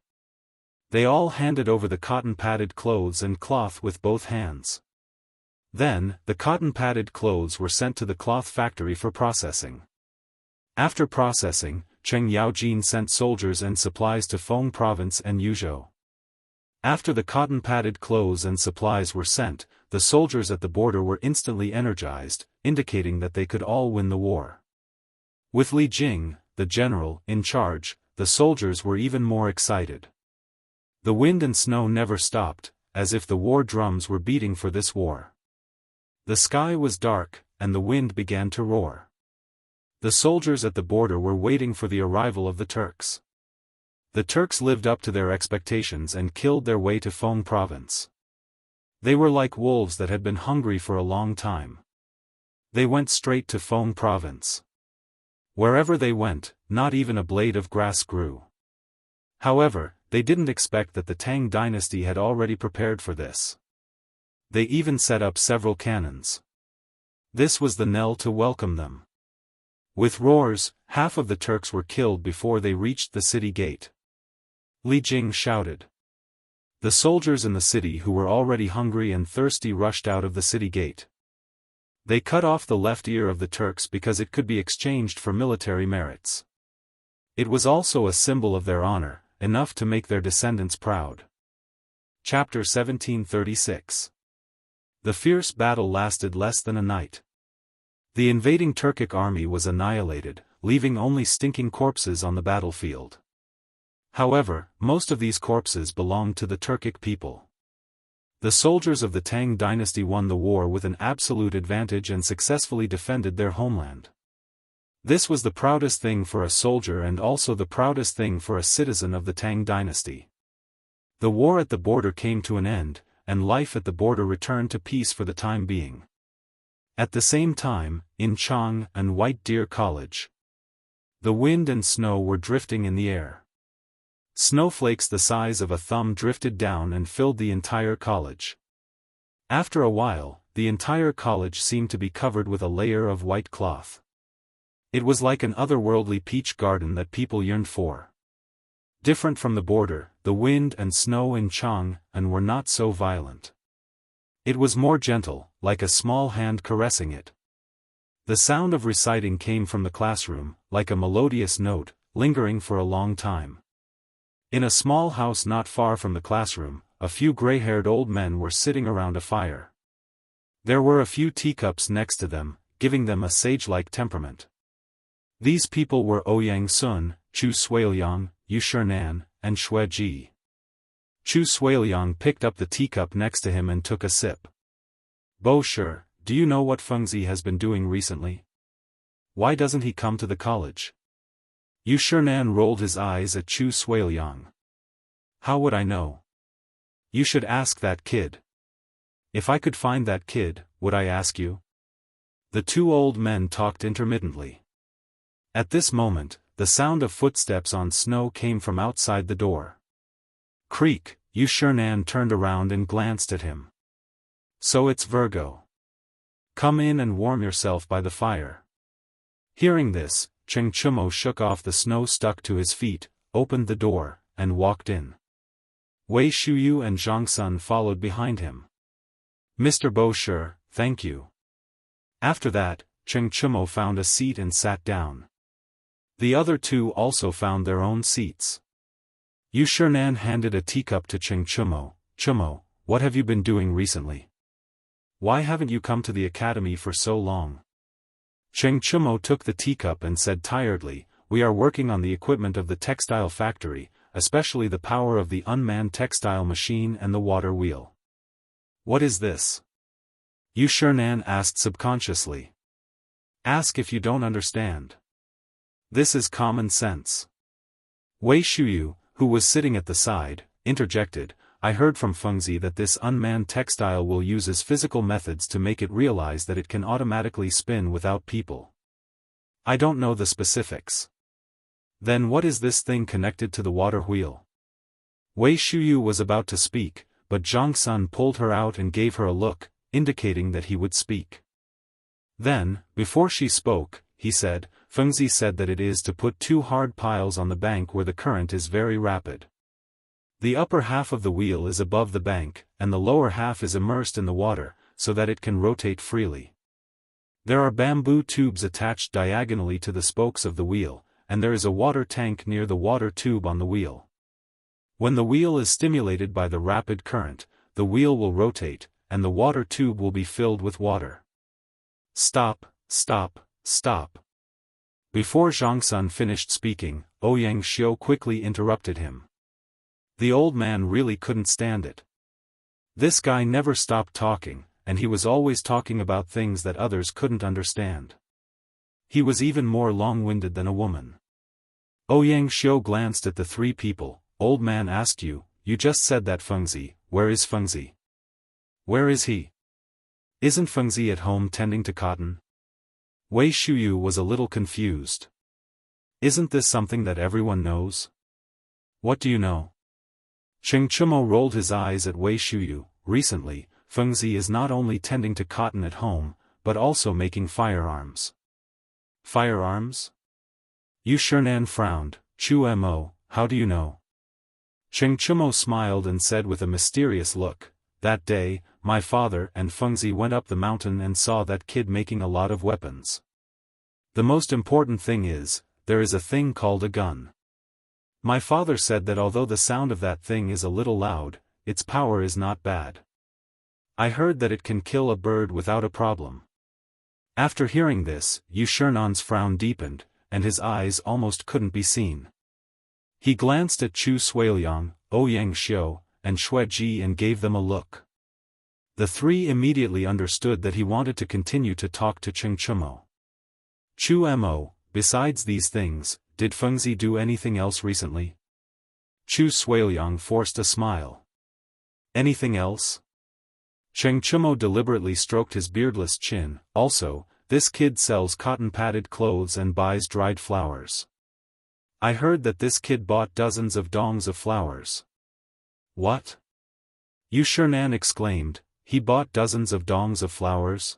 They all handed over the cotton-padded clothes and cloth with both hands. Then, the cotton-padded clothes were sent to the cloth factory for processing. After processing, Cheng Yaojin sent soldiers and supplies to Feng Province and Yuzhou. After the cotton-padded clothes and supplies were sent, the soldiers at the border were instantly energized, indicating that they could all win the war. With Li Jing, the general, in charge, the soldiers were even more excited. The wind and snow never stopped, as if the war drums were beating for this war. The sky was dark, and the wind began to roar. The soldiers at the border were waiting for the arrival of the Turks. The Turks lived up to their expectations and killed their way to Feng Province. They were like wolves that had been hungry for a long time. They went straight to Feng Province. Wherever they went, not even a blade of grass grew. However, they didn't expect that the Tang dynasty had already prepared for this. They even set up several cannons. This was the knell to welcome them. With roars, half of the Turks were killed before they reached the city gate. Li Jing shouted. The soldiers in the city who were already hungry and thirsty rushed out of the city gate. They cut off the left ear of the Turks because it could be exchanged for military merits. It was also a symbol of their honor, enough to make their descendants proud. Chapter 1736. The fierce battle lasted less than a night. The invading Turkic army was annihilated, leaving only stinking corpses on the battlefield. However, most of these corpses belonged to the Turkic people. The soldiers of the Tang dynasty won the war with an absolute advantage and successfully defended their homeland. This was the proudest thing for a soldier and also the proudest thing for a citizen of the Tang dynasty. The war at the border came to an end, and life at the border returned to peace for the time being. At the same time, in Chang and White Deer College, the wind and snow were drifting in the air. Snowflakes the size of a thumb drifted down and filled the entire college. After a while, the entire college seemed to be covered with a layer of white cloth. It was like an otherworldly peach garden that people yearned for. Different from the border, the wind and snow in Chang and were not so violent. It was more gentle, like a small hand caressing it. The sound of reciting came from the classroom, like a melodious note, lingering for a long time. In a small house not far from the classroom, a few gray-haired old men were sitting around a fire. There were a few teacups next to them, giving them a sage-like temperament. These people were Ouyang Sun, Chu Suiliang, Yu Shinan, and Xue Ji. Chu Suiliang picked up the teacup next to him and took a sip. Bo Shi, do you know what Fengzi has been doing recently? Why doesn't he come to the college? Yu Shinan rolled his eyes at Chu Suiliang. How would I know? You should ask that kid. If I could find that kid, would I ask you? The two old men talked intermittently. At this moment, the sound of footsteps on snow came from outside the door. Creak, Yu Shinan turned around and glanced at him. So it's Virgo. Come in and warm yourself by the fire. Hearing this, Cheng Chumo shook off the snow stuck to his feet, opened the door, and walked in. Wei Shuyu and Zhang Sun followed behind him. Mr. Bo Shi, thank you. After that, Cheng Chumo found a seat and sat down. The other two also found their own seats. Yu Shinan handed a teacup to Cheng Chumo. Chumo, what have you been doing recently? Why haven't you come to the academy for so long? Cheng Chumo took the teacup and said tiredly, we are working on the equipment of the textile factory, especially the power of the unmanned textile machine and the water wheel. What is this? Yu Shinan asked subconsciously. Ask if you don't understand. This is common sense. Wei Shuyu, who was sitting at the side, interjected, I heard from Fengzi that this unmanned textile will uses physical methods to make it realize that it can automatically spin without people. I don't know the specifics. Then what is this thing connected to the water wheel? Wei Shuyu was about to speak, but Zhang Sun pulled her out and gave her a look, indicating that he would speak. Then, before she spoke, he said, Fengzi said that it is to put two hard piles on the bank where the current is very rapid. The upper half of the wheel is above the bank, and the lower half is immersed in the water, so that it can rotate freely. There are bamboo tubes attached diagonally to the spokes of the wheel, and there is a water tank near the water tube on the wheel. When the wheel is stimulated by the rapid current, the wheel will rotate, and the water tube will be filled with water. Stop, stop, stop. Before Zhang Sun finished speaking, Ouyang Xiu quickly interrupted him. The old man really couldn't stand it. This guy never stopped talking, and he was always talking about things that others couldn't understand. He was even more long-winded than a woman. Ouyang Xiu glanced at the three people. Old man asked you, you just said that Fengzi, where is Fengzi? Where is he? Isn't Fengzi at home tending to cotton? Wei Shuyu was a little confused. Isn't this something that everyone knows? What do you know? Cheng Chumo rolled his eyes at Wei Shuyu. Recently, Fengzi is not only tending to cotton at home, but also making firearms. Firearms? Yu Shernan frowned. Chu Mo, how do you know? Chengchumo smiled and said with a mysterious look, that day, my father and Fengzi went up the mountain and saw that kid making a lot of weapons. The most important thing is, there is a thing called a gun. My father said that although the sound of that thing is a little loud, its power is not bad. I heard that it can kill a bird without a problem. After hearing this, Yu Shernan's frown deepened, and his eyes almost couldn't be seen. He glanced at Chu Suiliang, Ouyang Xiu, and Xue Ji and gave them a look. The three immediately understood that he wanted to continue to talk to Chengchumo. Chu Mo, besides these things, did Fengzi do anything else recently? Chu Suiliang forced a smile. Anything else? Chengchumo deliberately stroked his beardless chin. Also, this kid sells cotton-padded clothes and buys dried flowers. I heard that this kid bought dozens of dongs of flowers. What? Yu Shernan exclaimed, he bought dozens of dongs of flowers?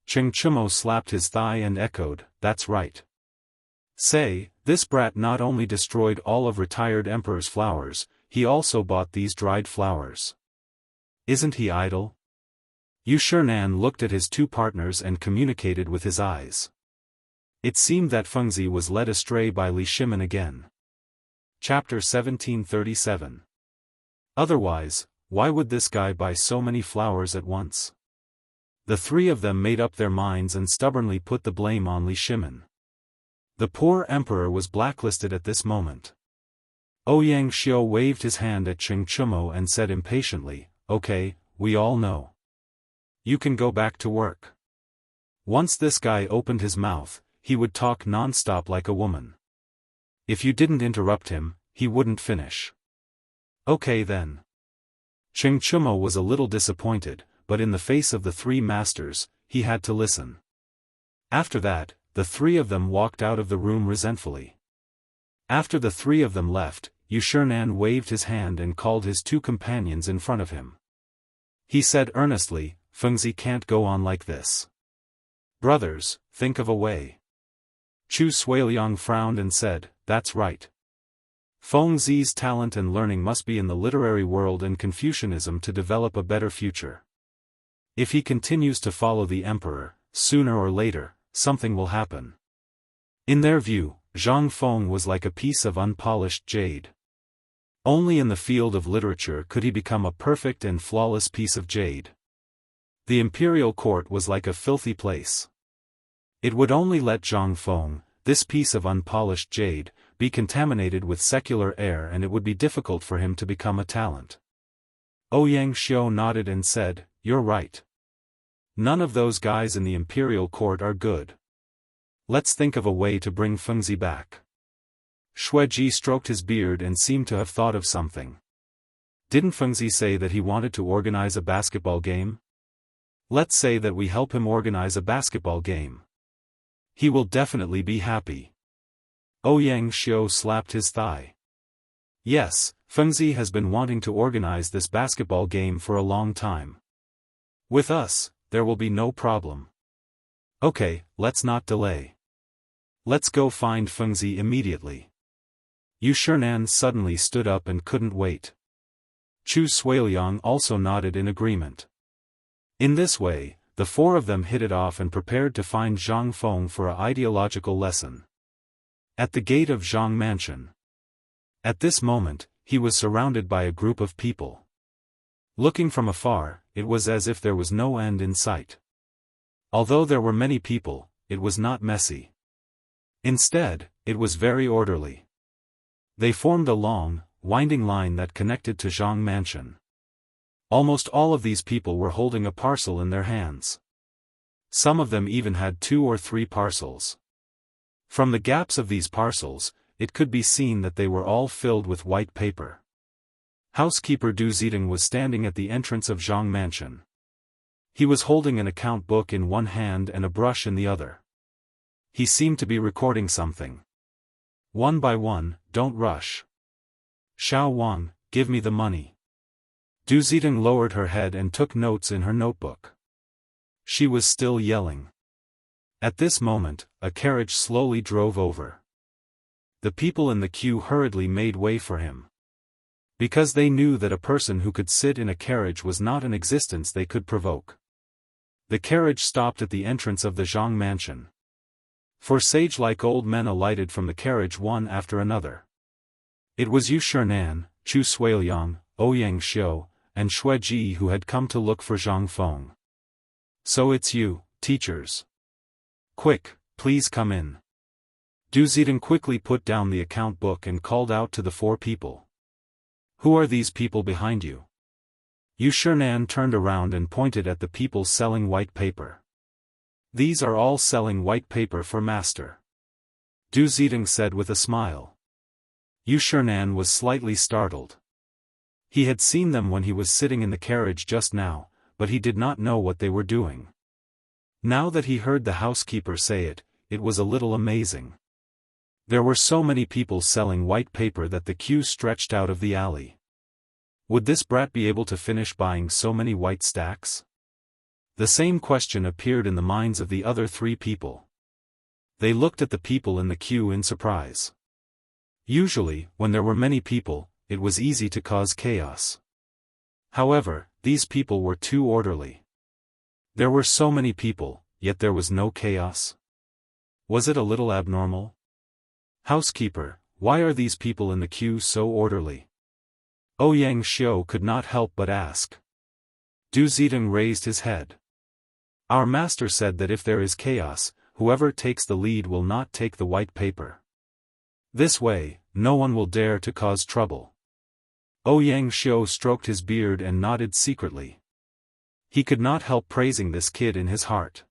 Chengchumo slapped his thigh and echoed, that's right. Say, this brat not only destroyed all of retired emperor's flowers, he also bought these dried flowers. Isn't he idle? Yu Shernan looked at his two partners and communicated with his eyes. It seemed that Fengzi was led astray by Li Shimin again. Chapter 1737. Otherwise, why would this guy buy so many flowers at once? The three of them made up their minds and stubbornly put the blame on Li Shimin. The poor emperor was blacklisted at this moment. Ouyang Xiu waved his hand at Chengchumo and said impatiently, okay, we all know. You can go back to work. Once this guy opened his mouth, he would talk non-stop like a woman. If you didn't interrupt him, he wouldn't finish. Okay then. Chengchumo was a little disappointed, but in the face of the three masters, he had to listen. After that, the three of them walked out of the room resentfully. After the three of them left, Yu Shernan waved his hand and called his two companions in front of him. He said earnestly, Fengzi can't go on like this. Brothers, think of a way. Chu Suiliang frowned and said, that's right. Fengzi's talent and learning must be in the literary world and Confucianism to develop a better future. If he continues to follow the emperor, sooner or later, something will happen. In their view, Zhang Feng was like a piece of unpolished jade. Only in the field of literature could he become a perfect and flawless piece of jade. The imperial court was like a filthy place. It would only let Zhang Feng, this piece of unpolished jade, be contaminated with secular air and it would be difficult for him to become a talent. Ouyang Xiu nodded and said, you're right. None of those guys in the imperial court are good. Let's think of a way to bring Fengzi back. Xue Ji stroked his beard and seemed to have thought of something. Didn't Fengzi say that he wanted to organize a basketball game? Let's say that we help him organize a basketball game. He will definitely be happy. Ouyang Xiu slapped his thigh. Yes, Fengzi has been wanting to organize this basketball game for a long time. With us, there will be no problem. Okay, let's not delay. Let's go find Fengzi immediately. Yu Shernan suddenly stood up and couldn't wait. Chu Suiliang also nodded in agreement. In this way, the four of them hit it off and prepared to find Zhang Feng for an ideological lesson. At the gate of Zhang Mansion. At this moment, he was surrounded by a group of people. Looking from afar, it was as if there was no end in sight. Although there were many people, it was not messy. Instead, it was very orderly. They formed a long, winding line that connected to Zhang Mansion. Almost all of these people were holding a parcel in their hands. Some of them even had 2 or 3 parcels. From the gaps of these parcels, it could be seen that they were all filled with white paper. Housekeeper Du Zidong was standing at the entrance of Zhang Mansion. He was holding an account book in one hand and a brush in the other. He seemed to be recording something. One by one, don't rush. Xiao Wang, give me the money. Du Zidong lowered her head and took notes in her notebook. She was still yelling. At this moment, a carriage slowly drove over. The people in the queue hurriedly made way for him. Because they knew that a person who could sit in a carriage was not an existence they could provoke. The carriage stopped at the entrance of the Zhang mansion. Four sage-like old men alighted from the carriage one after another. It was Yu Shinan, Chu Suiliang, Ouyang Xiu, and Xue Ji who had come to look for Zhang Feng. So it's you, teachers. Quick, please come in. Du Zidong quickly put down the account book and called out to the four people. Who are these people behind you? Yu Shinan turned around and pointed at the people selling white paper. These are all selling white paper for master. Du Zidong said with a smile. Yu Shinan was slightly startled. He had seen them when he was sitting in the carriage just now, but he did not know what they were doing. Now that he heard the housekeeper say it, it was a little amazing. There were so many people selling white paper that the queue stretched out of the alley. Would this brat be able to finish buying so many white stacks? The same question appeared in the minds of the other three people. They looked at the people in the queue in surprise. Usually, when there were many people, it was easy to cause chaos. However, these people were too orderly. There were so many people, yet there was no chaos. Was it a little abnormal? Housekeeper, why are these people in the queue so orderly? Ouyang Xiu could not help but ask. Du Zidong raised his head. Our master said that if there is chaos, whoever takes the lead will not take the white paper. This way, no one will dare to cause trouble. Ouyang Xiu stroked his beard and nodded secretly. He could not help praising this kid in his heart.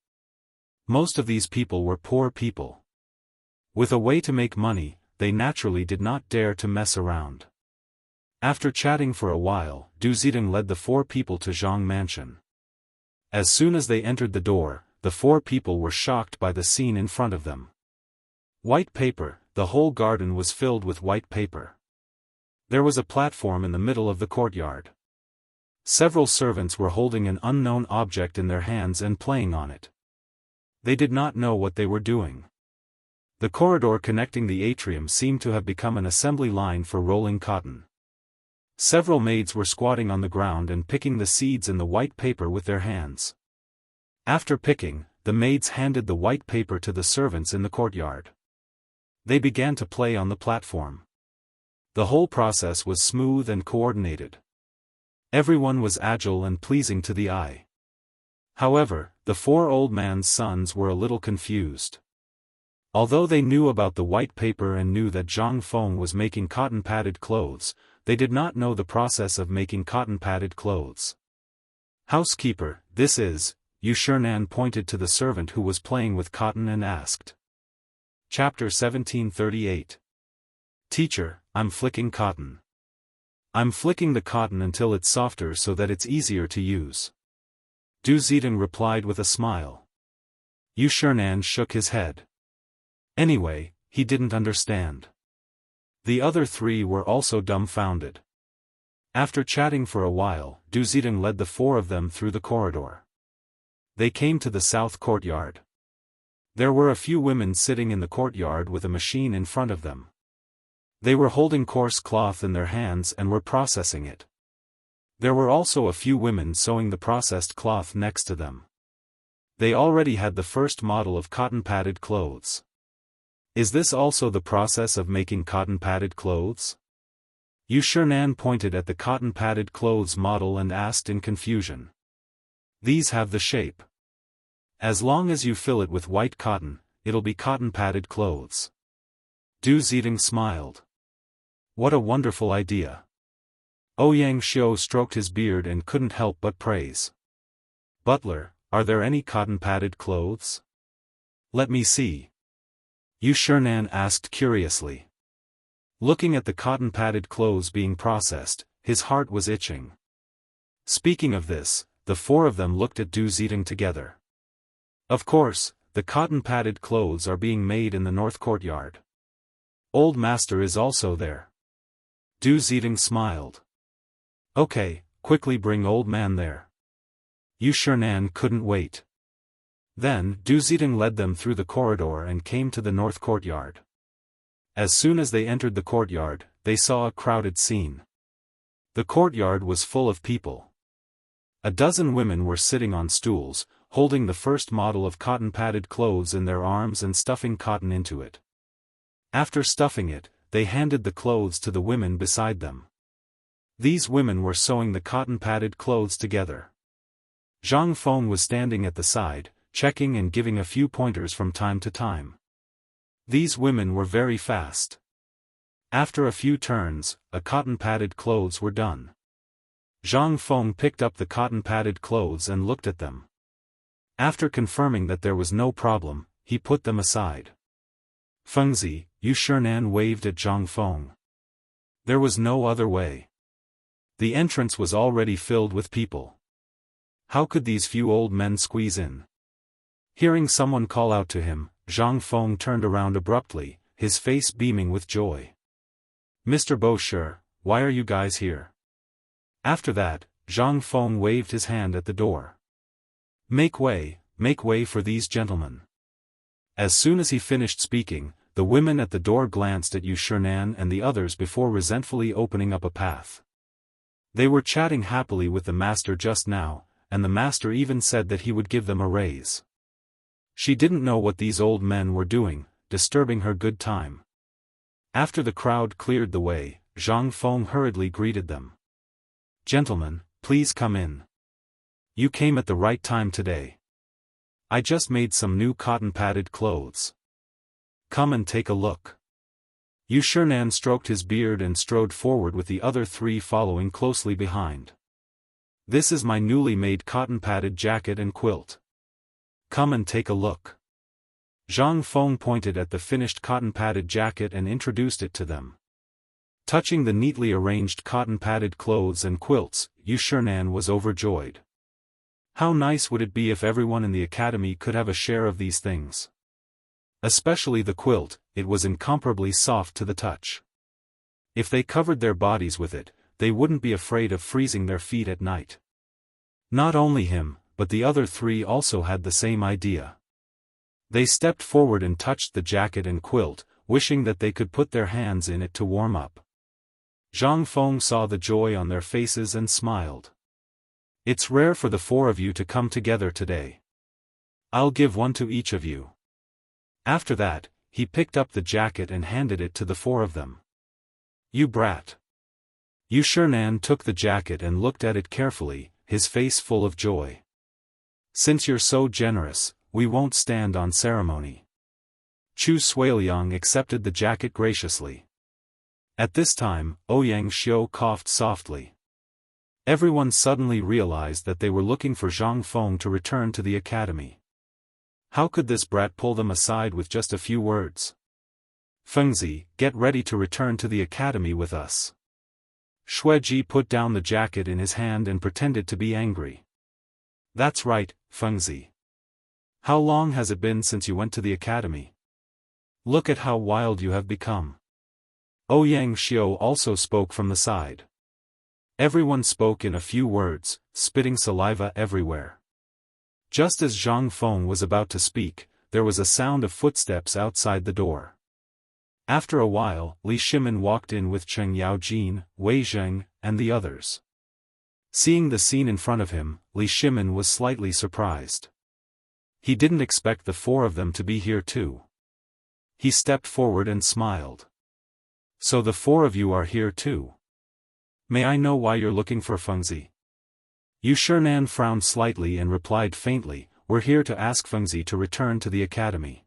Most of these people were poor people. With a way to make money, they naturally did not dare to mess around. After chatting for a while, Du Zidong led the four people to Zhang Mansion. As soon as they entered the door, the four people were shocked by the scene in front of them. White paper, the whole garden was filled with white paper. There was a platform in the middle of the courtyard. Several servants were holding an unknown object in their hands and playing on it. They did not know what they were doing. The corridor connecting the atrium seemed to have become an assembly line for rolling cotton. Several maids were squatting on the ground and picking the seeds in the white paper with their hands. After picking, the maids handed the white paper to the servants in the courtyard. They began to play on the platform. The whole process was smooth and coordinated. Everyone was agile and pleasing to the eye. However, the four old man's sons were a little confused. Although they knew about the white paper and knew that Zhang Feng was making cotton-padded clothes, they did not know the process of making cotton-padded clothes. Housekeeper, this is, Yu Shinan pointed to the servant who was playing with cotton and asked. Chapter 1738. Teacher, I'm flicking cotton. I'm flicking the cotton until it's softer so that it's easier to use. Du Zidong replied with a smile. Yu Shinan shook his head. Anyway, he didn't understand. The other three were also dumbfounded. After chatting for a while, Du Zidong led the four of them through the corridor. They came to the south courtyard. There were a few women sitting in the courtyard with a machine in front of them. They were holding coarse cloth in their hands and were processing it. There were also a few women sewing the processed cloth next to them. They already had the first model of cotton-padded clothes. Is this also the process of making cotton-padded clothes? Yu Shinan pointed at the cotton-padded clothes model and asked in confusion. These have the shape. As long as you fill it with white cotton, it'll be cotton-padded clothes. Du Zidong smiled. What a wonderful idea. Ouyang Xiu stroked his beard and couldn't help but praise. Butler, are there any cotton-padded clothes? Let me see. Yu Shinan asked curiously. Looking at the cotton-padded clothes being processed, his heart was itching. Speaking of this, the four of them looked at Du Zidong together. Of course, the cotton-padded clothes are being made in the north courtyard. Old Master is also there. Du Zidong smiled. Okay, quickly bring Old Man there. Yu Shinan couldn't wait. Then, Du Zidong led them through the corridor and came to the north courtyard. As soon as they entered the courtyard, they saw a crowded scene. The courtyard was full of people. A dozen women were sitting on stools, holding the first model of cotton-padded clothes in their arms and stuffing cotton into it. After stuffing it, they handed the clothes to the women beside them. These women were sewing the cotton-padded clothes together. Zhang Feng was standing at the side, checking and giving a few pointers from time to time. These women were very fast. After a few turns, a cotton-padded clothes were done. Zhang Feng picked up the cotton-padded clothes and looked at them. After confirming that there was no problem, he put them aside. Fengzi, Yu Shinan waved at Zhang Feng. There was no other way. The entrance was already filled with people. How could these few old men squeeze in? Hearing someone call out to him, Zhang Feng turned around abruptly, his face beaming with joy. Mr. Bosher, why are you guys here? After that, Zhang Feng waved his hand at the door. Make way for these gentlemen. As soon as he finished speaking, the women at the door glanced at Yu Shinan and the others before resentfully opening up a path. They were chatting happily with the master just now, and the master even said that he would give them a raise. She didn't know what these old men were doing, disturbing her good time. After the crowd cleared the way, Zhang Feng hurriedly greeted them. Gentlemen, please come in. You came at the right time today. I just made some new cotton-padded clothes. Come and take a look. Yu Shinan stroked his beard and strode forward with the other three following closely behind. This is my newly made cotton-padded jacket and quilt. Come and take a look. Zhang Feng pointed at the finished cotton-padded jacket and introduced it to them. Touching the neatly arranged cotton-padded clothes and quilts, Yu Shinan was overjoyed. How nice would it be if everyone in the academy could have a share of these things? Especially the quilt, it was incomparably soft to the touch. If they covered their bodies with it, they wouldn't be afraid of freezing their feet at night. Not only him, but the other three also had the same idea. They stepped forward and touched the jacket and quilt, wishing that they could put their hands in it to warm up. Zhang Feng saw the joy on their faces and smiled. It's rare for the four of you to come together today. I'll give one to each of you. After that, he picked up the jacket and handed it to the four of them. You brat. Yu Shinan took the jacket and looked at it carefully, his face full of joy. Since you're so generous, we won't stand on ceremony. Chu Suiliang accepted the jacket graciously. At this time, Ouyang Xiu coughed softly. Everyone suddenly realized that they were looking for Zhang Feng to return to the academy. How could this brat pull them aside with just a few words? Fengzi, get ready to return to the academy with us. Shueji put down the jacket in his hand and pretended to be angry. That's right, Fengzi. How long has it been since you went to the academy? Look at how wild you have become. Ouyang Xiu also spoke from the side. Everyone spoke in a few words, spitting saliva everywhere. Just as Zhang Feng was about to speak, there was a sound of footsteps outside the door. After a while, Li Shimin walked in with Cheng Yaojin, Wei Zheng, and the others. Seeing the scene in front of him, Li Shimin was slightly surprised. He didn't expect the four of them to be here too. He stepped forward and smiled. So the four of you are here too. May I know why you're looking for Fengzi? Yu Shinan frowned slightly and replied faintly, we're here to ask Fengzi to return to the academy.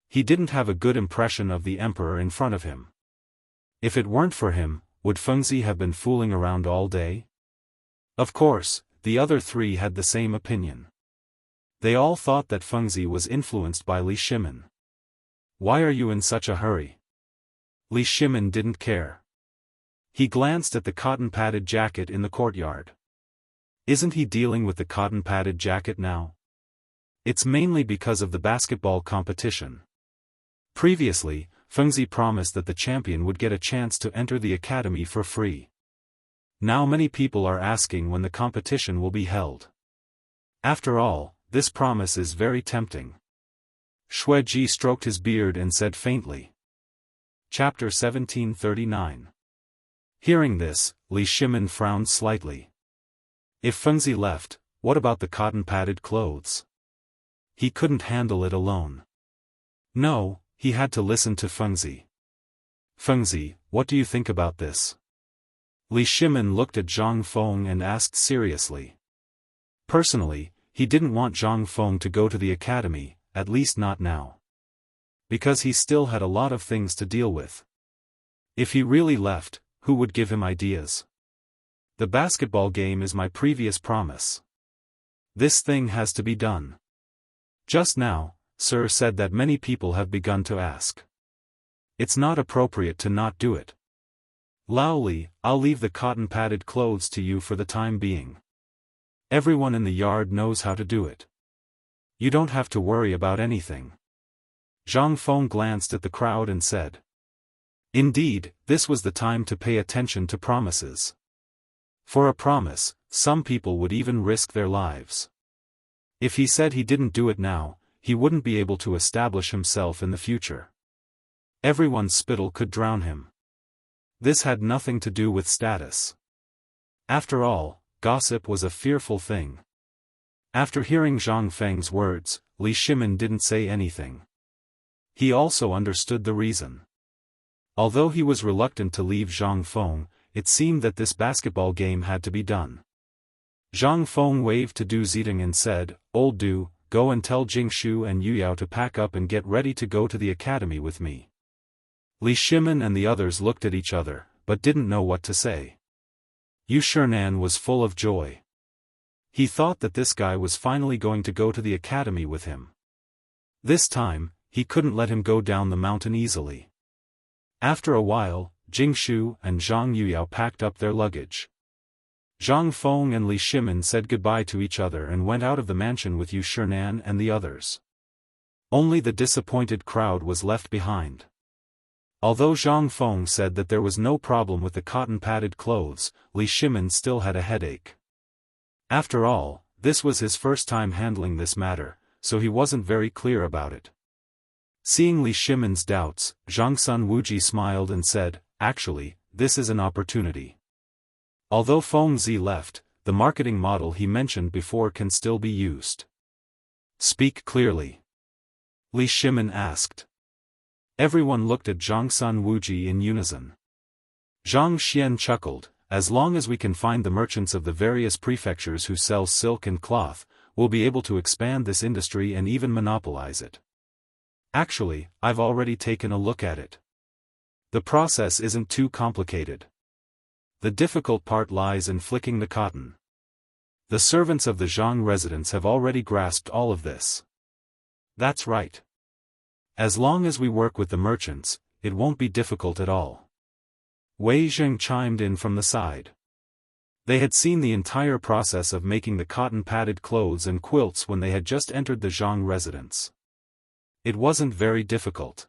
He didn't have a good impression of the emperor in front of him. If it weren't for him, would Fengzi have been fooling around all day? Of course, the other three had the same opinion. They all thought that Fengzi was influenced by Li Shimin. Why are you in such a hurry? Li Shimin didn't care. He glanced at the cotton-padded jacket in the courtyard. Isn't he dealing with the cotton-padded jacket now? It's mainly because of the basketball competition. Previously, Fengzi promised that the champion would get a chance to enter the academy for free. Now many people are asking when the competition will be held. After all, this promise is very tempting. Xue Ji stroked his beard and said faintly. Chapter 1739. Hearing this, Li Shimin frowned slightly. If Fengzi left, what about the cotton-padded clothes? He couldn't handle it alone. No, he had to listen to Fengzi. Fengzi, what do you think about this? Li Shimin looked at Zhang Feng and asked seriously. Personally, he didn't want Zhang Feng to go to the academy, at least not now. Because he still had a lot of things to deal with. If he really left, who would give him ideas? The basketball game is my previous promise. This thing has to be done. Just now, Sir said that many people have begun to ask. It's not appropriate to not do it. Lao Li, I'll leave the cotton-padded clothes to you for the time being. Everyone in the yard knows how to do it. You don't have to worry about anything. Zhang Feng glanced at the crowd and said. Indeed, this was the time to pay attention to promises. For a promise, some people would even risk their lives. If he said he didn't do it now, he wouldn't be able to establish himself in the future. Everyone's spittle could drown him. This had nothing to do with status. After all, gossip was a fearful thing. After hearing Zhang Feng's words, Li Shimin didn't say anything. He also understood the reason. Although he was reluctant to leave Zhang Feng, it seemed that this basketball game had to be done. Zhang Feng waved to Du Zidong and said, Old Du, go and tell Jingshu and Yuyao to pack up and get ready to go to the academy with me. Li Shimin and the others looked at each other, but didn't know what to say. Yu Shernan was full of joy. He thought that this guy was finally going to go to the academy with him. This time, he couldn't let him go down the mountain easily. After a while, Jingshu and Zhang Yuyao packed up their luggage. Zhang Feng and Li Shimin said goodbye to each other and went out of the mansion with Yu Shernan and the others. Only the disappointed crowd was left behind. Although Zhang Feng said that there was no problem with the cotton-padded clothes, Li Shimin still had a headache. After all, this was his first time handling this matter, so he wasn't very clear about it. Seeing Li Shimin's doubts, Zhangsun Wuji smiled and said, Actually, this is an opportunity. Although Feng Zi left, the marketing model he mentioned before can still be used. Speak clearly. Li Shimin asked. Everyone looked at Zhangsun Wuji in unison. Zhang Xian chuckled, as long as we can find the merchants of the various prefectures who sell silk and cloth, we'll be able to expand this industry and even monopolize it. Actually, I've already taken a look at it. The process isn't too complicated. The difficult part lies in flicking the cotton. The servants of the Zhang residence have already grasped all of this. That's right. As long as we work with the merchants, it won't be difficult at all. Wei Zheng chimed in from the side. They had seen the entire process of making the cotton-padded clothes and quilts when they had just entered the Zhang residence. It wasn't very difficult.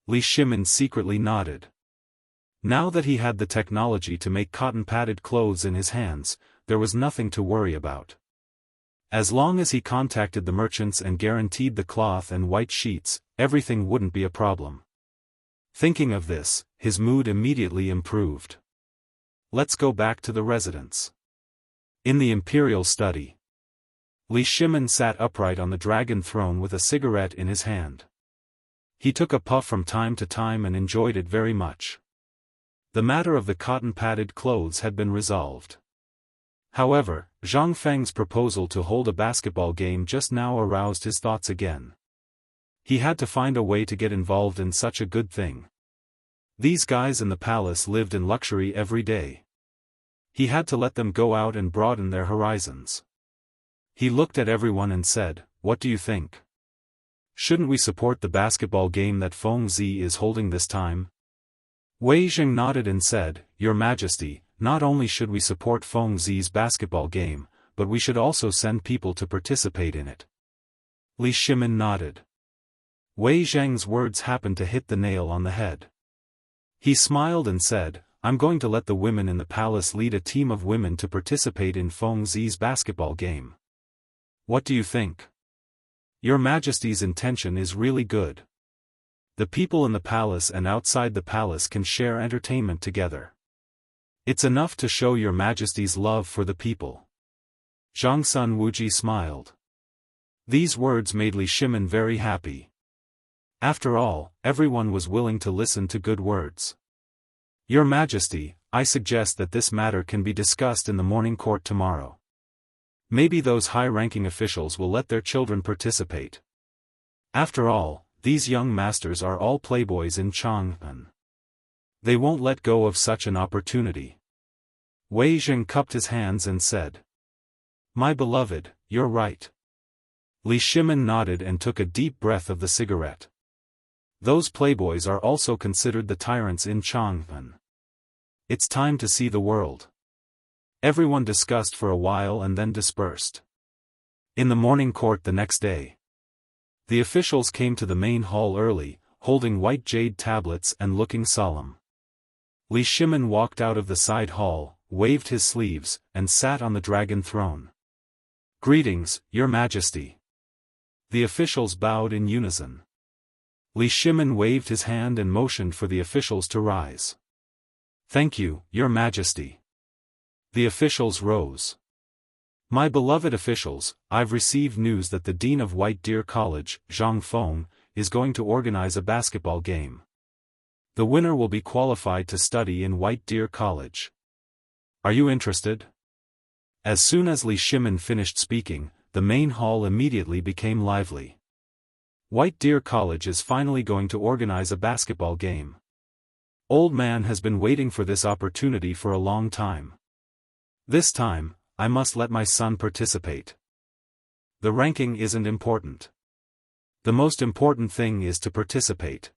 Li Shimin secretly nodded. Now that he had the technology to make cotton-padded clothes in his hands, there was nothing to worry about. As long as he contacted the merchants and guaranteed the cloth and white sheets, everything wouldn't be a problem. Thinking of this, his mood immediately improved. Let's go back to the residence. In the imperial study. Li Shimin sat upright on the dragon throne with a cigarette in his hand. He took a puff from time to time and enjoyed it very much. The matter of the cotton-padded clothes had been resolved. However, Zhang Feng's proposal to hold a basketball game just now aroused his thoughts again. He had to find a way to get involved in such a good thing. These guys in the palace lived in luxury every day. He had to let them go out and broaden their horizons. He looked at everyone and said, What do you think? Shouldn't we support the basketball game that Feng Zi is holding this time? Wei Zheng nodded and said, Your Majesty, not only should we support Feng Zi's basketball game, but we should also send people to participate in it. Li Shimin nodded. Wei Zheng's words happened to hit the nail on the head. He smiled and said, I'm going to let the women in the palace lead a team of women to participate in Feng Zi's basketball game. What do you think? Your Majesty's intention is really good. The people in the palace and outside the palace can share entertainment together. It's enough to show your Majesty's love for the people. Zhang Sun Wuji smiled. These words made Li Shimin very happy. After all, everyone was willing to listen to good words. Your Majesty, I suggest that this matter can be discussed in the morning court tomorrow. Maybe those high-ranking officials will let their children participate. After all, these young masters are all playboys in Chang'an. They won't let go of such an opportunity. Wei Zheng cupped his hands and said, My beloved, you're right. Li Shimin nodded and took a deep breath of the cigarette. Those playboys are also considered the tyrants in Chang'an. It's time to see the world. Everyone discussed for a while and then dispersed. In the morning court the next day, the officials came to the main hall early, holding white jade tablets and looking solemn. Li Shimin walked out of the side hall, waved his sleeves, and sat on the dragon throne. Greetings, Your Majesty. The officials bowed in unison. Li Shimin waved his hand and motioned for the officials to rise. Thank you, Your Majesty. The officials rose. My beloved officials, I've received news that the Dean of White Deer College, Zhang Feng, is going to organize a basketball game. The winner will be qualified to study in White Deer College. Are you interested? As soon as Li Shimin finished speaking, the main hall immediately became lively. White Deer College is finally going to organize a basketball game. Old man has been waiting for this opportunity for a long time. This time, I must let my son participate. The ranking isn't important. The most important thing is to participate.